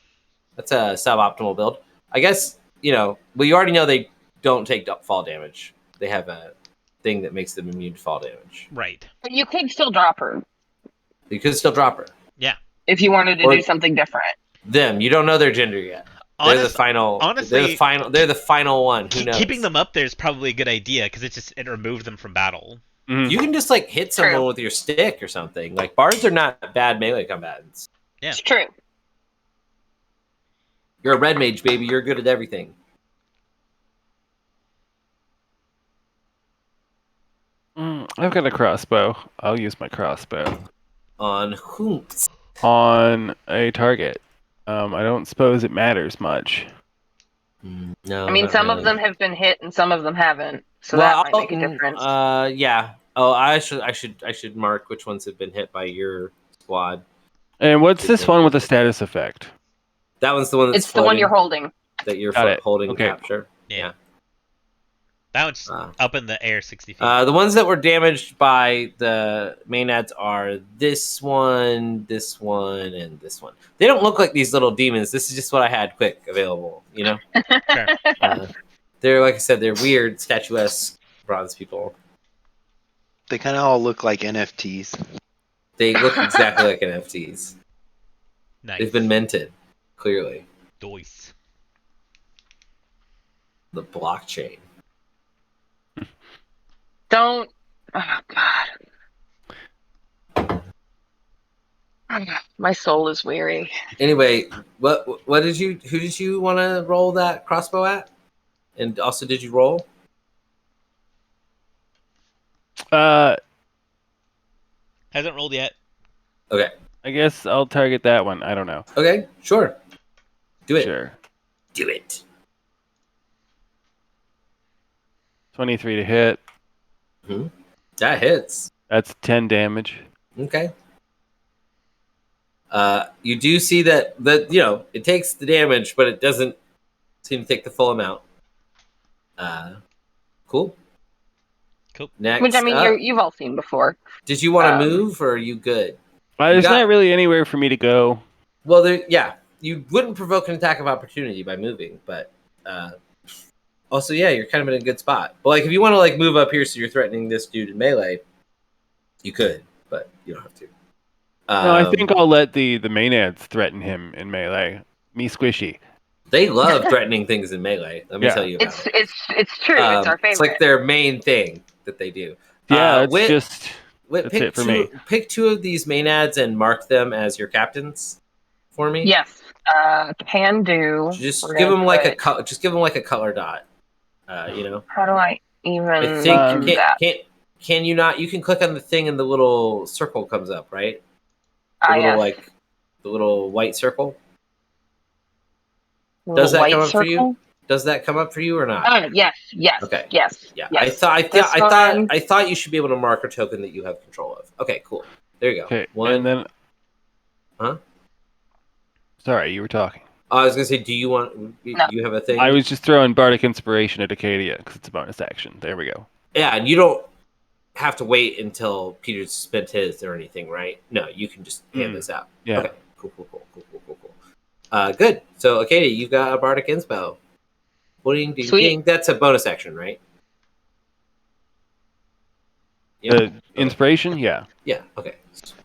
Speaker 2: That's a suboptimal build. I guess, well, you already know they don't take fall damage. They have a thing that makes them immune to fall damage.
Speaker 1: Right.
Speaker 3: But you could still drop her.
Speaker 2: You could still drop her.
Speaker 1: Yeah.
Speaker 3: If you wanted to do something different.
Speaker 2: You don't know their gender yet. They're the final.
Speaker 1: Honestly,
Speaker 2: they're the final one. Who knows?
Speaker 1: Keeping them up there is probably a good idea because it removes them from battle.
Speaker 5: Mm-hmm.
Speaker 2: You can just like hit someone with your stick or something. Like bards are not bad melee combatants.
Speaker 1: Yeah,
Speaker 3: it's true.
Speaker 2: You're a red mage, baby. You're good at everything.
Speaker 5: I've got a crossbow. I'll use my crossbow.
Speaker 2: On whom?
Speaker 5: On a target. I don't suppose it matters much.
Speaker 2: No.
Speaker 3: I mean, some of them have been hit and some of them haven't, so that might make a difference.
Speaker 2: Yeah. Oh, I should mark which ones have been hit by your squad.
Speaker 5: And what's this one with a status effect?
Speaker 2: That one's the one that's
Speaker 3: it's the one you're holding.
Speaker 2: That you're holding capture. Yeah.
Speaker 1: That one's up in the air 60 feet.
Speaker 2: The ones that were damaged by the Maenads are this one, and this one. They don't look like these little demons. This is just what I had quick available, Sure. They're, like I said, they're weird, statuesque bronze people.
Speaker 4: They kind of all look like NFTs.
Speaker 2: They look exactly like NFTs.
Speaker 1: Nice.
Speaker 2: They've been minted, clearly.
Speaker 1: Dice.
Speaker 2: The blockchain.
Speaker 3: Don't. Oh God. My soul is weary.
Speaker 2: Anyway, who did you want to roll that crossbow at? And also, did you roll?
Speaker 1: Hasn't rolled yet.
Speaker 2: Okay.
Speaker 5: I guess I'll target that one. I don't know.
Speaker 2: Okay, sure. Do it.
Speaker 5: Sure.
Speaker 2: Do it.
Speaker 5: 23 to hit.
Speaker 2: Mm-hmm. That hits.
Speaker 5: That's 10 damage.
Speaker 2: Okay. You do see that it takes the damage, but it doesn't seem to take the full amount. Cool. Next,
Speaker 3: which I mean, you've all seen before.
Speaker 2: Did you want to move, or are you good?
Speaker 5: There's not really anywhere for me to go.
Speaker 2: Well, you wouldn't provoke an attack of opportunity by moving, but also, you're kind of in a good spot. But if you want to move up here, so you're threatening this dude in melee, you could, but you don't have to.
Speaker 5: No, I think I'll let the Maenads threaten him in melee. Me squishy.
Speaker 2: They love threatening things in melee. Let me tell you about it.
Speaker 3: It's true. It's our favorite.
Speaker 2: It's like their main thing that they do.
Speaker 5: Yeah, it's just
Speaker 2: Wait,
Speaker 5: That's it for me.
Speaker 2: Pick 2 of these Maenads and mark them as your captains for me.
Speaker 3: Yes. Can do.
Speaker 2: Just
Speaker 3: We're
Speaker 2: give
Speaker 3: gonna
Speaker 2: them like
Speaker 3: put-
Speaker 2: just give them like a color dot. You know.
Speaker 3: How do I even
Speaker 2: I think
Speaker 3: do that?
Speaker 2: can you not? You can click on the thing and the little circle comes up, right? The little
Speaker 3: Yes.
Speaker 2: the little white circle.
Speaker 3: Little
Speaker 2: Does that
Speaker 3: white
Speaker 2: come up for
Speaker 3: circle?
Speaker 2: you? Does that come up for you or not?
Speaker 3: Yes.
Speaker 2: Okay.
Speaker 3: Yes.
Speaker 2: Yeah.
Speaker 3: Yes.
Speaker 2: I thought you should be able to mark a token that you have control of. Okay, cool. There you go.
Speaker 5: Okay,
Speaker 2: One.
Speaker 5: and then.
Speaker 2: Huh?
Speaker 5: Sorry, you were talking.
Speaker 2: I was gonna say, do you want?
Speaker 3: No.
Speaker 2: You have a thing.
Speaker 5: I was just throwing Bardic Inspiration at Acadia because it's a bonus action. There we go.
Speaker 2: Yeah, and you don't have to wait until Peter's spent his or anything, right? No, you can just hand this out.
Speaker 5: Yeah.
Speaker 2: Okay. Cool. Good. So, Acadia, you got a Bardic Inspo. Ding, ding,
Speaker 3: Sweet.
Speaker 2: ding. That's a bonus action, right?
Speaker 5: Inspiration, yeah.
Speaker 2: Yeah. Okay.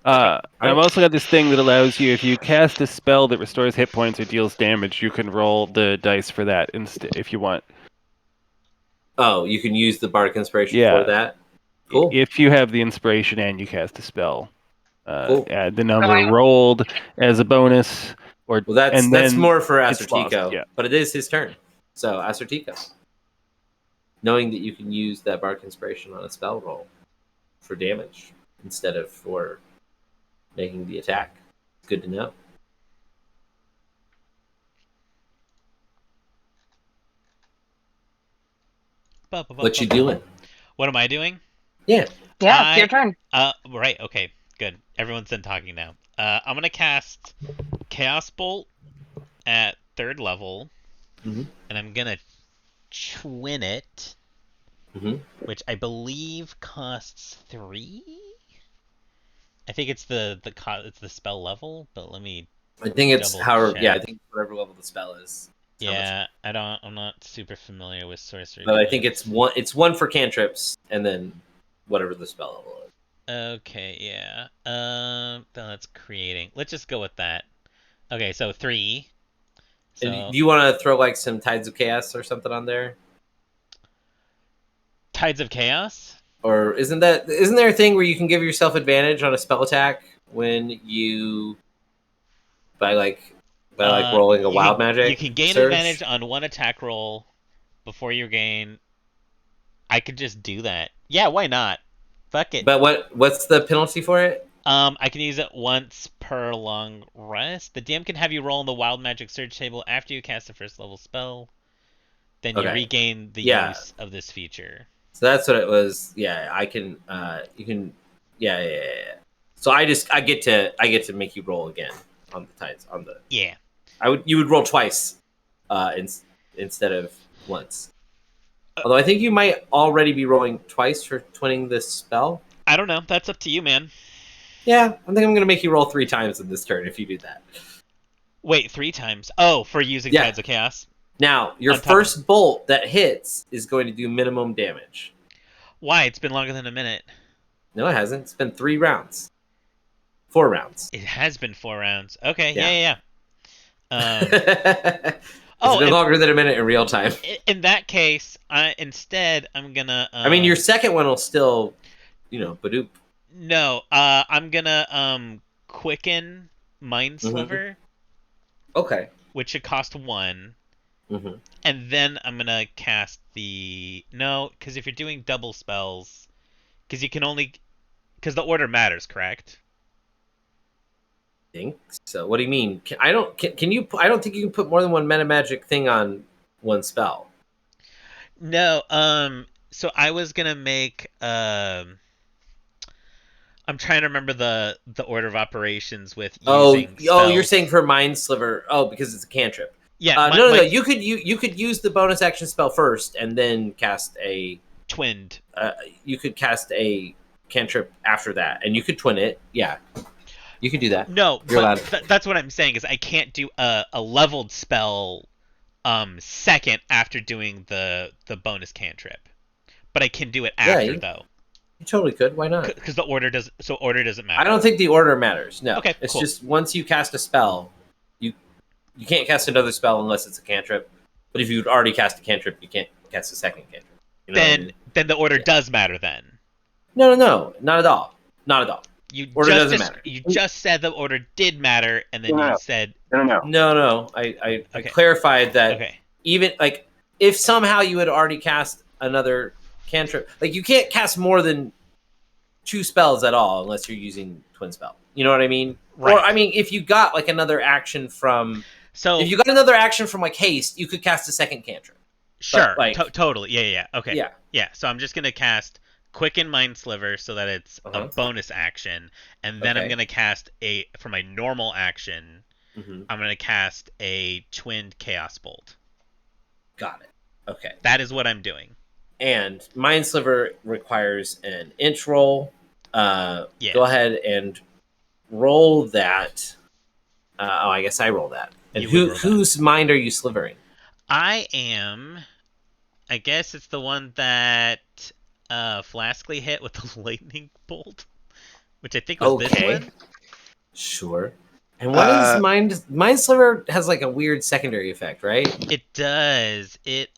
Speaker 5: And I've also got this thing that allows you, if you cast a spell that restores hit points or deals damage, you can roll the dice for that instead if you want.
Speaker 2: Oh, you can use the Bardic Inspiration
Speaker 5: Yeah.
Speaker 2: for that? Cool.
Speaker 5: If you have the inspiration and you cast a spell,
Speaker 2: Cool.
Speaker 5: add the number rolled as a bonus.
Speaker 2: Well, that's more for Acertico,
Speaker 5: yeah.
Speaker 2: but it is his turn. So, Acertico, knowing that you can use that Bardic Inspiration on a spell roll for damage instead of for making the attack, it's good to know. What you doing?
Speaker 1: What am I doing?
Speaker 2: Yeah.
Speaker 3: Yeah, it's your turn.
Speaker 1: Right. Okay. Good. Everyone's done talking now. I'm gonna cast Chaos Bolt at 3rd level,
Speaker 2: Mhm.
Speaker 1: and I'm gonna twin it, which I believe costs 3. I think it's it's the spell level, but let me.
Speaker 2: I think it's
Speaker 1: double check.
Speaker 2: Yeah, I think whatever level the spell is.
Speaker 1: Yeah, I'm not super familiar with sorcery.
Speaker 2: But I think it's one for cantrips, and then whatever the spell level is.
Speaker 1: Okay, yeah. Then that's creating. Let's just go with that. Okay, so 3. So
Speaker 2: And do you want to throw like some Tides of Chaos or something on there?
Speaker 1: Tides of Chaos?
Speaker 2: Or isn't there a thing where you can give yourself advantage on a spell attack when you by rolling a wild magic?
Speaker 1: You can gain
Speaker 2: surge?
Speaker 1: advantage on one attack roll before you gain. I could just do that. Yeah, why not? Fuck it.
Speaker 2: But what's the penalty for it?
Speaker 1: I can use it once per long rest. The DM can have you roll on the wild magic surge table after you cast a 1st level spell. Then you regain the use of this feature.
Speaker 2: So that's what it was. Yeah, I can. You can. Yeah. So I get to make you roll again on the tides on the.
Speaker 1: Yeah.
Speaker 2: You would roll twice, instead of once. Although I think you might already be rolling twice for twinning this spell.
Speaker 1: I don't know. That's up to you, man.
Speaker 2: Yeah, I think I'm gonna make you roll 3 times in this turn if you do that.
Speaker 1: Wait, 3 times? Oh, for using Tides of Chaos?
Speaker 2: Now, your first bolt that hits is going to do minimum damage.
Speaker 1: Why? It's been longer than a minute.
Speaker 2: No, it hasn't. It's been 3 rounds. 4 rounds.
Speaker 1: It has been 4 rounds. Okay, yeah.
Speaker 2: It's been longer than a minute in real time.
Speaker 1: In that case, instead, I'm gonna...
Speaker 2: I mean, your second one will still, badoop.
Speaker 1: No, I'm gonna quicken Mind Sliver.
Speaker 2: Okay.
Speaker 1: Which should cost 1.
Speaker 2: Mm-hmm.
Speaker 1: And then I'm gonna cast because if you're doing double spells, because the order matters, correct?
Speaker 2: I think so. What do you mean? I don't think you can put more than one meta magic thing on one spell.
Speaker 1: No. So I was gonna make I'm trying to remember the order of operations with using spells.
Speaker 2: You're saying for Mind Sliver. Oh, because it's a cantrip.
Speaker 1: Yeah.
Speaker 2: No. You could use the bonus action spell first and then cast a
Speaker 1: twinned.
Speaker 2: You could cast a cantrip after that, and you could twin it. Yeah, you could do that.
Speaker 1: No, that's what I'm saying is I can't do a leveled spell second after doing the bonus cantrip, but I can do it after though.
Speaker 2: You totally could. Why not?
Speaker 1: Because the order doesn't matter.
Speaker 2: I don't think the order matters. No.
Speaker 1: Okay.
Speaker 2: It's
Speaker 1: cool.
Speaker 2: just once you cast a spell, you can't cast another spell unless it's a cantrip. But if you'd already cast a cantrip, you can't cast a second cantrip.
Speaker 1: Then the order does matter then.
Speaker 2: No, not at all. Not at all.
Speaker 1: You
Speaker 2: Order
Speaker 1: just
Speaker 2: doesn't matter.
Speaker 1: You just said the order did matter, and then you said
Speaker 3: No.
Speaker 2: No. I
Speaker 1: Okay.
Speaker 2: clarified that
Speaker 1: okay.
Speaker 2: even like if somehow you had already cast another cantrip, like you can't cast more than 2 spells at all unless you're using twin spell. You know what I mean?
Speaker 1: Right.
Speaker 2: Or I mean, if you got like another action from,
Speaker 1: So
Speaker 2: if you got another action from like haste, you could cast a second cantrip.
Speaker 1: sure,
Speaker 2: like-
Speaker 1: totally, yeah, okay,
Speaker 2: Yeah.
Speaker 1: yeah. So I'm just gonna cast Quicken Mind Sliver so that it's a bonus action, and then I'm
Speaker 2: Okay.
Speaker 1: gonna cast for my normal action.
Speaker 2: Mhm.
Speaker 1: I'm gonna cast a Twinned Chaos Bolt.
Speaker 2: Got it. Okay.
Speaker 1: That is what I'm doing.
Speaker 2: And Mind Sliver requires an inch roll.
Speaker 1: Yeah.
Speaker 2: Go ahead and roll that. I guess I roll that. And
Speaker 1: You would roll that.
Speaker 2: whose mind are you slivering?
Speaker 1: I guess it's the one that Flaskly hit with the lightning bolt, which I think was this one.
Speaker 2: Sure. And what is Mind Sliver has like a weird secondary effect, right?
Speaker 1: It does. It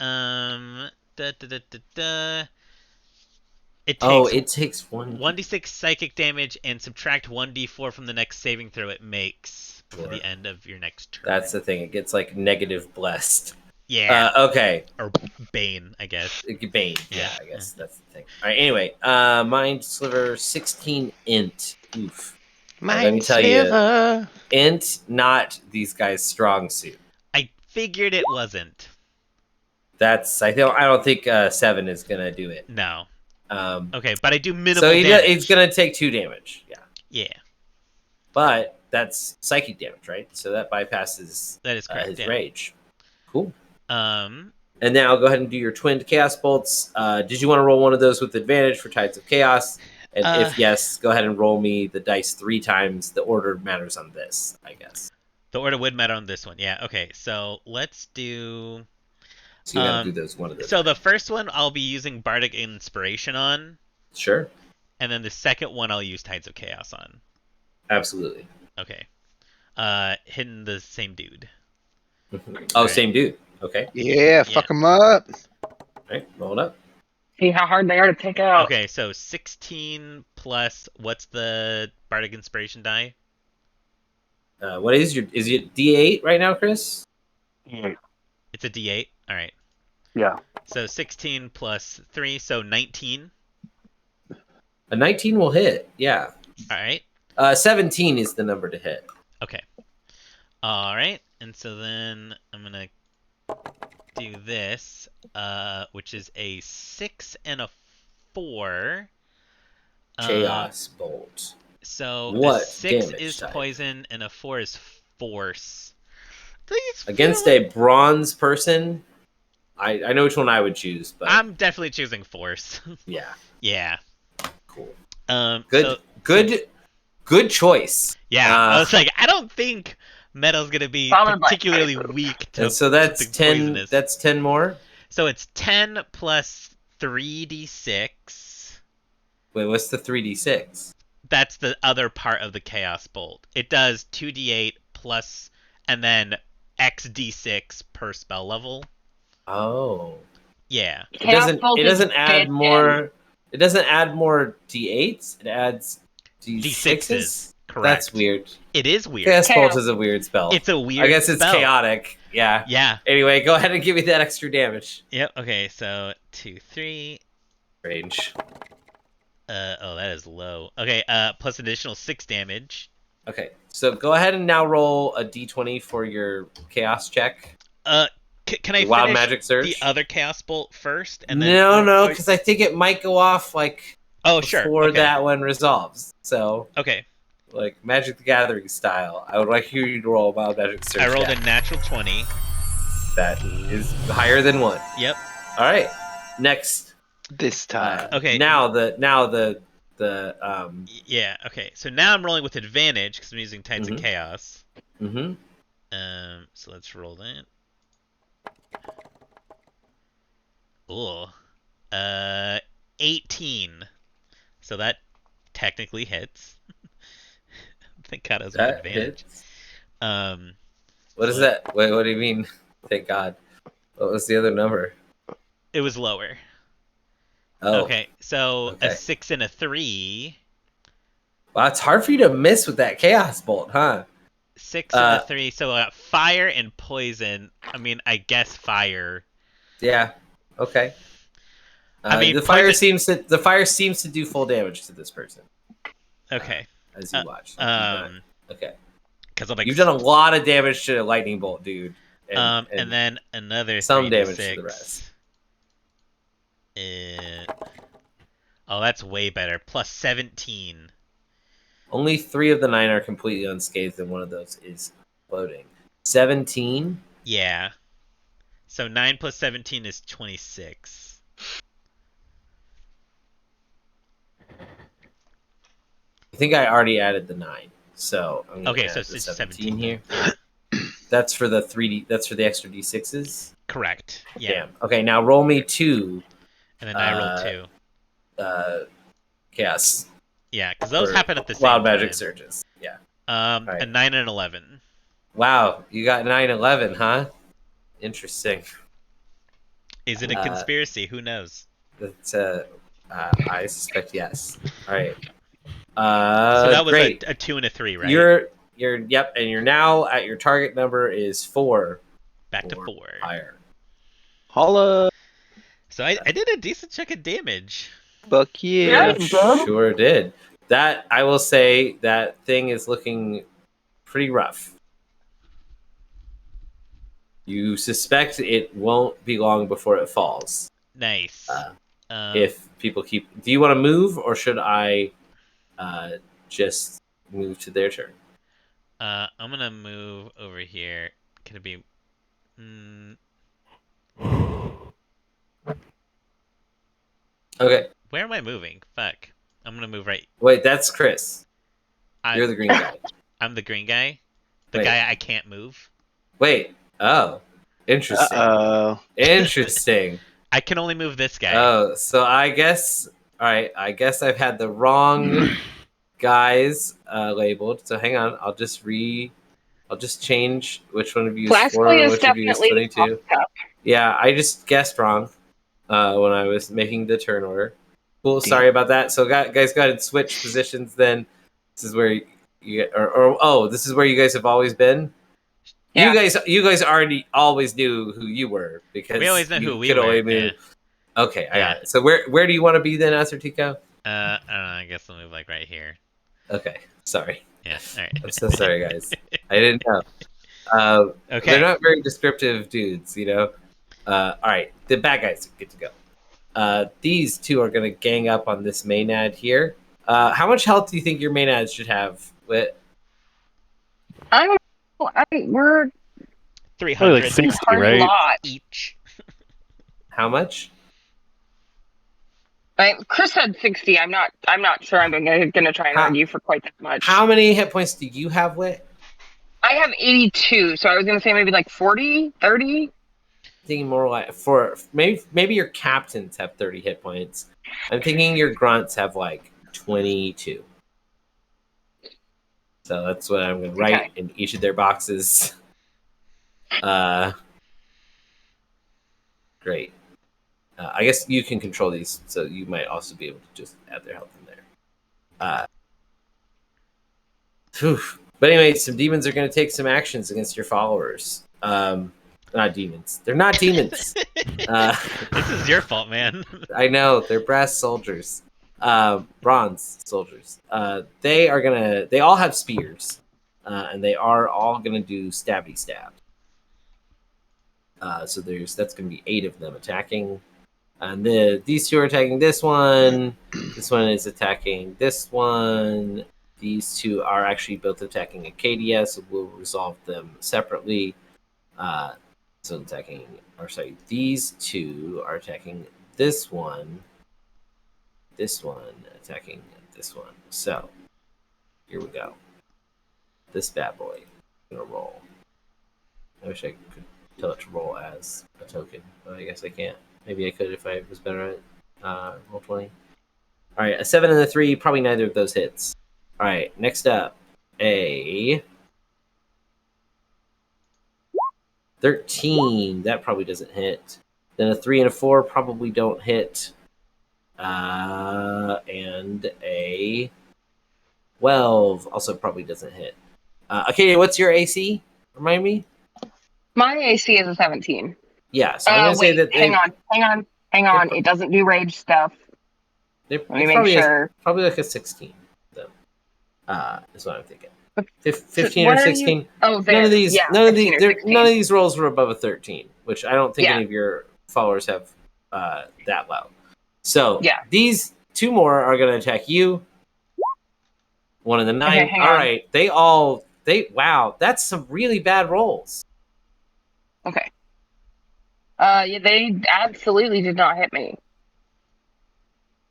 Speaker 1: It takes
Speaker 2: it takes
Speaker 1: 1d6 psychic damage and subtract 1d4 from the next saving throw it makes to
Speaker 2: Sure.
Speaker 1: the end of your next turn.
Speaker 2: That's the thing. It gets like negative blessed.
Speaker 1: Yeah.
Speaker 2: Okay.
Speaker 1: Or Bane, I guess.
Speaker 2: Bane. Yeah, I guess that's the thing. All right. Anyway, Mind Sliver 16 int. Oof. Let me tell you, int not these guys' strong suit.
Speaker 1: I figured it wasn't.
Speaker 2: I don't think 7 is gonna do it.
Speaker 1: No.
Speaker 2: Um,
Speaker 1: Okay, but I do minimal
Speaker 2: so
Speaker 1: damage.
Speaker 2: he's gonna take 2 damage. Yeah.
Speaker 1: Yeah.
Speaker 2: But that's psychic damage, right? So that bypasses
Speaker 1: That is correct.
Speaker 2: his
Speaker 1: yeah.
Speaker 2: rage. Cool.
Speaker 1: Um.
Speaker 2: And now go ahead and do your twinned chaos bolts. Did you want to roll one of those with advantage for Tides of Chaos? And if yes, go ahead and roll me the dice 3 times. The order matters on this, I guess.
Speaker 1: The order would matter on this one. Yeah. Okay. So let's do.
Speaker 2: So you got to do those one of those.
Speaker 1: So the first one I'll be using Bardic Inspiration on.
Speaker 2: Sure.
Speaker 1: And then the second one I'll use Tides of Chaos on.
Speaker 2: Absolutely.
Speaker 1: Okay. Hitting the same dude.
Speaker 2: Oh, same dude. Okay.
Speaker 4: Yeah, fuck him up.
Speaker 2: All right, roll it up.
Speaker 3: See how hard they are to take out.
Speaker 1: Okay, so 16 plus what's the Bardic Inspiration die?
Speaker 2: What is it D8 right now, Chris?
Speaker 5: Yeah.
Speaker 1: It's a D8. All right.
Speaker 5: Yeah.
Speaker 1: So 16 plus 3, so 19.
Speaker 2: A 19 will hit. Yeah.
Speaker 1: All right.
Speaker 2: 17 is the number to hit.
Speaker 1: Okay. All right. And so then I'm going to do this, which is a 6 and a 4.
Speaker 2: Chaos bolt.
Speaker 1: So
Speaker 2: what
Speaker 1: a 6
Speaker 2: damage
Speaker 1: is
Speaker 2: type?
Speaker 1: poison and a 4 is force.
Speaker 2: Against a bronze person, I know which one I would choose, but
Speaker 1: I'm definitely choosing force.
Speaker 2: yeah.
Speaker 1: Yeah.
Speaker 2: Cool. Good choice.
Speaker 1: Yeah, I was like, I don't think Metal's gonna be particularly weak to.
Speaker 2: And so that's 10.
Speaker 1: Poisonous.
Speaker 2: That's 10 more.
Speaker 1: So it's 10 plus 3d6.
Speaker 2: Wait, what's the 3d6?
Speaker 1: That's the other part of the Chaos Bolt. It does 2d8 plus, and then xd6 per spell level.
Speaker 2: Oh.
Speaker 1: Yeah.
Speaker 2: It doesn't add more. It doesn't add more d8s. It adds d6s.
Speaker 1: Correct.
Speaker 2: That's weird.
Speaker 1: It is weird.
Speaker 2: Chaos Bolt is a weird spell.
Speaker 1: It's a weird.
Speaker 2: I guess it's
Speaker 1: spell.
Speaker 2: chaotic. Yeah.
Speaker 1: Yeah.
Speaker 2: Anyway, go ahead and give me that extra damage.
Speaker 1: Yep. Okay. So 2, 3.
Speaker 2: Range.
Speaker 1: That is low. Okay. Plus additional 6 damage.
Speaker 2: Okay. So go ahead and now roll a d20 for your chaos check.
Speaker 1: Can I
Speaker 2: Wild
Speaker 1: finish
Speaker 2: magic surge?
Speaker 1: the other Chaos Bolt first? And then
Speaker 2: No, because I think it might go off like before that one resolves. So
Speaker 1: okay,
Speaker 2: like Magic the Gathering style, I would like you to roll a wild magic surge.
Speaker 1: I rolled a natural 20.
Speaker 2: That is higher than 1.
Speaker 1: Yep.
Speaker 2: All right. Next.
Speaker 4: This time.
Speaker 1: Okay.
Speaker 2: Now the
Speaker 1: Yeah. Okay. So now I'm rolling with advantage because I'm using Tides of Chaos.
Speaker 2: Mm-hmm.
Speaker 1: So let's roll that. Ooh. 18. So that technically hits. Thank God I was with advantage.
Speaker 2: What is that? Wait, what do you mean? Thank God. What was the other number?
Speaker 1: It was lower.
Speaker 2: Oh.
Speaker 1: Okay, so a 6 and a 3.
Speaker 2: Wow, it's hard for you to miss with that chaos bolt, huh?
Speaker 1: 6 and a 3, so fire and poison. I mean, I guess fire.
Speaker 2: Yeah. Okay.
Speaker 1: I mean,
Speaker 2: the fire seems to do full damage to this person.
Speaker 1: Okay.
Speaker 2: As you watch. Okay.
Speaker 1: Because I'm like,
Speaker 2: you've done a lot of damage to a lightning bolt, dude.
Speaker 1: And then another
Speaker 2: some
Speaker 1: 3
Speaker 2: damage
Speaker 1: 6.
Speaker 2: to the rest.
Speaker 1: Oh, that's way better. Plus 17.
Speaker 2: Only 3 of the 9 are completely unscathed, and one of those is floating. 17?
Speaker 1: Yeah. So 9 plus 17 is 26.
Speaker 2: I think I already added the 9. So I'm
Speaker 1: okay,
Speaker 2: so
Speaker 1: it's 17
Speaker 2: here. That's for the 3D. That's for the extra D6s.
Speaker 1: Correct. Yeah.
Speaker 2: Damn. Okay, now roll me 2.
Speaker 1: And then I roll 2.
Speaker 2: Chaos.
Speaker 1: Yeah, because those happen at the same
Speaker 2: Wild
Speaker 1: time.
Speaker 2: magic surges. Yeah.
Speaker 1: Right. A 9 and 11.
Speaker 2: Wow, you got 9 11, huh? Interesting.
Speaker 1: Is it a conspiracy? Who knows?
Speaker 2: That's I suspect yes. All right.
Speaker 1: So that was
Speaker 2: great.
Speaker 1: a 2 and a 3, right?
Speaker 2: You're yep, and you're now at your target number is 4.
Speaker 1: Back to 4.
Speaker 2: Higher.
Speaker 4: Holla.
Speaker 1: So I did a decent chunk of damage.
Speaker 4: Fuck yeah.
Speaker 2: Sure did. That I will say that thing is looking pretty rough. You suspect it won't be long before it falls.
Speaker 1: Nice.
Speaker 2: If people keep, do you want to move, or should I just move to their turn?
Speaker 1: I'm gonna move over here. Can it be?
Speaker 2: Okay.
Speaker 1: Where am I moving? Fuck. I'm gonna move right.
Speaker 2: Wait, that's Chris. You're the green guy.
Speaker 1: I'm the green guy. The guy I can't move.
Speaker 2: Wait. Oh. Interesting. Interesting.
Speaker 1: I can only move this guy.
Speaker 2: Oh, so I guess. All right. I guess I've had the wrong guys labeled. So hang on. I'll just change which one of you is 4 and which of you is 22. Yeah, I just guessed wrong when I was making the turn order. Cool. Sorry about that. So guys, go ahead and switch positions. Then this is where this is where you guys have always been. Yeah. You guys already always knew who you were because
Speaker 1: we always know who we were. Yeah.
Speaker 2: Okay, I got it. So where do you want to be then, Acertico?
Speaker 1: I don't know. I guess I'll move like right here.
Speaker 2: Okay, sorry.
Speaker 1: Yeah. All right.
Speaker 2: I'm so sorry, guys. I didn't know. Okay. They're not very descriptive dudes, you know. All right, the bad guys get to go. These two are going to gang up on this Maynad here. How much health do you think your Maynads should have? Whit?
Speaker 3: We're
Speaker 1: 300.
Speaker 5: Like 60, right?
Speaker 1: Each.
Speaker 2: How much?
Speaker 3: Chris said 60. I'm not sure I'm going to try and argue for quite that much.
Speaker 2: How many hit points do you have, Whit?
Speaker 3: I have 82, so I was going to say maybe like 40, 30.
Speaker 2: Thinking more like maybe your captains have 30 hit points. I'm thinking your grunts have like 22. So that's what I'm going to write in each of their boxes. Great. I guess you can control these, so you might also be able to just add their health in there. But anyway, some demons are going to take some actions against your followers. Not demons. They're not demons.
Speaker 1: This is your fault, man.
Speaker 2: I know. They're brass soldiers. Bronze soldiers. They all have spears. And they are all gonna do stabby stab. So that's gonna be 8 of them attacking. And these two are attacking this one. This one is attacking this one. These two are actually both attacking Acadia, so we'll resolve them separately. These two are attacking this one. This one attacking this one. So, here we go. This bad boy is gonna roll. I wish I could tell it to roll as a token, but I guess I can't. Maybe I could if I was better at roll 20. Alright, a 7 and a 3, probably neither of those hits. Alright, next up, a 13. That probably doesn't hit. Then a 3 and a 4 probably don't hit. And a 12 also probably doesn't hit. Okay, what's your AC? Remind me.
Speaker 3: My AC is a 17.
Speaker 2: Yeah, so I'm gonna say that
Speaker 3: hang on. It doesn't do rage stuff. Let me make sure.
Speaker 2: Probably like a 16. Though, is what I'm thinking. 15
Speaker 3: what
Speaker 2: or 16.
Speaker 3: Oh, there.
Speaker 2: None of these.
Speaker 3: Yeah,
Speaker 2: none of
Speaker 3: 15
Speaker 2: these.
Speaker 3: or 16.
Speaker 2: None of these rolls were above a 13, which I don't think
Speaker 3: Yeah.
Speaker 2: any of your followers have that low. So
Speaker 3: Yeah.
Speaker 2: these two more are gonna attack you. One in the 9.
Speaker 3: Okay, hang
Speaker 2: all
Speaker 3: on.
Speaker 2: right. Wow, that's some really bad rolls.
Speaker 3: Okay. Yeah, they absolutely did not hit me.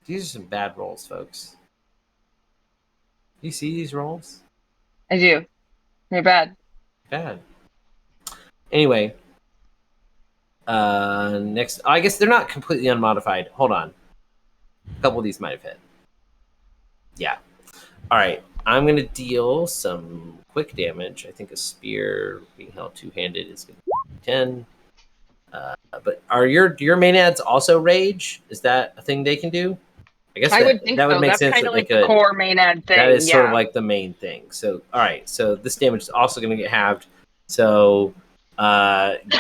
Speaker 2: These are some bad rolls, folks. You see these rolls?
Speaker 3: I do. They're bad.
Speaker 2: Bad. Anyway, next. I guess they're not completely unmodified. Hold on. A couple of these might have hit. Yeah. All right. I'm going to deal some quick damage. I think a spear being held two-handed is going to be 10. But are your Maenads also rage? Is that a thing they can do? I guess
Speaker 3: I would think
Speaker 2: that would
Speaker 3: so.
Speaker 2: make
Speaker 3: That's
Speaker 2: sense
Speaker 3: kind
Speaker 2: that
Speaker 3: of
Speaker 2: they
Speaker 3: like
Speaker 2: could.
Speaker 3: the core Maenad thing.
Speaker 2: That is
Speaker 3: yeah.
Speaker 2: sort of like the main thing. So, all right. So this damage is also going to get halved. So,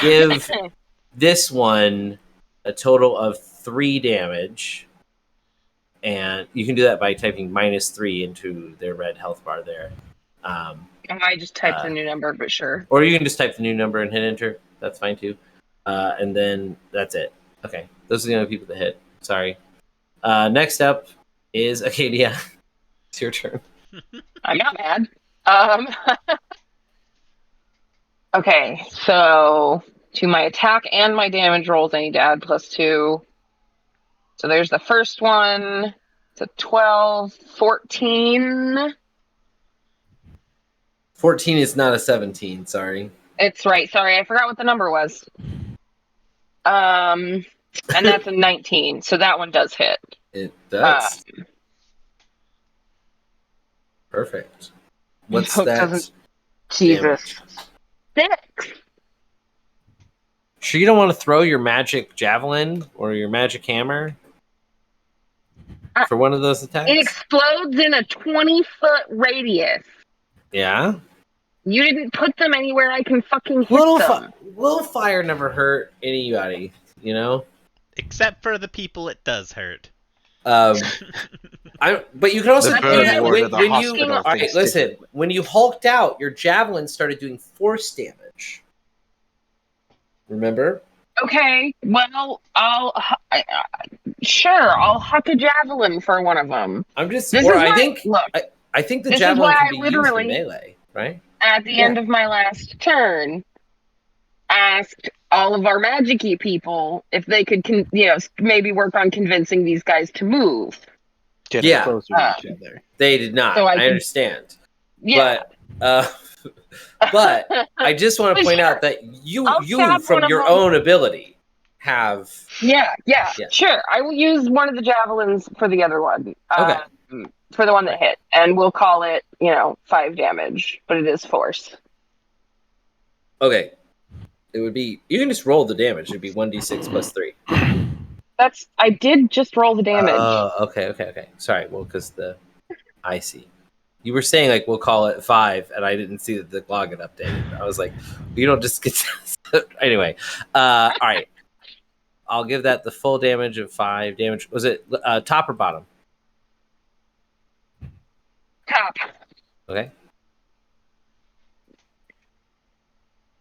Speaker 2: give this one a total of 3 damage, and you can do that by typing -3 into their red health bar there.
Speaker 3: I just typed the new number, but sure.
Speaker 2: Or you can just type the new number and hit enter. That's fine too. And then that's it. Okay, those are the only people that hit. Sorry. Next up is Acadia. It's your turn.
Speaker 3: I'm not mad. Okay, so to my attack and my damage rolls, I need to add +2. So there's the first one. It's a 12, 14.
Speaker 2: 14 is not a 17. Sorry.
Speaker 3: It's right. Sorry, I forgot what the number was. And that's a 19. So that one does hit.
Speaker 2: It does. Perfect. What's
Speaker 3: hope
Speaker 2: that?
Speaker 3: doesn't- Jesus.
Speaker 2: Damage?
Speaker 3: 6.
Speaker 2: Sure, you don't want to throw your magic javelin or your magic hammer for one of those attacks?
Speaker 3: It explodes in a 20-foot radius.
Speaker 2: Yeah.
Speaker 3: You didn't put them anywhere I can fucking hit them.
Speaker 2: Little fire never hurt anybody, you know?
Speaker 1: Except for the people it does hurt.
Speaker 2: But you can also
Speaker 4: The
Speaker 2: do that
Speaker 4: bird ward of the
Speaker 2: when you.
Speaker 4: hospital
Speaker 2: All right,
Speaker 4: thinks
Speaker 2: listen.
Speaker 4: differently.
Speaker 2: When you hulked out, your javelin started doing force damage. Remember?
Speaker 3: Okay, well, I'll huck a javelin for one of them.
Speaker 2: I'm just.
Speaker 3: This
Speaker 2: Or
Speaker 3: is
Speaker 2: I
Speaker 3: why-
Speaker 2: think.
Speaker 3: look,
Speaker 2: I think the
Speaker 3: this is
Speaker 2: javelin
Speaker 3: why
Speaker 2: can
Speaker 3: I
Speaker 2: be used in
Speaker 3: literally-
Speaker 2: melee, right?
Speaker 3: At the end of my last turn, asked all of our magic-y people if they could, maybe work on convincing these guys to move.
Speaker 4: Get
Speaker 2: Yeah.
Speaker 4: closer to each other.
Speaker 2: They did not.
Speaker 3: So I
Speaker 2: I
Speaker 3: can-
Speaker 2: understand.
Speaker 3: Yeah.
Speaker 2: But I just want to
Speaker 3: But
Speaker 2: point
Speaker 3: sure.
Speaker 2: out that
Speaker 3: I'll
Speaker 2: you
Speaker 3: stab
Speaker 2: from
Speaker 3: one of
Speaker 2: your
Speaker 3: them.
Speaker 2: own ability have.
Speaker 3: Yeah,
Speaker 2: Yeah.
Speaker 3: sure. I will use one of the javelins for the other one.
Speaker 2: Okay.
Speaker 3: For the one that hit, and we'll call it, 5 damage, but it is force.
Speaker 2: Okay. It would be. You can just roll the damage. It'd be 1d6 plus 3.
Speaker 3: I did just roll the damage.
Speaker 2: Okay. Sorry. Well, because I see. You were saying like we'll call it 5, and I didn't see that the log had updated. I was like, you don't just get. Anyway, all right. I'll give that the full damage of 5 damage. Was it top or bottom?
Speaker 3: Top.
Speaker 2: Okay.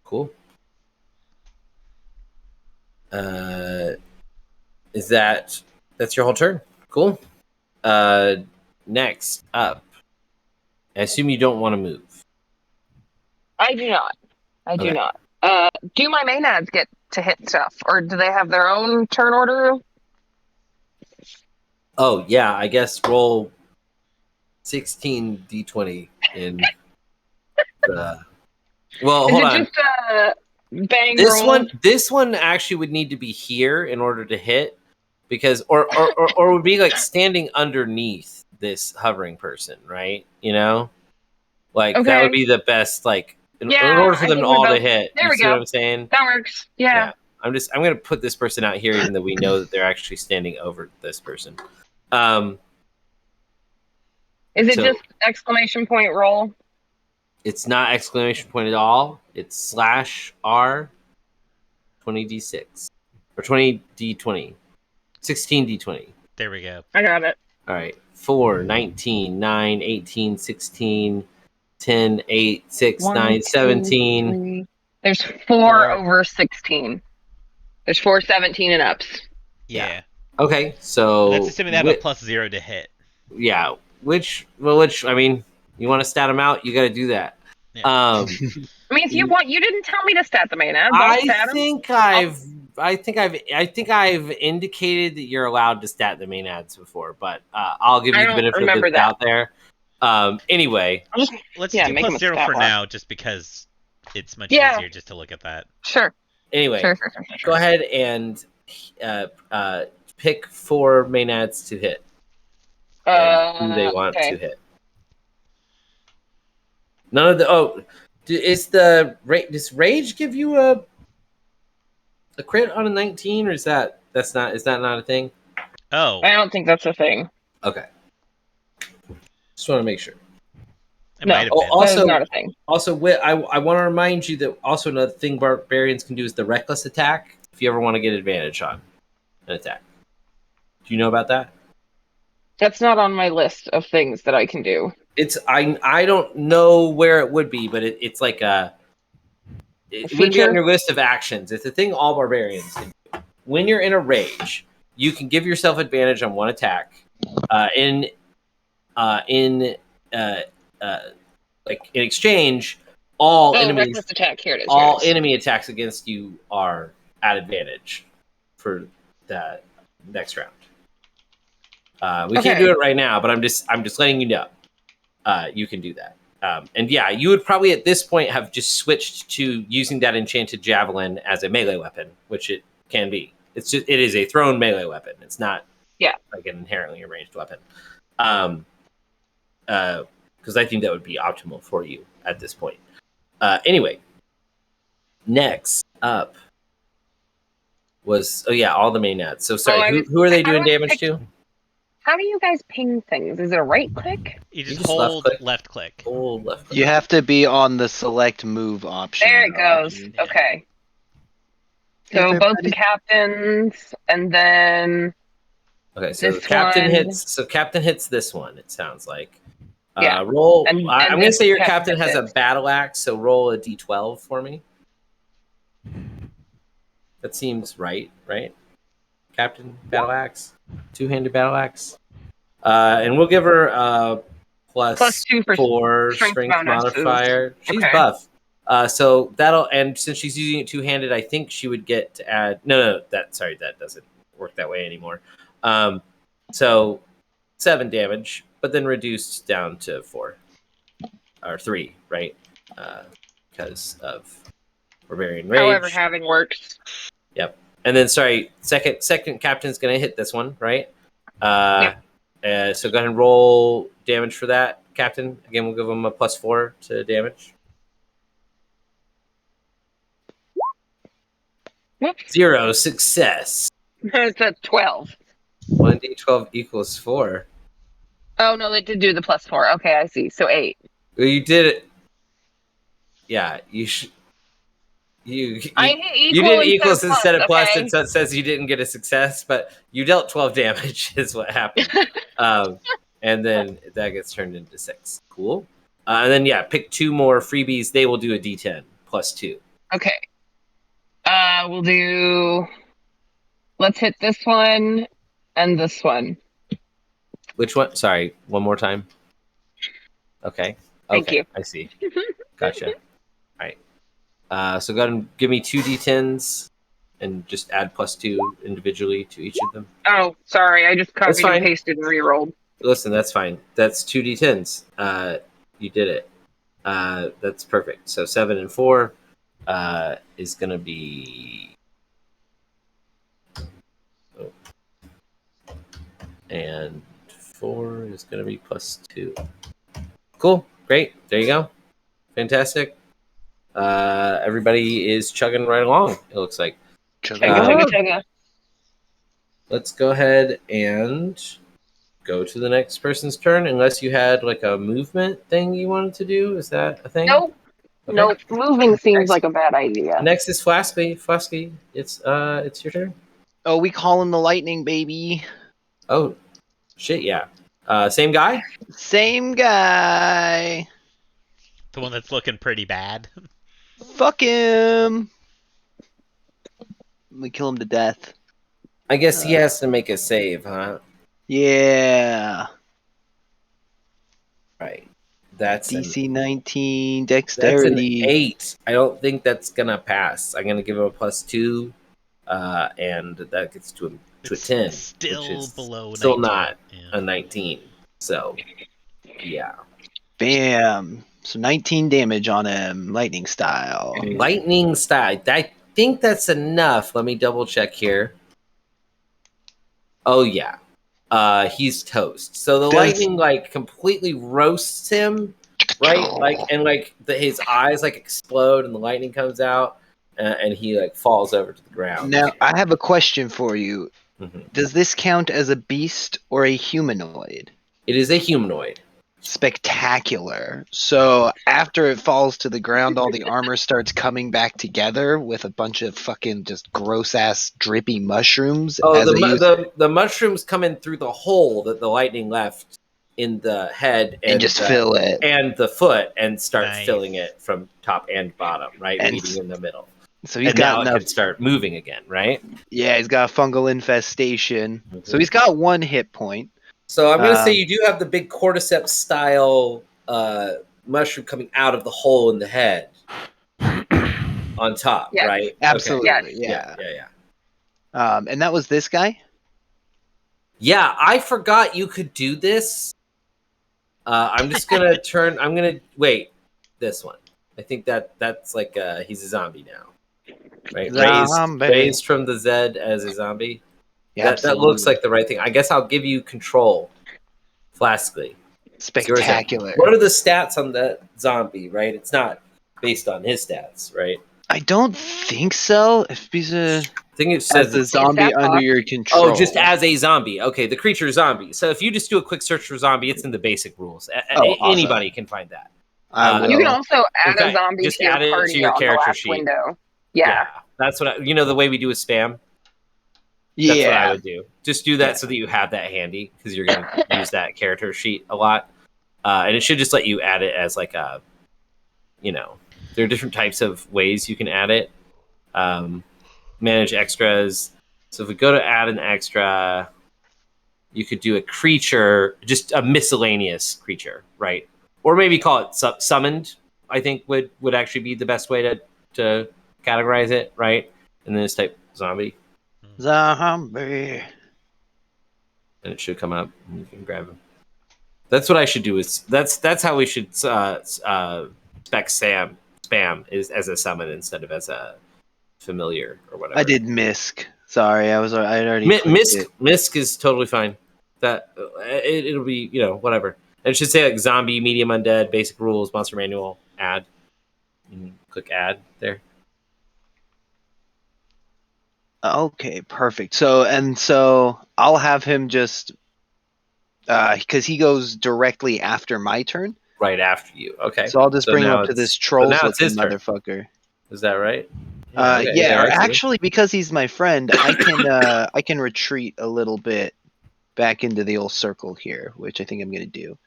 Speaker 2: Cool. That's your whole turn? Cool. Next up, I assume you don't want to move.
Speaker 3: I do not.
Speaker 2: Okay.
Speaker 3: Do my Maenads get to hit stuff, or do they have their own turn order?
Speaker 2: Oh yeah, I guess roll 16 d20 in the. Well,
Speaker 3: Is
Speaker 2: hold
Speaker 3: it
Speaker 2: on.
Speaker 3: just a bang
Speaker 2: This
Speaker 3: roll?
Speaker 2: this one actually would need to be here in order to hit, because or would be like standing underneath this hovering person, right? You know, like that
Speaker 3: Okay.
Speaker 2: would be the best. Like in
Speaker 3: Yeah,
Speaker 2: order for
Speaker 3: I
Speaker 2: them
Speaker 3: think
Speaker 2: all
Speaker 3: we
Speaker 2: to
Speaker 3: both-
Speaker 2: hit.
Speaker 3: there
Speaker 2: You
Speaker 3: we
Speaker 2: see
Speaker 3: go.
Speaker 2: what I'm saying?
Speaker 3: That works. Yeah.
Speaker 2: I'm gonna put this person out here, even though we know that they're actually standing over this person.
Speaker 3: Is it
Speaker 2: So-
Speaker 3: just exclamation point roll?
Speaker 2: It's not exclamation point at all. It's /R 20d6 or 20d20, 16d20.
Speaker 1: There we go.
Speaker 3: I got it.
Speaker 2: All right, 4, 19, 9, 18, 16, 10, 8, 6, 9, 17.
Speaker 3: 3. There's 4
Speaker 1: 4.
Speaker 3: over 16. There's 4 17 and ups.
Speaker 1: Yeah.
Speaker 2: Okay, so
Speaker 1: That's assuming they have a +0 to hit.
Speaker 2: Yeah, which I mean, you want to stat them out, you got to do that.
Speaker 1: Yeah.
Speaker 3: I mean, if you want, you didn't tell me to stat the main ads. I'll stat 'em.
Speaker 2: I think I've indicated that you're allowed to stat the main ads before, but I'll give you
Speaker 3: I
Speaker 2: the
Speaker 3: don't
Speaker 2: benefit of
Speaker 3: remember
Speaker 2: the doubt there. Anyway,
Speaker 3: I'll just,
Speaker 1: Let's
Speaker 3: Yeah,
Speaker 1: do
Speaker 3: make 'em a
Speaker 1: +0
Speaker 3: stat
Speaker 1: for
Speaker 3: block.
Speaker 1: now, just because it's much
Speaker 3: Yeah.
Speaker 1: easier just to look at that.
Speaker 3: sure.
Speaker 2: anyway,
Speaker 3: Sure.
Speaker 2: go ahead and pick 4 main ads to hit and who they want
Speaker 3: Okay.
Speaker 2: to hit. None of the does rage give you a crit on a 19, or is that not a thing?
Speaker 1: Oh,
Speaker 3: I don't think that's a thing.
Speaker 2: Okay, just want to make sure.
Speaker 1: it
Speaker 3: No.
Speaker 1: might have
Speaker 2: Oh,
Speaker 1: been.
Speaker 2: oh.
Speaker 3: That is
Speaker 2: Also-
Speaker 3: not a thing.
Speaker 2: Also, I want to remind you that also another thing barbarians can do is the reckless attack. If you ever want to get advantage on an attack, do you know about that?
Speaker 3: That's not on my list of things that I can do.
Speaker 2: It's I don't know where it would be, but it's like it wouldn't be on
Speaker 3: feature?
Speaker 2: your list of actions. It's a thing all barbarians can do. When you're in a rage, you can give yourself advantage on one attack. In exchange, all enemies,
Speaker 3: reckless attack. Here it is.
Speaker 2: all
Speaker 3: here it is.
Speaker 2: enemy attacks against you are at advantage for that next round. We can't
Speaker 3: Okay.
Speaker 2: do it right now, but I'm just letting you know. You can do that. And yeah, you would probably at this point have just switched to using that enchanted javelin as a melee weapon, which it can be. It is a thrown melee weapon. It's not like an inherently ranged weapon. Because I think that would be optimal for you at this point. Anyway, next up was all the main ads. So sorry, who are they doing damage to?
Speaker 3: How do you guys ping things? Is it a right click?
Speaker 1: You just
Speaker 2: just
Speaker 1: hold
Speaker 2: left-click.
Speaker 1: left click.
Speaker 2: Hold left click.
Speaker 4: You have to be on the select move option.
Speaker 3: There it goes.
Speaker 1: Yeah.
Speaker 3: Okay. So both the captains, and then
Speaker 2: Okay, so
Speaker 3: this
Speaker 2: the captain
Speaker 3: one.
Speaker 2: hits. So captain hits this one. It sounds like.
Speaker 3: Yeah.
Speaker 2: Roll.
Speaker 3: And
Speaker 2: I'm going to
Speaker 3: this
Speaker 2: say your
Speaker 3: captain
Speaker 2: captain has a
Speaker 3: hits.
Speaker 2: battle axe. So roll a d12 for me. That seems right. Captain battle axe, 2-handed battle axe, and we'll give her
Speaker 3: +2 for
Speaker 2: +4
Speaker 3: strength
Speaker 2: strength
Speaker 3: bonuses.
Speaker 2: modifier. She's
Speaker 3: Okay.
Speaker 2: buff. So that'll, and since she's using it 2-handed, I think she would get to add. No, that doesn't work that way anymore. So 7 damage, but then reduced down to 4 or 3, right? Because of barbarian rage.
Speaker 3: However, having works.
Speaker 2: Yep. And then second captain's gonna hit this one, right? So go ahead and roll damage for that captain. Again, we'll give him a +4 to damage.
Speaker 3: Whoops.
Speaker 2: 0 success.
Speaker 3: It's a 12.
Speaker 2: 1d12 equals 4.
Speaker 3: Oh no, they did do the +4. Okay, I see. So 8.
Speaker 2: Well, you did it. Yeah, you should.
Speaker 3: I hit
Speaker 2: You did equals
Speaker 3: plus,
Speaker 2: instead of plus,
Speaker 3: okay?
Speaker 2: and so it says you didn't get a success, but you dealt 12 damage is what happened. And then that gets turned into 6. Cool. And then pick 2 more freebies. They will do a d10 +2.
Speaker 3: Okay. We'll do. Let's hit this one and this one.
Speaker 2: Which one? Sorry, one more time. Okay.
Speaker 3: Thank you.
Speaker 2: I see. Gotcha. All right. So go ahead and give me 2 d10s and just add +2 individually to each of them.
Speaker 3: Oh, sorry. I just
Speaker 2: That's
Speaker 3: copied
Speaker 2: fine.
Speaker 3: and pasted and re-rolled.
Speaker 2: Listen, that's fine. That's 2 d10s. You did it. That's perfect. So 7 and 4 is going to be. And 4 is going to be +2. Cool. Great. There you go. Fantastic. Everybody is chugging right along, it looks like.
Speaker 3: Chugga.
Speaker 2: Let's go ahead and go to the next person's turn, unless you had like a movement thing you wanted to do. Is that a thing?
Speaker 3: Nope.
Speaker 2: Okay.
Speaker 3: Nope. Moving seems
Speaker 2: Next.
Speaker 3: like a bad idea.
Speaker 2: Next is Flasky. Flasky, it's your turn.
Speaker 4: Oh, we call him the lightning baby.
Speaker 2: Oh, shit, yeah. Same guy?
Speaker 4: Same guy.
Speaker 1: The one that's looking pretty bad.
Speaker 4: Fuck him. We kill him to death.
Speaker 2: I guess he has to make a save, huh?
Speaker 4: Yeah.
Speaker 2: Right. That's
Speaker 4: DC 19
Speaker 2: That's an
Speaker 4: dexterity.
Speaker 2: 8. I don't think that's gonna pass. I'm gonna give him a +2, and that gets to a 10.
Speaker 1: Still
Speaker 2: which is
Speaker 1: below
Speaker 2: still
Speaker 1: 19.
Speaker 2: not
Speaker 1: Yeah.
Speaker 2: a 19. So, yeah.
Speaker 4: Bam. So 19 damage on him, lightning style.
Speaker 2: Lightning style. I think that's enough. Let me double check here. Oh yeah. He's toast. So the lightning like completely roasts him, right? Like his eyes like explode and the lightning comes out, and he like falls over to the ground.
Speaker 4: Now, I have a question for you.
Speaker 2: Mhm.
Speaker 4: Does this count as a beast or a humanoid?
Speaker 2: It is a humanoid.
Speaker 4: Spectacular. So after it falls to the ground, all the armor starts coming back together with a bunch of fucking just gross ass drippy mushrooms.
Speaker 2: Oh,
Speaker 4: as I use-
Speaker 2: the mushrooms come in through the hole that the lightning left in the head
Speaker 4: and just fill it.
Speaker 2: and the foot and start
Speaker 1: Nice.
Speaker 2: filling it from top and bottom, right?
Speaker 4: And
Speaker 2: Meeting in the middle.
Speaker 4: So he's
Speaker 2: And
Speaker 4: got
Speaker 2: now it
Speaker 4: enough.
Speaker 2: can start moving again, right?
Speaker 4: Yeah, he's got a fungal infestation.
Speaker 2: Mhm.
Speaker 4: So he's got 1 hit point.
Speaker 2: So I'm going to say you do have the big cordyceps style mushroom coming out of the hole in the head on top,
Speaker 3: Yes.
Speaker 2: right?
Speaker 4: Absolutely.
Speaker 2: Okay.
Speaker 4: Yeah.
Speaker 2: Yeah.
Speaker 4: And that was this guy?
Speaker 2: Yeah, I forgot you could do this. I'm just gonna turn. I'm gonna wait. This one. I think that's like he's a zombie now, right?
Speaker 4: Zombie.
Speaker 2: Raised from the Zed as a zombie.
Speaker 4: Yeah,
Speaker 2: That looks like the right thing. I guess I'll give you control. Flaskily.
Speaker 4: spectacular.
Speaker 2: What are the stats on that zombie? Right, it's not based on his stats, right?
Speaker 4: I don't think so. If he's
Speaker 2: I think it says
Speaker 4: as a
Speaker 2: it's
Speaker 4: zombie
Speaker 3: that
Speaker 4: under
Speaker 3: box.
Speaker 4: your control.
Speaker 2: Oh, just as a zombie. Okay, the creature is zombie. So if you just do a quick search for zombie, it's in the basic rules.
Speaker 4: Oh, awesome.
Speaker 2: Anybody can find that.
Speaker 4: I will.
Speaker 3: You can also add
Speaker 2: Okay,
Speaker 3: a zombie
Speaker 2: just
Speaker 3: to your
Speaker 2: add it to
Speaker 3: party
Speaker 2: your
Speaker 3: on the
Speaker 2: character
Speaker 3: last
Speaker 2: sheet.
Speaker 3: window. Yeah.
Speaker 2: That's what the way we do with spam. That's what I
Speaker 4: Yeah.
Speaker 2: would do. Just do that
Speaker 4: Yeah.
Speaker 2: so that you have that handy because you're going to use that character sheet a lot. And it should just let you add it as like a, there are different types of ways you can add it. Manage extras. So if we go to add an extra, you could do a creature, just a miscellaneous creature, right? Or maybe call it summoned, I think would actually be the best way to categorize it, right? And then just type zombie.
Speaker 4: Zombie.
Speaker 2: And it should come up and you can grab him. That's what I should do. Is that's how we should spec spam is as a summon instead of as a familiar or whatever.
Speaker 4: I did misc. Sorry, I had already. clicked it.
Speaker 2: Misc is totally fine. That it'll be whatever. And it should say like zombie, medium undead, basic rules, monster manual, add. And click add there.
Speaker 4: Okay, perfect. So I'll have him just because he goes directly after my turn.
Speaker 2: Right after you. Okay.
Speaker 4: So I'll just bring him
Speaker 2: now
Speaker 4: up to
Speaker 2: it's-
Speaker 4: this troll
Speaker 2: now it's
Speaker 4: looking
Speaker 2: his turn.
Speaker 4: motherfucker.
Speaker 2: Is that right?
Speaker 4: Yeah,
Speaker 2: okay,
Speaker 4: or
Speaker 2: I see.
Speaker 4: actually, because he's my friend, I can retreat a little bit back into the old circle here, which I think I'm gonna do.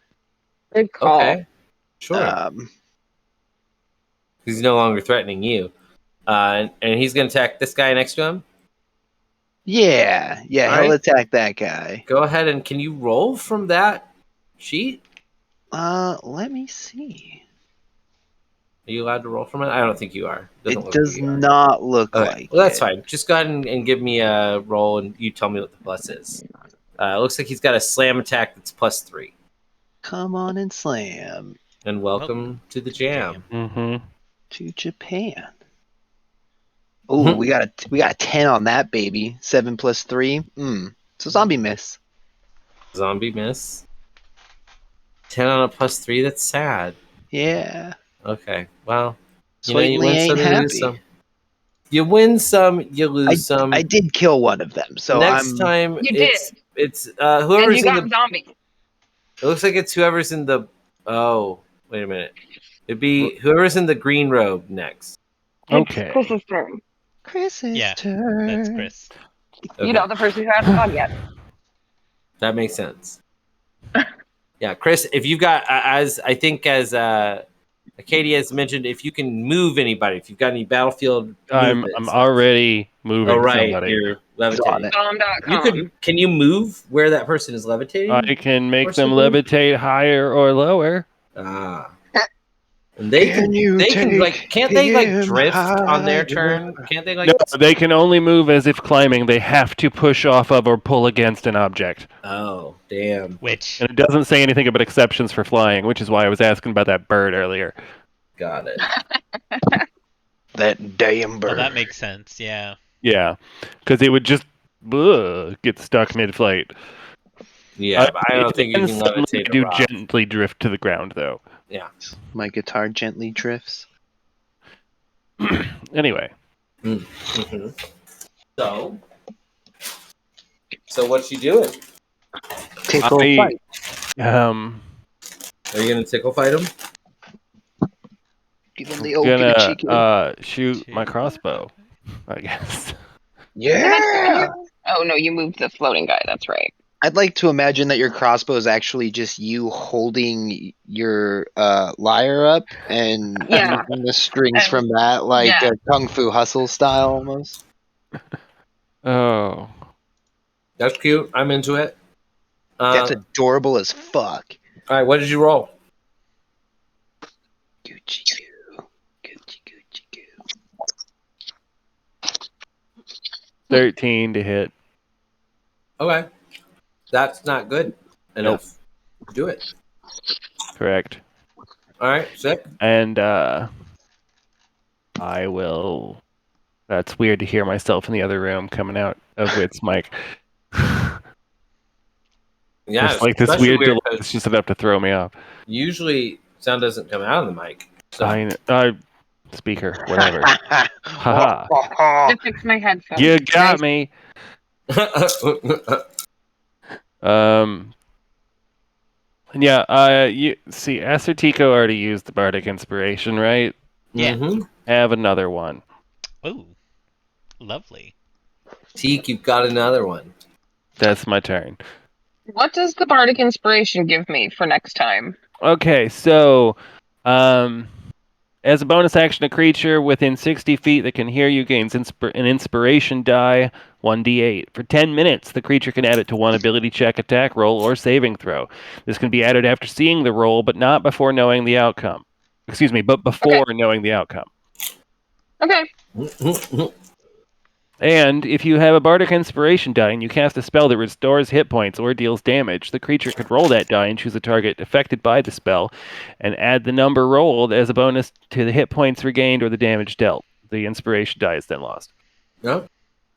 Speaker 3: Good call.
Speaker 2: Okay. Sure. He's no longer threatening you. And he's going to attack this guy next to him.
Speaker 4: Yeah,
Speaker 2: All
Speaker 4: he'll
Speaker 2: right.
Speaker 4: attack that guy.
Speaker 2: Go ahead and can you roll from that sheet?
Speaker 4: Let me see.
Speaker 2: Are you allowed to roll from it? I don't think you are. Doesn't
Speaker 4: It
Speaker 2: look
Speaker 4: does
Speaker 2: like you are.
Speaker 4: not look
Speaker 2: Okay.
Speaker 4: like.
Speaker 2: Well, that's
Speaker 4: it.
Speaker 2: fine. Just go ahead and give me a roll, and you tell me what the plus is. It looks like he's got a slam attack that's +3.
Speaker 4: Come on and slam
Speaker 2: And welcome to the jam.
Speaker 5: Mm-hmm.
Speaker 4: to Japan. Oh, we got a 10 on that baby. 7 + 3. So zombie miss.
Speaker 2: Zombie miss. 10 on a +3. That's sad.
Speaker 4: Yeah.
Speaker 2: Okay. Well,
Speaker 4: Slightly
Speaker 2: you win
Speaker 4: ain't
Speaker 2: some, you lose
Speaker 4: happy.
Speaker 2: some. You win some, you lose some.
Speaker 4: I did kill one of them, so
Speaker 2: Next
Speaker 4: I'm.
Speaker 2: time,
Speaker 3: You did.
Speaker 2: It's
Speaker 3: And
Speaker 2: whoever's
Speaker 3: you
Speaker 2: in
Speaker 3: got
Speaker 2: the.
Speaker 3: zombies.
Speaker 2: It looks like it's whoever's in the. Oh, wait a minute. It'd be whoever's in the green robe next.
Speaker 3: It's
Speaker 5: Okay.
Speaker 3: Chris's turn.
Speaker 4: Chris's
Speaker 1: Yeah,
Speaker 4: turn.
Speaker 1: that's Chris.
Speaker 2: Okay.
Speaker 3: You know, the person who hasn't gone yet.
Speaker 2: That makes sense. Yeah, Chris, if you've got, as I think, as Katie has mentioned, if you can move anybody, if you've got any battlefield
Speaker 5: I'm
Speaker 2: movements.
Speaker 5: already moving
Speaker 2: Oh, right,
Speaker 5: somebody.
Speaker 2: you're
Speaker 4: He's on
Speaker 2: levitating.
Speaker 4: it.
Speaker 3: Bomb.com.
Speaker 2: Can you move where that person is levitating?
Speaker 5: I can make them
Speaker 2: Forcibly?
Speaker 5: levitate higher or lower.
Speaker 2: Ah. And they can like, can't they like drift on their turn? Can't they like?
Speaker 5: No, they can only move as if climbing. They have to push off of or pull against an object.
Speaker 2: Oh, damn.
Speaker 1: Which
Speaker 5: And it doesn't say anything about exceptions for flying, which is why I was asking about that bird earlier.
Speaker 2: Got it.
Speaker 4: That damn bird.
Speaker 1: well, that makes sense. Yeah.
Speaker 5: Yeah, because it would just get stuck mid-flight.
Speaker 2: Yeah, but I don't think you can
Speaker 5: suddenly
Speaker 2: levitate a
Speaker 5: do
Speaker 2: rock.
Speaker 5: gently drift to the ground, though.
Speaker 2: Yeah.
Speaker 4: My guitar gently drifts.
Speaker 5: Anyway,
Speaker 2: Mm-hmm. So what you doing?
Speaker 4: Tickle
Speaker 5: I-
Speaker 4: fight.
Speaker 2: Are you gonna tickle fight him?
Speaker 4: Give him the old chicken.
Speaker 5: gonna shoot my crossbow, I guess.
Speaker 4: Yeah.
Speaker 3: Oh, no, you moved the floating guy. That's right.
Speaker 4: I'd like to imagine that your crossbow is actually just you holding your lyre up and
Speaker 3: Yeah.
Speaker 4: using the strings
Speaker 3: And-
Speaker 4: from that, like
Speaker 3: yeah.
Speaker 4: a Kung Fu Hustle style almost.
Speaker 5: Oh,
Speaker 2: That's cute. I'm into it.
Speaker 4: That's adorable as fuck.
Speaker 2: All right. What did you roll?
Speaker 4: Gucci goo. Gucci Gucci goo.
Speaker 5: 13 to hit.
Speaker 2: Okay. That's not good enough. Do it.
Speaker 5: Correct.
Speaker 2: All right. Sick.
Speaker 5: And I will. That's weird to hear myself in the other room coming out of Wit's mic.
Speaker 2: Yeah.
Speaker 5: It's like this
Speaker 2: especially
Speaker 5: weird delay.
Speaker 2: 'cause
Speaker 5: It's just enough to throw me off.
Speaker 2: usually sound doesn't come out of the mic. So.
Speaker 5: Speaker, whatever. Haha.
Speaker 3: To fix my headphones.
Speaker 5: You got me. Yeah, you see, Acertico already used the Bardic Inspiration, right?
Speaker 1: Yeah.
Speaker 2: Mhm.
Speaker 5: Have another one.
Speaker 1: Ooh, lovely.
Speaker 2: Teak, you've got another one.
Speaker 5: That's my turn.
Speaker 3: What does the Bardic Inspiration give me for next time?
Speaker 5: Okay, so, as a bonus action, a creature within 60 feet that can hear you gains an inspiration die, 1d8. For 10 minutes, the creature can add it to one ability check, attack roll, or saving throw. This can be added after seeing the roll, but not before knowing the outcome. Excuse me, but before knowing the outcome.
Speaker 3: Okay.
Speaker 5: And if you have a Bardic Inspiration die and you cast a spell that restores hit points or deals damage, the creature could roll that die and choose a target affected by the spell and add the number rolled as a bonus to the hit points regained or the damage dealt. The Inspiration die is then lost.
Speaker 2: No.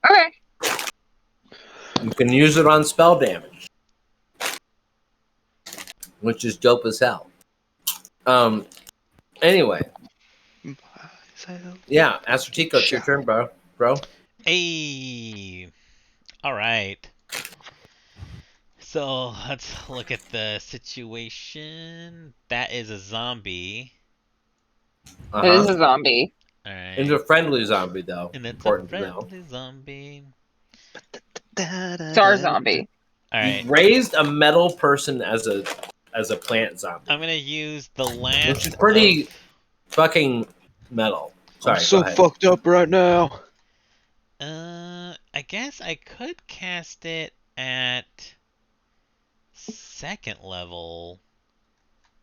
Speaker 3: Okay.
Speaker 2: You can use it on spell damage, which is dope as hell. Anyway, yeah, Acertico, it's your turn, bro.
Speaker 1: Hey. All right. So let's look at the situation. That is a zombie.
Speaker 3: It is a zombie.
Speaker 1: All right.
Speaker 2: It's a friendly zombie, though.
Speaker 1: And it's
Speaker 2: Important
Speaker 1: a
Speaker 2: to know.
Speaker 1: friendly zombie.
Speaker 3: It's our zombie.
Speaker 1: All right.
Speaker 2: You've raised a metal person as a plant zombie,
Speaker 1: I'm gonna use the last.
Speaker 2: which is pretty fucking metal. Sorry,
Speaker 4: I'm so
Speaker 2: go ahead.
Speaker 4: fucked up right now.
Speaker 1: I guess I could cast it at second level,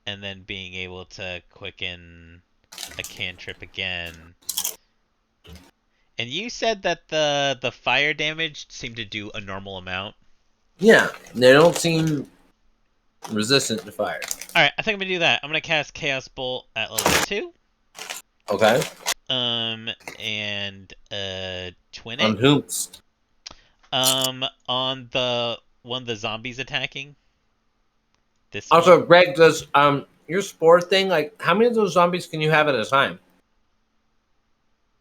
Speaker 1: and then being able to quicken a cantrip again. And you said that the fire damage seemed to do a normal amount.
Speaker 2: Yeah, they don't seem resistant to fire.
Speaker 1: All right, I think I'm gonna do that. I'm gonna cast Chaos Bolt at level 2.
Speaker 2: Okay.
Speaker 1: And twin
Speaker 2: On
Speaker 1: it.
Speaker 2: whomst?
Speaker 1: On the one the zombies attacking. This
Speaker 2: Also,
Speaker 1: one.
Speaker 2: Greg, does your spore thing, like, how many of those zombies can you have at a time?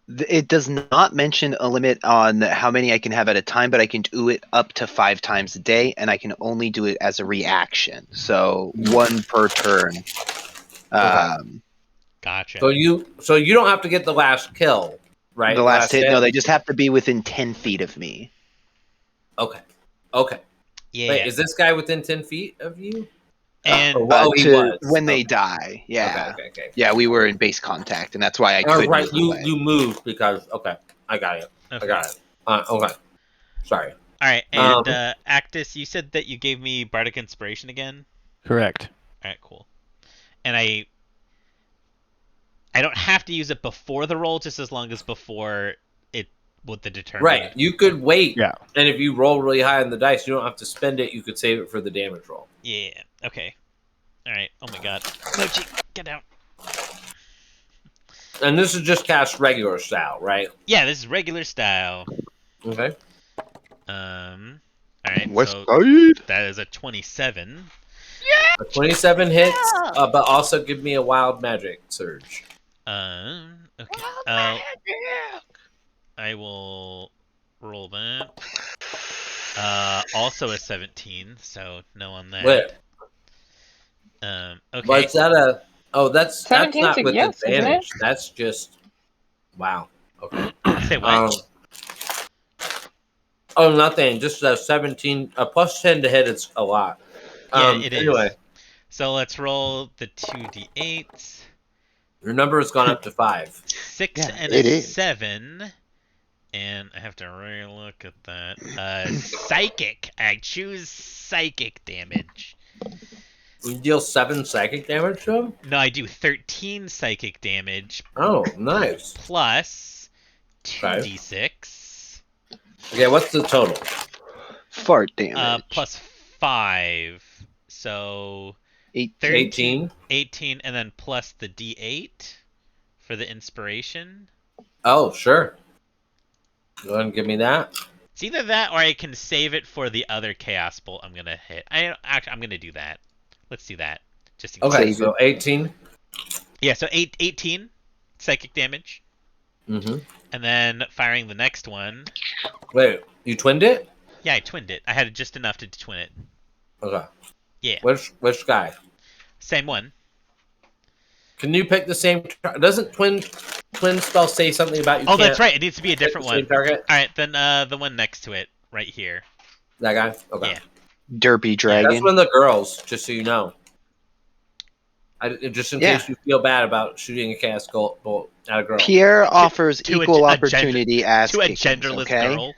Speaker 4: It does not mention a limit on how many I can have at a time, but I can do it up to 5 times a day, and I can only do it as a reaction. So 1 per turn.
Speaker 1: Gotcha.
Speaker 2: So you don't have to get the last kill, right?
Speaker 4: The last hit? No, they just have to be within 10 feet of me.
Speaker 2: Okay.
Speaker 1: Yeah.
Speaker 2: Wait, is this guy within 10 feet of you?
Speaker 1: And
Speaker 2: he was.
Speaker 4: When they die. Yeah.
Speaker 2: Okay.
Speaker 4: Yeah, we were in base contact, and that's why I couldn't.
Speaker 2: Right,
Speaker 4: move away.
Speaker 2: you moved because I got it.
Speaker 1: okay.
Speaker 2: I got it. Okay. Sorry.
Speaker 1: All right, and Actus, you said that you gave me Bardic Inspiration again?
Speaker 5: Correct.
Speaker 1: All right, cool. And I don't have to use it before the roll, just as long as before it with the determined.
Speaker 2: Right. You could wait.
Speaker 5: Yeah.
Speaker 2: And if you roll really high on the dice, you don't have to spend it. You could save it for the damage roll.
Speaker 1: Yeah. Okay. All right. Oh my God. Mochi, get down.
Speaker 2: And this is just cast regular style, right?
Speaker 1: Yeah, this is regular style.
Speaker 2: Okay.
Speaker 1: All right.
Speaker 4: West
Speaker 1: so
Speaker 4: Side.
Speaker 1: that is a 27.
Speaker 2: A 27 hits, but also give me a wild magic surge.
Speaker 1: Okay. I will roll that. Also a 17, so no on that.
Speaker 2: Wait.
Speaker 1: Okay.
Speaker 2: But is that a? Oh, that's
Speaker 3: 17's
Speaker 2: not
Speaker 3: a
Speaker 2: with
Speaker 3: yes, isn't
Speaker 2: advantage.
Speaker 3: it?
Speaker 2: That's just wow. Okay.
Speaker 1: Say what?
Speaker 2: Oh, nothing. Just a 17. A plus 10 to hit. It's a lot.
Speaker 1: Yeah, it is.
Speaker 2: Anyway,
Speaker 1: So let's roll the 2d8s.
Speaker 2: your number has gone up to 5.
Speaker 1: 6
Speaker 4: Yeah,
Speaker 1: and
Speaker 4: it
Speaker 1: a
Speaker 4: is.
Speaker 1: 7. And I have to really look at that. Psychic. I choose psychic damage.
Speaker 2: You deal 7 psychic damage to him?
Speaker 1: No, I do 13 psychic damage
Speaker 2: Oh, nice.
Speaker 1: plus 2d6.
Speaker 2: Okay, what's the total?
Speaker 4: Fart damage.
Speaker 1: Plus 5. So
Speaker 2: 18.
Speaker 1: 18, and then plus the d8 for the inspiration.
Speaker 2: Oh, sure. Go ahead and give me that.
Speaker 1: It's either that or I can save it for the other chaos bolt I'm gonna hit. I'm gonna do that. Let's do that. Just in case.
Speaker 2: Okay, so 18.
Speaker 1: Yeah, so 18 psychic damage,
Speaker 2: Mm-hmm.
Speaker 1: and then firing the next one.
Speaker 2: Wait, you twinned it?
Speaker 1: Yeah, I twinned it. I had just enough to twin it.
Speaker 2: Okay.
Speaker 1: Yeah.
Speaker 2: Which guy?
Speaker 1: Same one.
Speaker 2: Can you pick the same? Doesn't twin spell say something about you?
Speaker 1: Oh,
Speaker 2: can't
Speaker 1: that's right. It needs to be a
Speaker 2: pick the
Speaker 1: different
Speaker 2: same
Speaker 1: one.
Speaker 2: target?
Speaker 1: All right, then the one next to it, right here.
Speaker 2: That guy. Okay.
Speaker 1: Yeah.
Speaker 4: Derpy dragon.
Speaker 2: That's one of the girls. Just so you know. Just in case you feel bad about shooting a chaos bolt at a girl.
Speaker 4: Pierre offers
Speaker 1: to
Speaker 4: equal
Speaker 1: a
Speaker 4: opportunity ass
Speaker 1: To a
Speaker 4: kickings,
Speaker 1: genderless
Speaker 4: okay?
Speaker 1: girl.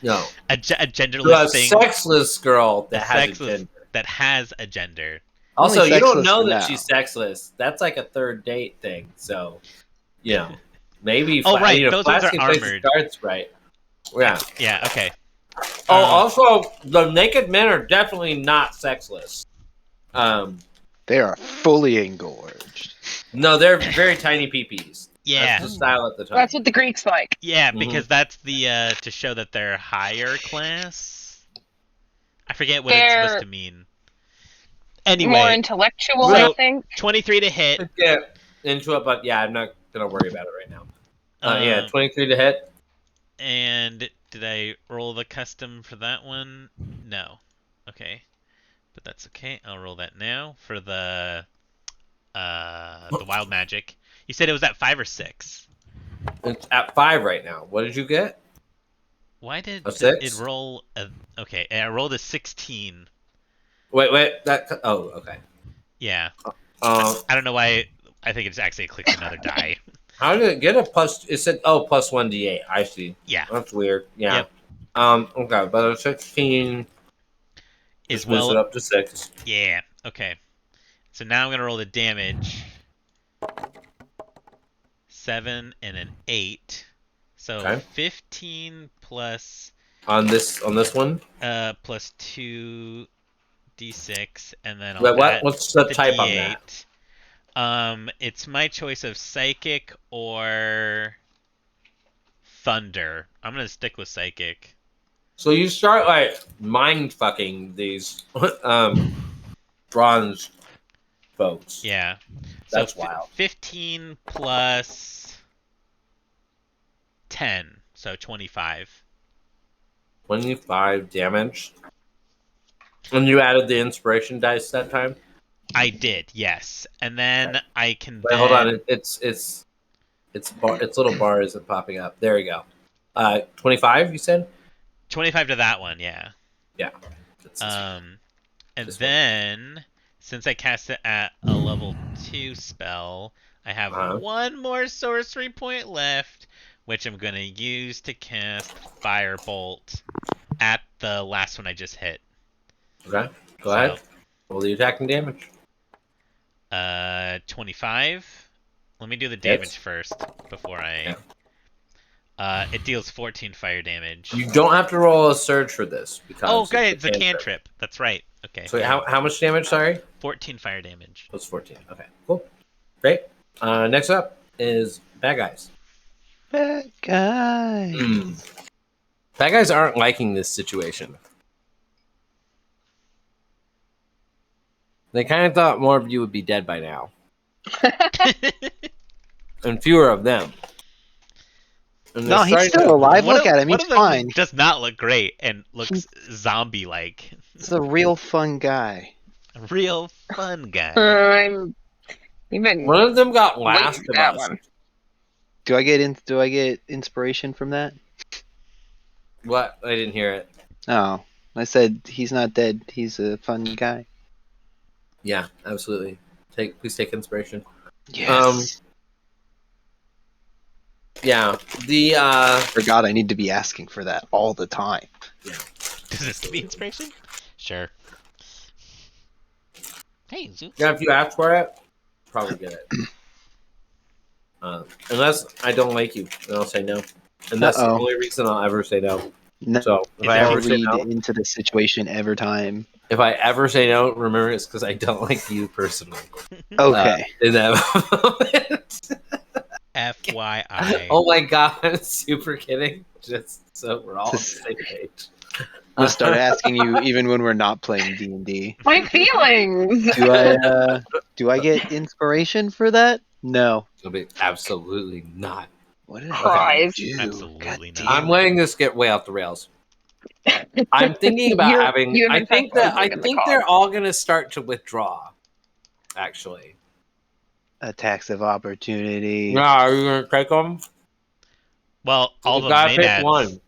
Speaker 2: No.
Speaker 1: a
Speaker 2: To a
Speaker 1: genderless thing.
Speaker 2: sexless girl that has a
Speaker 1: Sexless
Speaker 2: gender.
Speaker 1: that has a gender.
Speaker 2: Also,
Speaker 4: Only
Speaker 2: you don't
Speaker 4: sexless
Speaker 2: know
Speaker 4: for
Speaker 2: that
Speaker 4: now.
Speaker 2: she's sexless. That's like a third date thing. So, you know, maybe.
Speaker 1: Oh, right, those ones
Speaker 2: Flasky
Speaker 1: are
Speaker 2: plays the
Speaker 1: armored.
Speaker 2: cards right. Yeah.
Speaker 1: Yeah. Okay.
Speaker 2: Oh, also, the naked men are definitely not sexless.
Speaker 4: They are fully engorged.
Speaker 2: No, they're very tiny peepees.
Speaker 1: Yeah.
Speaker 2: That's the style at the time.
Speaker 3: That's what the Greeks like.
Speaker 1: Yeah,
Speaker 2: Mhm.
Speaker 1: because that's the to show that they're higher class. I forget what
Speaker 3: They're
Speaker 1: it's supposed to mean. Anyway,
Speaker 3: More intellectual,
Speaker 1: so-
Speaker 3: I think.
Speaker 1: 23 to hit.
Speaker 2: Let's get into it, but yeah, I'm not gonna worry about it right now. Yeah,
Speaker 1: Um,
Speaker 2: 23 to hit.
Speaker 1: And did I roll the custom for that one? No. Okay. But that's okay. I'll roll that now for the wild magic. You said it was at 5 or 6.
Speaker 2: It's at 5 right now. What did you get?
Speaker 1: Why did
Speaker 2: A 6?
Speaker 1: it roll okay, I rolled a 16.
Speaker 2: Wait. Oh, okay.
Speaker 1: Yeah.
Speaker 2: Um,
Speaker 1: I don't know why I think it's actually clicked another die.
Speaker 2: how did it get a plus? It said, oh, plus 1d8. I see.
Speaker 1: Yeah.
Speaker 2: That's weird. Yeah.
Speaker 1: Yep.
Speaker 2: Okay, but a 16
Speaker 1: Is
Speaker 2: moves it
Speaker 1: well
Speaker 2: up to 6.
Speaker 1: yeah, okay. So now I'm gonna roll the damage. 7 and an 8. So
Speaker 2: Okay.
Speaker 1: 15 plus
Speaker 2: On this one?
Speaker 1: plus 2d6, and then
Speaker 2: Wait,
Speaker 1: I'll
Speaker 2: what?
Speaker 1: add
Speaker 2: What's the
Speaker 1: the
Speaker 2: type on
Speaker 1: d8. It's my choice of psychic or thunder. I'm gonna stick with psychic.
Speaker 2: So you start like mind fucking these bronze folks.
Speaker 1: Yeah.
Speaker 2: That's
Speaker 1: so
Speaker 2: wild.
Speaker 1: 15 plus 10, so 25.
Speaker 2: 25 damage. And you added the inspiration dice that time?
Speaker 1: I did, yes. And then I can
Speaker 2: Wait,
Speaker 1: then...
Speaker 2: hold on. Its little bar isn't popping up. There we go. 25, you said?
Speaker 1: 25 to that one, yeah.
Speaker 2: Yeah.
Speaker 1: And then, since I cast it at a level 2 spell, I have one more sorcery point left, which I'm going to use to cast Firebolt at the last one I just hit.
Speaker 2: Okay, go ahead. Roll the attacking damage.
Speaker 1: 25. Let me do the damage first before I... it deals 14 fire damage.
Speaker 2: You don't have to roll a surge for this. Because
Speaker 1: okay, it's a cantrip. That's right. Okay.
Speaker 2: So how much damage, sorry?
Speaker 1: 14 fire damage.
Speaker 2: Plus 14. Okay, cool. Great. Next up is bad guys.
Speaker 4: Bad guys.
Speaker 2: Bad guys aren't liking this situation. They kind of thought more of you would be dead by now. And fewer of them.
Speaker 4: No, he's still alive. Look at him. He's fine.
Speaker 1: Does not look great and looks zombie-like.
Speaker 4: He's a real fun guy.
Speaker 1: A real fun guy.
Speaker 2: One of them got last of us.
Speaker 4: Do I get inspiration from that?
Speaker 2: What? I didn't hear it.
Speaker 4: Oh, I said he's not dead. He's a fun guy.
Speaker 2: Yeah, absolutely. Please take inspiration.
Speaker 4: Yes.
Speaker 2: Yeah.
Speaker 4: Forgot I need to be asking for that all the time.
Speaker 2: Yeah.
Speaker 1: Does this give me inspiration? Sure. Hey, Zeus.
Speaker 2: Yeah, if you ask for it, probably get it. Unless I don't like you, then I'll say no. And that's the only reason I'll ever say no.
Speaker 4: No,
Speaker 2: so if I ever say no
Speaker 4: into the situation every time.
Speaker 2: If I ever say no, remember it's because I don't like you personally.
Speaker 4: Okay.
Speaker 2: In that moment.
Speaker 1: FYI.
Speaker 2: Oh my god, I'm super kidding. Just so we're all on the same page.
Speaker 4: We'll start asking you even when we're not playing D&D.
Speaker 3: My feelings.
Speaker 4: Do I get inspiration for that? No.
Speaker 2: Absolutely not.
Speaker 4: What did I do?
Speaker 1: Absolutely not.
Speaker 2: I'm letting this get way off the rails. I'm thinking about having. I think they're all going to start to withdraw. Actually,
Speaker 4: attacks of opportunity.
Speaker 2: No, are you going to take them?
Speaker 1: Well, all the main ads.
Speaker 2: One.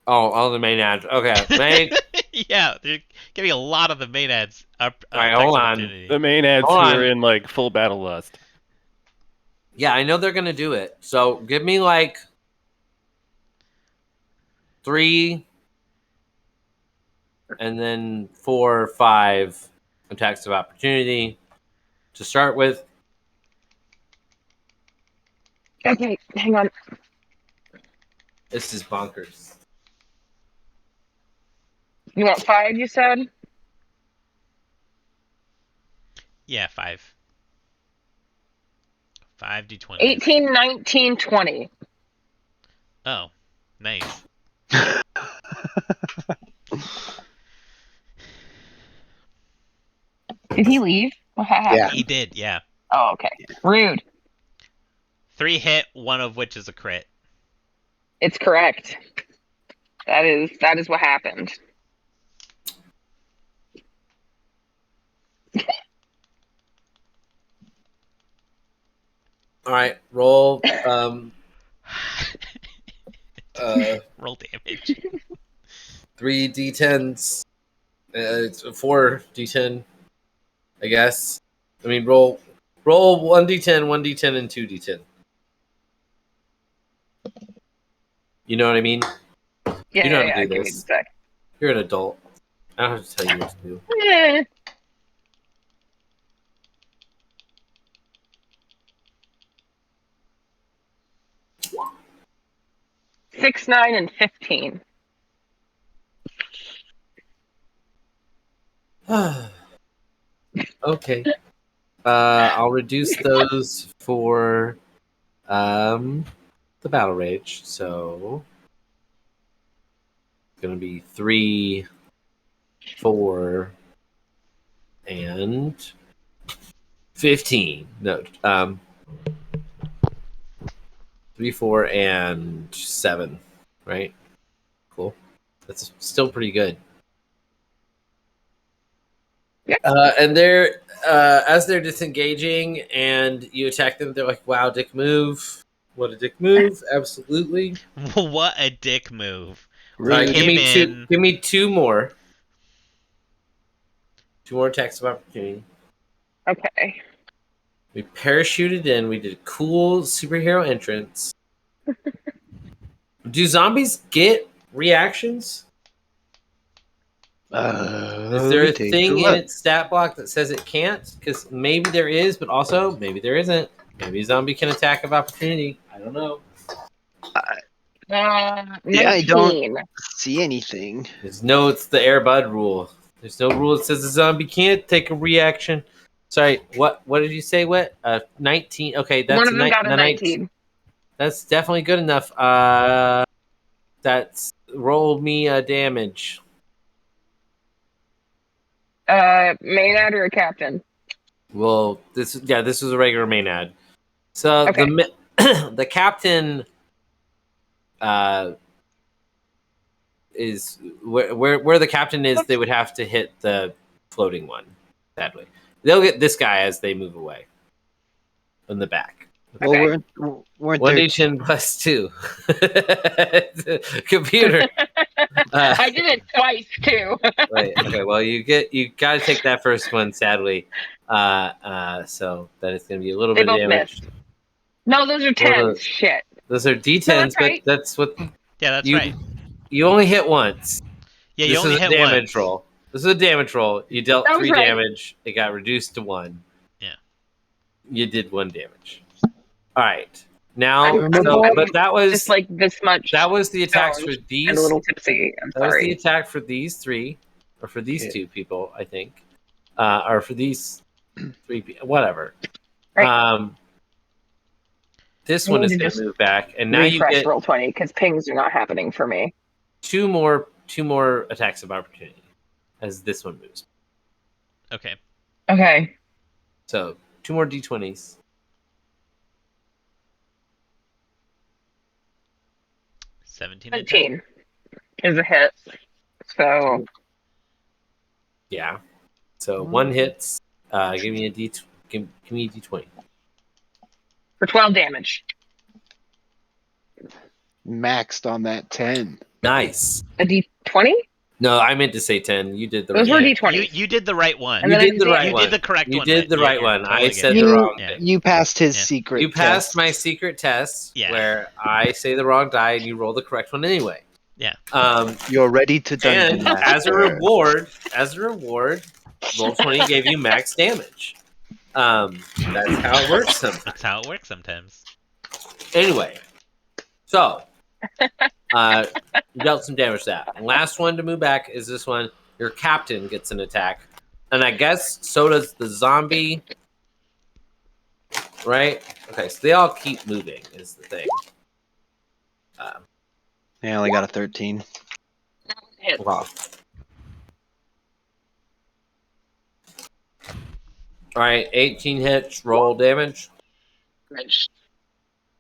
Speaker 2: Oh, all the main ads. Okay,
Speaker 1: yeah, they're giving a lot of the main ads.
Speaker 2: Hold on.
Speaker 5: The main ads who are in like full battle lust.
Speaker 2: Yeah, I know they're going to do it. So give me like 3 and then 4 or 5 attacks of opportunity to start with.
Speaker 3: Okay, hang on.
Speaker 2: This is bonkers.
Speaker 3: You want 5, you said?
Speaker 1: Yeah, 5. 5d20.
Speaker 3: 18, 19, 20.
Speaker 1: Oh, nice.
Speaker 3: Did he leave? What happened?
Speaker 4: Yeah.
Speaker 1: He did, yeah.
Speaker 3: Oh, okay. Rude.
Speaker 1: 3 hit, 1 of which is a crit.
Speaker 3: It's correct. That is what happened.
Speaker 2: All right, roll.
Speaker 1: Roll damage.
Speaker 2: 3 d10s. It's 4 d10, I guess. I mean, roll 1 d10, 1 d10, and 2 d10. You know what I mean?
Speaker 3: Yeah,
Speaker 2: you know how to do
Speaker 3: give me
Speaker 2: this.
Speaker 3: a sec.
Speaker 2: You're an adult. I don't have to tell you what to do.
Speaker 3: Yeah. 6, 9, and 15.
Speaker 2: Okay. I'll reduce those for the battle rage. So it's gonna be 3, 4, and 15. No, 3, 4, and 7. Right? Cool. That's still pretty good.
Speaker 3: Yeah.
Speaker 2: And they're as they're disengaging and you attack them, they're like, "Wow, dick move! What a dick move! Absolutely."
Speaker 1: What a dick move.
Speaker 2: Give
Speaker 1: Came
Speaker 2: me two.
Speaker 1: in.
Speaker 2: Give me 2 more. 2 more attacks of opportunity.
Speaker 3: Okay.
Speaker 2: We parachuted in. We did a cool superhero entrance. Do zombies get reactions? Is there a
Speaker 4: Take
Speaker 2: thing in
Speaker 4: look.
Speaker 2: its stat block that says it can't? Because maybe there is, but also maybe there isn't. Maybe a zombie can attack of opportunity. I don't know.
Speaker 3: 19.
Speaker 4: I don't see anything.
Speaker 2: It's the Air Bud rule. There's no rule that says a zombie can't take a reaction. Sorry, what did you say? What? 19. Okay, that's
Speaker 3: One of them got a
Speaker 2: 19.
Speaker 3: 19.
Speaker 2: That's definitely good enough. That's rolled me a damage.
Speaker 3: Maynard or a captain?
Speaker 2: Well, this was a regular main ad. So
Speaker 3: Okay.
Speaker 2: the captain is where the captain is. They would have to hit the floating one. Sadly, they'll get this guy as they move away in the back.
Speaker 4: Well,
Speaker 3: Okay.
Speaker 4: weren't
Speaker 2: 1d10 plus 2. Computer.
Speaker 3: I did it twice too.
Speaker 2: Wait, okay, well you got to take that first one. Sadly, so that is going to be a little
Speaker 3: They
Speaker 2: bit of
Speaker 3: both
Speaker 2: damage.
Speaker 3: missed. No, those are
Speaker 2: Well,
Speaker 3: 10s. Shit.
Speaker 2: Those are d10s,
Speaker 3: No, that's right.
Speaker 2: but that's what
Speaker 1: Yeah, that's
Speaker 2: you
Speaker 1: right.
Speaker 2: you only hit once.
Speaker 1: Yeah, you
Speaker 2: This
Speaker 1: only
Speaker 2: is a
Speaker 1: hit
Speaker 2: damage
Speaker 1: once.
Speaker 2: roll. This is a damage roll. You dealt
Speaker 3: That was
Speaker 2: 3
Speaker 3: right.
Speaker 2: damage. It got reduced to 1.
Speaker 1: Yeah.
Speaker 2: You did 1 damage. All right. Now,
Speaker 3: I'm
Speaker 2: but that was
Speaker 3: just like this much.
Speaker 2: that was the attacks for
Speaker 3: stoned
Speaker 2: these.
Speaker 3: and a little tipsy. I'm
Speaker 2: That was the
Speaker 3: sorry.
Speaker 2: attack for these 3, or for these
Speaker 4: Yeah.
Speaker 2: 2 people, I think, or for these 3 people, whatever.
Speaker 3: Right.
Speaker 2: This
Speaker 3: I
Speaker 2: one
Speaker 3: need
Speaker 2: is
Speaker 3: to
Speaker 2: going to
Speaker 3: just
Speaker 2: move back, and now you
Speaker 3: Refresh
Speaker 2: get
Speaker 3: roll 20 because pings are not happening for me.
Speaker 2: 2 more attacks of opportunity as this one moves.
Speaker 1: Okay.
Speaker 3: Okay.
Speaker 2: So 2 more d20s.
Speaker 1: 17.
Speaker 3: 17 is a hit. So
Speaker 2: Yeah. So 1 hits. Give me a give me a d20.
Speaker 3: for 12 damage.
Speaker 4: maxed on that 10.
Speaker 2: Nice.
Speaker 3: A d20?
Speaker 2: No, I meant to say 10. You did the
Speaker 3: Those
Speaker 2: right
Speaker 3: were
Speaker 2: one.
Speaker 3: d20s.
Speaker 1: You did the right one.
Speaker 3: And
Speaker 2: You
Speaker 3: then I
Speaker 2: did the right
Speaker 1: You
Speaker 2: one.
Speaker 1: did the correct
Speaker 2: You
Speaker 1: one.
Speaker 2: did the
Speaker 1: Whit.
Speaker 2: right
Speaker 1: You're
Speaker 2: one.
Speaker 1: totally
Speaker 2: I
Speaker 1: good.
Speaker 2: said the
Speaker 4: You,
Speaker 2: wrong
Speaker 1: Yeah.
Speaker 2: thing.
Speaker 4: you passed his
Speaker 1: Yeah.
Speaker 4: secret
Speaker 2: You passed
Speaker 4: test.
Speaker 2: my secret test
Speaker 1: Yeah.
Speaker 2: where I say the wrong die and you roll the correct one anyway.
Speaker 1: Yeah.
Speaker 4: You're ready to dungeon
Speaker 2: And as a
Speaker 4: master.
Speaker 2: reward, Roll20 gave you max damage. That's how it works sometimes.
Speaker 1: That's how it works sometimes.
Speaker 2: Anyway, so you dealt some damage to that. Last one to move back is this one. Your captain gets an attack, and I guess so does the zombie. Right? Okay, so they all keep moving. Is the thing.
Speaker 4: I only got a 13.
Speaker 3: Hit.
Speaker 2: Wow. All right, 18 hits. Roll damage.
Speaker 3: Damage.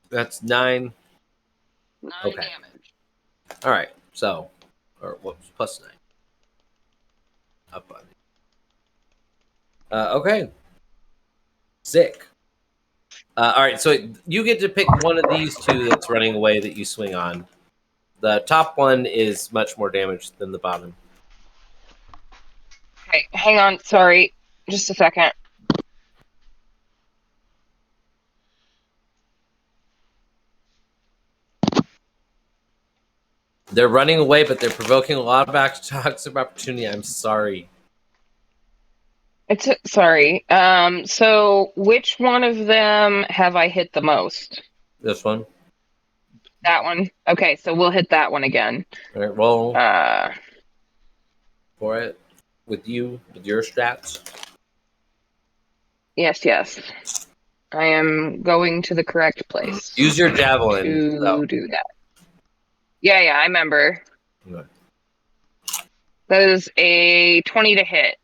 Speaker 2: That's 9.
Speaker 3: 9
Speaker 2: Okay.
Speaker 3: damage.
Speaker 2: All right, so, or whoops, plus 9. Up on it. Okay. Sick. All right, so you get to pick one of these 2 that's running away that you swing on. The top one is much more damaged than the bottom.
Speaker 3: Okay, hang on. Sorry. Just a second.
Speaker 2: They're running away, but they're provoking a lot of attacks of opportunity. I'm sorry.
Speaker 3: Sorry. So which one of them have I hit the most?
Speaker 2: This one.
Speaker 3: That one. Okay, so we'll hit that one again.
Speaker 2: All right, roll
Speaker 3: Uh,
Speaker 2: for it with your stats.
Speaker 3: yes. I am going to the correct place
Speaker 2: Use your javelin.
Speaker 3: to do that. Yeah, I remember.
Speaker 2: Okay.
Speaker 3: That is a 20 to hit.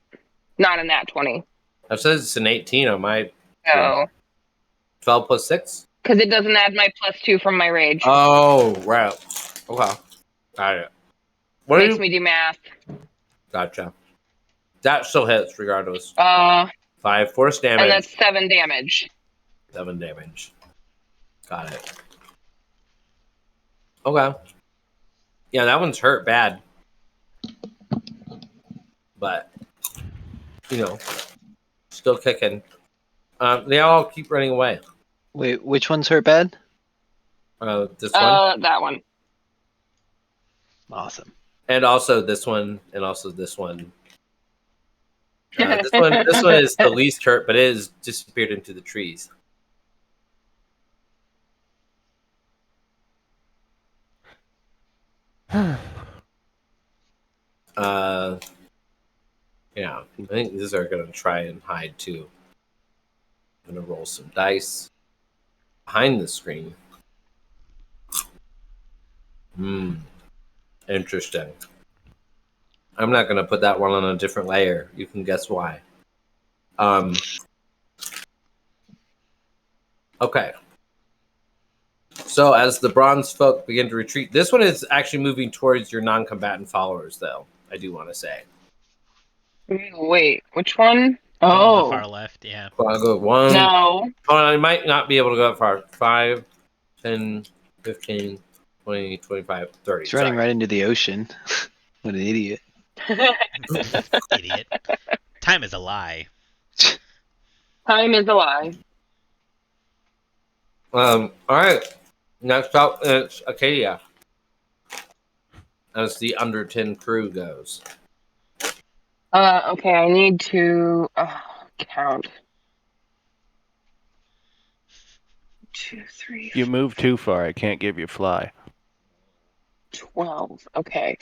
Speaker 3: Not in that 20.
Speaker 2: That says it's an 18 on my
Speaker 3: So
Speaker 2: 12 plus 6.
Speaker 3: Because it doesn't add my +2 from my rage.
Speaker 2: Oh, right. Okay. Got it. What
Speaker 3: Makes me do math.
Speaker 2: Gotcha. That still hits regardless. 5 force damage.
Speaker 3: And that's 7 damage.
Speaker 2: 7 damage. Got it. Okay. Yeah, that one's hurt bad. But, still kicking. They all keep running away.
Speaker 4: Wait, which one's hurt bad?
Speaker 2: This one.
Speaker 3: That one.
Speaker 4: Awesome.
Speaker 2: And also this one. And also this one. This one is the least hurt, but it has disappeared into the trees. Yeah, I think these are going to try and hide too. I'm going to roll some dice behind the screen. Interesting. I'm not going to put that one on a different layer. You can guess why. Okay. So as the bronze folk begin to retreat, this one is actually moving towards your non-combatant followers, though. I do want to say.
Speaker 3: Wait, which one?
Speaker 1: On the far left, yeah.
Speaker 2: Well, I'll go 1.
Speaker 3: No.
Speaker 2: I might not be able to go that far. 5, 10, 15, 20, 25, 30.
Speaker 4: He's running right into the ocean. What an idiot.
Speaker 1: Idiot. Time is a lie.
Speaker 3: Time is a lie.
Speaker 2: All right. Next up, it's Acadia. As the under 10 crew goes.
Speaker 3: Okay, I need to count. 2, 3.
Speaker 5: You move too far. I can't give you fly.
Speaker 3: 12. Okay.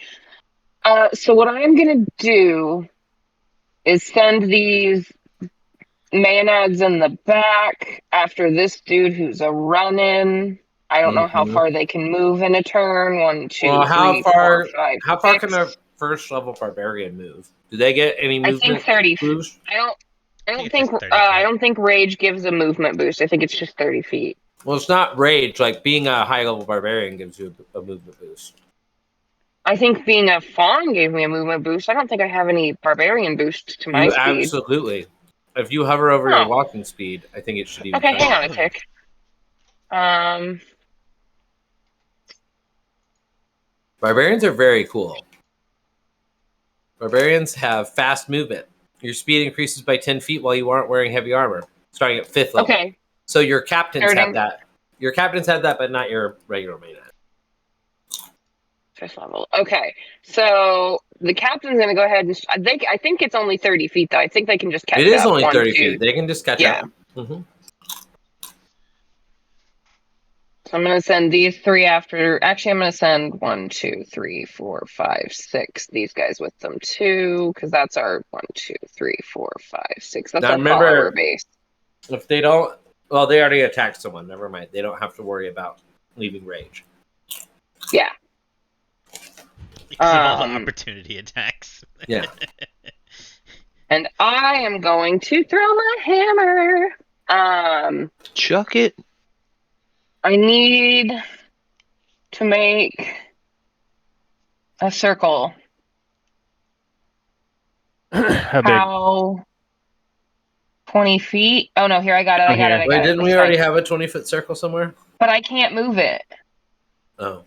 Speaker 3: So what I'm gonna do is send these maenads in the back after this dude who's a run-in. I don't know how far they can move in a turn. 1, 2,
Speaker 2: Well, how
Speaker 3: 3,
Speaker 2: far?
Speaker 3: 4, 5,
Speaker 2: How far
Speaker 3: 6.
Speaker 2: can a first level barbarian move? Do they get any movement?
Speaker 3: I think 30.
Speaker 2: Boost?
Speaker 3: I don't
Speaker 1: it's
Speaker 3: think.
Speaker 1: just 30
Speaker 3: I
Speaker 1: feet.
Speaker 3: don't think rage gives a movement boost. I think it's just 30 feet.
Speaker 2: Well, it's not rage. Like being a high level barbarian gives you a movement boost.
Speaker 3: I think being a fawn gave me a movement boost. I don't think I have any barbarian boost to my
Speaker 2: You
Speaker 3: speed.
Speaker 2: absolutely. If you hover over your walking speed, I think it should even.
Speaker 3: Okay, hang on a tick.
Speaker 2: Barbarians are very cool. Barbarians have fast movement. Your speed increases by 10 feet while you aren't wearing heavy armor, starting at 5th level.
Speaker 3: Okay.
Speaker 2: So your captains
Speaker 3: Starting-
Speaker 2: have that. Your captains have that, but not your regular main.
Speaker 3: 5th level. Okay. So the captain's gonna go ahead and I think it's only 30 feet though. I think they can just catch up.
Speaker 2: It is only
Speaker 3: 1,
Speaker 2: 30
Speaker 3: 2.
Speaker 2: feet. They can just catch
Speaker 3: Yeah.
Speaker 2: up. Mm-hmm.
Speaker 3: So I'm gonna send these 3 after. Actually, I'm gonna send 1, 2, 3, 4, 5, 6. These guys with them too, because that's our 1, 2, 3, 4, 5, 6. That's
Speaker 2: Now,
Speaker 3: our
Speaker 2: remember-
Speaker 3: follower base.
Speaker 2: If they don't, well, they already attacked someone. Never mind. They don't have to worry about leaving rage.
Speaker 3: Yeah.
Speaker 1: Because of all the opportunity attacks.
Speaker 2: Yeah.
Speaker 3: And I am going to throw my hammer.
Speaker 4: Chuck it.
Speaker 3: I need to make a circle.
Speaker 5: How big?
Speaker 3: How? 20 feet? Oh no, here I got it. I got it.
Speaker 2: Wait, didn't we
Speaker 3: It's
Speaker 2: already
Speaker 3: fine.
Speaker 2: have a 20-foot circle somewhere?
Speaker 3: But I can't move it.
Speaker 2: Oh.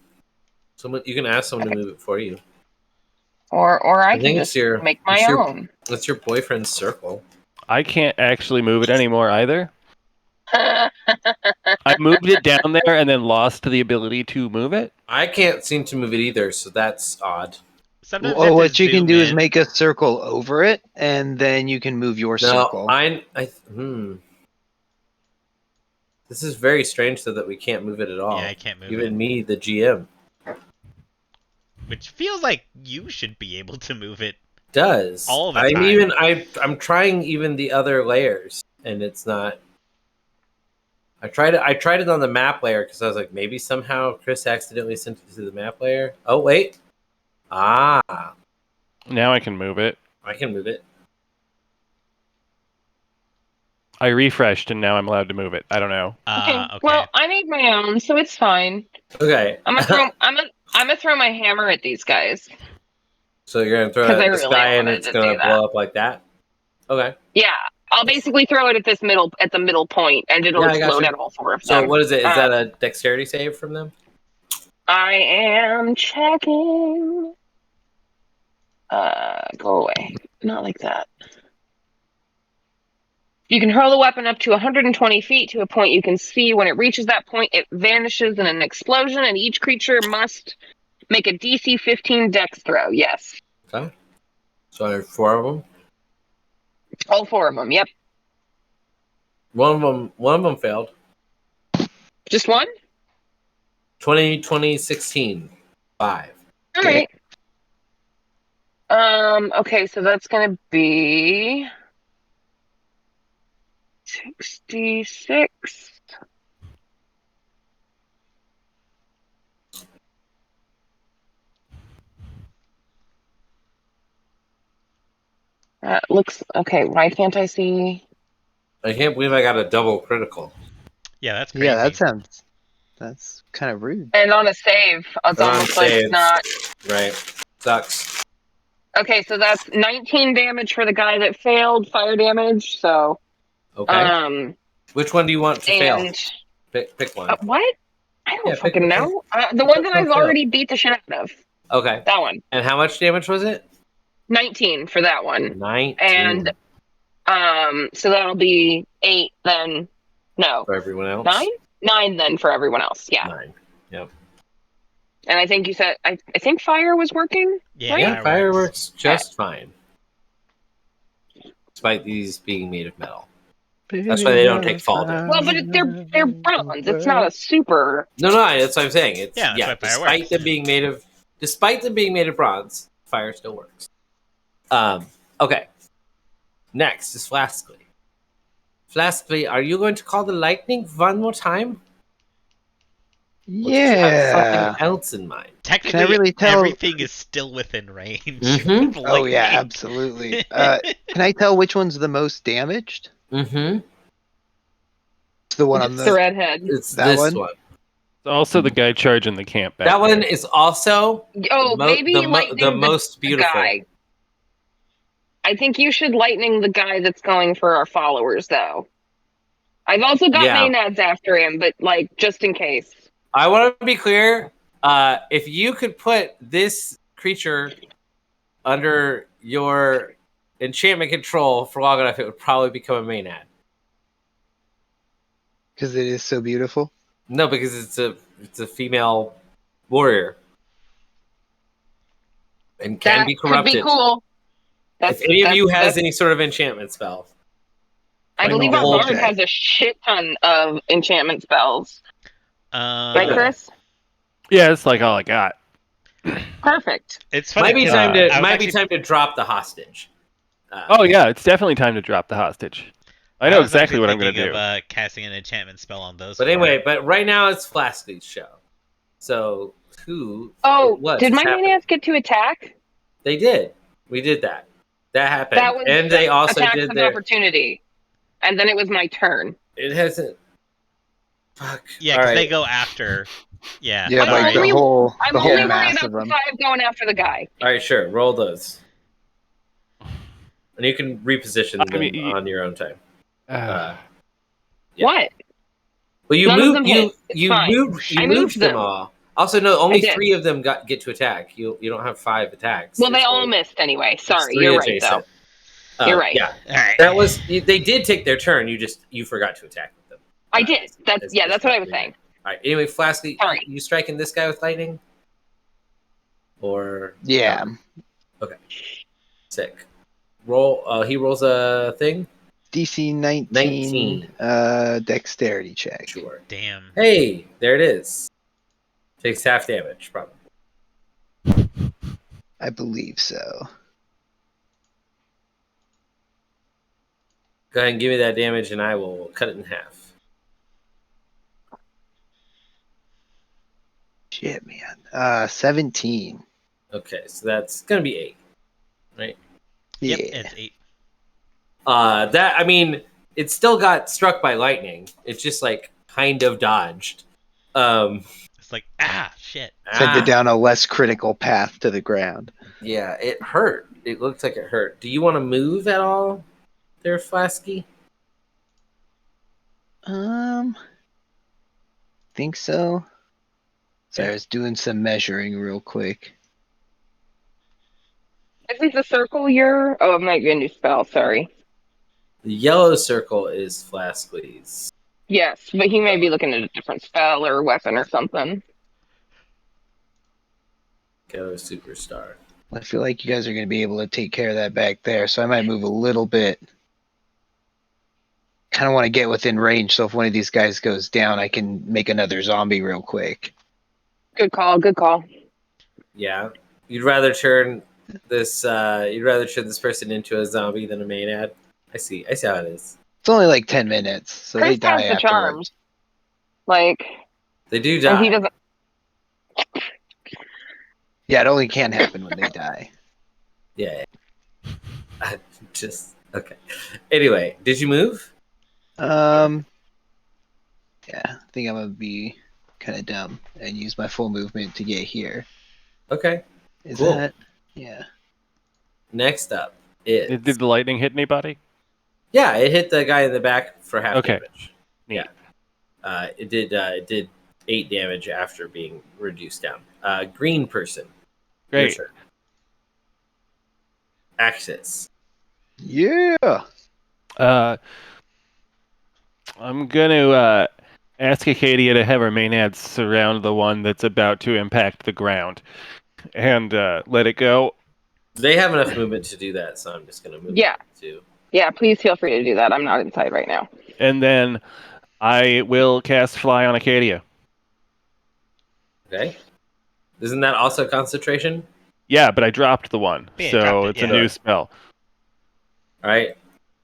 Speaker 2: Someone, you can ask someone to move it for you.
Speaker 3: Or I
Speaker 2: I
Speaker 3: can
Speaker 2: think
Speaker 3: just
Speaker 2: it's your-
Speaker 3: make my
Speaker 2: it's your-
Speaker 3: own.
Speaker 2: It's your boyfriend's circle.
Speaker 5: I can't actually move it anymore either. I moved it down there and then lost the ability to move it.
Speaker 2: I can't seem to move it either, so that's odd.
Speaker 1: Sometimes
Speaker 4: Well,
Speaker 1: have
Speaker 4: what
Speaker 1: to
Speaker 4: you can
Speaker 1: zoom
Speaker 4: do is
Speaker 1: in.
Speaker 4: make a circle over it, and then you can move your
Speaker 2: No,
Speaker 4: circle.
Speaker 2: This is very strange, though, that we can't move it at all.
Speaker 1: Yeah, I can't move
Speaker 2: Even
Speaker 1: it.
Speaker 2: me, the GM,
Speaker 1: Which feels like you should be able to move it.
Speaker 2: does.
Speaker 1: All the
Speaker 2: I'm
Speaker 1: time.
Speaker 2: I'm trying even the other layers, and it's not. I tried it on the map layer because I was like, maybe somehow Chris accidentally sent it to the map layer. Oh wait, now
Speaker 5: Now I can move it.
Speaker 2: I can move it.
Speaker 5: I refreshed and now I'm allowed to move it. I don't know.
Speaker 3: Okay.
Speaker 1: Okay.
Speaker 3: Well, I made my own, so it's fine.
Speaker 2: Okay.
Speaker 3: I'm gonna throw my hammer at these guys
Speaker 2: So you're gonna throw
Speaker 3: because
Speaker 2: it
Speaker 3: I
Speaker 2: at this
Speaker 3: really
Speaker 2: guy and
Speaker 3: wanted
Speaker 2: it's
Speaker 3: to
Speaker 2: gonna
Speaker 3: do that.
Speaker 2: blow up like that. Okay.
Speaker 3: Yeah, I'll basically throw it at the middle point, and it'll
Speaker 2: Yeah, I got
Speaker 3: explode
Speaker 2: you.
Speaker 3: at all four of
Speaker 2: So
Speaker 3: them.
Speaker 2: what is it? Is that a dexterity save from them?
Speaker 3: I am checking. Go away. Not like that. You can hurl the weapon up to 120 feet to a point you can see. When it reaches that point, it vanishes in an explosion, and each creature must make a DC 15 Dex throw. Yes,
Speaker 2: Okay. So there's 4 of them.
Speaker 3: all four of them. Yep,
Speaker 2: One of them failed.
Speaker 3: just one.
Speaker 2: 20, 16. 5.
Speaker 3: All
Speaker 4: Okay.
Speaker 3: right. Okay, so that's gonna be 66. That looks okay. Why can't I see?
Speaker 2: I can't believe I got a double critical.
Speaker 1: Yeah, that's crazy.
Speaker 4: Yeah, that's kind of rude.
Speaker 3: And on a save, it's
Speaker 2: On
Speaker 3: almost like
Speaker 2: saves.
Speaker 3: not.
Speaker 2: Right. Sucks.
Speaker 3: Okay, so that's 19 damage for the guy that failed, fire damage. So,
Speaker 2: Okay. Which one do you want to fail?
Speaker 3: and
Speaker 2: Pick one.
Speaker 3: what? I don't
Speaker 2: Yeah, pick
Speaker 3: fucking
Speaker 2: the
Speaker 3: know. The one that
Speaker 2: one
Speaker 3: I've
Speaker 2: fail.
Speaker 3: already beat the shit out of.
Speaker 2: Okay.
Speaker 3: That one.
Speaker 2: And how much damage was it?
Speaker 3: 19 for that one.
Speaker 2: 19.
Speaker 3: And so that'll be 8 then. No,
Speaker 2: For everyone else?
Speaker 3: 9? 9 then for everyone else. Yeah.
Speaker 2: 9. Yep.
Speaker 3: And I think you said I think fire was working.
Speaker 1: Yeah,
Speaker 3: Right?
Speaker 2: Yeah, fireworks just fine. Despite these being made of metal. That's why they don't take fall damage.
Speaker 3: Well, but they're bronze. It's not a super.
Speaker 2: No, that's what I'm saying. It's
Speaker 1: Yeah, that's why fire
Speaker 2: despite
Speaker 1: works.
Speaker 2: them being made of bronze, fire still works. Okay. Next is Flaskly. Flaskly, are you going to call the lightning one more time? Or do you have
Speaker 4: Yeah.
Speaker 2: something else in mind?
Speaker 1: Technically,
Speaker 4: really tell-
Speaker 1: everything is still within range.
Speaker 2: Mhm.
Speaker 1: of
Speaker 4: Oh yeah,
Speaker 1: lightning.
Speaker 4: absolutely. Can I tell which one's the most damaged?
Speaker 2: Mm-hmm.
Speaker 4: It's the one on
Speaker 3: It's the
Speaker 4: the.
Speaker 3: redhead.
Speaker 2: It's
Speaker 4: That
Speaker 2: this
Speaker 4: one?
Speaker 2: one.
Speaker 5: It's also the guy charging the camp back
Speaker 2: That one
Speaker 5: there.
Speaker 2: is also
Speaker 3: Oh,
Speaker 2: mo-
Speaker 3: maybe
Speaker 2: the mo-
Speaker 3: lightning
Speaker 2: the most beautiful.
Speaker 3: guy. I think you should lightning the guy that's going for our followers, though. I've also got
Speaker 2: Yeah.
Speaker 3: Maenads after him, but like just in case.
Speaker 2: I want to be clear. If you could put this creature under your enchantment control for long enough, it would probably become a Maenad.
Speaker 4: Because it is so beautiful.
Speaker 2: No, because it's a female warrior and can
Speaker 3: That
Speaker 2: be
Speaker 3: could
Speaker 2: corrupted.
Speaker 3: be cool.
Speaker 2: If any of you has
Speaker 3: that's-
Speaker 2: any sort of enchantment spell,
Speaker 3: I
Speaker 2: like
Speaker 3: believe
Speaker 2: the
Speaker 3: our
Speaker 2: whole
Speaker 3: bard
Speaker 4: day.
Speaker 3: has a shit ton of enchantment spells. Right,
Speaker 2: Okay.
Speaker 3: Chris?
Speaker 5: Yeah, it's like all I got.
Speaker 3: Perfect.
Speaker 1: It's funny.
Speaker 2: might be
Speaker 1: 'cause,
Speaker 2: time
Speaker 1: I
Speaker 2: to
Speaker 1: was
Speaker 2: might
Speaker 1: actually-
Speaker 2: be time to drop the hostage.
Speaker 5: Oh yeah, it's definitely time to drop the hostage. I know
Speaker 1: was
Speaker 5: exactly
Speaker 1: actually
Speaker 5: what I'm going
Speaker 1: thinking
Speaker 5: to do.
Speaker 1: Of, casting an enchantment spell on those.
Speaker 2: But
Speaker 1: four.
Speaker 2: anyway, right now it's Flaskly's show. So who?
Speaker 3: Oh,
Speaker 2: what
Speaker 3: did
Speaker 2: is
Speaker 3: my
Speaker 2: happening?
Speaker 3: Maenads get to attack?
Speaker 2: They did. We did that. That happened.
Speaker 3: That was
Speaker 2: And they also
Speaker 3: attacks
Speaker 2: did
Speaker 3: of
Speaker 2: their.
Speaker 3: opportunity. And then it was my turn.
Speaker 2: It hasn't. Fuck.
Speaker 1: yeah,
Speaker 2: All
Speaker 1: because they
Speaker 2: right.
Speaker 1: go after. Yeah.
Speaker 4: Yeah,
Speaker 3: I'm
Speaker 4: like
Speaker 3: only-
Speaker 4: the whole
Speaker 3: I'm
Speaker 4: the
Speaker 3: only
Speaker 4: whole
Speaker 3: worried
Speaker 4: mass
Speaker 3: about
Speaker 4: of
Speaker 3: the
Speaker 4: them.
Speaker 3: 5 going after the guy.
Speaker 2: All right, sure. Roll those. And you can reposition them
Speaker 5: mean,
Speaker 2: on your own time. Yeah.
Speaker 3: What?
Speaker 2: Well, you
Speaker 3: None of
Speaker 2: moved.
Speaker 3: them
Speaker 2: You
Speaker 3: hit. It's
Speaker 2: you
Speaker 3: fine.
Speaker 2: moved. You
Speaker 3: I
Speaker 2: moved
Speaker 3: moved
Speaker 2: them
Speaker 3: them.
Speaker 2: all. Also, no. Only
Speaker 3: I did.
Speaker 2: 3 of them get to attack. You don't have 5 attacks.
Speaker 3: Well, they
Speaker 2: There's
Speaker 3: all
Speaker 2: only-
Speaker 3: missed anyway.
Speaker 2: there's
Speaker 3: Sorry,
Speaker 2: 3
Speaker 3: you're right, though.
Speaker 2: adjacent.
Speaker 3: You're right.
Speaker 2: Yeah,
Speaker 1: All right.
Speaker 2: that was. They did take their turn. You forgot to attack with them.
Speaker 3: I did. That's
Speaker 2: It's
Speaker 3: what I was
Speaker 2: not
Speaker 3: saying.
Speaker 2: All right. Anyway, Flasky,
Speaker 3: Sorry.
Speaker 2: you striking this guy with lightning, or
Speaker 4: Yeah.
Speaker 2: sick. Roll. He rolls a thing.
Speaker 4: DC 19.
Speaker 2: 19.
Speaker 4: Dexterity check.
Speaker 2: Sure.
Speaker 1: Damn.
Speaker 2: Hey, there it is. Takes half damage, probably.
Speaker 4: I believe so.
Speaker 2: Go ahead and give me that damage, and I will cut it in half.
Speaker 4: Shit, man. 17.
Speaker 2: Okay, so that's gonna be 8. Right.
Speaker 1: Yep,
Speaker 4: Yeah.
Speaker 1: it's 8.
Speaker 2: That I mean, it still got struck by lightning. It's just like kind of dodged.
Speaker 1: It's like shit.
Speaker 4: Sent it down a less critical path to the ground.
Speaker 2: Yeah, it hurt. It looked like it hurt. Do you want to move at all, there, Flasky?
Speaker 4: Think so. So
Speaker 2: Yeah.
Speaker 4: I was doing some measuring real quick.
Speaker 3: Is the circle your? Oh, it might be a new spell. Sorry.
Speaker 2: The yellow circle is Flasky's.
Speaker 3: Yes, but he may be looking at a different spell or weapon or something.
Speaker 2: Go superstar.
Speaker 4: I feel like you guys are going to be able to take care of that back there, so I might move a little bit. Kind of want to get within range, so if one of these guys goes down, I can make another zombie real quick.
Speaker 3: Good call. Good call.
Speaker 2: Yeah, you'd rather turn this. You'd rather turn this person into a zombie than a Maenad. I see. I see how it is.
Speaker 4: It's only like 10 minutes, so they
Speaker 3: Chris
Speaker 4: die
Speaker 3: has the
Speaker 4: afterwards.
Speaker 3: charms. Like,
Speaker 2: They do
Speaker 3: and
Speaker 2: die.
Speaker 3: he doesn't.
Speaker 4: Yeah, it only can happen when they die.
Speaker 2: Yeah. Just okay. Anyway, did you move?
Speaker 4: Yeah, I think I'm gonna be kind of dumb and use my full movement to get here.
Speaker 2: Okay.
Speaker 4: Is
Speaker 2: Cool.
Speaker 4: that? Yeah.
Speaker 2: Next up is
Speaker 5: Did the lightning hit anybody?
Speaker 2: yeah, it hit the guy in the back for half
Speaker 5: Okay.
Speaker 2: damage.
Speaker 5: Neat.
Speaker 2: Yeah. It did 8 damage after being reduced down. Green person. Your
Speaker 5: Great.
Speaker 2: turn. Axis.
Speaker 4: Yeah.
Speaker 5: I'm gonna ask Acadia to have her Maenads surround the one that's about to impact the ground, and let it go.
Speaker 2: They have enough movement to do that, so I'm just gonna move
Speaker 3: Yeah.
Speaker 2: to
Speaker 3: Yeah, please feel free to do that. I'm not inside right now.
Speaker 5: And then I will cast Fly on Acadia.
Speaker 2: okay. Isn't that also concentration?
Speaker 5: Yeah, but I dropped the one,
Speaker 1: Yeah,
Speaker 5: so
Speaker 1: dropped it,
Speaker 5: it's
Speaker 1: yeah.
Speaker 5: a new spell.
Speaker 2: All right.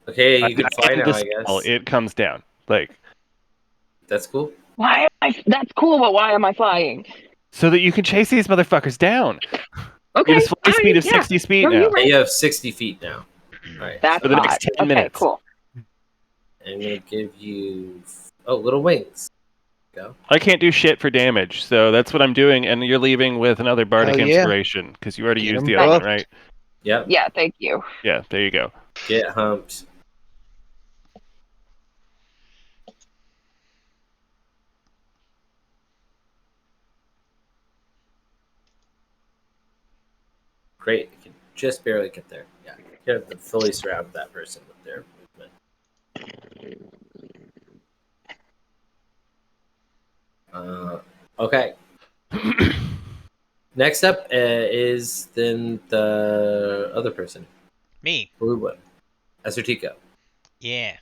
Speaker 2: Okay, you can fly
Speaker 5: And
Speaker 2: now,
Speaker 5: the
Speaker 2: I
Speaker 5: spell,
Speaker 2: guess.
Speaker 5: it comes down. Like,
Speaker 2: That's cool.
Speaker 3: Why am I? That's cool, but why am I flying?
Speaker 5: so that you can chase these motherfuckers down.
Speaker 3: Okay.
Speaker 5: You have a fly
Speaker 3: all
Speaker 5: speed
Speaker 3: right,
Speaker 5: of
Speaker 3: yeah.
Speaker 5: 60 speed
Speaker 3: No,
Speaker 5: now.
Speaker 3: you're right.
Speaker 2: You have 60 feet now. All right.
Speaker 3: That's
Speaker 5: For the
Speaker 3: hot.
Speaker 5: next 10
Speaker 3: Okay,
Speaker 5: minutes.
Speaker 3: cool.
Speaker 2: I'm gonna give you little wings. Go.
Speaker 5: I can't do shit for damage, so that's what I'm doing, and you're leaving with another Bardic
Speaker 4: Hell yeah.
Speaker 5: Inspiration, because you already
Speaker 4: Get
Speaker 5: used
Speaker 4: 'em
Speaker 5: the other one,
Speaker 4: buffed.
Speaker 5: right?
Speaker 2: Yep.
Speaker 3: Yeah, thank you.
Speaker 5: Yeah, there you go.
Speaker 2: Get humped. Great. You can just barely get there. Yeah. You have to fully surround that person with their movement. Okay. Next up is then the other person.
Speaker 1: Me.
Speaker 2: Blue one. Acertico.
Speaker 1: Yeah.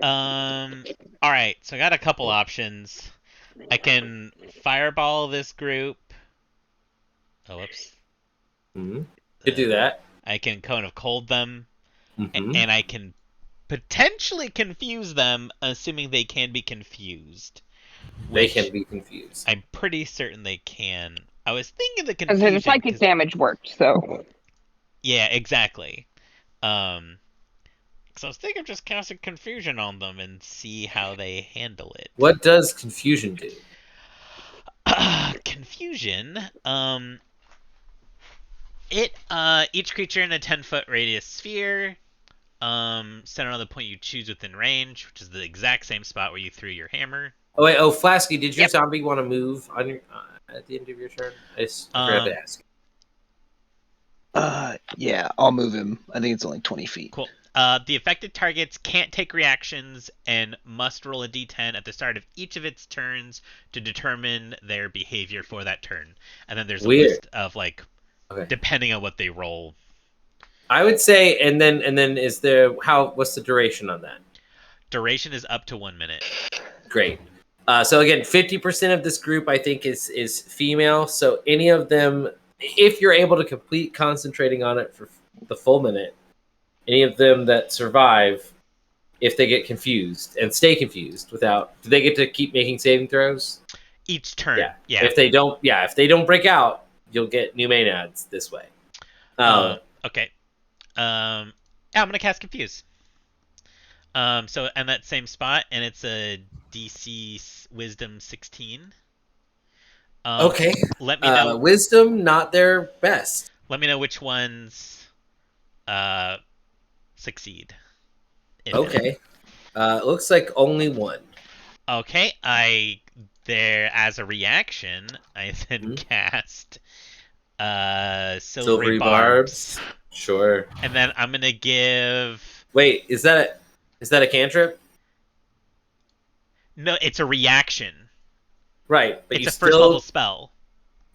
Speaker 1: All right. So I got a couple options. I can fireball this group. Oh, whoops.
Speaker 2: Mm-hmm. Could do that.
Speaker 1: I can cone of cold them,
Speaker 2: Mm-hmm.
Speaker 1: and I can potentially confuse them, assuming they can be confused.
Speaker 2: They
Speaker 1: which
Speaker 2: can be confused.
Speaker 1: I'm pretty certain they can. I was thinking the
Speaker 3: Because
Speaker 1: confusion.
Speaker 3: the psychic damage worked, so.
Speaker 1: Yeah, exactly. So I was thinking of just casting confusion on them and see how they handle it.
Speaker 2: What does confusion do?
Speaker 1: Confusion. Each creature in a 10-foot radius sphere, centered on the point you choose within range, which is the exact same spot where you threw your hammer.
Speaker 2: Oh wait, Flasky, did your
Speaker 3: Yep.
Speaker 2: zombie want to move on your at the end of your turn? I forgot to ask.
Speaker 4: Yeah, I'll move him. I think it's only 20 feet.
Speaker 1: Cool. The affected targets can't take reactions and must roll a d10 at the start of each of its turns to determine their behavior for that turn. And then there's a
Speaker 2: Weird.
Speaker 1: list of
Speaker 2: Okay.
Speaker 1: depending on what they roll.
Speaker 2: I would say, and then is there what's the duration on that?
Speaker 1: Duration is up to 1 minute.
Speaker 2: Great. So again, 50% of this group I think is female. So any of them, if you're able to complete concentrating on it for the full minute, any of them that survive, if they get confused and stay confused do they get to keep making saving throws?
Speaker 1: Each turn. Yeah.
Speaker 2: If they don't break out, you'll get new Maenads this way.
Speaker 1: Okay. Yeah, I'm gonna cast Confuse. So in that same spot, and it's a DC Wisdom 16.
Speaker 2: Okay.
Speaker 1: Let me know.
Speaker 2: Wisdom, not their best.
Speaker 1: Let me know which ones succeed. If any.
Speaker 2: Okay. It looks like only one.
Speaker 1: Okay, as a reaction, I then cast Silvery Barbs.
Speaker 2: Sure.
Speaker 1: And then I'm gonna give.
Speaker 2: Wait, is that a cantrip?
Speaker 1: No, it's a reaction.
Speaker 2: Right, but
Speaker 1: it's a first level spell.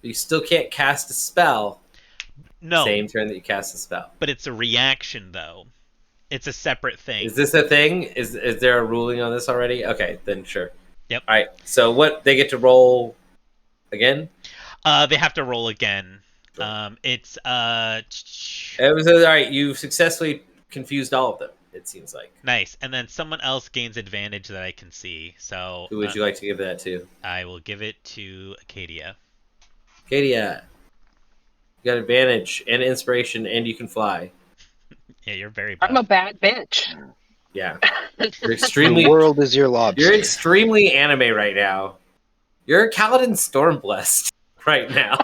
Speaker 2: You still can't cast a spell.
Speaker 1: No.
Speaker 2: Same turn that you cast a spell.
Speaker 1: But it's a reaction, though. It's a separate thing.
Speaker 2: Is this a thing? Is there a ruling on this already? Okay, then sure.
Speaker 1: Yep.
Speaker 2: All right. So what? They get to roll again?
Speaker 1: They have to roll again. Sure. It
Speaker 2: was all right. You successfully confused all of them. It seems like.
Speaker 1: Nice. And then someone else gains advantage that I can see. So
Speaker 2: who would you like to give that to?
Speaker 1: I will give it to Acadia.
Speaker 2: Acadia, you got advantage and inspiration, and you can fly.
Speaker 1: Yeah, you're very buff.
Speaker 3: I'm a bad bitch.
Speaker 2: Yeah. You're extremely.
Speaker 4: The world is your lobster.
Speaker 2: You're extremely anime right now. You're Kaladin Stormblessed right now.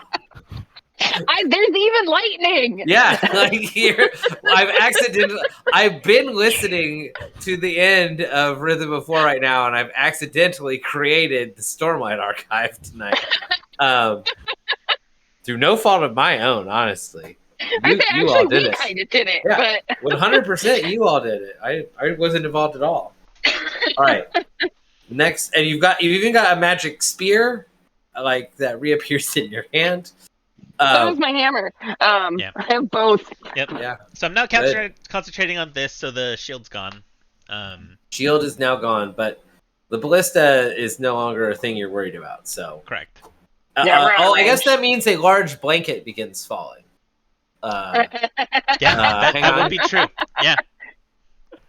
Speaker 3: There's even lightning.
Speaker 2: Yeah, like here, I've been listening to the end of Rhythm of War right now, and I've accidentally created the Stormlight Archive tonight. Through no fault of my own, honestly. You all did it.
Speaker 3: Kind of did it,
Speaker 2: yeah,
Speaker 3: but
Speaker 2: 100%. You all did it. I wasn't involved at all. All right. Next, and you've even got a magic spear, like that reappears in your hand.
Speaker 3: So is my hammer.
Speaker 1: Yeah.
Speaker 3: I have both.
Speaker 1: Yep.
Speaker 2: Yeah.
Speaker 1: So I'm now concentrating on this, so the shield's gone.
Speaker 2: Shield is now gone, but the ballista is no longer a thing you're worried about. So
Speaker 1: correct.
Speaker 2: I guess that means a large blanket begins falling.
Speaker 1: Yeah, that would be true. Yeah.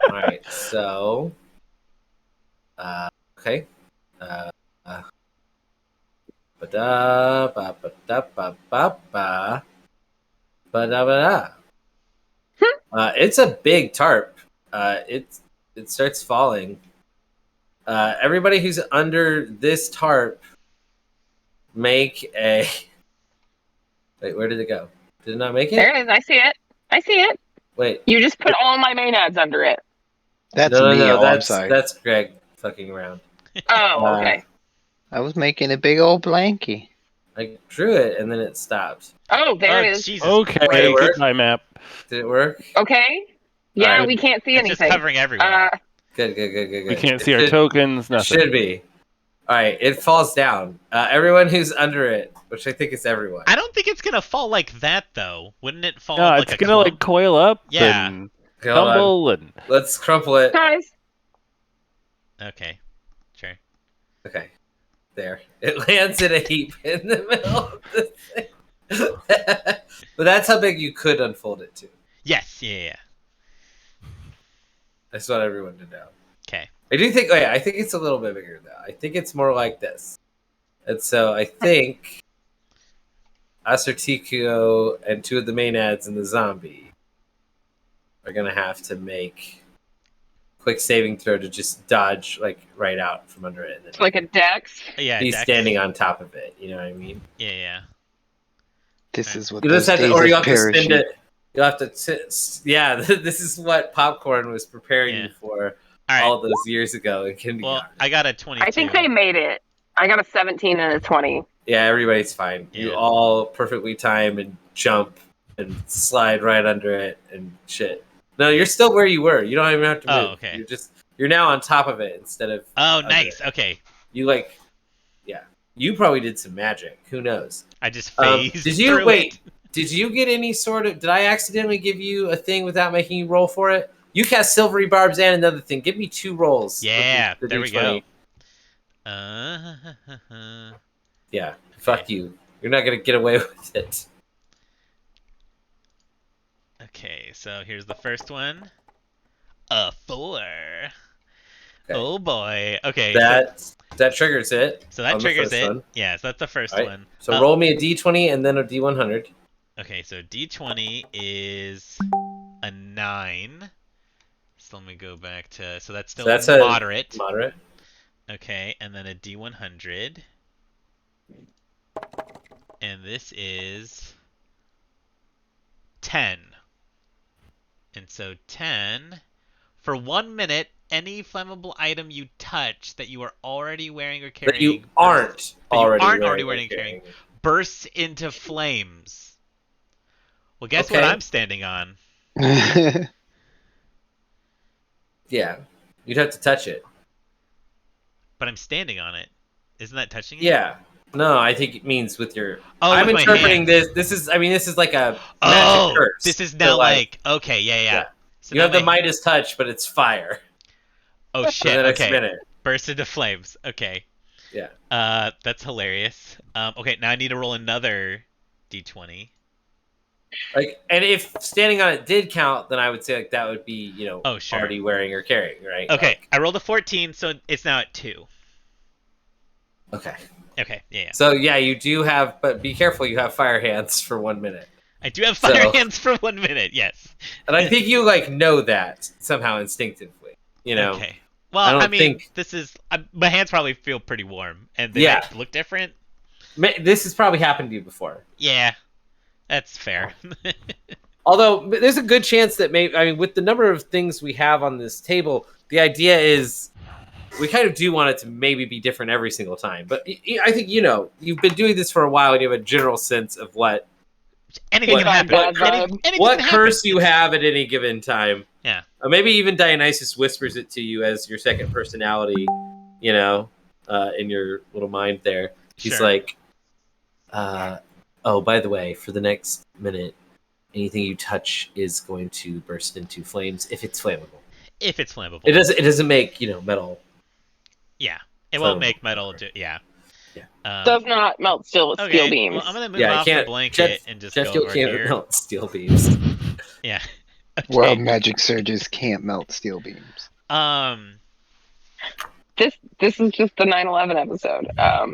Speaker 2: All right. So. Okay. It's a big tarp. It starts falling. Everybody who's under this tarp make a. Wait, where did it go? Did it not make it?
Speaker 3: There it is. I see it.
Speaker 2: Wait.
Speaker 3: You just put all my maenads under it.
Speaker 4: That's
Speaker 2: no,
Speaker 4: me.
Speaker 2: No,
Speaker 4: I'm sorry.
Speaker 2: That's Greg fucking around.
Speaker 3: Oh, okay.
Speaker 4: I was making a big old blankie.
Speaker 2: I drew it and then it stopped.
Speaker 3: Oh, there it is.
Speaker 1: Jesus.
Speaker 5: Okay, goodbye map.
Speaker 2: Did it work?
Speaker 3: Okay. Yeah,
Speaker 2: right.
Speaker 3: We can't see anything.
Speaker 1: It's just covering everyone.
Speaker 2: Good.
Speaker 5: We can't see our tokens, nothing.
Speaker 2: Should be. All right, it falls down. Everyone who's under it, which I think is everyone.
Speaker 1: I don't think it's gonna fall like that, though. Wouldn't it fall?
Speaker 5: No,
Speaker 1: like
Speaker 5: it's gonna like coil up.
Speaker 1: Yeah.
Speaker 5: And tumble and.
Speaker 2: Let's crumple it.
Speaker 3: Guys.
Speaker 1: Okay. Sure.
Speaker 2: Okay. There. It lands in a heap in the middle of the thing. But that's how big you could unfold it to.
Speaker 1: Yes. Yeah.
Speaker 2: I just want everyone to know.
Speaker 1: Okay.
Speaker 2: I think it's a little bit bigger though. I think it's more like this. And so I think Acertico and two of the maenads and the zombie are gonna have to make quick saving throw to just dodge like right out from under it.
Speaker 3: It's like a dex.
Speaker 1: Yeah.
Speaker 2: He's standing on top of it. You know what I mean?
Speaker 1: Yeah.
Speaker 4: This is what
Speaker 2: you
Speaker 4: those
Speaker 2: just have
Speaker 4: days
Speaker 2: to, or you
Speaker 4: of
Speaker 2: have to spend
Speaker 4: parachute.
Speaker 2: it. You'll have to. Yeah, this is what popcorn was preparing you for all those years ago in kindergarten.
Speaker 1: Well, I got a 22.
Speaker 3: I think they made it. I got a 17 and a 20.
Speaker 2: Yeah, everybody's fine.
Speaker 1: Yeah.
Speaker 2: You all perfectly time and jump and slide right under it and shit. No, you're still where you were. You don't even have to move.
Speaker 1: Oh, okay.
Speaker 2: You're now on top of it instead of.
Speaker 1: Oh, nice. Okay.
Speaker 2: You you probably did some magic. Who knows?
Speaker 1: I just phased.
Speaker 2: Did you
Speaker 1: through
Speaker 2: wait?
Speaker 1: it.
Speaker 2: Did you get any sort of? Did I accidentally give you a thing without making you roll for it? You cast Silvery Barbs and another thing. Give me 2 rolls.
Speaker 1: Yeah,
Speaker 2: the
Speaker 1: there we
Speaker 2: D20.
Speaker 1: go.
Speaker 2: Yeah, fuck you. You're not gonna get away with it.
Speaker 1: Okay, so here's the first one. A 4.
Speaker 2: Okay.
Speaker 1: Oh boy. Okay.
Speaker 2: That triggers it.
Speaker 1: So that triggers it.
Speaker 2: One.
Speaker 1: Yeah, so that's the first
Speaker 2: Right.
Speaker 1: one.
Speaker 2: So roll me a D20 and then a D100.
Speaker 1: Okay, so D20 is a 9. So let me go back to. So that's still
Speaker 2: So that's
Speaker 1: moderate.
Speaker 2: Moderate.
Speaker 1: Okay, and then a D100. And this is 10. And so 10. For 1 minute, any flammable item you touch that you are already wearing or carrying.
Speaker 2: That you aren't
Speaker 1: already wearing or carrying. Bursts into flames. Well, guess what I'm standing on?
Speaker 2: Yeah. You'd have to touch it.
Speaker 1: But I'm standing on it. Isn't that touching it?
Speaker 2: Yeah. No, I think it means with your.
Speaker 1: Oh,
Speaker 2: I'm
Speaker 1: with my
Speaker 2: interpreting
Speaker 1: hands.
Speaker 2: this. This is like a magic curse.
Speaker 1: This is now like okay, yeah. So
Speaker 2: you have the Midas touch, but it's fire.
Speaker 1: Oh shit!
Speaker 2: For the next
Speaker 1: okay.
Speaker 2: minute.
Speaker 1: Burst into flames. Okay.
Speaker 2: Yeah.
Speaker 1: That's hilarious. Okay, now I need to roll another d20.
Speaker 2: Like, and if standing on it did count, then I would say like that would be
Speaker 1: sure.
Speaker 2: already wearing or carrying, right?
Speaker 1: Okay,
Speaker 2: like,
Speaker 1: I rolled a 14, so it's now at 2.
Speaker 2: Okay.
Speaker 1: Okay, yeah.
Speaker 2: So yeah, you do have, but be careful. You have fire hands for 1 minute.
Speaker 1: I do have fire hands for 1 minute. Yes.
Speaker 2: And I think you know that somehow instinctively.
Speaker 1: Okay. Well, I mean, this is my hands probably feel pretty warm, and they might look different.
Speaker 2: This has probably happened to you before.
Speaker 1: Yeah, that's fair.
Speaker 2: Although there's a good chance that with the number of things we have on this table, the idea is we kind of do want it to maybe be different every single time. But I think you've been doing this for a while, and you have a general sense of what
Speaker 1: anything can happen.
Speaker 2: What curse you have at any given time.
Speaker 1: Yeah.
Speaker 2: Or maybe even Dionysus whispers it to you as your second personality, in your little mind there. He's like, oh, by the way, for the next minute, anything you touch is going to burst into flames if it's flammable.
Speaker 1: If it's flammable.
Speaker 2: It doesn't make, metal.
Speaker 1: Yeah. It won't make metal. Yeah.
Speaker 3: Does not melt steel beams.
Speaker 1: Well, I'm going to move off the blanket and just go over
Speaker 2: can't
Speaker 1: here.
Speaker 2: Melt steel beams.
Speaker 1: Yeah. Okay.
Speaker 4: World magic surges can't melt steel beams.
Speaker 3: This is just the 9/11 episode.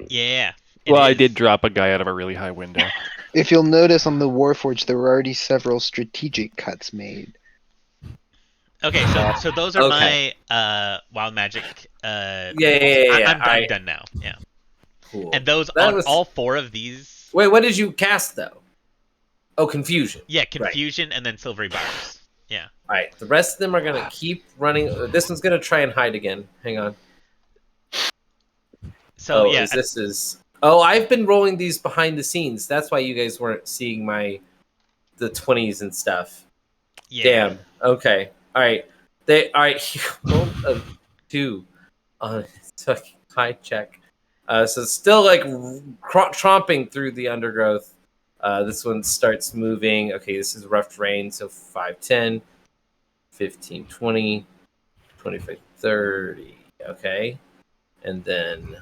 Speaker 1: Yeah.
Speaker 5: Well, I did drop a guy out of a really high window.
Speaker 4: If you'll notice on the Warforged, there were already several strategic cuts made.
Speaker 1: Okay, so those are my wild magic.
Speaker 2: Yeah.
Speaker 1: I'm done now. Yeah.
Speaker 2: Cool.
Speaker 1: And those all 4 of these.
Speaker 2: Wait, what did you cast though? Oh, confusion.
Speaker 1: Yeah, confusion and then silvery bars. Yeah.
Speaker 2: All right, the rest of them are gonna keep running. This one's gonna try and hide again. Hang on.
Speaker 1: So
Speaker 2: I've been rolling these behind the scenes. That's why you guys weren't seeing the 20s and stuff.
Speaker 1: Yeah.
Speaker 2: Damn. Okay. All right. Rolled a 2 on high check. So still like tromping through the undergrowth. This one starts moving. Okay, this is rough terrain. So 5, 10, 15, 20, 25, 30. Okay. And then.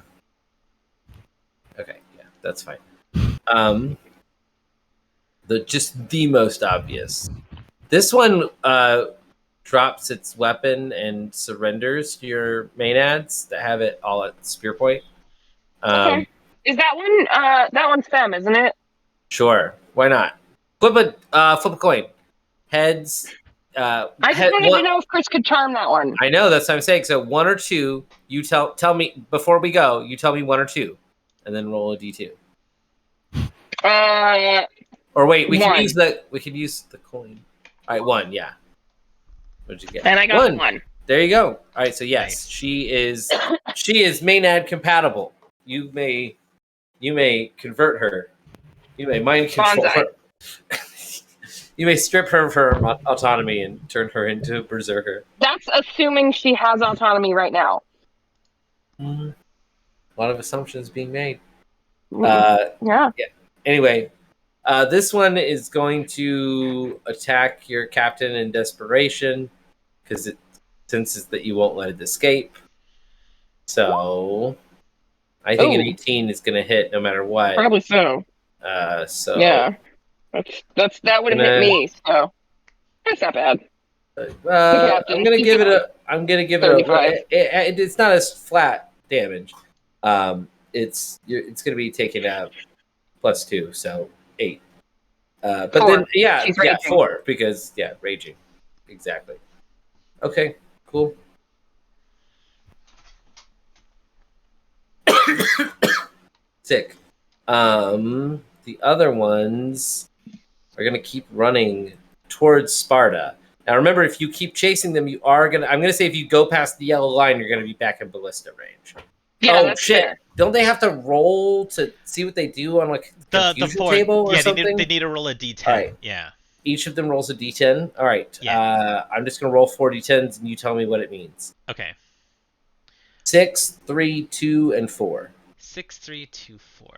Speaker 2: Okay, yeah, that's fine. The most obvious. This one drops its weapon and surrenders to your mainads that have it all at spear point.
Speaker 3: Okay. Is that one that one's femme, isn't it?
Speaker 2: Sure. Why not? Flip a coin. Heads.
Speaker 3: I just wanted to know if Chris could charm that one.
Speaker 2: I know, that's what I'm saying. So 1 or 2, you tell me before we go, you tell me 1 or 2. And then roll a d2. Or wait, we can use the coin. All right, 1, yeah. What'd you get?
Speaker 3: And I got 1.
Speaker 2: There you go. All right, so yes, nice. She is Maynad compatible. You may convert her. You may mind control her. You may strip her of her autonomy and turn her into a berserker.
Speaker 3: That's assuming she has autonomy right now.
Speaker 2: Mm-hmm. A lot of assumptions being made.
Speaker 3: Yeah.
Speaker 2: Anyway, this one is going to attack your captain in desperation because it senses that you won't let it escape. So I think an 18 is going to hit no matter what.
Speaker 3: Probably so.
Speaker 2: Yeah,
Speaker 3: that would have hit me. So that's not bad.
Speaker 2: I'm gonna give it it's not as flat damage. It's going to be taken out +2, so 8. But 4. Then 4 because raging, exactly. Okay, cool. Sick. The other ones are gonna keep running towards Sparta. Now remember, if you keep chasing them, you are gonna. I'm gonna say if you go past the yellow line, you're gonna be back in ballista range.
Speaker 3: Yeah,
Speaker 2: Oh
Speaker 3: that's
Speaker 2: shit!
Speaker 3: fair.
Speaker 2: Don't they have to roll to see what they do on like
Speaker 1: The
Speaker 2: confusion
Speaker 1: board,
Speaker 2: table or
Speaker 1: yeah,
Speaker 2: something?
Speaker 1: they need to roll a d10.
Speaker 2: All right.
Speaker 1: Yeah.
Speaker 2: Each of them rolls a d10. All right.
Speaker 1: Yeah.
Speaker 2: I'm just gonna roll 4 d10s, and you tell me what it means.
Speaker 1: Okay.
Speaker 2: 6, 3, 2, and 4.
Speaker 1: 6, 3, 2, 4.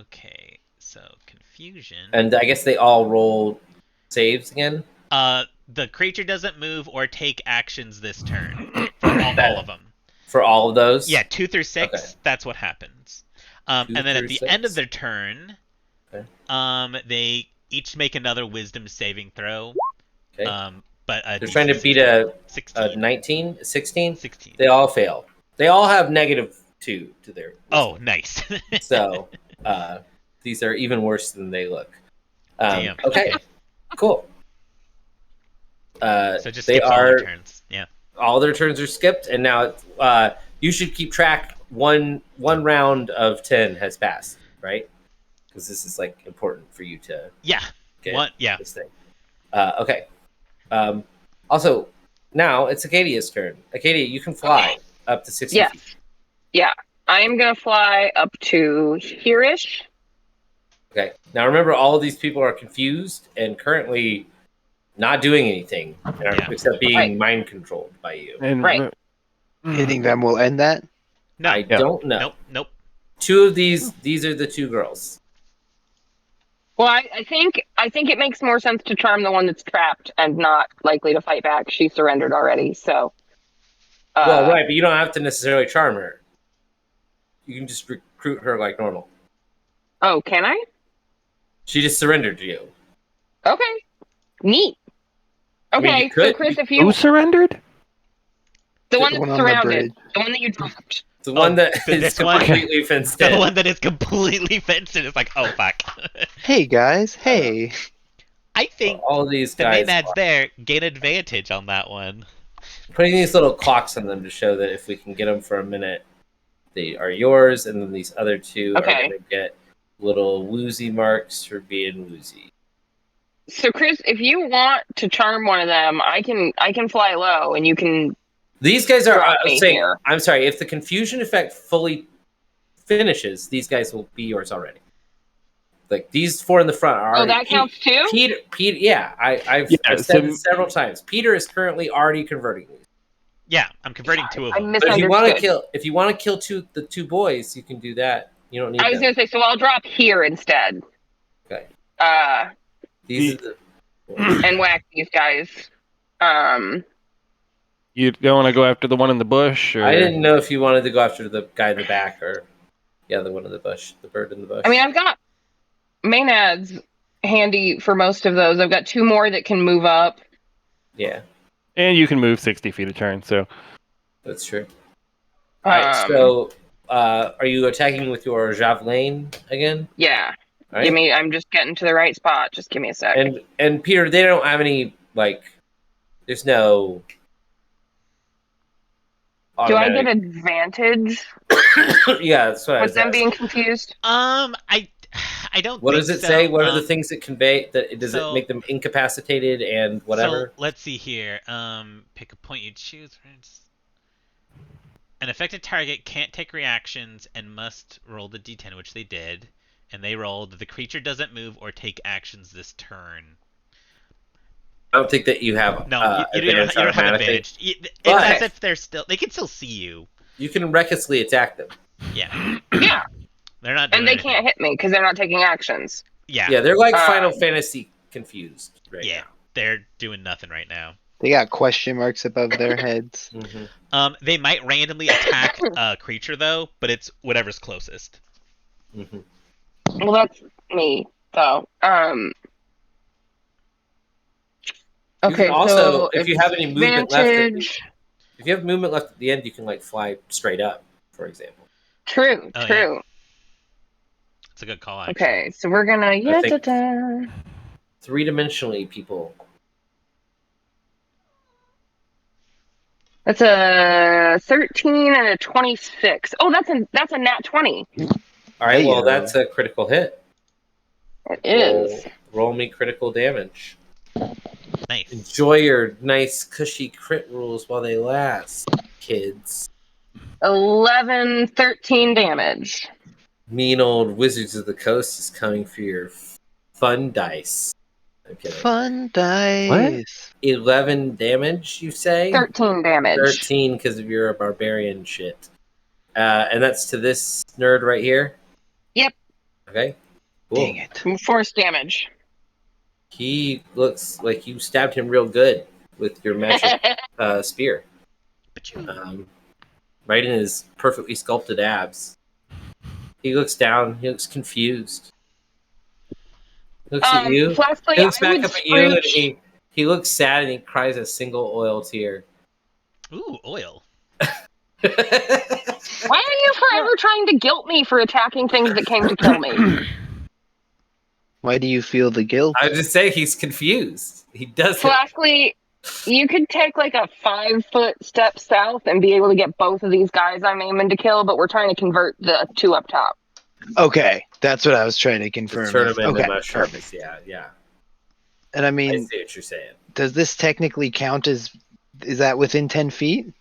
Speaker 1: Okay. So confusion.
Speaker 2: And I guess they all roll saves again.
Speaker 1: The creature doesn't move or take actions this turn for all of them.
Speaker 2: For all of those.
Speaker 1: Yeah, 2 through 6.
Speaker 2: Okay.
Speaker 1: That's what happens.
Speaker 2: 2
Speaker 1: and then at
Speaker 2: through
Speaker 1: the
Speaker 2: 6.
Speaker 1: end of their turn,
Speaker 2: Okay.
Speaker 1: They each make another Wisdom saving throw.
Speaker 2: Okay.
Speaker 1: But
Speaker 2: They're trying to beat a
Speaker 1: 16.
Speaker 2: 19, 16.
Speaker 1: 16.
Speaker 2: They all fail. They all have -2 to their.
Speaker 1: Oh, nice.
Speaker 2: So these are even worse than they look.
Speaker 1: Damn.
Speaker 2: Okay. Cool.
Speaker 1: So just
Speaker 2: they
Speaker 1: skips all their turns. Yeah.
Speaker 2: All their turns are skipped, and now you should keep track. One round of 10 has passed, right? Because this is like important for you to
Speaker 1: Yeah.
Speaker 2: get
Speaker 1: Yeah.
Speaker 2: this thing. Okay. Also, now it's Acadia's turn. Acadia, you can fly up to 60
Speaker 3: Yes.
Speaker 2: feet.
Speaker 3: Yeah. I am going to fly up to here-ish.
Speaker 2: Okay. Now remember, all of these people are confused and currently not doing anything except being mind controlled by you.
Speaker 5: And
Speaker 3: Right.
Speaker 4: Hitting them will end that?
Speaker 1: No.
Speaker 2: I don't know.
Speaker 1: Nope.
Speaker 2: 2 of these are the 2 girls.
Speaker 3: Well, I think it makes more sense to charm the one that's trapped and not likely to fight back. She surrendered already, so.
Speaker 2: Well, right, but you don't have to necessarily charm her. You can just recruit her like normal.
Speaker 3: Oh, can I?
Speaker 2: She just surrendered to you.
Speaker 3: Okay. Neat.
Speaker 2: mean,
Speaker 3: Okay,
Speaker 2: you could-
Speaker 3: so Chris, if
Speaker 5: who
Speaker 3: you
Speaker 5: surrendered?
Speaker 3: the one
Speaker 4: The
Speaker 3: that's
Speaker 4: one on the
Speaker 3: surrounded,
Speaker 4: bridge.
Speaker 3: the one that you dropped.
Speaker 2: The one that is
Speaker 1: this one?
Speaker 2: completely fenced
Speaker 1: The
Speaker 2: in.
Speaker 1: one that is completely fenced in is like, oh, fuck.
Speaker 4: Hey guys, hey.
Speaker 1: I think
Speaker 2: All of these
Speaker 1: the
Speaker 2: guys
Speaker 1: Maenads there gain advantage on that one.
Speaker 2: putting these little clocks on them to show that if we can get them for a minute, they are yours, and then these other 2 are
Speaker 3: Okay.
Speaker 2: going to get little woozy marks for being woozy.
Speaker 3: So Chris, if you want to charm one of them, I can fly low and you can.
Speaker 2: These guys are
Speaker 3: Drop me
Speaker 2: saying,
Speaker 3: here.
Speaker 2: I'm sorry, if the confusion effect fully finishes, these guys will be yours already. Like these 4 in the front are
Speaker 3: Oh,
Speaker 2: already.
Speaker 3: that counts too.
Speaker 2: Peter, yeah, I've
Speaker 5: Yeah,
Speaker 2: said this several times. Peter is currently already converting these.
Speaker 1: Yeah, I'm converting 2 of
Speaker 3: I
Speaker 1: them.
Speaker 2: But if you want to
Speaker 3: misunderstood.
Speaker 2: kill the 2 boys, you can do that. You don't need.
Speaker 3: I was
Speaker 2: them.
Speaker 3: gonna say, so I'll drop here instead.
Speaker 2: Okay.
Speaker 3: These
Speaker 2: These are the,
Speaker 3: and whack these guys.
Speaker 5: You don't want to go after the one in the bush? Or...
Speaker 2: I didn't know if you wanted to go after the guy in the back or the one in the bush, the bird in the bush.
Speaker 3: I mean, I've got Maenads handy for most of those. I've got 2 more that can move up.
Speaker 2: Yeah,
Speaker 5: And you can move 60 feet a turn, so...
Speaker 2: that's true. All right, so are you attacking with your javelin again?
Speaker 3: Yeah.
Speaker 2: All right.
Speaker 3: Give me. I'm just getting to the right spot. Just give me a sec.
Speaker 2: And Peter, they don't have any like. There's no.
Speaker 3: Do I get
Speaker 2: automatic-
Speaker 3: advantage
Speaker 2: Yeah, that's what I
Speaker 3: with
Speaker 2: was
Speaker 3: them
Speaker 2: asking.
Speaker 3: being confused?
Speaker 1: I don't.
Speaker 2: What
Speaker 1: think
Speaker 2: does it
Speaker 1: so.
Speaker 2: say? What are the things that convey that does
Speaker 1: so-
Speaker 2: it make them incapacitated and whatever?
Speaker 1: So let's see here. Pick a point you choose. An affected target can't take reactions and must roll the d10, which they did, and they rolled. The creature doesn't move or take actions this turn.
Speaker 2: I don't think that you have.
Speaker 1: No, you don't have
Speaker 2: automatically.
Speaker 1: advantage. It's
Speaker 2: But-
Speaker 1: as if they can still see you.
Speaker 2: You can recklessly attack them.
Speaker 1: Yeah,
Speaker 3: Yeah.
Speaker 1: they're not. Doing
Speaker 3: And they
Speaker 1: anything.
Speaker 3: can't hit me because they're not taking actions.
Speaker 1: Yeah,
Speaker 2: Yeah, they're like
Speaker 3: Um,
Speaker 2: Final Fantasy confused right
Speaker 1: yeah, they're doing nothing right now.
Speaker 4: They got question marks above their heads.
Speaker 2: now. Mm-hmm.
Speaker 1: They might randomly attack a creature though, but it's whatever's closest.
Speaker 2: Mm-hmm.
Speaker 3: Well, that's me, though.
Speaker 2: You
Speaker 3: Okay,
Speaker 2: can also,
Speaker 3: so
Speaker 2: if you have any movement left,
Speaker 3: advantage.
Speaker 2: if you have movement left at the end, you can like fly straight up, for example.
Speaker 3: True,
Speaker 1: Oh, yeah.
Speaker 3: true.
Speaker 1: It's a good call. Actually.
Speaker 3: Okay, so we're gonna.
Speaker 2: think- 3-dimensionally, people.
Speaker 3: That's a 13 and a 26. Oh, that's a nat 20.
Speaker 2: All right, well,
Speaker 4: Heyo.
Speaker 2: that's a critical hit.
Speaker 3: It is.
Speaker 2: Roll me critical damage.
Speaker 1: Nice.
Speaker 2: Enjoy your nice, cushy crit rules while they last, kids.
Speaker 3: 11, 13 damage.
Speaker 2: Mean old Wizards of the Coast is coming for your fun dice. I'm kidding.
Speaker 4: Fun dice.
Speaker 2: 11 damage, you say?
Speaker 3: 13 damage.
Speaker 2: 13 because of your barbarian shit. And that's to this nerd right here?
Speaker 3: Yep.
Speaker 2: Okay. Cool.
Speaker 4: Dang it.
Speaker 3: Force damage.
Speaker 2: He looks like you stabbed him real good with your magic spear. Right in his perfectly sculpted abs. He looks down. He looks confused. He looks at you.
Speaker 3: Flaskly,
Speaker 2: He looks
Speaker 3: I
Speaker 2: back
Speaker 3: would
Speaker 2: up at you, and
Speaker 3: scrooge-
Speaker 2: he looks sad, and he cries a single oil tear.
Speaker 1: Ooh, oil.
Speaker 3: Why are you forever trying to guilt me for attacking things that came to kill me?
Speaker 4: Why do you feel the guilt?
Speaker 2: I just say he's confused. He doesn't.
Speaker 3: Flaskly, you could take like a 5-foot step south and be able to get both of these guys I'm aiming to kill, but we're trying to convert the two up top.
Speaker 4: Okay, that's what I was trying to confirm.
Speaker 2: Turn him into
Speaker 4: Okay,
Speaker 2: mushrooms.
Speaker 4: perfect.
Speaker 2: Yeah.
Speaker 4: And I
Speaker 2: I
Speaker 4: mean,
Speaker 2: see what you're saying.
Speaker 4: does this technically count as? Is that within 10 feet?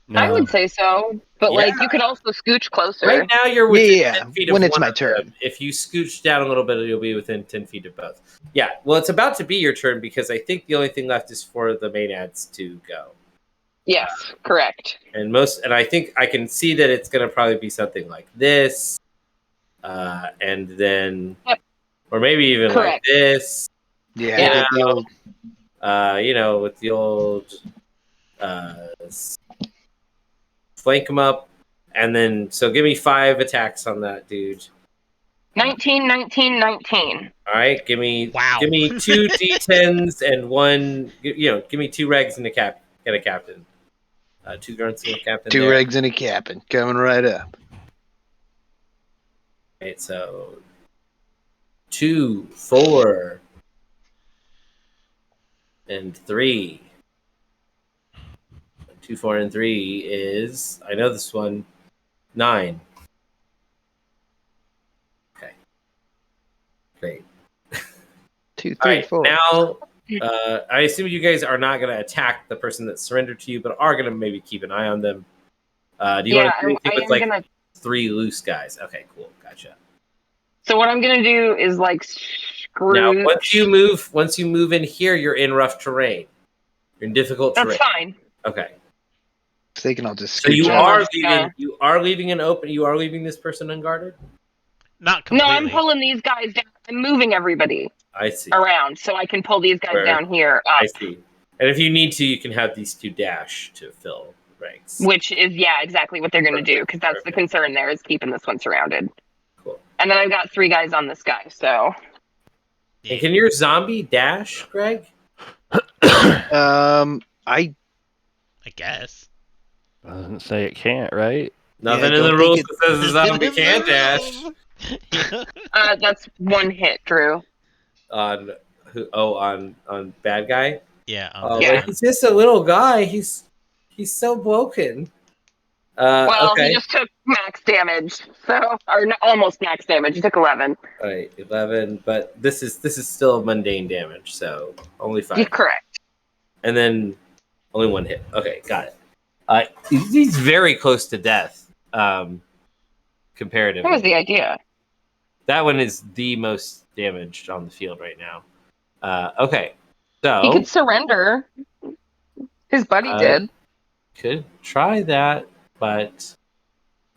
Speaker 5: No.
Speaker 3: I would say so, but
Speaker 2: Yeah.
Speaker 3: like you could also scooch closer.
Speaker 2: Right now, you're within
Speaker 4: Yeah,
Speaker 2: 10 feet of
Speaker 4: when it's
Speaker 2: one
Speaker 4: my
Speaker 2: of
Speaker 4: turn.
Speaker 2: them. If you scooch down a little bit, you'll be within 10 feet of both. Yeah, well, it's about to be your turn because I think the only thing left is for the Maenads to go.
Speaker 3: Yes, correct.
Speaker 2: And I think I can see that it's going to probably be something like this, and then,
Speaker 3: Yep.
Speaker 2: or maybe even like
Speaker 3: Correct.
Speaker 2: this.
Speaker 4: Yeah,
Speaker 3: Yeah.
Speaker 4: I get the old.
Speaker 2: With the old flank him up, and then so give me 5 attacks on that dude.
Speaker 3: 19, 19, 19.
Speaker 2: All right, give me
Speaker 1: Wow.
Speaker 2: 2 d10s and one. Give me 2 regs and a captain. 2 grunts and a captain.
Speaker 4: 2
Speaker 2: there.
Speaker 4: regs and a captain coming right up.
Speaker 2: Right, so 2, 4, and 3. 2, 4, and 3 is, I know this one, 9. Okay. Great.
Speaker 4: 2, 3,
Speaker 2: All right,
Speaker 4: 4.
Speaker 2: now I assume you guys are not going to attack the person that surrendered to you, but are going to maybe keep an eye on them. Do you want to do anything with like 3 loose guys? Okay, cool, gotcha.
Speaker 3: So what I'm gonna do is like screw.
Speaker 2: Now, once you move in here, you're in rough terrain. You're in difficult terrain.
Speaker 3: That's fine.
Speaker 2: Okay.
Speaker 4: So they can all just
Speaker 2: So you
Speaker 4: scooch
Speaker 3: Yeah.
Speaker 4: out.
Speaker 2: are leaving. You are leaving an open. You are leaving this person unguarded.
Speaker 1: Not
Speaker 3: No,
Speaker 1: completely.
Speaker 3: I'm pulling these guys down. I'm moving everybody
Speaker 2: I see.
Speaker 3: around so I can pull these guys
Speaker 2: Sure.
Speaker 3: down here up.
Speaker 2: I see. And if you need to, you can have these 2 dash to fill ranks.
Speaker 3: Which is exactly what they're gonna do because that's the concern there is keeping this one surrounded.
Speaker 2: Cool.
Speaker 3: And then I've got 3 guys on this guy, so
Speaker 2: And can your zombie dash, Greg?
Speaker 4: I
Speaker 1: I guess.
Speaker 5: Doesn't say it can't, right?
Speaker 2: Nothing
Speaker 4: Yeah,
Speaker 2: in the
Speaker 4: don't
Speaker 2: rules
Speaker 4: think
Speaker 2: that says a zombie can't dash.
Speaker 3: that's 1 hit, Drew.
Speaker 2: On who? Oh, on bad guy.
Speaker 1: Yeah.
Speaker 2: Oh,
Speaker 3: Yeah.
Speaker 2: but he's just a little guy. He's so broken.
Speaker 3: Well,
Speaker 2: Okay.
Speaker 3: he just took max damage, almost max damage. He took 11.
Speaker 2: All right, 11. But this is still mundane damage, so only 5.
Speaker 3: You're correct.
Speaker 2: And then only 1 hit. Okay, got it. He's very close to death. Comparatively,
Speaker 3: That was the idea.
Speaker 2: that one is the most damaged on the field right now. Okay, so
Speaker 3: He could surrender. His buddy did.
Speaker 2: could try that, but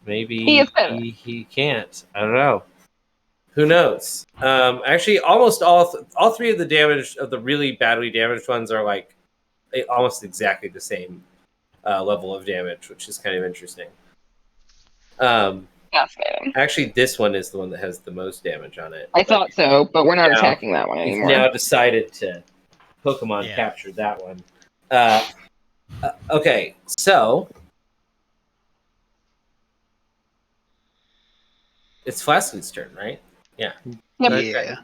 Speaker 2: maybe
Speaker 3: He is better.
Speaker 2: he can't. I don't know. Who knows? Actually, almost all 3 of the damage of the really badly damaged ones are like almost exactly the same level of damage, which is kind of interesting.
Speaker 3: Fascinating.
Speaker 2: Actually, this one is the one that has the most damage on it.
Speaker 3: I thought so, but we're not
Speaker 2: Yeah.
Speaker 3: attacking that one
Speaker 2: He's
Speaker 3: anymore.
Speaker 2: now decided to Pokemon
Speaker 1: Yeah.
Speaker 2: capture that one. Okay, so it's Flask's turn, right?
Speaker 3: Yep.
Speaker 4: yeah.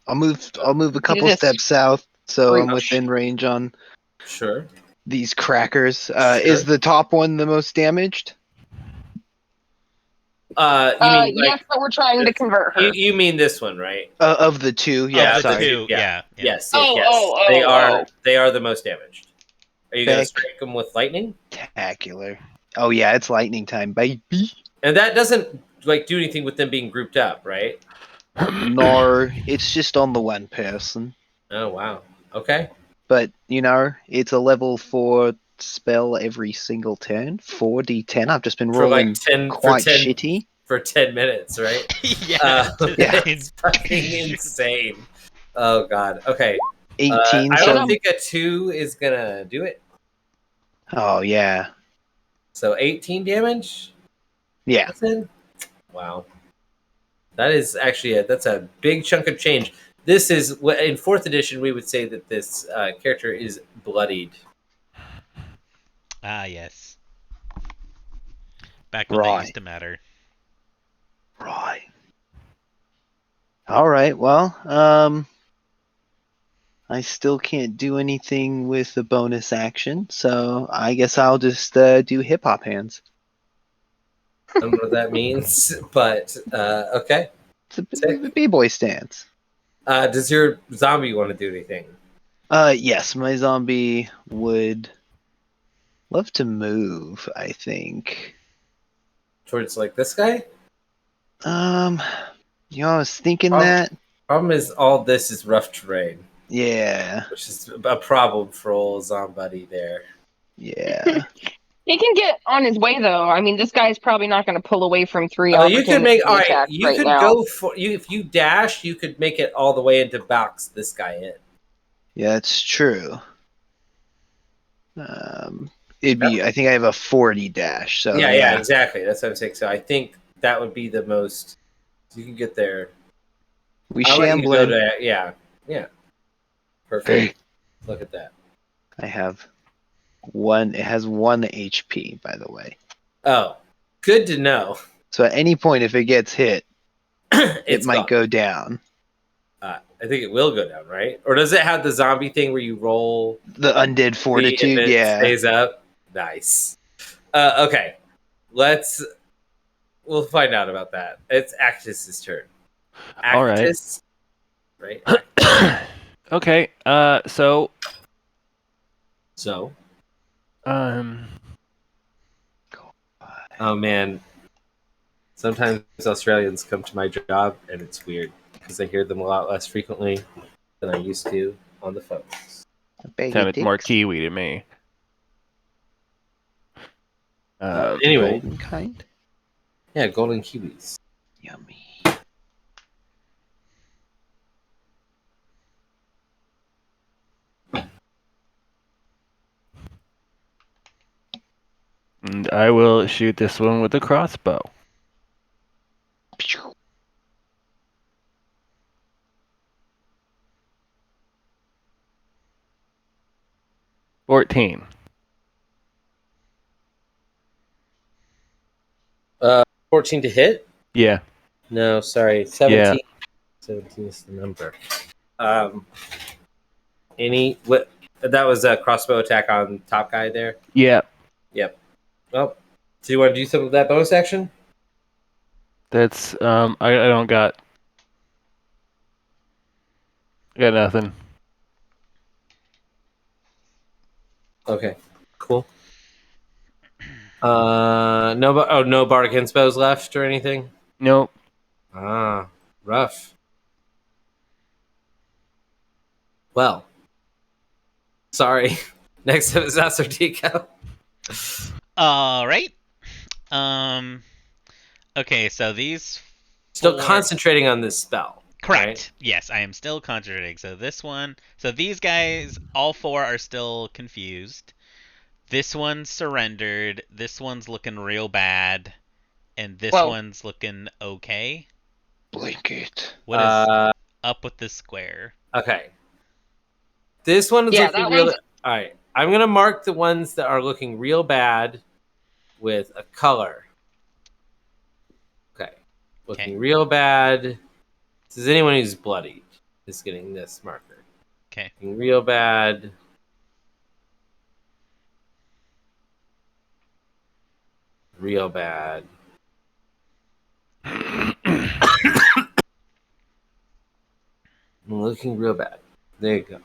Speaker 4: I'll move a couple
Speaker 3: this.
Speaker 4: steps south, so I'm
Speaker 3: Reach.
Speaker 4: within range on
Speaker 2: Sure.
Speaker 4: these crackers. Is the top one the most damaged?
Speaker 2: You mean
Speaker 3: Yes, but we're trying to convert her.
Speaker 2: you mean this one, right?
Speaker 4: Of the two, yeah.
Speaker 1: Of the
Speaker 4: Sorry.
Speaker 1: two, yeah.
Speaker 2: Yes.
Speaker 3: Oh,
Speaker 2: They are the most damaged. Are you gonna
Speaker 4: Spec-
Speaker 2: strike them with lightning?
Speaker 4: Spectacular. Oh yeah, it's lightning time, baby.
Speaker 2: And that doesn't like do anything with them being grouped up, right?
Speaker 4: No, it's just on the one person.
Speaker 2: Oh wow. Okay.
Speaker 4: But it's a level 4 spell every single turn. 4d10. I've just been
Speaker 2: For like
Speaker 4: rolling
Speaker 2: 10
Speaker 4: quite shitty.
Speaker 2: for 10 minutes, right?
Speaker 1: Yeah.
Speaker 4: Yeah.
Speaker 2: It's fucking insane. Oh god. Okay.
Speaker 4: 18.
Speaker 2: I
Speaker 4: So
Speaker 2: don't think a 2 is gonna do it.
Speaker 4: oh yeah,
Speaker 2: So 18 damage.
Speaker 4: yeah.
Speaker 2: That's it. Wow. That is actually that's a big chunk of change. This is what in 4th edition we would say that this character is bloodied.
Speaker 1: Ah, yes. Back when they used to matter.
Speaker 4: Right. All right. Well, I still can't do anything with the bonus action, so I guess I'll just do hip hop hands.
Speaker 2: I don't know what that means, but okay.
Speaker 4: It's a
Speaker 2: Sick.
Speaker 4: b-boy stance.
Speaker 2: Does your zombie want to do anything?
Speaker 4: Yes, my zombie would love to move, I think.
Speaker 2: Towards like this guy?
Speaker 4: I was thinking that.
Speaker 2: Problem is all this is rough terrain,
Speaker 4: Yeah.
Speaker 2: which is a problem for old zombie there.
Speaker 4: Yeah.
Speaker 3: He can get on his way though. I mean, this guy's probably not going to pull away from 3
Speaker 2: You could make all right.
Speaker 3: attacks
Speaker 2: You
Speaker 3: right
Speaker 2: could
Speaker 3: now.
Speaker 2: go for you if you dash. You could make it all the way into box this guy in.
Speaker 4: Yeah, it's true. It'd be. I think I have a 40 dash. So
Speaker 2: yeah, exactly. That's what I'm saying. So I think that would be the most. You can get there.
Speaker 4: We
Speaker 2: I'll let you go
Speaker 4: shambling.
Speaker 2: to, yeah. Perfect. Look at that.
Speaker 4: I have one. It has 1 HP, by the way.
Speaker 2: Oh, good to know.
Speaker 4: So at any point, if it gets hit, it might
Speaker 2: gone.
Speaker 4: go down.
Speaker 2: I think it will go down, right? Or does it have the zombie thing where you roll
Speaker 4: The undead fortitude,
Speaker 2: if it
Speaker 4: yeah.
Speaker 2: stays up? Nice. Okay, we'll find out about that. It's Actus's turn.
Speaker 5: All right.
Speaker 2: Actus, right?
Speaker 5: Okay. So.
Speaker 2: Oh man, sometimes Australians come to my job and it's weird because I hear them a lot less frequently than I used to on the phones.
Speaker 5: Sounded more Kiwi to me.
Speaker 2: Anyway,
Speaker 4: Golden kind.
Speaker 2: yeah, golden kiwis.
Speaker 4: Yummy.
Speaker 5: And I will shoot this one with a crossbow.
Speaker 4: Pew.
Speaker 5: 14.
Speaker 2: 14 to hit?
Speaker 5: Yeah.
Speaker 2: No, sorry, 17.
Speaker 5: Yeah.
Speaker 2: 17 is the number. What? That was a crossbow attack on top guy there.
Speaker 5: Yeah.
Speaker 2: Yep. Well, do you want to do some of that bonus action?
Speaker 5: That's I don't got. I got nothing.
Speaker 2: Okay, cool. No bardic inspos left or anything.
Speaker 5: Nope.
Speaker 2: Ah, rough. Well, sorry. Next up is Acertico.
Speaker 1: All right. Okay, so these
Speaker 2: Still
Speaker 1: 4...
Speaker 2: concentrating on this spell.
Speaker 1: Correct.
Speaker 2: Right?
Speaker 1: Yes, I am still concentrating. So these guys, all 4 are still confused. This one's surrendered. This one's looking real bad, and this one's looking okay.
Speaker 4: Blanket.
Speaker 1: What is up with this square?
Speaker 2: Okay. This one is looking real. All right. I'm gonna mark the ones that are looking real bad with a color. Okay. Looking real bad. This is anyone who's bloodied is getting this marker.
Speaker 1: Okay.
Speaker 2: Looking real bad. real bad. Looking real bad. There you go.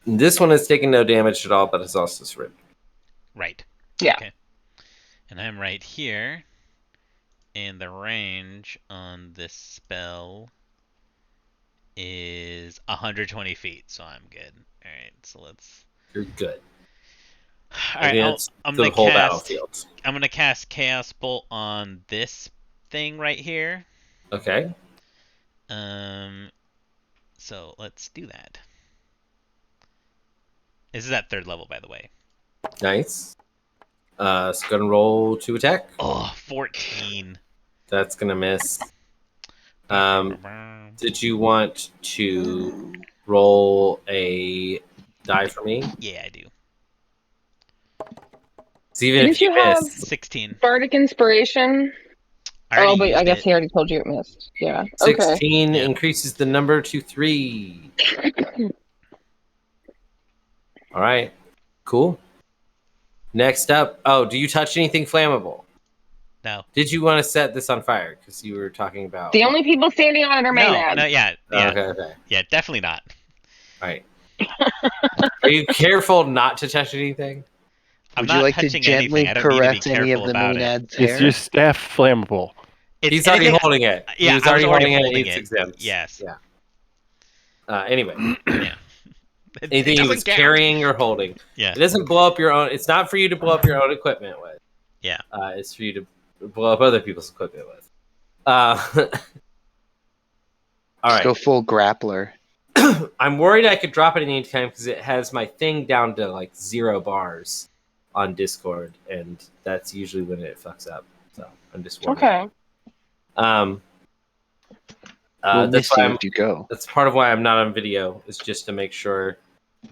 Speaker 2: And this one is taking no damage at all, but it's also ripped.
Speaker 1: Right.
Speaker 3: Yeah.
Speaker 1: Okay. And I'm right here. And the range on this spell is 120 feet, so I'm good. All right, so let's.
Speaker 2: You're good.
Speaker 1: All right,
Speaker 2: Against
Speaker 1: I'm
Speaker 2: the
Speaker 1: gonna
Speaker 2: whole
Speaker 1: cast.
Speaker 2: battlefield.
Speaker 1: I'm gonna cast Chaos Bolt on this thing right here.
Speaker 2: Okay.
Speaker 1: So let's do that. This is at 3rd level, by the way.
Speaker 2: Nice. So go and roll to attack.
Speaker 1: Oh, 14.
Speaker 2: That's gonna miss. Did you want to roll a die for me?
Speaker 1: Yeah, I do.
Speaker 2: So even
Speaker 3: Didn't
Speaker 2: if you
Speaker 3: you have-
Speaker 2: miss,
Speaker 1: 16.
Speaker 3: Bardic Inspiration.
Speaker 1: I already
Speaker 3: Oh, but
Speaker 1: used
Speaker 3: I guess
Speaker 1: it.
Speaker 3: he already told you it missed. Yeah. Okay.
Speaker 2: 16
Speaker 1: Yeah.
Speaker 2: increases the number to 3. All right. Cool. Next up. Oh, do you touch anything flammable?
Speaker 1: No.
Speaker 2: Did you want to set this on fire? Because you were talking about.
Speaker 3: The only people standing on it are
Speaker 1: No,
Speaker 3: Maenads.
Speaker 1: no, yeah.
Speaker 2: Okay.
Speaker 1: Yeah, definitely not.
Speaker 2: All right. Are you careful not to touch anything?
Speaker 1: I'm
Speaker 4: Would
Speaker 1: not
Speaker 4: you like to
Speaker 1: touching
Speaker 4: gently
Speaker 1: anything. I don't need to be
Speaker 4: caress any of
Speaker 1: careful
Speaker 4: the
Speaker 1: about it.
Speaker 4: Maenads'
Speaker 5: Is
Speaker 4: hair?
Speaker 5: your staff flammable?
Speaker 1: It's
Speaker 2: He's already
Speaker 1: anything-
Speaker 2: holding it.
Speaker 1: Yeah,
Speaker 2: he was
Speaker 1: I was
Speaker 2: already
Speaker 1: already
Speaker 2: holding it.
Speaker 1: holding
Speaker 2: It's
Speaker 1: it.
Speaker 2: exempt.
Speaker 1: Yes.
Speaker 2: Yeah. Anyway,
Speaker 1: Yeah.
Speaker 2: anything he was
Speaker 1: doesn't count.
Speaker 2: carrying or holding.
Speaker 1: Yeah.
Speaker 2: It doesn't blow up your own. It's not for you to blow up your own equipment with.
Speaker 1: Yeah.
Speaker 2: It's for you to blow up other people's equipment with. All
Speaker 4: Just
Speaker 2: right.
Speaker 4: go full grappler.
Speaker 2: I'm worried I could drop it at any time because it has my thing down to like 0 bars on Discord, and that's usually when it fucks up. So I'm just worried.
Speaker 3: Okay.
Speaker 4: We'll
Speaker 2: That's
Speaker 4: miss
Speaker 2: why
Speaker 4: you
Speaker 2: I'm.
Speaker 4: if you go.
Speaker 2: That's part of why I'm not on video. Is just to make sure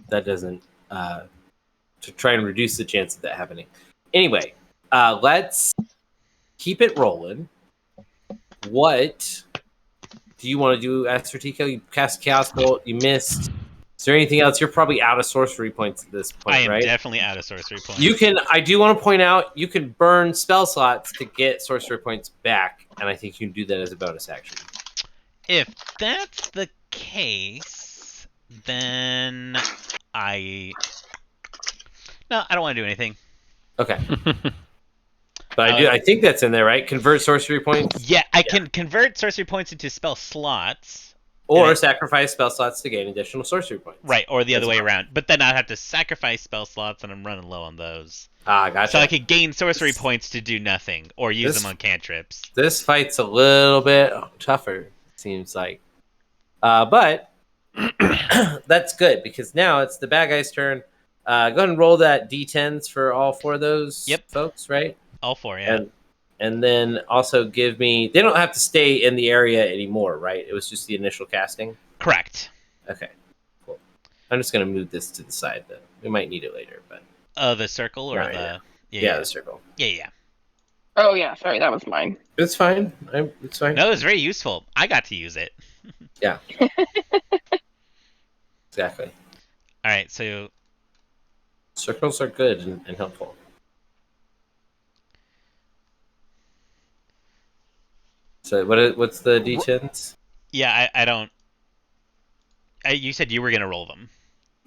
Speaker 2: that doesn't to try and reduce the chance of that happening. Anyway, let's keep it rolling. What do you want to do, Astratico? You cast Chaos Bolt. You missed. Is there anything else? You're probably out of sorcery points at this point,
Speaker 1: I am
Speaker 2: right?
Speaker 1: definitely out of sorcery points.
Speaker 2: You can. I do want to point out you can burn spell slots to get sorcery points back, and I think you can do that as a bonus action.
Speaker 1: If that's the case, then No, I don't want to do anything.
Speaker 2: Okay. But I do. I think that's in there, right? Convert sorcery points,
Speaker 1: Yeah, I can convert sorcery points into spell slots.
Speaker 2: or
Speaker 1: Yeah.
Speaker 2: sacrifice spell slots to gain additional sorcery points.
Speaker 1: Right, or the other
Speaker 2: That's
Speaker 1: way
Speaker 2: fine.
Speaker 1: around. But then I'd have to sacrifice spell slots, and I'm running low on those.
Speaker 2: Gotcha.
Speaker 1: So I could gain sorcery points to do nothing, or use
Speaker 2: This-
Speaker 1: them on cantrips.
Speaker 2: This fight's a little bit tougher, seems like. But that's good because now it's the bad guy's turn. Go ahead and roll that d10s for all 4 of those folks, right?
Speaker 1: All 4, yeah.
Speaker 2: And then also give me. They don't have to stay in the area anymore, right? It was just the initial casting.
Speaker 1: Correct.
Speaker 2: Okay, cool. I'm just gonna move this to the side though. We might need it later, but
Speaker 1: The circle or
Speaker 2: Right,
Speaker 1: the...
Speaker 2: yeah, the circle.
Speaker 1: Yeah.
Speaker 3: Oh yeah, sorry, that was mine.
Speaker 2: It's fine. It's fine.
Speaker 1: No, it was very useful. I got to use it.
Speaker 2: Yeah. Exactly.
Speaker 1: All right, so
Speaker 2: Circles are good and helpful. So what's the d10s?
Speaker 1: yeah, I don't. You said you were gonna roll them.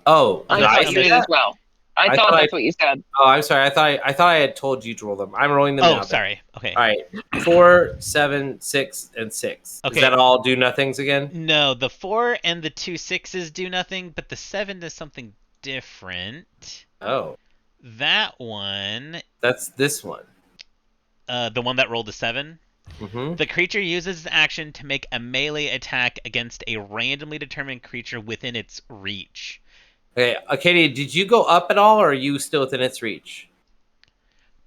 Speaker 2: Oh,
Speaker 3: I
Speaker 2: did I
Speaker 3: thought
Speaker 2: say
Speaker 3: you did
Speaker 2: that?
Speaker 3: as well. I
Speaker 2: I
Speaker 3: thought
Speaker 2: thought
Speaker 3: that's what you said.
Speaker 2: Oh, I'm sorry. I thought I had told you to roll them. I'm rolling them now.
Speaker 1: Oh,
Speaker 2: then.
Speaker 1: sorry. Okay.
Speaker 2: All right. 4, 7, 6, and 6.
Speaker 1: Okay.
Speaker 2: Is that all do nothings again?
Speaker 1: No, the 4 and the 2 6s do nothing, but the 7 does something different.
Speaker 2: Oh,
Speaker 1: That one,
Speaker 2: that's this one.
Speaker 1: the one that rolled a 7,
Speaker 2: Mm-hmm.
Speaker 1: the creature uses its action to make a melee attack against a randomly determined creature within its reach.
Speaker 2: Okay, Katie, did you go up at all, or are you still within its reach?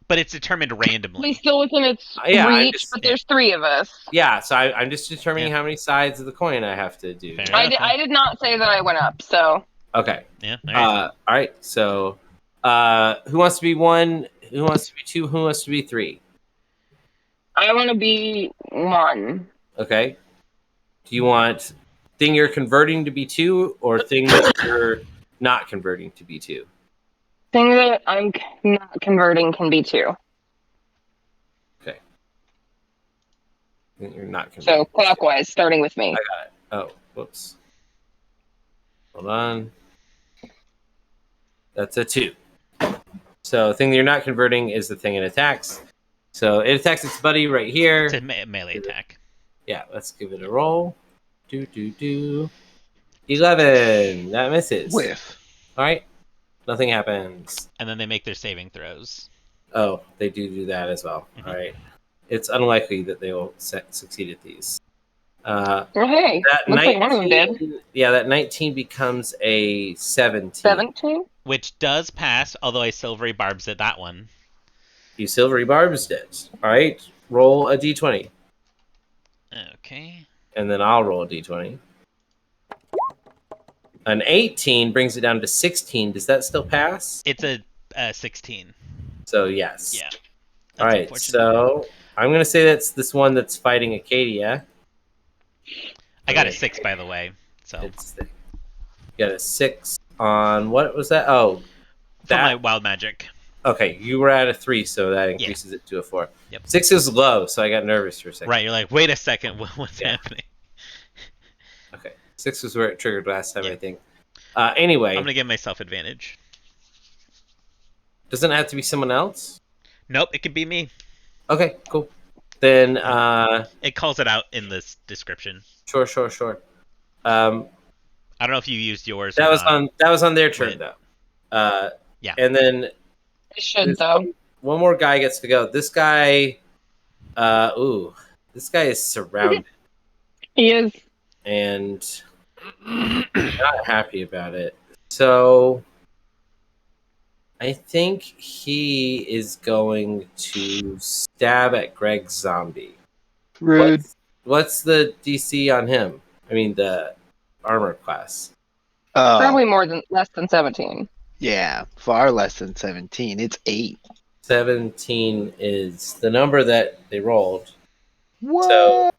Speaker 1: But it's determined randomly.
Speaker 3: He's still within its
Speaker 2: Yeah, I
Speaker 3: reach,
Speaker 2: just-
Speaker 3: but there's 3 of us.
Speaker 2: Yeah, so I'm just determining
Speaker 1: Yeah.
Speaker 2: how many sides of the coin I have to do.
Speaker 1: Fair
Speaker 3: I
Speaker 1: enough.
Speaker 3: did not say that I went up, so
Speaker 2: Okay.
Speaker 1: Yeah. All right.
Speaker 2: All right. So, who wants to be 1? Who wants to be 2? Who wants to be 3?
Speaker 3: I want to be 1.
Speaker 2: Okay. Do you want thing you're converting to be 2, or thing that you're not converting to be 2?
Speaker 3: Thing that I'm not converting can be 2.
Speaker 2: You're not converting.
Speaker 3: So clockwise, starting with me.
Speaker 2: Oh, whoops. Hold on. That's a 2. So the thing that you're not converting is the thing it attacks. So it attacks its buddy right here.
Speaker 1: It's a melee attack.
Speaker 2: Yeah, let's give it a roll. 11. That misses.
Speaker 4: Whiff.
Speaker 2: All right. Nothing happens.
Speaker 1: And then they make their saving throws.
Speaker 2: Oh, they do that as well.
Speaker 1: Mhm.
Speaker 2: All right. It's unlikely that they will succeed at these.
Speaker 3: Well, hey,
Speaker 2: That
Speaker 3: looks like one of them did.
Speaker 2: Yeah, that 19 becomes a 17.
Speaker 3: 17?
Speaker 1: Which does pass, although I silvery barbs at that one.
Speaker 2: You silvery barbs it. All right. Roll a d20.
Speaker 1: Okay.
Speaker 2: And then I'll roll a d20. An 18 brings it down to 16. Does that still pass?
Speaker 1: It's a 16.
Speaker 2: So, yes.
Speaker 1: Yeah.
Speaker 2: All right.
Speaker 1: Unfortunate.
Speaker 2: So, I'm going to say that's this one that's fighting Acadia.
Speaker 1: I got a 6, by the way. So
Speaker 2: You got a 6 on what was that? Oh,
Speaker 1: for my wild magic.
Speaker 2: Okay, you were at a 3, so that increases it to a 4.
Speaker 1: Yep.
Speaker 2: 6 is low, so I got nervous for a second.
Speaker 1: Right, you're like, wait a second, what's happening?
Speaker 2: Okay, 6 was where it triggered last time,
Speaker 1: Yeah.
Speaker 2: I think. Anyway,
Speaker 1: I'm gonna give myself advantage.
Speaker 2: doesn't it have to be someone else?
Speaker 1: Nope, it could be me.
Speaker 2: Okay, cool. Then,
Speaker 1: It calls it out in this description.
Speaker 2: sure.
Speaker 1: I don't know if you used yours.
Speaker 2: That
Speaker 1: or
Speaker 2: was
Speaker 1: not.
Speaker 2: that was on their turn,
Speaker 1: Right.
Speaker 2: though.
Speaker 1: Yeah.
Speaker 2: And then
Speaker 3: It should,
Speaker 2: there's
Speaker 3: though.
Speaker 2: one more guy gets to go. This guy, this guy is surrounded.
Speaker 3: He is.
Speaker 2: And not happy about it. So I think he is going to stab at Greg's zombie.
Speaker 4: Rude.
Speaker 2: What's the DC on him? I mean the armor class.
Speaker 4: Oh,
Speaker 3: Probably less than 17.
Speaker 4: yeah, far less than 17. It's 8.
Speaker 2: 17 is the number that they rolled.
Speaker 4: What?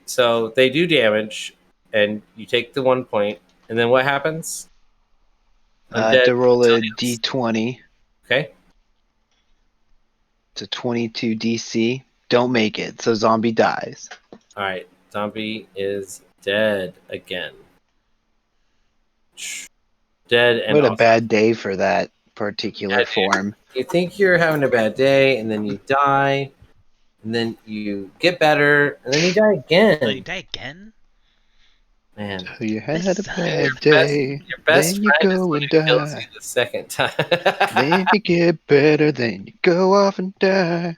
Speaker 2: So they do damage, and you take the 1 point, and then what happens?
Speaker 4: I have to roll a
Speaker 2: Undead
Speaker 4: d20.
Speaker 2: Okay.
Speaker 4: It's a 22 DC. Don't make it, so zombie dies.
Speaker 2: All right. Zombie is dead again. Dead and
Speaker 4: What a
Speaker 2: also-
Speaker 4: bad day for that particular
Speaker 2: Yeah, dude.
Speaker 4: form.
Speaker 2: You think you're having a bad day, and then you die, and then you get better, and then you die again.
Speaker 1: Oh, you die again?
Speaker 2: Man,
Speaker 4: So you had
Speaker 1: This
Speaker 4: a
Speaker 1: sucks.
Speaker 4: bad day,
Speaker 2: your best
Speaker 4: then you
Speaker 2: friend is
Speaker 4: go
Speaker 2: when
Speaker 4: and
Speaker 2: he kills
Speaker 4: die.
Speaker 2: you the second time.
Speaker 4: Then you get better, then you go off and die.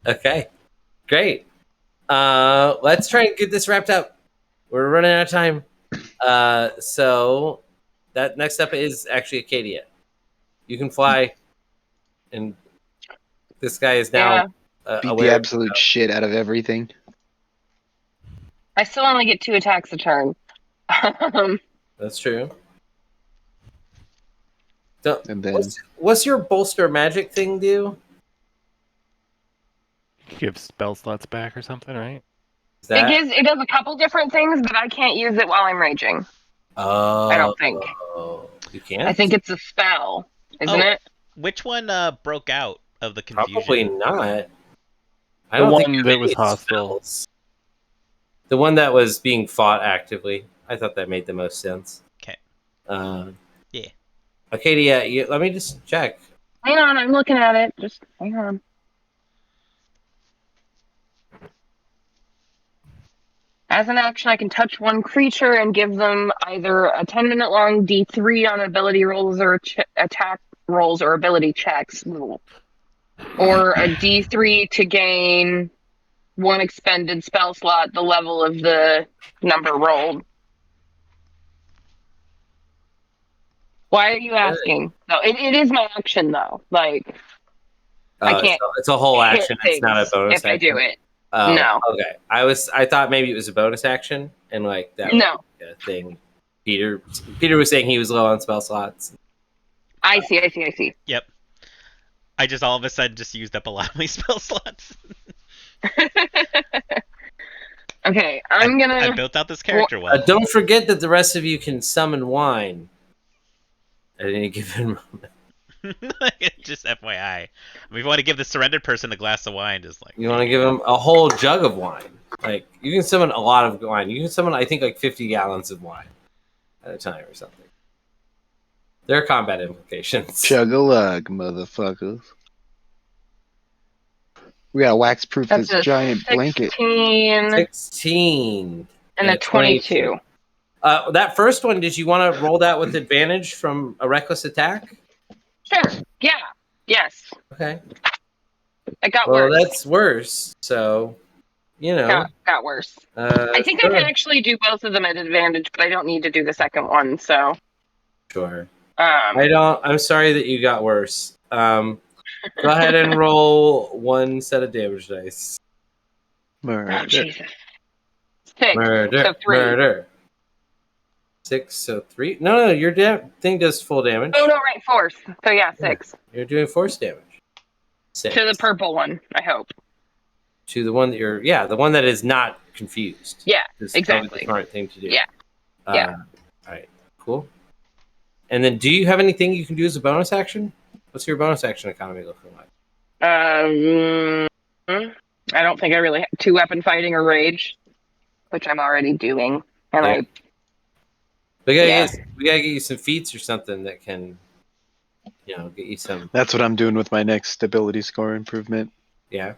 Speaker 2: Okay, great. Let's try and get this wrapped up. We're running out of time. So that next up is actually Acadia. You can fly, and this guy is now
Speaker 4: Beat the
Speaker 2: aware.
Speaker 4: absolute shit out of everything.
Speaker 3: I still only get 2 attacks a turn.
Speaker 2: That's true. So,
Speaker 4: And then
Speaker 2: what's your bolster magic thing do?
Speaker 5: Give spell slots back or something, right?
Speaker 2: Is that,
Speaker 3: It does a couple different things, but I can't use it while I'm raging.
Speaker 2: Oh,
Speaker 3: I don't think.
Speaker 2: You can't.
Speaker 3: I think it's a spell, isn't
Speaker 1: Oh.
Speaker 3: it?
Speaker 1: Which one broke out of the confusion?
Speaker 2: Probably not. I
Speaker 5: The
Speaker 2: don't think
Speaker 5: one
Speaker 2: you have
Speaker 5: that
Speaker 2: any
Speaker 5: was hostile.
Speaker 2: spells. The one that was being fought actively. I thought that made the most sense.
Speaker 1: Okay.
Speaker 2: Yeah. Acadia, let me just check.
Speaker 3: Hang on, I'm looking at it. Just hang on. As an action, I can touch one creature and give them either a 10-minute long D3 on ability rolls or attack rolls or ability checks, or a D3 to gain one expended spell slot, the level of the number rolled. Why are you asking? No, it is my action though. Like I can't.
Speaker 2: It's a whole
Speaker 3: hit
Speaker 2: action. It's not a
Speaker 3: things
Speaker 2: bonus
Speaker 3: if I
Speaker 2: action.
Speaker 3: do it.
Speaker 2: Oh,
Speaker 3: No.
Speaker 2: Okay. I thought maybe it was a bonus action, and like that
Speaker 3: No.
Speaker 2: was like a thing. Peter was saying he was low on spell slots.
Speaker 3: I see.
Speaker 1: Yep. I just all of a sudden just used up a lot of my spell slots.
Speaker 3: Okay, I'm
Speaker 1: I
Speaker 3: gonna.
Speaker 1: built out this character well.
Speaker 2: Don't forget that the rest of you can summon wine at any given moment.
Speaker 1: Just FYI. I mean, if you want to give the surrendered person a glass of wine, just like
Speaker 2: You want to give them a whole jug of wine. Like, you can summon a lot of wine. You can summon, I think, like 50 gallons of wine at a time or something. There are combat implications.
Speaker 4: Chug-a-lug, motherfuckers. We gotta wax-proof
Speaker 3: That's
Speaker 4: this
Speaker 3: a
Speaker 4: giant blanket.
Speaker 3: 16
Speaker 2: 16
Speaker 3: and a 22.
Speaker 2: That first one, did you want to roll that with advantage from a reckless attack?
Speaker 3: Sure. Yeah. Yes.
Speaker 2: Okay.
Speaker 3: It got
Speaker 2: Well,
Speaker 3: worse.
Speaker 2: that's worse. So, you know.
Speaker 3: Got worse. I think I
Speaker 2: sure.
Speaker 3: can actually do both of them at advantage, but I don't need to do the second one. So.
Speaker 2: Sure.
Speaker 3: Um.
Speaker 2: I'm sorry that you got worse. Go ahead and roll one set of damage dice.
Speaker 4: Murder.
Speaker 3: Oh Jesus. 6.
Speaker 2: Murder.
Speaker 3: So 3.
Speaker 2: Murder. 6, so 3. No, your thing does full damage.
Speaker 3: Oh no, right, force. So yeah, 6
Speaker 2: You're doing force damage. 6.
Speaker 3: to the purple one. I hope.
Speaker 2: To the one that the one that is not confused.
Speaker 3: Yeah,
Speaker 2: Is
Speaker 3: exactly.
Speaker 2: probably the smart thing to do.
Speaker 3: Yeah. Yeah.
Speaker 2: All right. Cool. And then, do you have anything you can do as a bonus action? What's your bonus action economy looking like?
Speaker 3: I don't think I really have 2 weapon fighting or rage, which I'm already doing, and
Speaker 2: We gotta get you some feats or something that can, get you some.
Speaker 4: That's what I'm doing with my next ability score improvement.
Speaker 2: Yeah.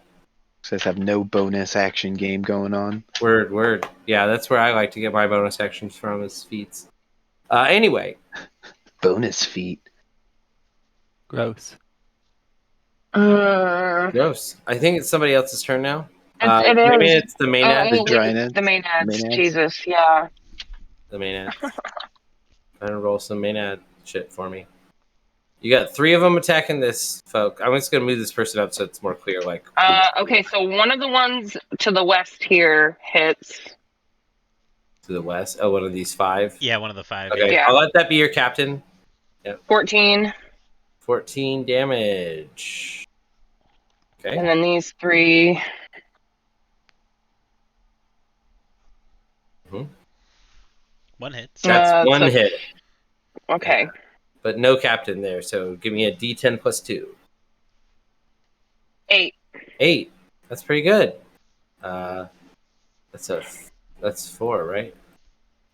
Speaker 4: Because I have no bonus action game going on.
Speaker 2: Word. Yeah, that's where I like to get my bonus actions from, is feats. Anyway.
Speaker 4: Bonus feat.
Speaker 5: Gross.
Speaker 2: Gross. I think it's somebody else's turn now.
Speaker 3: It
Speaker 2: Maybe
Speaker 3: is.
Speaker 2: it's the main ad.
Speaker 4: The Dryads.
Speaker 3: The main ads.
Speaker 4: Main ads.
Speaker 3: Jesus, yeah.
Speaker 2: The main ad. I'm gonna roll some main ad shit for me. You got 3 of them attacking this folk. I'm just gonna move this person up so it's more clear. Like.
Speaker 3: Okay, so one of the ones to the west here hits.
Speaker 2: To the west. Oh, one of these 5.
Speaker 1: Yeah, one of the 5.
Speaker 2: Okay,
Speaker 3: Yeah.
Speaker 2: I'll let that be your captain. Yep.
Speaker 3: 14.
Speaker 2: 14 damage. Okay.
Speaker 3: And then these 3.
Speaker 1: One hit.
Speaker 2: That's one hit.
Speaker 3: Okay.
Speaker 2: But no captain there, so give me a D10 plus 2.
Speaker 3: 8.
Speaker 2: 8. That's pretty good. That's 4, right?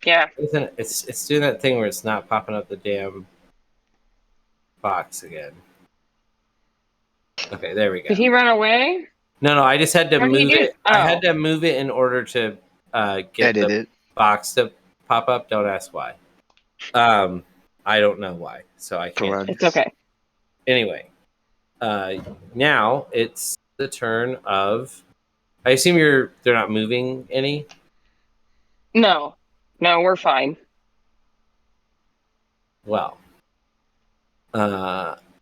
Speaker 3: Yeah.
Speaker 2: It's doing that thing where it's not popping up the damn box again. Okay, there we go.
Speaker 3: Did he run away?
Speaker 2: No, I just had to
Speaker 3: What did he
Speaker 2: move
Speaker 3: do?
Speaker 2: it. I
Speaker 3: Oh.
Speaker 2: had to move it in order to get
Speaker 4: Edit
Speaker 2: the
Speaker 4: it.
Speaker 2: box to pop up. Don't ask why. I don't know why, so I can't.
Speaker 3: It's okay.
Speaker 2: Anyway, now it's the turn of. I assume they're not moving any.
Speaker 3: No, we're fine.
Speaker 2: Well,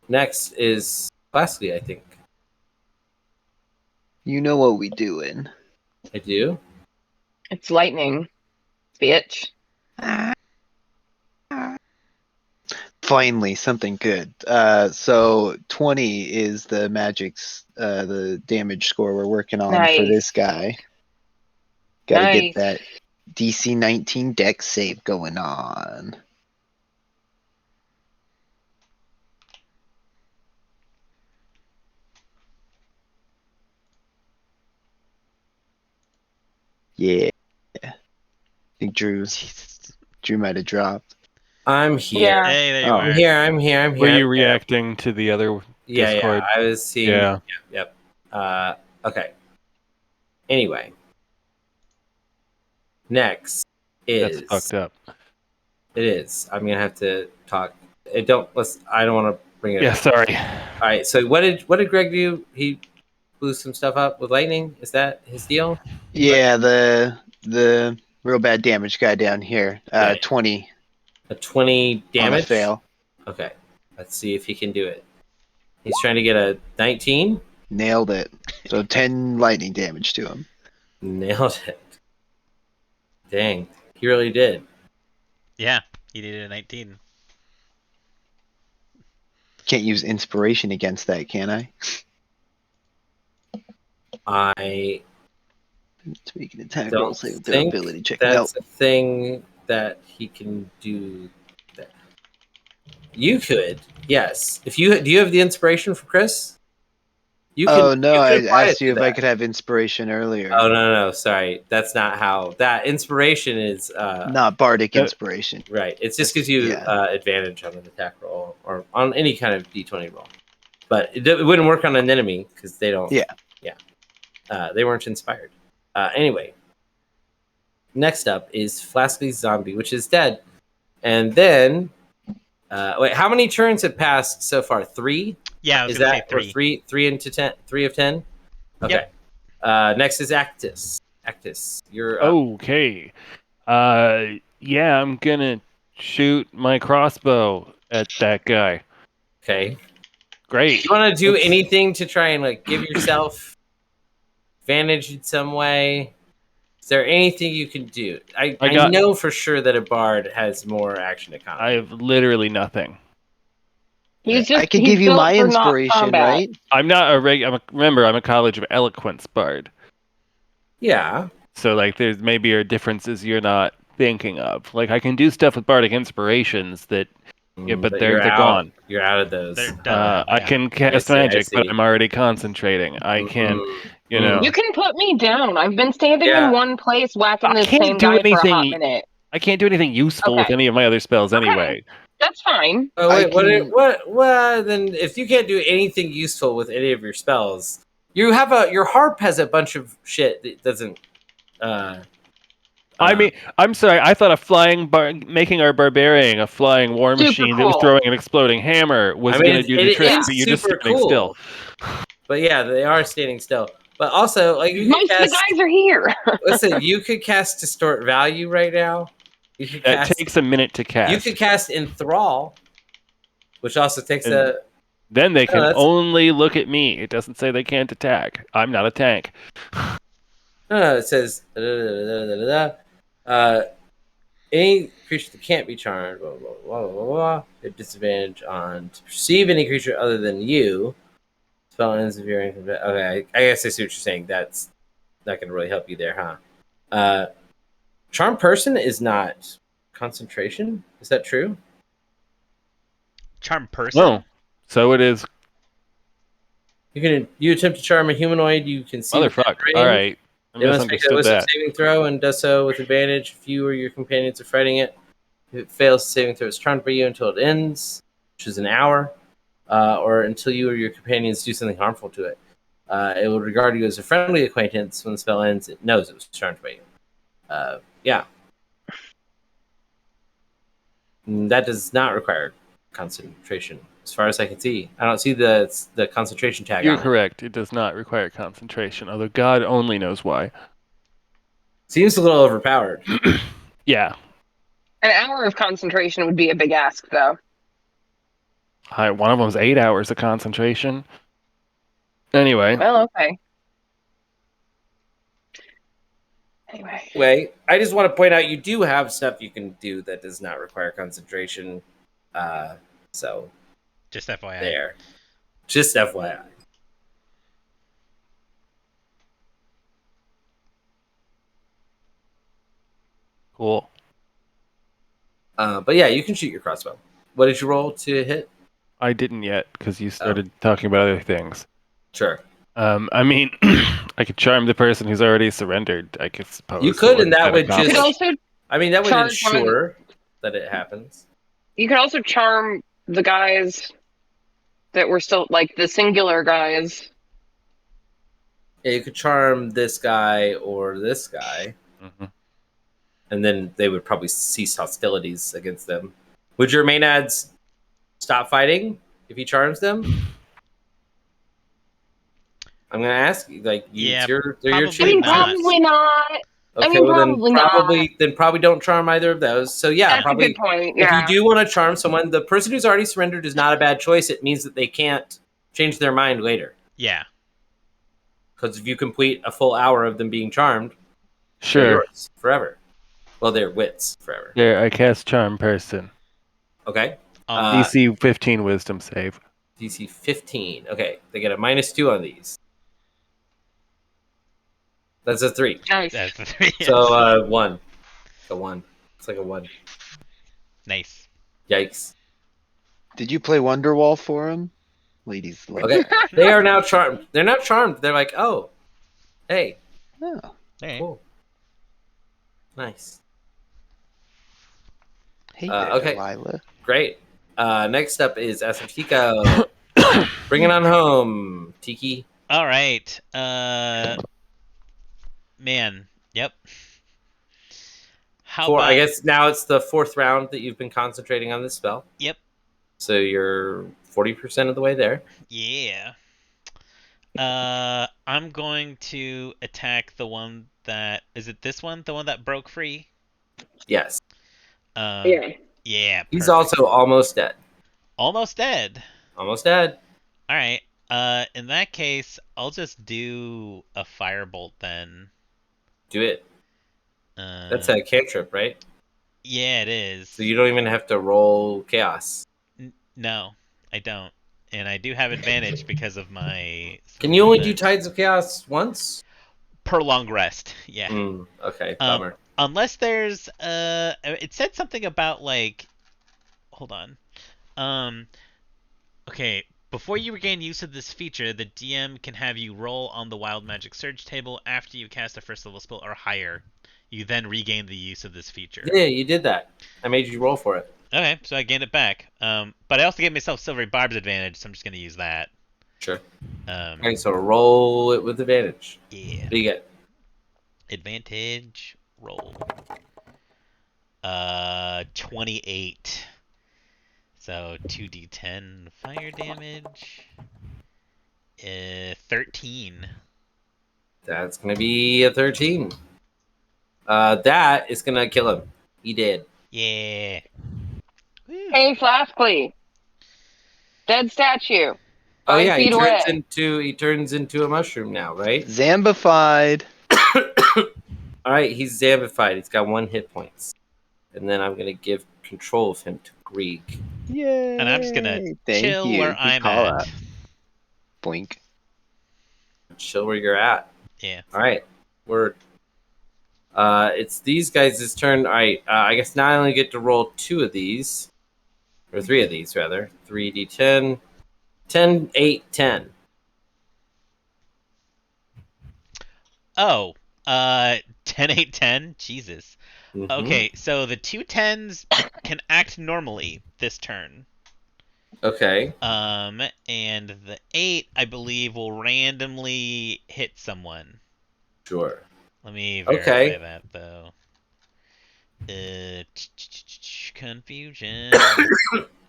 Speaker 2: next is Leslie, I think.
Speaker 4: You know what we doing.
Speaker 2: I do.
Speaker 3: It's lightning, bitch.
Speaker 4: Finally, something good. So 20 is the magic's the damage score we're working on for
Speaker 3: Nice.
Speaker 4: this guy. Gotta
Speaker 3: Nice.
Speaker 4: get that DC 19 dex save going on. Yeah. I think Drew might have dropped.
Speaker 2: I'm here.
Speaker 3: Yeah.
Speaker 1: Hey, there you
Speaker 4: Oh.
Speaker 1: are.
Speaker 2: I'm here.
Speaker 5: Were you reacting to the other Discord?
Speaker 2: Yeah. I was seeing.
Speaker 5: Yeah.
Speaker 2: Yep. Okay. Anyway, next is
Speaker 5: That's fucked up.
Speaker 2: It is. I'm gonna have to talk. I don't want to bring it.
Speaker 5: Yeah,
Speaker 2: up.
Speaker 5: sorry.
Speaker 2: All right. So what did Greg do? He blew some stuff up with lightning. Is that his deal?
Speaker 4: Yeah, the real bad damage guy down here.
Speaker 2: Okay.
Speaker 4: 20
Speaker 2: A 20
Speaker 4: on a
Speaker 2: damage.
Speaker 4: fail.
Speaker 2: Okay. Let's see if he can do it. He's trying to get a 19.
Speaker 4: Nailed it. So 10 lightning damage to him.
Speaker 2: Nailed it. Dang. He really did.
Speaker 1: Yeah, he needed a 19.
Speaker 4: Can't use inspiration against that, can I?
Speaker 2: I
Speaker 4: To make an attack roll,
Speaker 2: Don't
Speaker 4: save their
Speaker 2: think
Speaker 4: ability check.
Speaker 2: that's
Speaker 4: No.
Speaker 2: a thing that he can do. That. You could, yes. If you do, you have the inspiration for Chris? You can.
Speaker 4: Oh no,
Speaker 2: You
Speaker 4: I
Speaker 2: can apply it
Speaker 4: asked you
Speaker 2: to
Speaker 4: if I
Speaker 2: that.
Speaker 4: could have inspiration earlier.
Speaker 2: Oh no, sorry. That's not how. That inspiration is
Speaker 4: Not bardic inspiration.
Speaker 2: right. It just gives you advantage on an attack roll or on any kind of d20 roll. But it wouldn't work on an enemy because they don't.
Speaker 4: Yeah.
Speaker 2: They weren't inspired. Anyway, next up is Flasky's zombie, which is dead. And then, wait, how many turns have passed so far? 3?
Speaker 1: Yeah, I was
Speaker 2: Is
Speaker 1: gonna
Speaker 2: that
Speaker 1: say 3.
Speaker 2: or 3 into 10? 3 of 10. Okay.
Speaker 1: Yep.
Speaker 2: Next is Actus. Actus, you're up.
Speaker 5: Okay. Yeah, I'm gonna shoot my crossbow at that guy.
Speaker 2: Okay.
Speaker 5: Great.
Speaker 2: You want to do
Speaker 5: Let's-
Speaker 2: anything to try and like give yourself advantage in some way? Is there anything you can do? I know for sure that a bard has more action economy.
Speaker 5: I have literally nothing.
Speaker 4: I could give you my inspiration, right?
Speaker 5: I'm not a remember, I'm a College of Eloquence bard.
Speaker 2: Yeah.
Speaker 5: So like, there's maybe are differences you're not thinking of. Like, I can do stuff with bardic inspirations that, but they're gone.
Speaker 2: You're out of those.
Speaker 1: They're done.
Speaker 5: I can cast magic, but I'm already concentrating. I can, you know.
Speaker 3: You can put me down. I've been standing in one place whacking the same guy for a hot minute.
Speaker 5: I can't do anything useful with any of my other spells anyway.
Speaker 3: That's fine.
Speaker 2: Oh wait, what? Well, then if you can't do anything useful with any of your spells, you have your harp has a bunch of shit that doesn't.
Speaker 5: I mean, I'm sorry. I thought making our barbarian a flying war machine that was throwing an exploding hammer was going to do the trick, but you're just standing still.
Speaker 2: But yeah, they are standing still. But also, like
Speaker 3: most of the guys are here.
Speaker 2: Listen, you could cast Distort Value right now.
Speaker 5: It takes a minute to cast.
Speaker 2: You could cast Enthrall, which also takes
Speaker 5: Then they can only look at me. It doesn't say they can't attack. I'm not a tank.
Speaker 2: No, it says any creature that can't be charmed, blah, blah, blah, blah, blah, at disadvantage on to perceive any creature other than you. Spell ends if you're okay. I guess I see what you're saying. That's not going to really help you there, huh? Charm person is not concentration. Is that true?
Speaker 1: Charm person?
Speaker 5: No. So it is.
Speaker 2: You attempt to charm a humanoid. You can see.
Speaker 5: Motherfucker. All right.
Speaker 2: They must make a wisdom saving throw and does so with advantage if you or your companions are fighting it. If it fails the saving throw, it's charmed by you until it ends, which is an hour, or until you or your companions do something harmful to it. It will regard you as a friendly acquaintance when the spell ends. It knows it was charmed by you. Yeah. That does not require concentration, as far as I can see. I don't see the concentration tag.
Speaker 5: You're correct. It does not require concentration, although God only knows why.
Speaker 2: Seems a little overpowered.
Speaker 5: Yeah.
Speaker 3: An hour of concentration would be a big ask, though.
Speaker 5: One of them's 8 hours of concentration. Anyway.
Speaker 3: Well, okay.
Speaker 2: Anyway, I just want to point out you do have stuff you can do that does not require concentration. So
Speaker 1: just FYI.
Speaker 2: There. Just FYI.
Speaker 5: Cool.
Speaker 2: But yeah, you can shoot your crossbow. What did you roll to hit?
Speaker 5: I didn't yet because you started talking about other things.
Speaker 2: Sure.
Speaker 5: I mean, I could charm the person who's already surrendered, I could suppose.
Speaker 2: You could, and that would just...
Speaker 3: Also
Speaker 2: I mean, that would ensure that it happens.
Speaker 3: You could also charm the guys that were still, like, the singular guys.
Speaker 2: Yeah, you could charm this guy or this guy.
Speaker 5: Mm-hmm.
Speaker 2: And then they would probably cease hostilities against them. Would your Maenads stop fighting if he charms them? I'm gonna ask you, like, they're your choosing.
Speaker 3: Probably not.
Speaker 2: Okay, then probably don't charm either of those. So yeah,
Speaker 3: that's
Speaker 2: probably.
Speaker 3: A good point. Yeah.
Speaker 2: If you do want to charm someone, the person who's already surrendered is not a bad choice. It means that they can't change their mind later.
Speaker 1: Yeah.
Speaker 2: Because if you complete a full hour of them being charmed,
Speaker 5: sure,
Speaker 2: they're yours forever. Well, they're wits forever.
Speaker 5: There, I cast charm person.
Speaker 2: Okay.
Speaker 5: DC 15 wisdom save.
Speaker 2: DC 15. Okay, they get a -2 on these. That's a 3.
Speaker 3: Nice.
Speaker 1: That's the 3.
Speaker 2: So 1. A 1. It's like a 1.
Speaker 1: Nice.
Speaker 2: Yikes.
Speaker 4: Did you play Wonderwall for him? Ladies love
Speaker 2: Okay. They are now charmed. They're not charmed. They're like, oh, hey,
Speaker 4: Oh,
Speaker 1: Alright.
Speaker 2: cool. Nice.
Speaker 4: hey there,
Speaker 2: Okay.
Speaker 4: Delilah.
Speaker 2: Great. Next up is Asatico. Bring it on home, Tiki.
Speaker 1: All right. Man. Yep. How about?
Speaker 2: I guess now it's the 4th round that you've been concentrating on this spell.
Speaker 1: Yep.
Speaker 2: So you're 40% of the way there.
Speaker 1: Yeah. I'm going to attack the one that is it. This one, the one that broke free.
Speaker 2: Yes.
Speaker 3: Yeah.
Speaker 1: Yeah.
Speaker 2: He's
Speaker 1: Perfect.
Speaker 2: also almost dead.
Speaker 1: Almost dead.
Speaker 2: Almost dead.
Speaker 1: All right. In that case, I'll just do a firebolt then.
Speaker 2: Do it. That's a cantrip, right?
Speaker 1: Yeah, it is.
Speaker 2: So you don't even have to roll chaos.
Speaker 1: No, I don't. And I do have advantage because of my.
Speaker 2: Can you only do Tides of Chaos once?
Speaker 1: Per long rest? Yeah.
Speaker 2: Okay, bummer.
Speaker 1: Unless there's it said something about like, hold on. Okay. Before you regain use of this feature, the DM can have you roll on the Wild Magic Surge table after you cast a first level spell or higher. You then regain the use of this feature.
Speaker 2: Yeah, you did that. I made you roll for it.
Speaker 1: Okay, so I gained it back. But I also gave myself Silvery Barb's advantage, so I'm just gonna use that.
Speaker 2: Sure.
Speaker 1: Um,
Speaker 2: Okay, so roll it with advantage.
Speaker 1: Yeah.
Speaker 2: What do you get?
Speaker 1: Advantage roll. 28. So 2d10 fire damage. 13.
Speaker 2: That's gonna be a 13. That is gonna kill him. He did.
Speaker 1: Yeah. Woo.
Speaker 3: Hey, Flaskly. Dead statue.
Speaker 2: Oh
Speaker 3: 5
Speaker 2: yeah,
Speaker 3: feet away.
Speaker 2: he turns into a mushroom now, right?
Speaker 4: Zambified.
Speaker 2: All right, he's zombified. He's got 1 hit points, and then I'm gonna give control of him to Greek.
Speaker 4: Yay.
Speaker 1: And I'm just gonna
Speaker 4: Thank
Speaker 1: chill
Speaker 4: you.
Speaker 1: where
Speaker 4: Good
Speaker 1: I'm
Speaker 4: call
Speaker 1: at.
Speaker 4: out. Boink.
Speaker 2: Chill where you're at.
Speaker 1: Yeah.
Speaker 2: All right, we're. It's these guys' turn. All right, I guess now I only get to roll 2 of these, or 3 of these rather. 3d10, 10, 8, 10.
Speaker 1: Oh, 10, 8, 10? Jesus.
Speaker 2: Mhm.
Speaker 1: Okay, so the 2 10s can act normally this turn.
Speaker 2: Okay.
Speaker 1: And the 8, I believe, will randomly hit someone.
Speaker 2: Sure.
Speaker 1: Let me verify
Speaker 2: Okay.
Speaker 1: that, though. Confusion.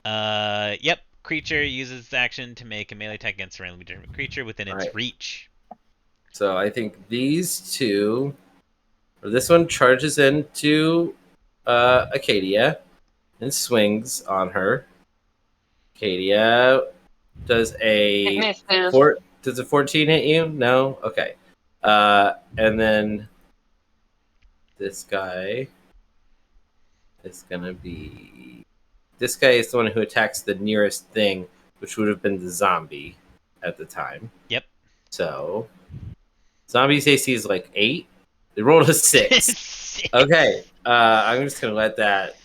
Speaker 1: Yep. Creature uses its action to make a melee attack against a randomly determined creature within its
Speaker 2: Right.
Speaker 1: reach.
Speaker 2: So I think these two, or this one charges into Acadia and swings on her. Acadia does
Speaker 3: It
Speaker 2: a
Speaker 3: misses.
Speaker 2: does a 14 hit you? No? Okay. And then this guy is gonna be this guy is the one who attacks the nearest thing, which would have been the zombie at the time.
Speaker 1: Yep.
Speaker 2: So zombie's AC is like 8. They rolled a 6. Okay. I'm just gonna let that.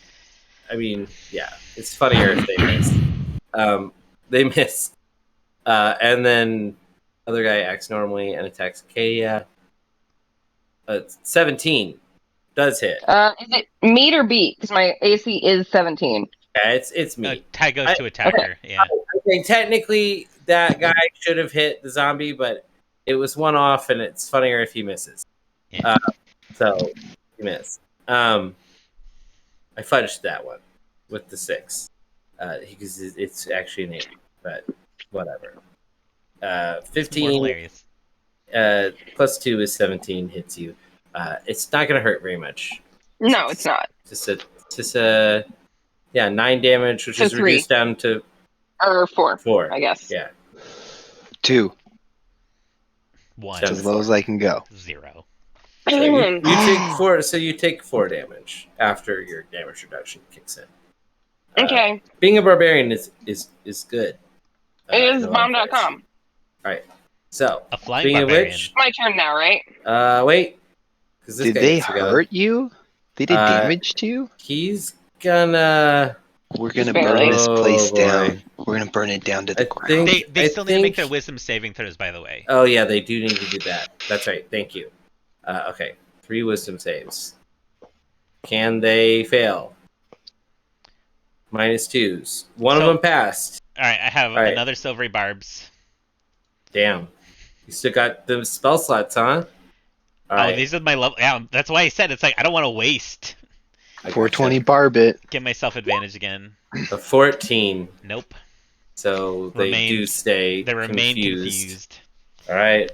Speaker 2: I mean, yeah, it's funnier if they miss. They miss. And then other guy acts normally and attacks Acadia. 17 does hit.
Speaker 3: Is it meet or beat? Because my AC is 17.
Speaker 2: Yeah, it's me.
Speaker 1: Tie goes to attacker. Yeah.
Speaker 2: Okay, technically that guy should have hit the zombie, but it was one off, and it's funnier if he misses.
Speaker 1: Yeah.
Speaker 2: So he missed. I fudged that one with the 6 because it's actually an 8, but whatever. 15
Speaker 1: hilarious.
Speaker 2: Plus 2 is 17. Hits you. It's not going to hurt very much.
Speaker 3: No, it's not.
Speaker 2: Just a 9 damage, which
Speaker 3: So
Speaker 2: is
Speaker 3: 3.
Speaker 2: reduced down to
Speaker 3: Or 4.
Speaker 2: 4.
Speaker 3: I guess.
Speaker 2: Yeah.
Speaker 4: 2.
Speaker 1: 1.
Speaker 2: Down
Speaker 4: As
Speaker 2: to
Speaker 4: low
Speaker 2: 4.
Speaker 4: as I can go.
Speaker 1: 0.
Speaker 2: So you take 4. So you take 4 damage after your damage reduction kicks in.
Speaker 3: Okay.
Speaker 2: Being a barbarian is good.
Speaker 3: It is
Speaker 2: no
Speaker 3: bomb.com.
Speaker 2: All right. So,
Speaker 1: A flying
Speaker 2: speaking of
Speaker 1: barbarian.
Speaker 2: which,
Speaker 3: My turn now, right?
Speaker 2: wait. 'Cause this
Speaker 4: Did
Speaker 2: guy
Speaker 4: they
Speaker 2: gets to go.
Speaker 4: hurt you? They did damage to you?
Speaker 2: He's gonna.
Speaker 4: We're gonna
Speaker 3: Just
Speaker 4: burn
Speaker 3: barely.
Speaker 4: this place
Speaker 2: Oh, boy.
Speaker 4: down. We're gonna burn it down to the
Speaker 2: I
Speaker 4: ground.
Speaker 2: think-
Speaker 1: They still need to make
Speaker 2: think-
Speaker 1: their wisdom saving throws, by the way.
Speaker 2: Oh yeah, they do need to do that. That's right. Thank you. Okay, 3 wisdom saves. Can they fail? -2s. One of
Speaker 1: So-
Speaker 2: them passed.
Speaker 1: All right, I have
Speaker 2: All right.
Speaker 1: another silvery barbs.
Speaker 2: Damn. You still got the spell slots, huh? All right.
Speaker 1: These are my level. Yeah, that's why I said it's like I don't want to waste.
Speaker 2: I gotcha.
Speaker 4: 420 barbit.
Speaker 1: Give myself advantage again.
Speaker 2: A 14.
Speaker 1: Nope.
Speaker 2: So they
Speaker 1: Remain-
Speaker 2: do stay
Speaker 1: They remain
Speaker 2: confused.
Speaker 1: confused.
Speaker 2: All right.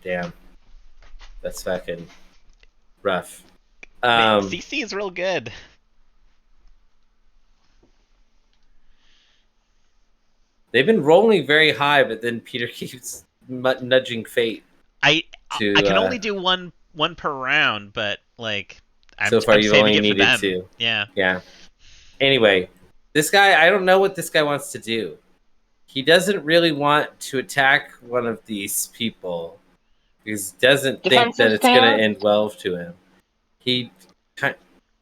Speaker 2: Damn. That's fucking rough.
Speaker 1: Man, CC is real good.
Speaker 2: They've been rolling very high, but then Peter keeps nudging fate.
Speaker 1: I
Speaker 2: To,
Speaker 1: can only do one per round, but like
Speaker 2: So far
Speaker 1: I'm
Speaker 2: you've
Speaker 1: saving
Speaker 2: only
Speaker 1: it for
Speaker 2: needed
Speaker 1: them.
Speaker 2: 2.
Speaker 1: Yeah.
Speaker 2: Yeah. Anyway, this guy, I don't know what this guy wants to do. He doesn't really want to attack one of these people because he doesn't think
Speaker 3: Defensive
Speaker 2: that it's going to
Speaker 3: stance?
Speaker 2: end well to him. He's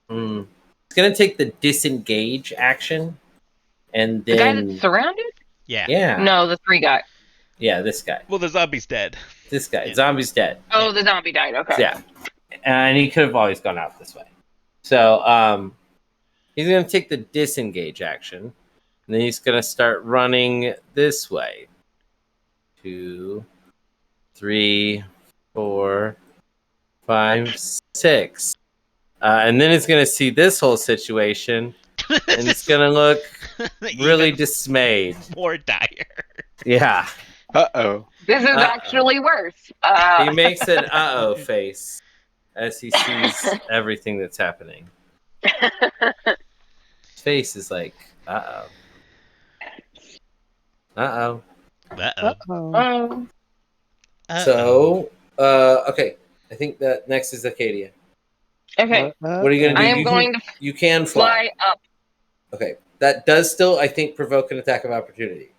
Speaker 2: going to take the disengage action, and
Speaker 3: The guy
Speaker 2: then
Speaker 3: that's surrounded?
Speaker 2: yeah,
Speaker 3: No, the 3 guy.
Speaker 2: yeah, this guy,
Speaker 1: Well, the zombie's dead.
Speaker 2: this guy,
Speaker 1: Yeah.
Speaker 2: zombie's dead.
Speaker 3: Oh, the zombie died. Okay.
Speaker 2: Yeah, and he could have always gone out this way. So he's going to take the disengage action, and then he's going to start running this way. 2, 3, 4, 5, 6. And then he's going to see this whole situation, and it's going to look really
Speaker 1: Even
Speaker 2: dismayed.
Speaker 1: more dire.
Speaker 2: Yeah.
Speaker 4: Uh-oh.
Speaker 3: This is
Speaker 2: Uh-oh.
Speaker 3: actually worse.
Speaker 2: He makes an uh-oh face as he sees everything that's happening. His face is like, uh-oh. Uh-oh.
Speaker 1: Uh-oh.
Speaker 3: Oh.
Speaker 2: So, okay. I think that next is Acadia.
Speaker 3: Okay.
Speaker 2: What are you going to do?
Speaker 3: I am
Speaker 2: You
Speaker 3: going to
Speaker 2: You can fly.
Speaker 3: fly up.
Speaker 2: Okay. That does still, I think, provoke an attack of opportunity.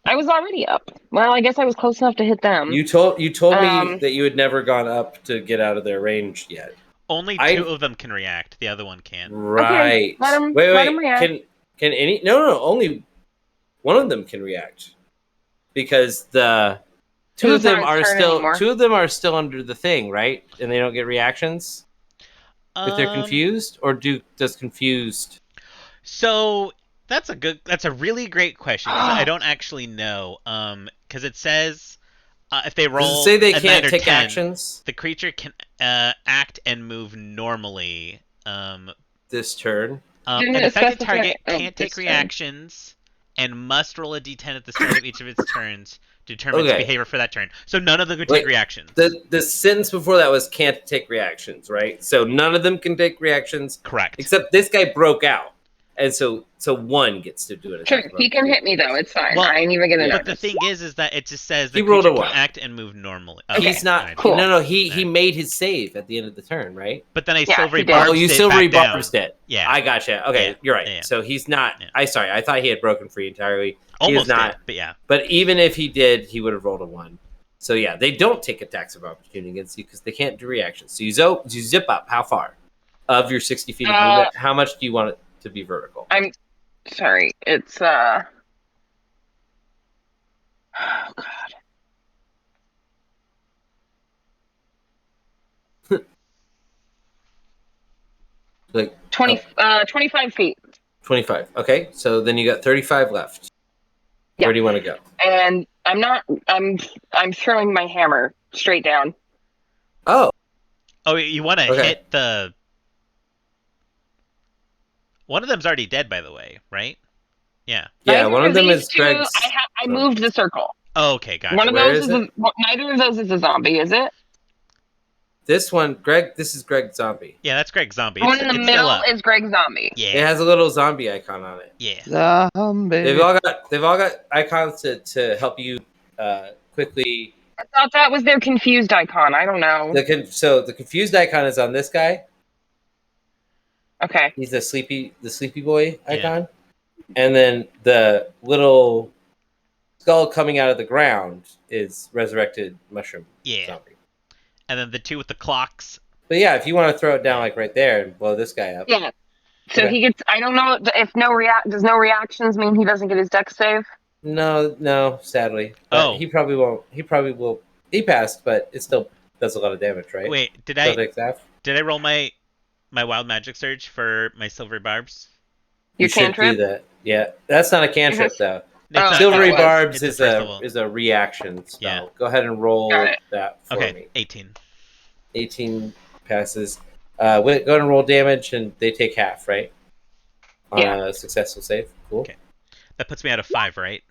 Speaker 3: I was already up. Well, I guess I was close enough to hit them.
Speaker 2: You told me
Speaker 3: Um,
Speaker 2: that you had never gone up to get out of their range yet.
Speaker 1: Only
Speaker 2: I-
Speaker 1: 2 of them can react. The other one can't.
Speaker 2: Right.
Speaker 3: let 'em-
Speaker 2: wait.
Speaker 3: let 'em react.
Speaker 2: Can any? No. Only one of them can react because the two
Speaker 3: It's
Speaker 2: of them
Speaker 3: not
Speaker 2: are
Speaker 3: his turn
Speaker 2: still
Speaker 3: anymore.
Speaker 2: under the thing, right? And they don't get reactions if they're confused, or does confused?
Speaker 1: So that's a really great question 'cause I don't actually know. Because it says if they roll
Speaker 2: Does it say they
Speaker 1: a 9
Speaker 2: can't
Speaker 1: or
Speaker 2: take
Speaker 1: 10,
Speaker 2: actions
Speaker 1: the creature can act and move normally.
Speaker 2: this turn?
Speaker 3: Didn't
Speaker 1: An
Speaker 3: it
Speaker 1: affected
Speaker 3: specify-
Speaker 1: target
Speaker 3: oh,
Speaker 1: can't
Speaker 3: this
Speaker 1: take
Speaker 3: turn.
Speaker 1: reactions and must roll a d10 at the start of each of its turns to determine its
Speaker 2: Okay.
Speaker 1: behavior for that turn. So none of them could
Speaker 2: Wait,
Speaker 1: take reactions.
Speaker 2: The sentence before that was can't take reactions, right? So none of them can take reactions
Speaker 1: Correct.
Speaker 2: except this guy broke out, and so one gets to do it.
Speaker 3: Sure, he can hit me though. It's fine.
Speaker 1: Well,
Speaker 3: I ain't even gonna
Speaker 1: But
Speaker 3: notice.
Speaker 1: the thing is that it just says
Speaker 2: He
Speaker 1: the
Speaker 2: rolled
Speaker 1: creature
Speaker 2: a
Speaker 1: can
Speaker 2: 1.
Speaker 1: act and move normally.
Speaker 2: He's
Speaker 1: Okay,
Speaker 2: not.
Speaker 1: fine.
Speaker 3: Cool.
Speaker 2: No, he
Speaker 1: Alright.
Speaker 2: made his save at the end of the turn, right?
Speaker 1: But then I
Speaker 3: Yeah,
Speaker 1: silvery
Speaker 3: he did.
Speaker 1: barbs
Speaker 2: Oh, you
Speaker 1: it
Speaker 2: silvery
Speaker 1: back down.
Speaker 2: barbs it.
Speaker 1: Yeah,
Speaker 2: I gotcha. Okay,
Speaker 1: Yeah.
Speaker 2: you're right.
Speaker 1: Yeah.
Speaker 2: So he's not.
Speaker 1: Yeah.
Speaker 2: I thought he had broken free entirely.
Speaker 1: almost
Speaker 2: not.
Speaker 1: did, but yeah.
Speaker 2: But even if he did, he would have rolled a 1. So yeah, they don't take attacks of opportunity against you because they can't do reactions. So you zip up. How far of your 60 feet of movement? How much do you want it to be vertical?
Speaker 3: I'm sorry. It's Oh god.
Speaker 2: Like
Speaker 3: 25 feet.
Speaker 2: 25. Okay, so then you got 35 left.
Speaker 3: Yeah.
Speaker 2: Where do you want to go?
Speaker 3: And I'm throwing my hammer straight down.
Speaker 2: Oh,
Speaker 1: Oh, you want to
Speaker 2: Okay.
Speaker 1: hit the. One of them's already dead, by the way, right? Yeah.
Speaker 2: yeah.
Speaker 3: Neither
Speaker 2: One of them
Speaker 3: these
Speaker 2: is
Speaker 3: two-
Speaker 2: Greg's.
Speaker 3: I moved the circle.
Speaker 1: Oh, okay, gotcha.
Speaker 3: One of
Speaker 2: Where
Speaker 3: those
Speaker 2: is
Speaker 3: is neither of those is a zombie, is it?
Speaker 2: This one, Greg. This is Greg Zombie.
Speaker 1: Yeah, that's Greg Zombie.
Speaker 3: The one
Speaker 1: It's
Speaker 3: in the
Speaker 1: still
Speaker 3: middle
Speaker 1: up.
Speaker 3: is Greg Zombie.
Speaker 2: It
Speaker 1: Yeah,
Speaker 2: has a little zombie icon on it.
Speaker 1: yeah.
Speaker 4: Zombie.
Speaker 2: They've all got icons to help you quickly.
Speaker 3: I thought that was their confused icon. I don't know.
Speaker 2: So the confused icon is on this guy.
Speaker 3: Okay.
Speaker 2: He's the sleepy boy icon, and then the little skull coming out of the ground is resurrected mushroom zombie.
Speaker 1: And then the two with the clocks.
Speaker 2: But yeah, if you want to throw it down like right there and blow this guy up.
Speaker 3: Yeah. So
Speaker 2: Okay.
Speaker 3: he gets. I don't know if does no reactions mean he doesn't get his dex save?
Speaker 2: No, sadly. But he probably won't. He probably will. He passed, but it still does a lot of damage, right?
Speaker 1: Wait, did I roll my wild magic surge for my silvery barbs?
Speaker 3: Your cantrip?
Speaker 2: Should do that. Yeah, that's not a cantrip though.
Speaker 1: It's
Speaker 2: Silvery
Speaker 1: not,
Speaker 2: barbs
Speaker 1: it's
Speaker 2: is a reaction spell.
Speaker 1: Yeah.
Speaker 2: Go ahead and roll that for me.
Speaker 1: 18.
Speaker 2: 18 passes. Go ahead and roll damage, and they take half, right? On a successful save. Cool.
Speaker 1: Okay. That puts me at a 5, right?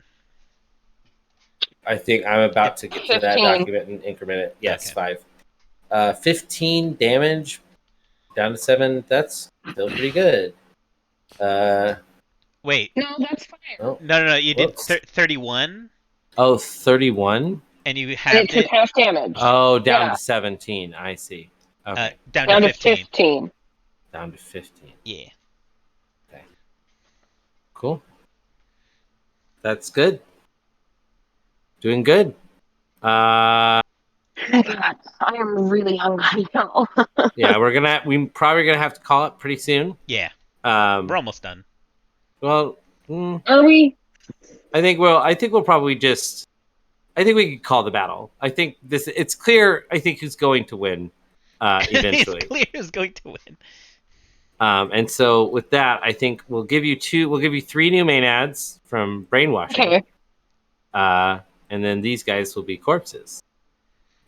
Speaker 2: I think I'm about to get to that
Speaker 3: 15.
Speaker 2: document and increment it. Yes, 5. 15 damage down to 7. That's still pretty good.
Speaker 1: Wait.
Speaker 3: No, that's fine.
Speaker 2: Oh,
Speaker 1: No. You did 31.
Speaker 2: Oh, 31?
Speaker 1: And you
Speaker 3: And
Speaker 1: had
Speaker 3: it took half damage.
Speaker 2: Oh, down to 17. I see. Okay.
Speaker 1: down
Speaker 3: to
Speaker 1: to
Speaker 3: 15.
Speaker 2: Down to 15.
Speaker 1: Yeah.
Speaker 2: Okay. Cool. That's good. Doing good.
Speaker 3: Oh my God, I am really hungry now.
Speaker 2: Yeah, we probably gonna have to call it pretty soon.
Speaker 1: Yeah.
Speaker 2: We're
Speaker 1: almost done.
Speaker 2: Well,
Speaker 3: Are we?
Speaker 2: I think we'll probably just. I think we could call the battle. I think it's clear. I think who's going to win eventually.
Speaker 1: It's clear who's going to win.
Speaker 2: And so with that, I think we'll give you 3 new main ads from brainwashing.
Speaker 3: Okay.
Speaker 2: And then these guys will be corpses.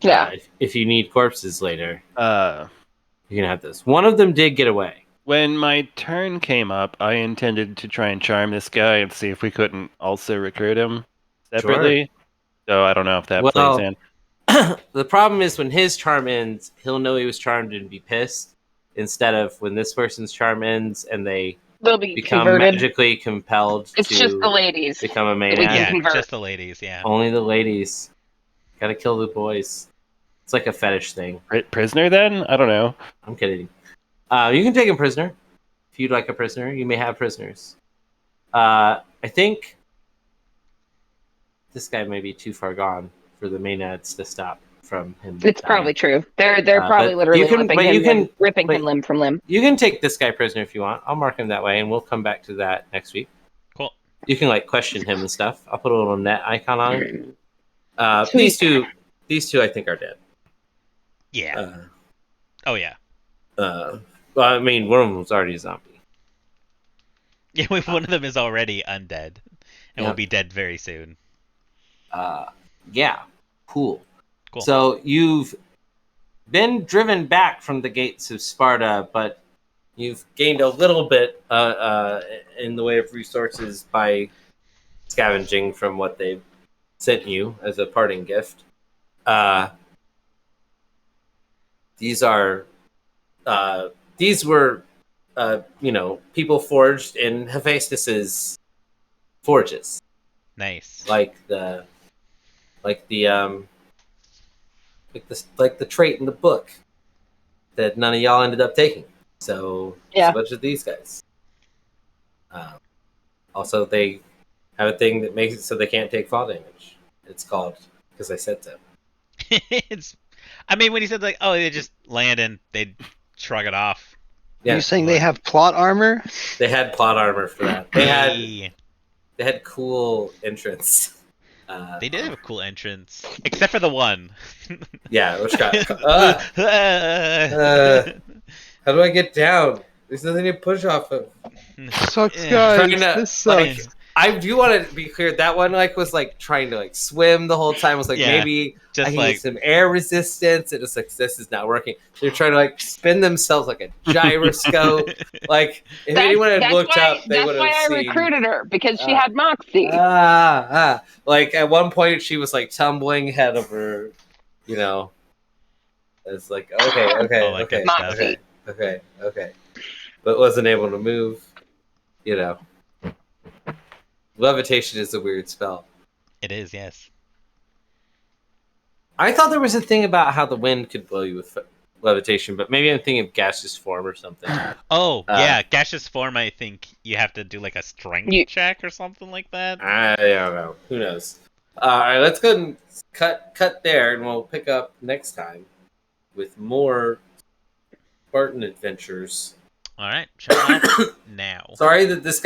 Speaker 3: Yeah.
Speaker 2: If you need corpses later, you can have this. One of them did get away.
Speaker 5: When my turn came up, I intended to try and charm this guy and see if we couldn't also recruit him separately. Sure. So I don't know if that plays in.
Speaker 2: The problem is when his charm ends, he'll know he was charmed and be pissed. Instead of when this person's charm ends and they'll be become converted. Magically compelled
Speaker 3: it's
Speaker 2: to
Speaker 3: just the ladies.
Speaker 2: Become a main
Speaker 1: Yeah, just the ladies, yeah.
Speaker 2: Only the ladies. Gotta kill the boys. It's like a fetish thing.
Speaker 5: Prisoner then? I don't know.
Speaker 2: I'm kidding. You can take him prisoner. If you'd like a prisoner, you may have prisoners. I think this guy may be too far gone for the main ads to stop from him.
Speaker 3: It's probably true. They're probably literally ripping him limb from limb.
Speaker 2: You can take this guy prisoner if you want. I'll mark him that way, and we'll come back to that next week.
Speaker 1: Cool.
Speaker 2: You can question him and stuff. I'll put a little net icon on him. These two, I think, are dead.
Speaker 1: Yeah. Oh yeah.
Speaker 2: Well, I mean, one of them was already a zombie.
Speaker 1: Yeah, one of them is already undead, and will be dead very soon.
Speaker 2: Yeah. Cool. So you've been driven back from the gates of Sparta, but you've gained a little bit in the way of resources by scavenging from what they've sent you as a parting gift. These were people forged in Hephaestus's forges.
Speaker 1: Nice.
Speaker 2: Like the trait in the book that none of y'all ended up taking. So it's a bunch of these guys. Also, they have a thing that makes it so they can't take fall damage. It's called Because I Said So.
Speaker 1: When he said they just land and they shrug it off.
Speaker 4: Yeah. Are you saying they have plot armor?
Speaker 2: They had plot armor for that. They had cool entrance.
Speaker 1: They did have a cool entrance, except for the one.
Speaker 2: Yeah, which got. How do I get down? There's nothing to push off of.
Speaker 4: Sucks, guys. This sucks.
Speaker 2: I do want to be clear. That one was trying to swim the whole time. Was maybe
Speaker 1: just
Speaker 2: I can get some air resistance. It was this is not working. They're trying to spin themselves like a gyroscope. If anyone had looked up, they would have seen.
Speaker 3: That's why I recruited her, because she had moxie.
Speaker 2: At one point she was tumbling head over. It's okay, but wasn't able to move. Levitation is a weird spell.
Speaker 1: It is, yes.
Speaker 2: I thought there was a thing about how the wind could blow you with levitation, but maybe I'm thinking of gaseous form or something.
Speaker 1: Oh, yeah, gaseous form, I think you have to do a strength check or something like that.
Speaker 2: I don't know. Who knows? All right, let's go and cut there, and we'll pick up next time with more Spartan adventures.
Speaker 1: All right, shut off now.
Speaker 2: Sorry that this guy